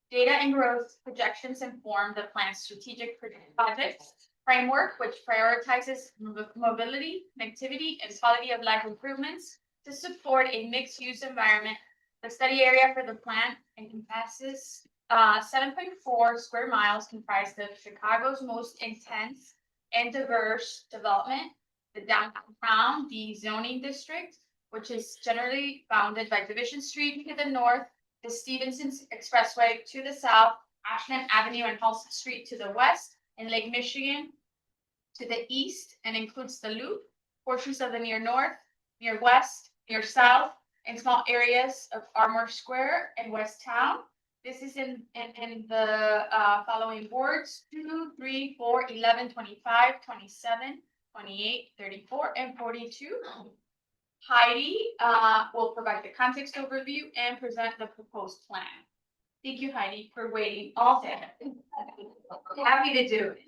Data and growth projections inform the plan's strategic project framework, which prioritizes mobility, connectivity, and quality of life improvements to support a mixed-use environment. The study area for the plan encompasses 7.4 square miles, comprised of Chicago's most intense and diverse development, the downtown, the zoning district, which is generally bounded by Division Street to the north, the Stevenson Expressway to the south, Ashland Avenue and Halsted Street to the west, and Lake Michigan to the east, and includes the Loop, portions of the near north, near west, near south, and small areas of Armour Square and West Town. This is in the following wards: 2, 3, 4, 11, 25, 27, 28, 34, and 42. Heidi will provide the context overview and present the proposed plan. Thank you, Heidi, for waiting all day. Happy to do it.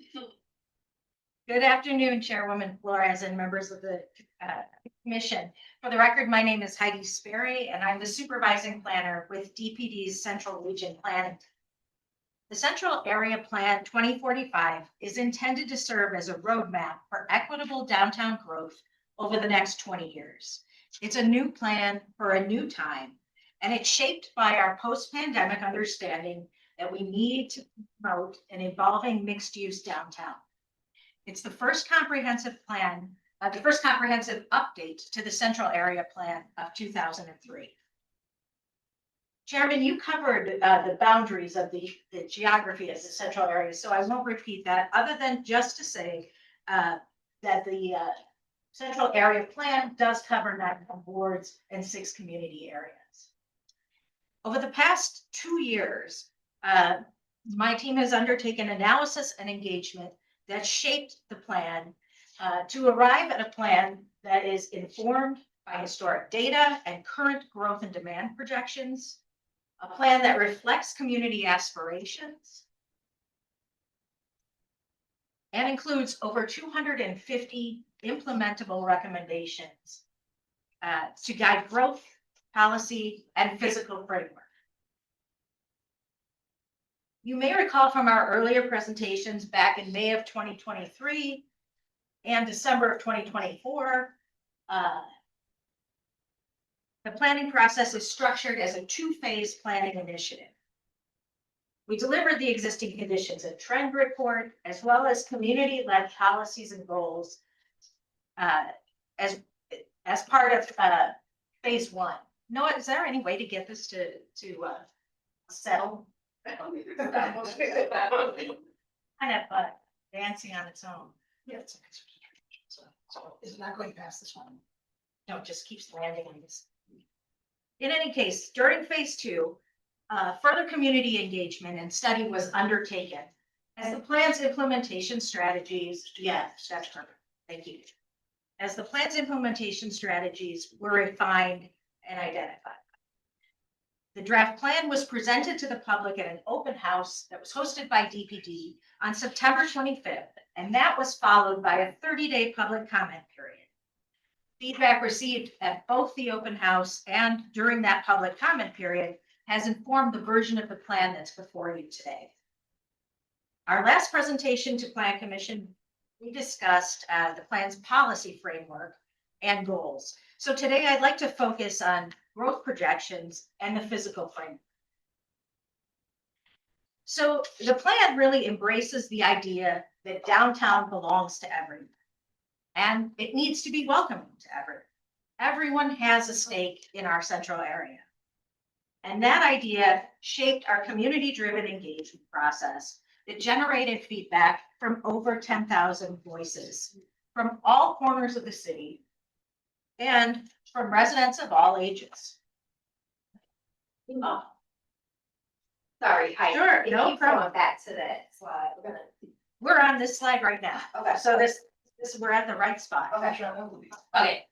Good afternoon, Chairwoman Flores and members of the commission. For the record, my name is Heidi Sperry, and I'm the supervising planner with DPD's Central Region Planning. The Central Area Plan 2045 is intended to serve as a roadmap for equitable downtown growth over the next 20 years. It's a new plan for a new time, and it's shaped by our post-pandemic understanding that we need to promote an evolving mixed-use downtown. It's the first comprehensive plan, the first comprehensive update to the Central Area Plan of 2003. Chairman, you covered the boundaries of the geography of the central area, so I won't repeat that, other than just to say that the Central Area Plan does cover 9 wards and 6 community areas. Over the past 2 years, my team has undertaken analysis and engagement that shaped the plan to arrive at a plan that is informed by historic data and current growth and demand projections, a plan that reflects community aspirations, and includes over 250 implementable recommendations to guide growth, policy, and physical framework. You may recall from our earlier presentations back in May of 2023 and December of 2024, the planning process is structured as a 2-phase planning initiative. We delivered the existing conditions and trend report, as well as community-led policies and goals as part of phase 1. Noah, is there any way to get this to settle? Kind of dancing on its own. Yeah, it's okay. So is it not going past this one? No, it just keeps landing on this. In any case, during phase 2, further community engagement and study was undertaken as the plan's implementation strategies, that's perfect, thank you. As the plan's implementation strategies were refined and identified. The draft plan was presented to the public at an open house that was hosted by DPD on September 25th, and that was followed by a 30-day public comment period. Feedback received at both the open house and during that public comment period has informed the version of the plan that's before you today. Our last presentation to Plan Commission, we discussed the plan's policy framework and goals. So today I'd like to focus on growth projections and the physical framework. So the plan really embraces the idea that downtown belongs to everyone. And it needs to be welcoming to everyone. Everyone has a stake in our central area. And that idea shaped our community-driven engagement process that generated feedback from over 10,000 voices from all corners of the city and from residents of all ages. Oh, Sorry, hi. Sure, If no you problem. go back to that slide, we're gonna. we're on this slide right now. Okay. So this, we're at the right spot. Okay. Okay.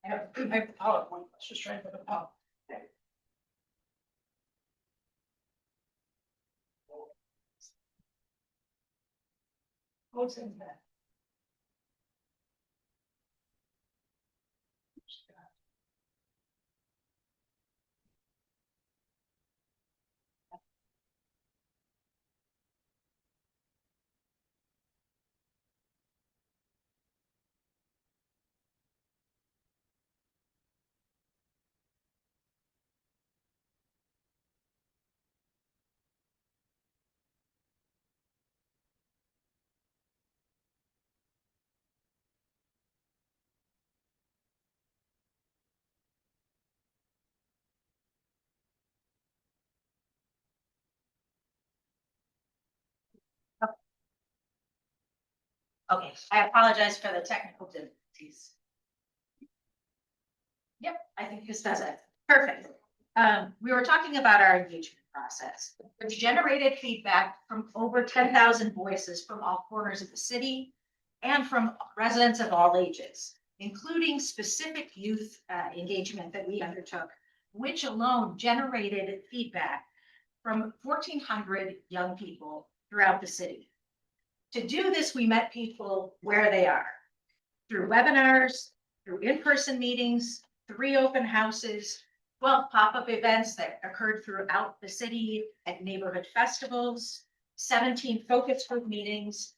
I have PowerPoint, let's just try to put a PowerPoint. What's in that? Okay, I apologize for the technical difficulties. Yep, I think this does it. Perfect. We were talking about our engagement process, which generated feedback from over 10,000 voices from all corners of the city and from residents of all ages, including specific youth engagement that we undertook, which alone generated feedback from 1,400 young people throughout the city. To do this, we met people where they are, through webinars, through in-person meetings, 3 open houses, 12 pop-up events that occurred throughout the city at neighborhood festivals, 17 focus group meetings.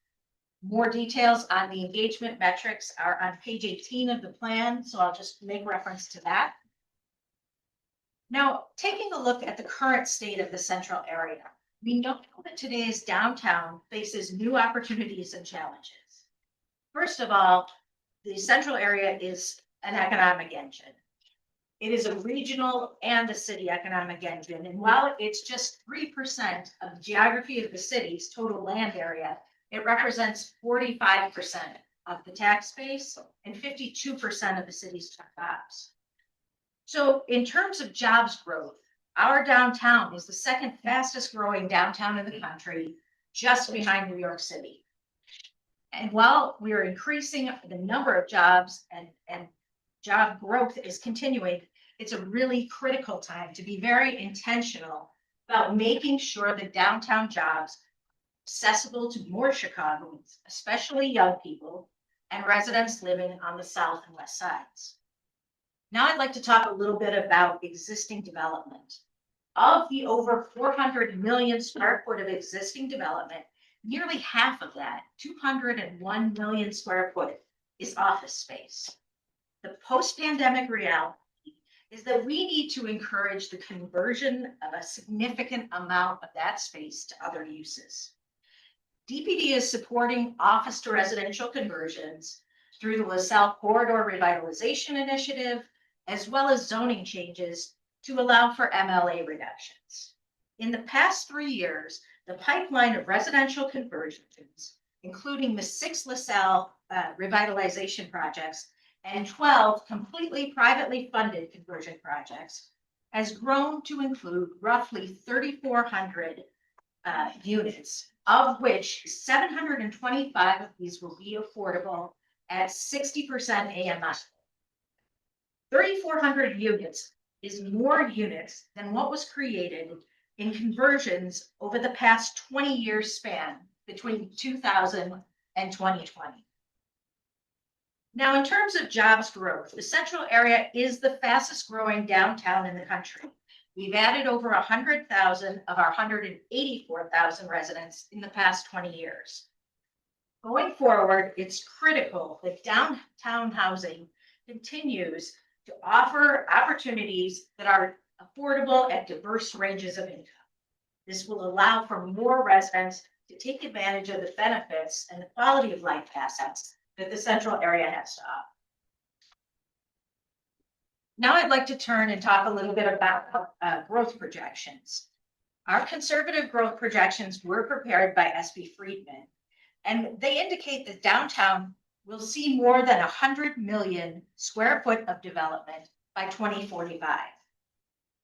More details on the engagement metrics are on page 18 of the plan, so I'll just make reference to that. Now, taking a look at the current state of the central area, we know that today's downtown faces new opportunities and challenges. First of all, the central area is an economic engine. It is a regional and a city economic engine. And while it's just 3% of the geography of the city's total land area, it represents 45% of the tax base and 52% of the city's jobs. So in terms of jobs growth, our downtown is the second fastest growing downtown in the country, just behind New York City. And while we are increasing the number of jobs and job growth is continuing, it's a really critical time to be very intentional about making sure that downtown jobs are accessible to more Chicagoans, especially young people and residents living on the south and west sides. Now I'd like to talk a little bit about existing development. Of the over 400 million square foot of existing development, nearly half of that, 201 million square foot, is office space. The post-pandemic reality is that we need to encourage the conversion of a significant amount of that space to other uses. DPD is supporting office to residential conversions through the LaSalle Corridor Revitalization Initiative, as well as zoning changes to allow for MLA reductions. In the past 3 years, the pipeline of residential conversions, including the 6 LaSalle revitalization projects and 12 completely privately funded conversion projects, has grown to include roughly 3,400 units, of which 725 of these will be affordable at 60% AMI. 3,400 units is more units than what was created in conversions over the past 20-year span between 2000 and 2020. Now, in terms of jobs growth, the central area is the fastest growing downtown in the country. We've added over 100,000 of our 184,000 residents in the past 20 years. Going forward, it's critical that downtown housing continues to offer opportunities that are affordable at diverse ranges of income. This will allow for more residents to take advantage of the benefits and the quality of life assets that the central area has to offer. Now I'd like to turn and talk a little bit about growth projections. Our conservative growth projections were prepared by SB Friedman, and they indicate that downtown will see more than 100 million square foot of development by 2045.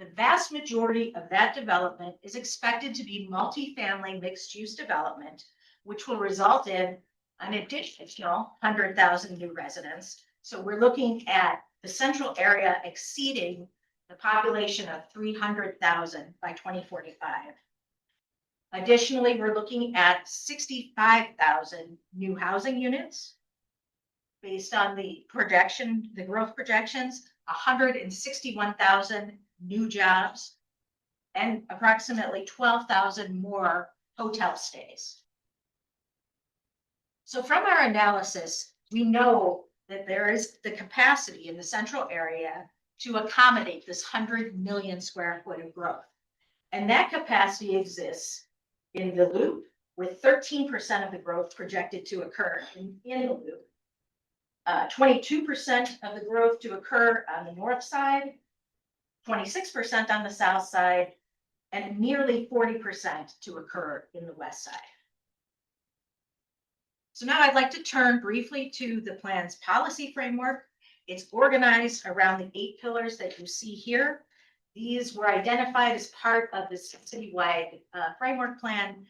The vast majority of that development is expected to be multifamily mixed-use development, which will result in an additional 100,000 new residents. So we're looking at the central area exceeding the population of 300,000 by 2045. Additionally, we're looking at 65,000 new housing units. Based on the projection, the growth projections, 161,000 new jobs, and approximately 12,000 more hotel stays. So from our analysis, we know that there is the capacity in the central area to accommodate this 100 million square foot of growth. And that capacity exists in the loop, with 13% of the growth projected to occur in the loop. 22% of the growth to occur on the north side, 26% on the south side, and nearly 40% to occur in the west side. So now I'd like to turn briefly to the plan's policy framework. It's organized around the 8 pillars that you see here. These were identified as part of the citywide framework plan,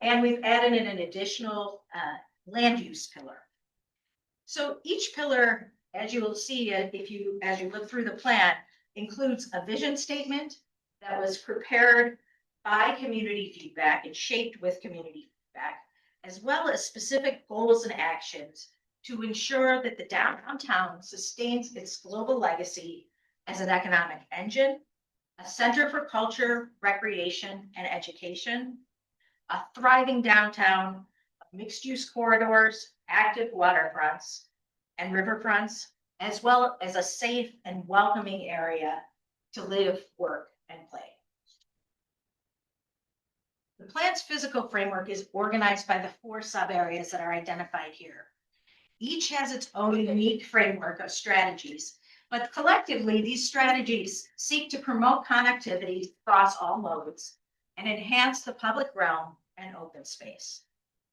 and we've added in an additional land use pillar. So each pillar, as you will see, as you look through the plan, includes a vision statement that was prepared by community feedback and shaped with community feedback, as well as specific goals and actions to ensure that the downtown sustains its global legacy as an economic engine, a center for culture, recreation, and education, a thriving downtown, mixed-use corridors, active waterfronts and riverfronts, as well as a safe and welcoming area to live, work, and play. The plan's physical framework is organized by the 4 sub-areas that are identified here. Each has its own unique framework of strategies, but collectively, these strategies seek to promote connectivity across all modes and enhance the public realm and open space.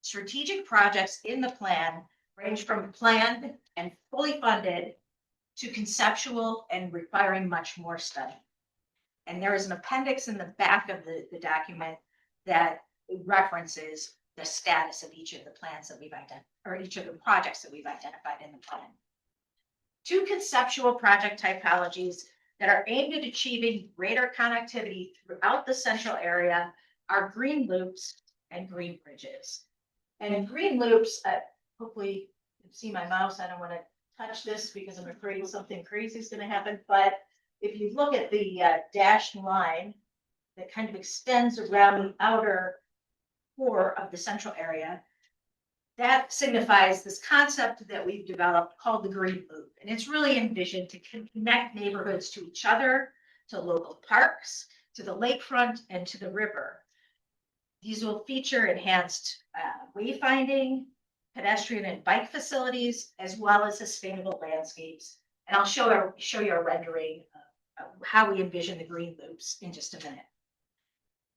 Strategic projects in the plan range from planned and fully funded to conceptual and requiring much more study. And there is an appendix in the back of the document that references the status of each of the plans that we've identified, or each of the projects that we've identified in the plan. 2 conceptual project typologies that are aimed at achieving greater connectivity throughout the central area are green loops and green bridges. And green loops, hopefully you can see my mouse. I don't want to touch this because I'm afraid something crazy is going to happen. But if you look at the dashed line that kind of extends around the outer core of the central area, that signifies this concept that we've developed called the green loop. And it's really envisioned to connect neighborhoods to each other, to local parks, to the lakefront, and to the river. These will feature enhanced wayfinding, pedestrian and bike facilities, as well as sustainable landscapes. And I'll show you a rendering of how we envision the green loops in just a minute.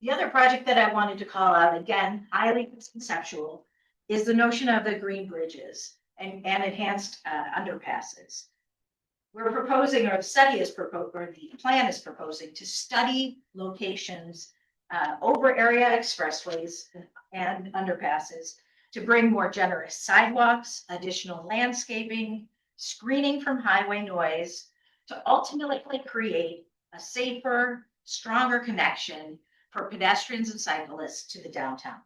The other project that I wanted to call out, again, highly conceptual, is the notion of the green bridges and enhanced underpasses. We're proposing, or the study is proposed, or the plan is proposing to study locations over area expressways and underpasses to bring more generous sidewalks, additional landscaping, screening from highway noise, to ultimately create a safer, stronger connection for pedestrians and cyclists to the downtown.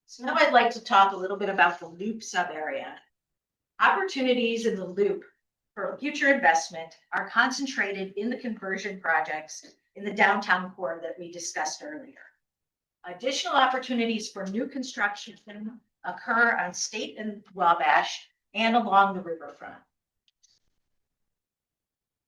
So now I'd like to talk a little bit about the loop sub-area. Opportunities in the loop for future investment are concentrated in the conversion projects in the downtown core that we discussed earlier. Additional opportunities for new construction occur on State and Wabash and along the riverfront.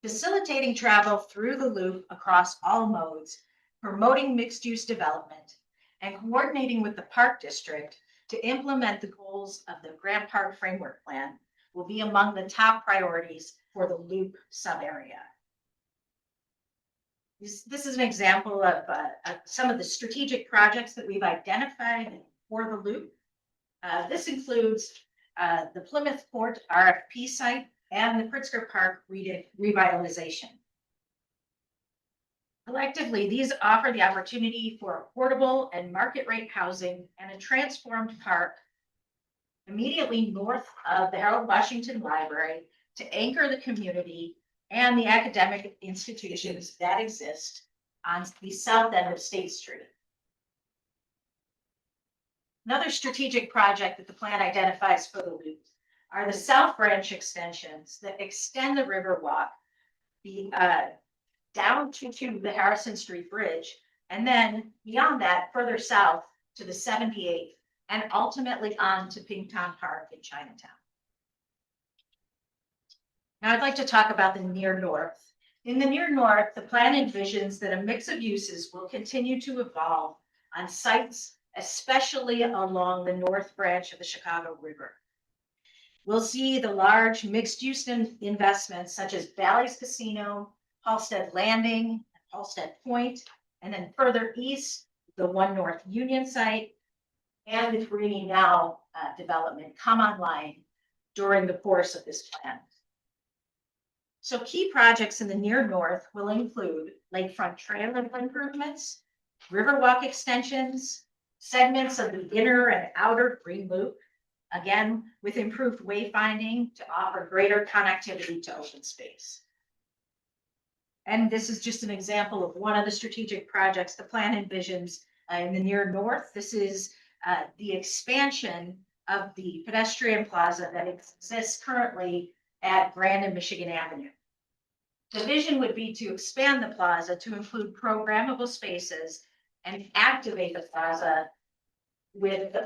Facilitating travel through the loop across all modes, promoting mixed-use development, and coordinating with the Park District to implement the goals of the Grant Park Framework Plan will be among the top priorities for the Loop sub-area. This is an example of some of the strategic projects that we've identified for the Loop. This includes the Plymouth Port RFP site and the Pritzker Park revitalization. Collectively, these offer the opportunity for affordable and market rate housing and a transformed park immediately north of the Harold Washington Library to anchor the community and the academic institutions that exist on the south end of State Street. Another strategic project that the plan identifies for the Loop are the South Branch extensions that extend the Riverwalk down to the Harrison Street Bridge, and then beyond that, further south to the 78th, and ultimately on to Pinktown Park in Chinatown. Now I'd like to talk about the near north. In the near north, the plan envisions that a mix of uses will continue to evolve on sites, especially along the north branch of the Chicago River. We'll see the large mixed-use investments such as Bally's Casino, Halsted Landing, Halsted Point, and then further east, the One North Union site and the Greeny Now development come online during the course of this plan. So key projects in the near north will include lakefront trail improvements, Riverwalk extensions, segments of the inner and outer Green Loop, again, with improved wayfinding to offer greater connectivity to open space. And this is just an example of one of the strategic projects the plan envisions in the near north. This is the expansion of the pedestrian plaza that exists currently at Grand and Michigan Avenue. The vision would be to expand the plaza to include programmable spaces and activate the plaza with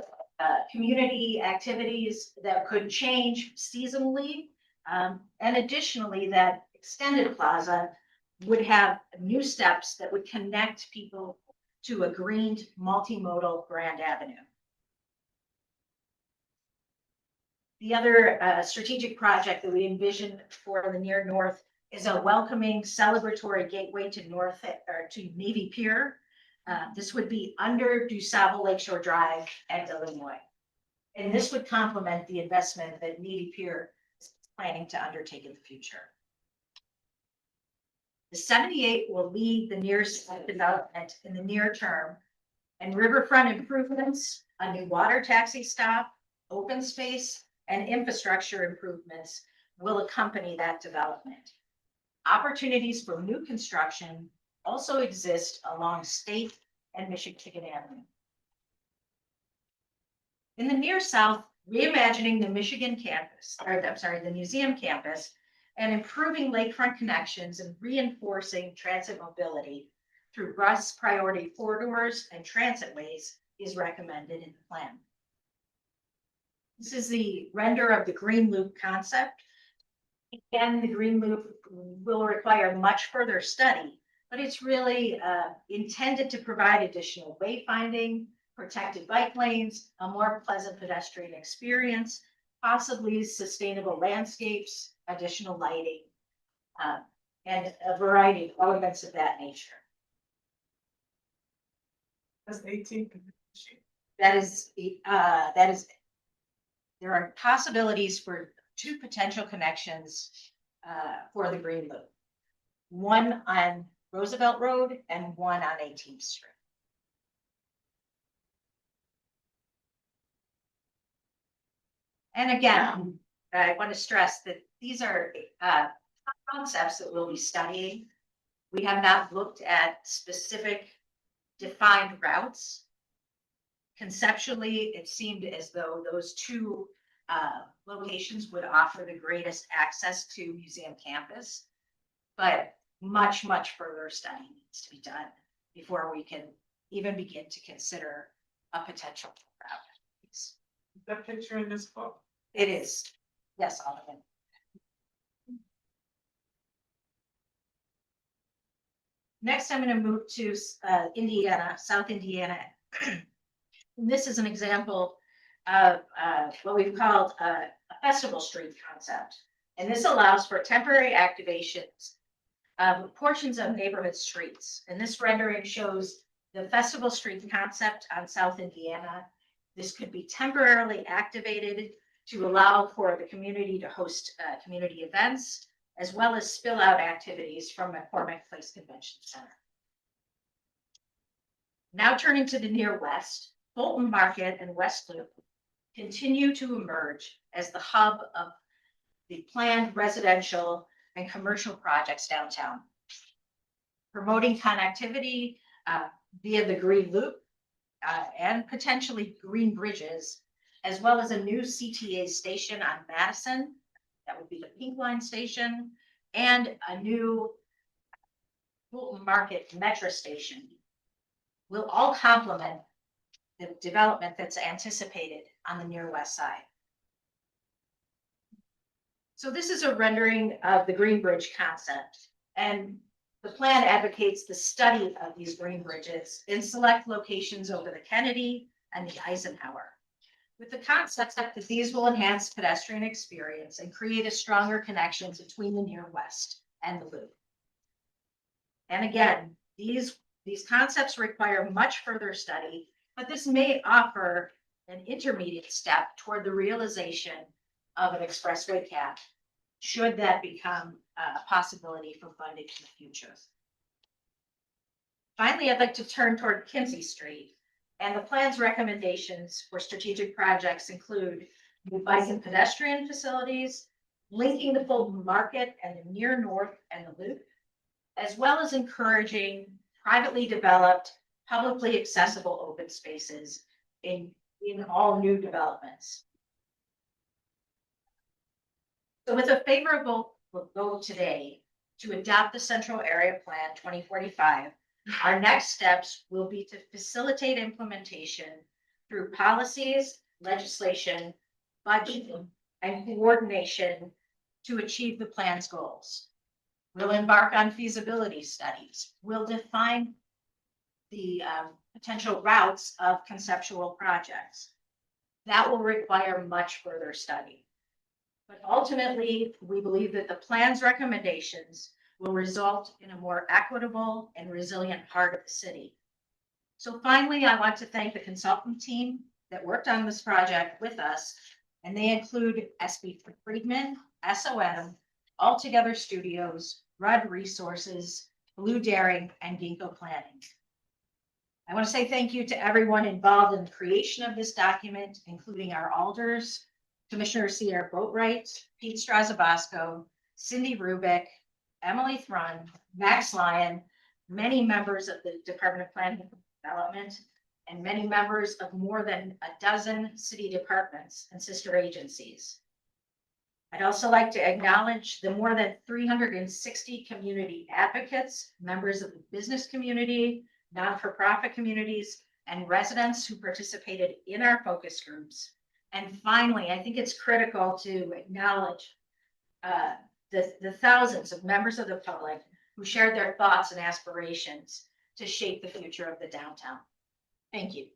community activities that could change seasonally. And additionally, that extended plaza would have new steps that would connect people to a greened multimodal Grand Avenue. The other strategic project that we envision for the near north is a welcoming celebratory gateway to Navy Pier. This would be under DuSable Lakeshore Drive at Illinois. And this would complement the investment that Navy Pier is planning to undertake in the future. The 78 will lead the near south development in the near term, and riverfront improvements, a new water taxi stop, open space, and infrastructure improvements will accompany that development. Opportunities for new construction also exist along State and Michigan Avenue. In the near south, reimagining the Michigan campus, the museum campus, and improving lakefront connections and reinforcing transit mobility through bus priority corridors and transitways is recommended in the plan. This is the render of the Green Loop concept. Again, the Green Loop will require much further study, but it's really intended to provide additional wayfinding, protected bike lanes, a more pleasant pedestrian experience, possibly sustainable landscapes, additional lighting, and a variety of elements of that nature. That's 18. That is, there are possibilities for two potential connections for the Green Loop. One on Roosevelt Road and one on 18th Street. And again, I want to stress that these are concepts that we'll be studying. We have not looked at specific defined routes. Conceptually, it seemed as though those two locations would offer the greatest access to museum campus, but much, much further study needs to be done before we can even begin to consider a potential route. Is that picture in this book? It is, yes, Alderman. Next, I'm going to move to Indiana, South Indiana. And this is an example of what we've called a festival street concept. And this allows for temporary activations of portions of neighborhood streets. And this rendering shows the festival street concept on South Indiana. This could be temporarily activated to allow for the community to host community events, as well as spill out activities from McCormick Place Convention Center. Now turning to the near west, Fulton Market and West Loop continue to emerge as the hub of the planned residential and commercial projects downtown. Promoting connectivity via the Green Loop and potentially green bridges, as well as a new CTA station on Madison, that would be the Pink Line station, and a new Fulton Market Metro station will all complement the development that's anticipated on the near west side. So this is a rendering of the Green Bridge concept, and the plan advocates the study of these green bridges in select locations over the Kennedy and the Eisenhower, with the concept that these will enhance pedestrian experience and create a stronger connection between the near west and the loop. And again, these concepts require much further study, but this may offer an intermediate step toward the realization of an expressway cap, should that become a possibility for funding in the future. Finally, I'd like to turn toward Kinsey Street, and the plan's recommendations for strategic projects include new bike and pedestrian facilities, linking the Fulton Market and the near north and the loop, as well as encouraging privately developed, publicly accessible open spaces in all new developments. So with a favorable vote today to adopt the Central Area Plan 2045, our next steps will be to facilitate implementation through policies, legislation, budgeting, and coordination to achieve the plan's goals. We'll embark on feasibility studies. We'll define the potential routes of conceptual projects. That will require much further study. But ultimately, we believe that the plan's recommendations will result in a more equitable and resilient part of the city. So finally, I want to thank the consultant team that worked on this project with us, and they include SB Friedman, SOM, Altogether Studios, Rudd Resources, Blue Daring, and Ginkgo Planning. I want to say thank you to everyone involved in the creation of this document, including our alders, Commissioner Sierra Boatwright, Pete Strazabasco, Cindy Rubik, Emily Thrun, Max Lyon, many members of the Department of Planning and Development, and many members of more than a dozen city departments and sister agencies. I'd also like to acknowledge the more than 360 community advocates, members of the business community, non-for-profit communities, and residents who participated in our focus groups. And finally, I think it's critical to acknowledge the thousands of members of the public who shared their thoughts and aspirations to shape the future of the downtown. Thank you.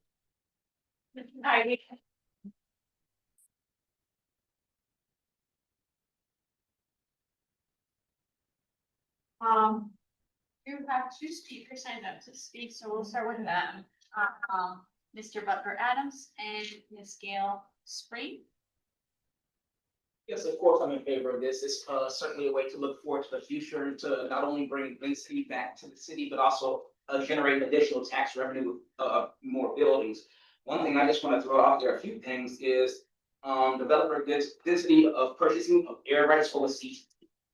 You have two speakers signed up to speak, so we'll start with them. Mr. Butler Adams and Ms. Gail Spring. Yes, of course, I'm in favor of this. It's certainly a way to look forward to the future and to not only bring density back to the city, but also generate additional tax revenue with more buildings. One thing I just want to throw out there, a few things is developer density of purchasing of air rights for the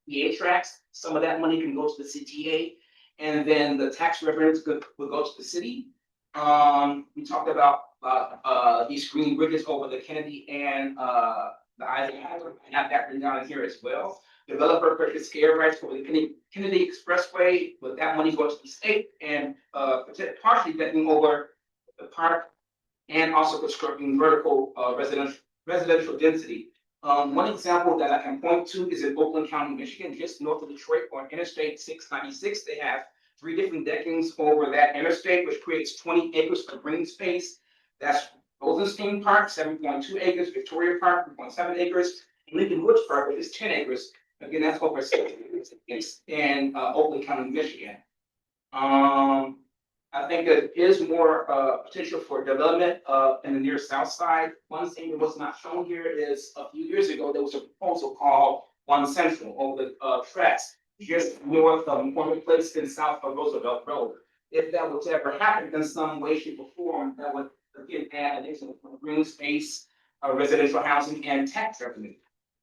CTA tracks. Some of that money can go to the CTA, and then the tax revenues will go to the city. We talked about these green bridges over the Kennedy and the Eisenhower. I have that written down in here as well. Developer purchase air rights for the Kennedy Expressway, with that money goes to the state and partially getting over the park, and also constructing vertical residential density. One example that I can point to is in Oakland County, Michigan, just north of Detroit on Interstate 696. They have 3 different deckings over that interstate, which creates 20 acres of green space. That's Rosenstein Park, 7.2 acres, Victoria Park, 3.7 acres, and Lincoln Woods Park, which is 10 acres. Again, that's over 6 acres in Oakland County, Michigan. I think that is more potential for development in the near south side. One thing that was not shown here is a few years ago, there was a proposal called One Central over the tracks just north of Mormon Place and south of Roosevelt Road. If that would ever happen in some way, shape, or form, that would again add additional green space, residential housing, and tax revenue.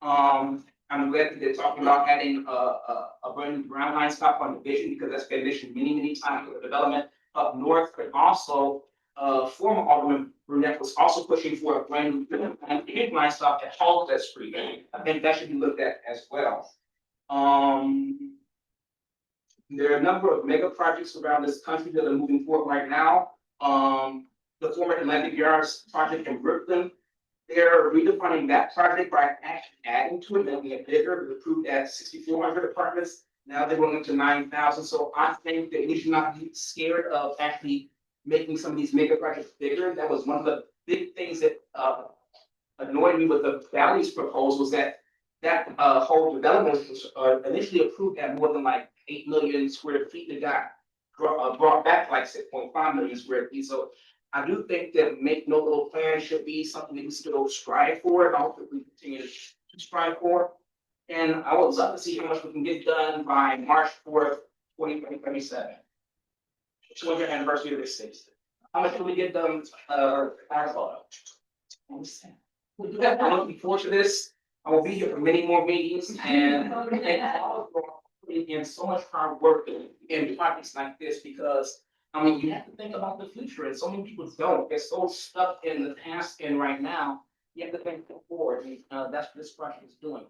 I'm glad that they're talking about adding a brand new brown line stop on Division, because that's been mentioned many times for the development up north, but also former Alderman Brunette was also pushing for a brand new line stop at Halsted Street. I think that should be looked at as well. There are a number of mega projects around this country that are moving forward right now. The former Atlantic Yards project in Brooklyn, they're redefining that project by actually adding to it, making it bigger. It was approved at 6,400 apartments. Now they're going up to 9,000. So I think that we should not be scared of actually making some of these mega projects bigger. That was one of the big things that annoyed me with the Valley's proposal, was that whole development was initially approved at more than like 8 million square feet. It got brought back like 6.5 million square feet. So I do think that make no little plan should be something that we still strive for, and I hope that we continue to strive for. And I would love to see how much we can get done by March 4th, 2027. 200th anniversary of this state. How much can we get done? I'm looking forward to this. I will be here for many more meetings, and thank all of you for putting in so much hard work in projects like this, because I mean, you have to think about the future, and so many people don't. They're so stuck in the past and right now. You have to think forward, and that's what this project is doing.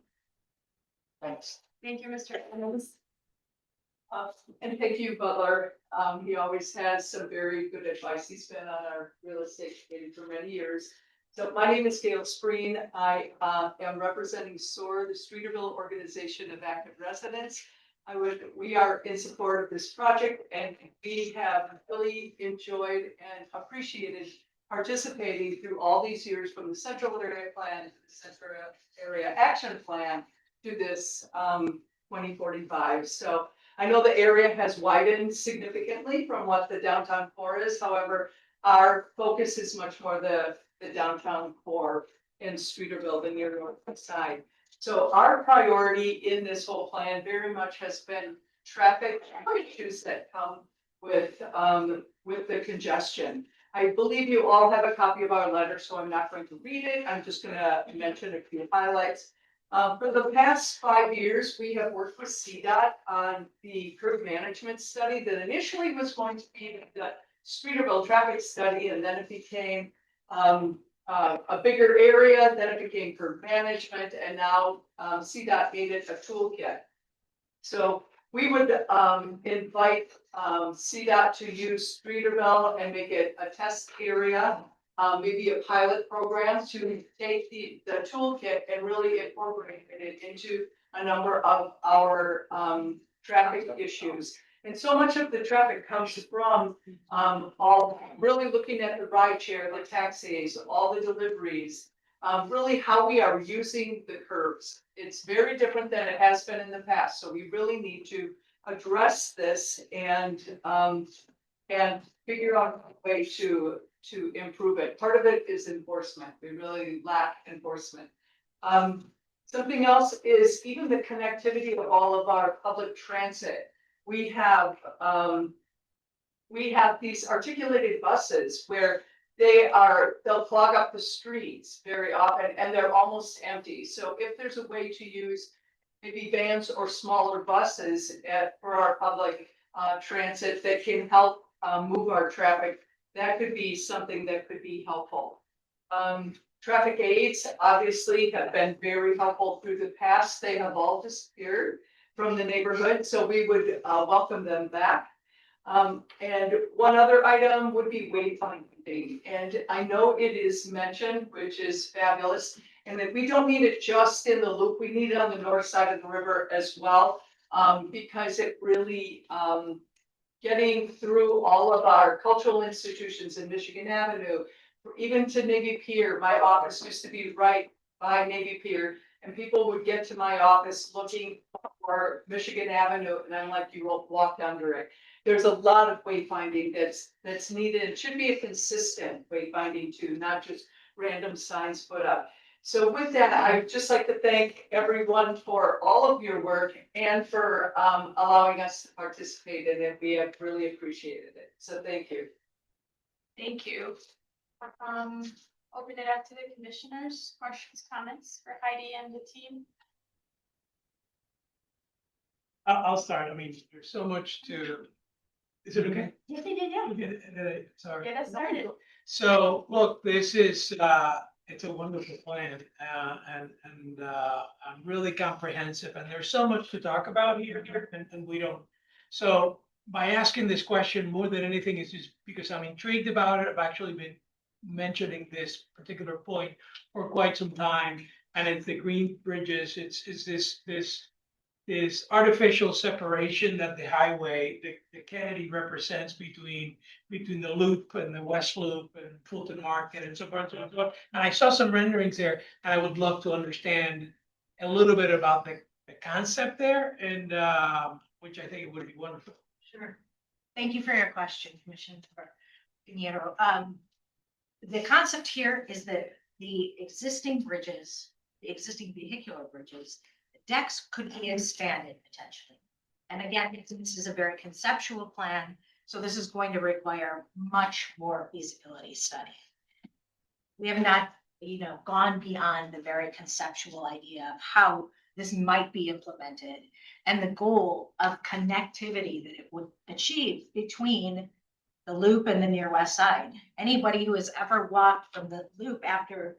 Thanks. Thank you, Mr. Adams. And thank you, Butler. He always has some very good advice. He's been on our real estate committee for many years. So my name is Gail Spreen. I am representing SOAR, the Streeterville Organization of Active Residents. We are in support of this project, and we have really enjoyed and appreciated participating through all these years, from the Central Area Plan to the Central Area Action Plan to this 2045. So I know the area has widened significantly from what the downtown core is. However, our focus is much more the downtown core in Streeterville, the near north side. So our priority in this whole plan very much has been traffic issues that come with the congestion. I believe you all have a copy of our letter, so I'm not going to read it. I'm just gonna mention a few highlights. For the past 5 years, we have worked with CDOT on the curb management study that initially was going to be the Streeterville traffic study, and then it became a bigger area, then it became curb management, and now CDOT made it a toolkit. So we would invite CDOT to use Streeterville and make it a test area, maybe a pilot program to take the toolkit and really incorporate it into a number of our traffic issues. And so much of the traffic comes from all really looking at the ride share, the taxis, all the deliveries, really how we are using the curbs. It's very different than it has been in the past. So we really need to address this and figure out a way to improve it. Part of it is enforcement. We really lack enforcement. Something else is even the connectivity of all of our public transit. We have these articulated buses where they'll clog up the streets very often, and they're almost empty. So if there's a way to use maybe vans or smaller buses for our public transit that can help move our traffic, that could be something that could be helpful. Traffic aids obviously have been very helpful through the past. They have all disappeared from the neighborhood, so we would welcome them back. And one other item would be wayfinding. And I know it is mentioned, which is fabulous, and that we don't need it just in the loop, we need it on the north side of the river as well, because it really, getting through all of our cultural institutions in Michigan Avenue, even to Navy Pier, my office used to be right by Navy Pier. And people would get to my office looking for Michigan Avenue, and I'm like, you will walk under it. There's a lot of wayfinding that's needed. It should be a consistent wayfinding too, not just random signs put up. So with that, I'd just like to thank everyone for all of your work and for allowing us to participate in it. We have really appreciated it. So thank you. Thank you. Open it up to the commissioners, questions, comments for Heidi and the team. I'll start. I mean, there's so much to, is it okay? Yes, they did, yeah. Okay, sorry. Get us started. So, look, this is, it's a wonderful plan, and really comprehensive, and there's so much to talk about here, and we don't. So by asking this question, more than anything, is just because I'm intrigued about it. I've actually been mentioning this particular point for quite some time, and it's the green bridges. It's this artificial separation that the highway, the Kennedy represents between the loop and the West Loop and Fulton Market and so forth and so forth. And I saw some renderings there, and I would love to understand a little bit about the concept there, and which I think it would be wonderful. Sure. Thank you for your question, Commissioner Pinheiro. The concept here is that the existing bridges, the existing vehicular bridges, the decks could be expanded potentially. And again, this is a very conceptual plan, so this is going to require much more feasibility study. We have not, gone beyond the very conceptual idea of how this might be implemented and the goal of connectivity that it would achieve between the loop and the near west side. Anybody who has ever walked from the loop after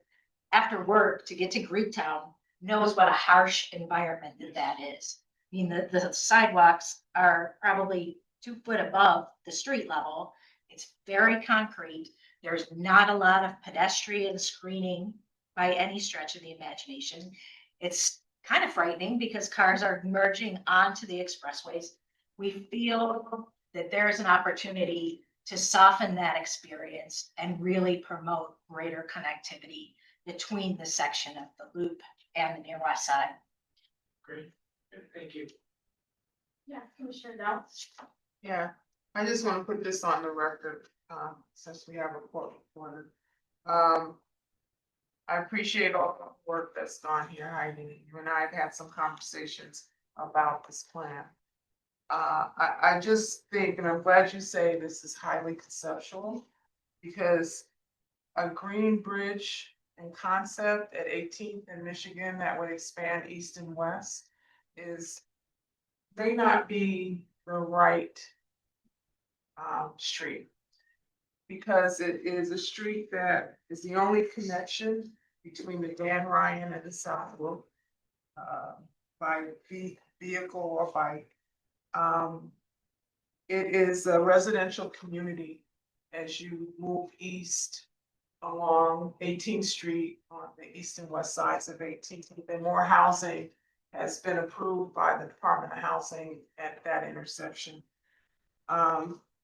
work to get to Greektown knows what a harsh environment that is. I mean, the sidewalks are probably 2 foot above the street level. It's very concrete. There's not a lot of pedestrian screening by any stretch of the imagination. It's kind of frightening because cars are merging onto the expressways. We feel that there's an opportunity to soften that experience and really promote greater connectivity between the section of the loop and the near west side. Great, thank you. Yeah, Commissioner Dow. Yeah, I just want to put this on the record, since we have a court reporter. I appreciate all the work that's gone here, Heidi. You and I have had some conversations about this plan. I just think, and I'm glad you say this is highly conceptual, because a green bridge and concept at 18th and Michigan that would expand east and west may not be the right street. Because it is a street that is the only connection between the Dan Ryan and the South Loop by vehicle or bike. It is a residential community as you move east along 18th Street on the east and west sides of 18th. And more housing has been approved by the Department of Housing at that intersection.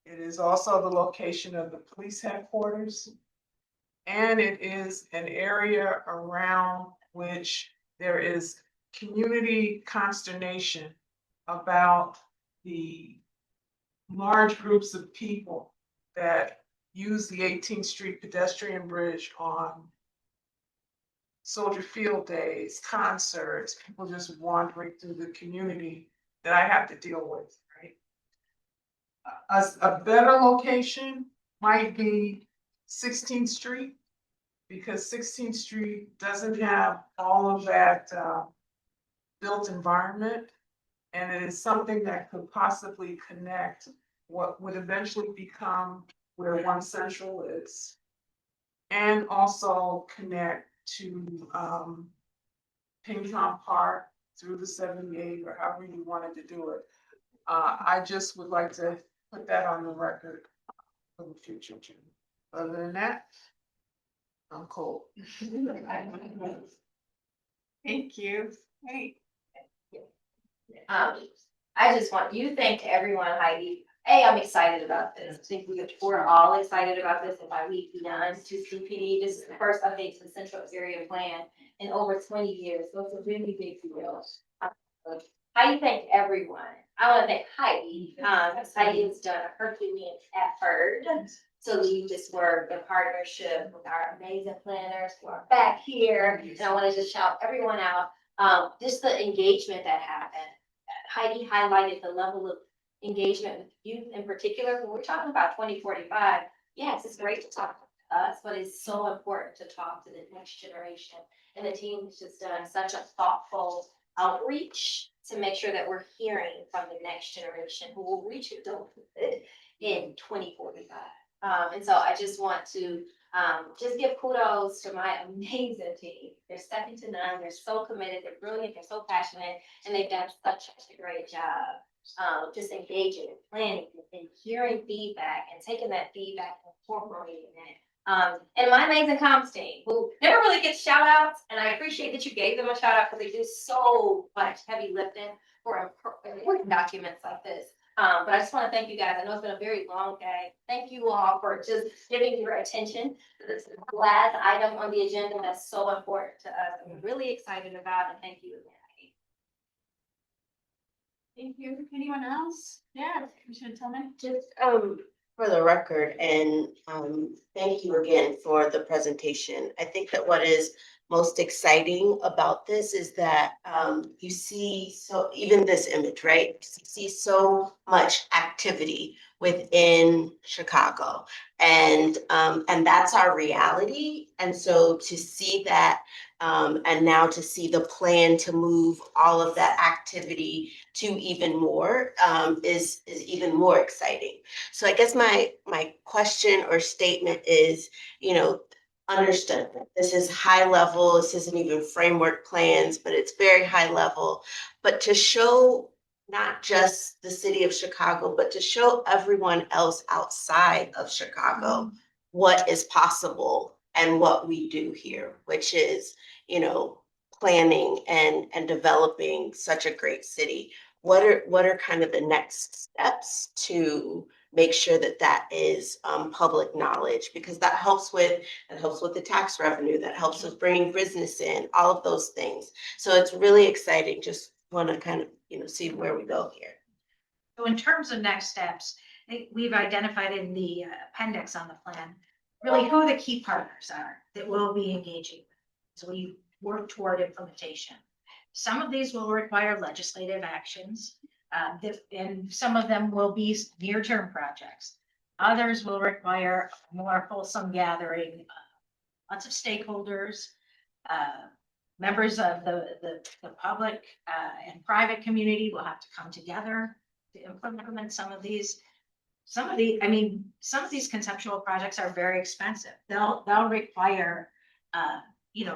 It is also the location of the police headquarters. And it is an area around which there is community consternation about the large groups of people that use the 18th Street pedestrian bridge on Soldier Field days, concerts, people just wandering through the community that I have to deal with, right? A better location might be 16th Street, because 16th Street doesn't have all of that built environment. And it is something that could possibly connect what would eventually become where One Central is. And also connect to Pington Park through the 78, or however you wanted to do it. I just would like to put that on the record for the future too. Other than that, I'm cool. Thank you. Great. I just want you to thank everyone, Heidi, I'm excited about this. I think we're all excited about this. And by we beyond to CPD, this is the first update to the Central Area Plan in over 20 years. So it's a really big deal. I thank everyone. I want to thank Heidi. Heidi has done a Herculean effort to lead this work in partnership with our amazing planners who are back here. And I want to just shout everyone out. Just the engagement that happened. Heidi highlighted the level of engagement with youth in particular. When we're talking about 2045, yes, it's great to talk to us, but it's so important to talk to the next generation. And the team has just done such a thoughtful outreach to make sure that we're hearing from the next generation who will reach adulthood in 2045. And so I just want to just give kudos to my amazing team. They're second to none. They're so committed. They're brilliant. They're so passionate, and they've done such a great job. Just engaging and planning and hearing feedback and taking that feedback and incorporating it. And my amazing comms team, who never really gets shout outs, and I appreciate that you gave them a shout out because they do so much heavy lifting for important documents like this. But I just want to thank you guys. I know it's been a very long day. Thank you all for just giving your attention to this last item on the agenda that's so important to us. I'm really excited about it. Thank you again. Thank you. Anyone else? Yeah, Commissioner Tillman. Just, for the record, and, thank you again for the presentation. I think that what is most exciting about this is that, you see, so even this image, right? You see so much activity within Chicago, and that's our reality. And so to see that, and now to see the plan to move all of that activity to even more, is even more exciting. So I guess my question or statement is, understood. This is high level. This isn't even framework plans, but it's very high level. But to show not just the city of Chicago, but to show everyone else outside of Chicago what is possible and what we do here, which is, planning and developing such a great city. What are kind of the next steps to make sure that that is public knowledge? Because that helps with the tax revenue, that helps with bringing business in, all of those things. So it's really exciting. Just want to kind of, see where we go here. So in terms of next steps, we've identified in the appendix on the plan, really who the key partners are that we'll be engaging with. So we work toward implementation. Some of these will require legislative actions, and some of them will be near-term projects. Others will require a more fulsome gathering, lots of stakeholders, members of the public and private community will have to come together to implement some of these. Some of these conceptual projects are very expensive. They'll require,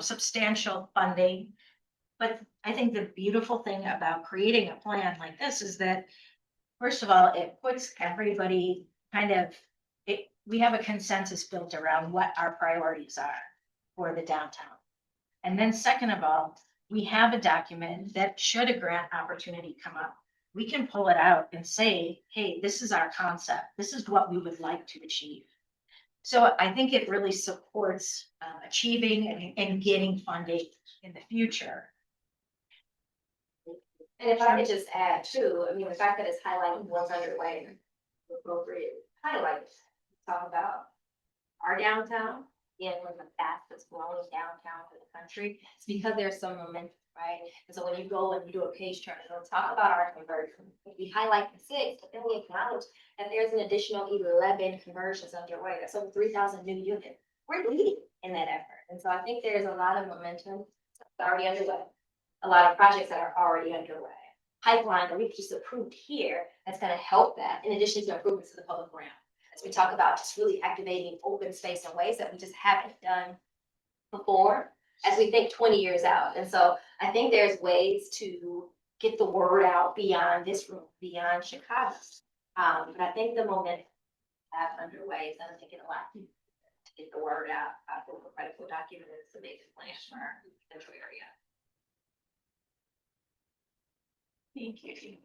substantial funding. But I think the beautiful thing about creating a plan like this is that, first of all, it puts everybody we have a consensus built around what our priorities are for the downtown. And then second of all, we have a document that should a grant opportunity come up, we can pull it out and say, hey, this is our concept. This is what we would like to achieve. So I think it really supports achieving and getting funding in the future. And if I could just add too, the fact that it's highlighting what's underway, appropriate highlights, talk about our downtown, one of the fastest growing downtowns in the country. It's because there's some momentum, right? And so when you go and you do a page turn, it'll talk about our conversion. We highlight the 6, but then we acknowledge that there's an additional 11 conversions underway. That's over 3,000 new units. We're leading in that effort. And so I think there's a lot of momentum already underway. A lot of projects that are already underway. Pipeline that we've just approved here that's going to help that, in addition to improvements to the public realm. As we talk about just really activating open space in ways that we just haven't done before, as we think 20 years out. And so I think there's ways to get the word out beyond this room, beyond Chicago. But I think the momentum that's underway is going to take it a lot to get the word out. I think the critical document is the basic plan for our central area. Thank you.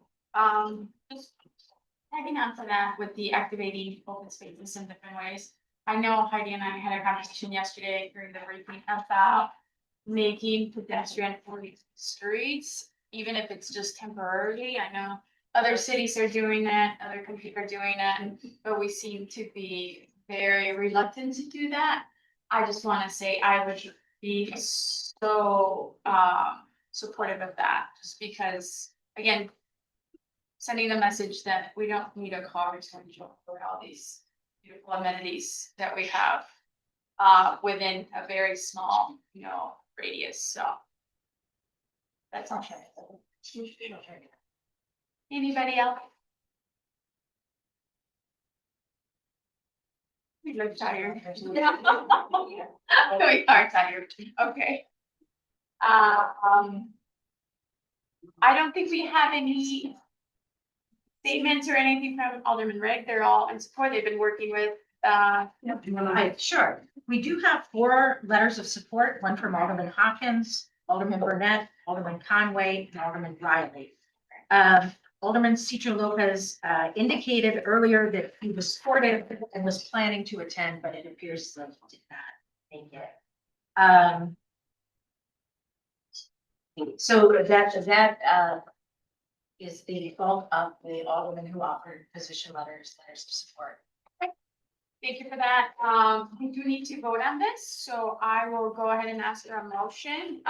tagging on to that with the activating open spaces in different ways. I know Heidi and I had a conversation yesterday during the briefing about making pedestrian friendly streets, even if it's just temporarily. I know other cities are doing that, other countries are doing that, but we seem to be very reluctant to do that. I just want to say I would be so supportive of that, just because, again, sending the message that we don't need a car to enjoy all these beautiful amenities that we have within a very small, radius, so. That's all. Anybody else? We look tired. We are tired, okay. I don't think we have any statements or anything from Alderman Reg. They're all in support. They've been working with, Sure. We do have 4 letters of support, one from Alderman Hawkins, Alderman Burnett, Alderman Conway, and Alderman Riley. Alderman Citro Lopez indicated earlier that he was supportive and was planning to attend, but it appears that he did not make it. So that is the bulk of the alderman who offered position letters of support. thank you for that. We do need to vote on this, so I will go ahead and ask for a motion.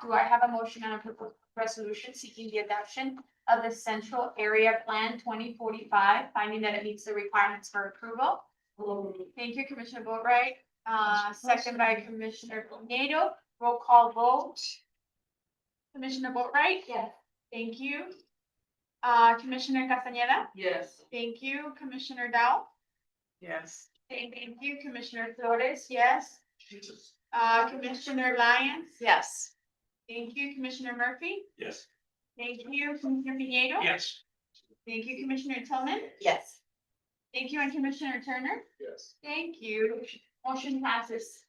Do I have a motion on a proposed resolution seeking the adoption of the Central Area Plan 2045, finding that it meets the requirements for approval? Thank you, Commissioner Boatright. Second by Commissioner Pinedo. Roll call vote. Commissioner Boatright? Yes. Thank you. Commissioner Castañeda? Yes. Thank you, Commissioner Dow. Yes. Thank you, Commissioner Flores, yes. Commissioner Lyons? Yes. Thank you, Commissioner Murphy. Yes. Thank you, Commissioner Pinedo. Yes. Thank you, Commissioner Tillman. Yes. Thank you, and Commissioner Turner. Yes. Thank you. Motion passes.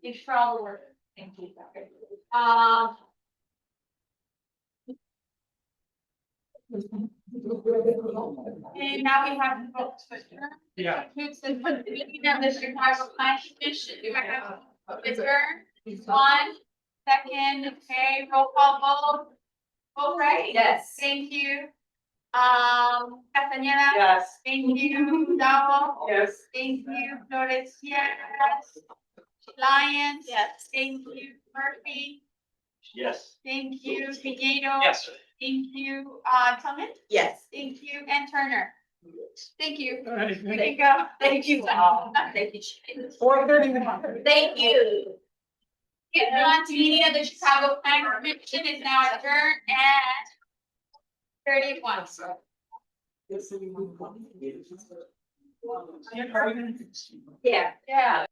Thanks for all the work. Thank you. And now we have the vote to adjourn. Yeah. Concludes the meeting of the Chicago Planning Commission. Do I have adjourn? 1 second, okay, roll call vote. Vote right? Yes. Thank you. Castañeda? Yes. Thank you, Dowell. Yes. Thank you, Flores, yes. Lyons? Yes. Thank you, Murphy. Yes. Thank you, Pinedo. Yes. Thank you, Tillman. Yes. Thank you, and Turner. Thank you. All right, We can go. Thank you all. Thank you. Shane. 4:31. Thank you. Getting on to meeting of the Chicago Planning Commission is now adjourned at 31. Yes. Yeah. Yeah.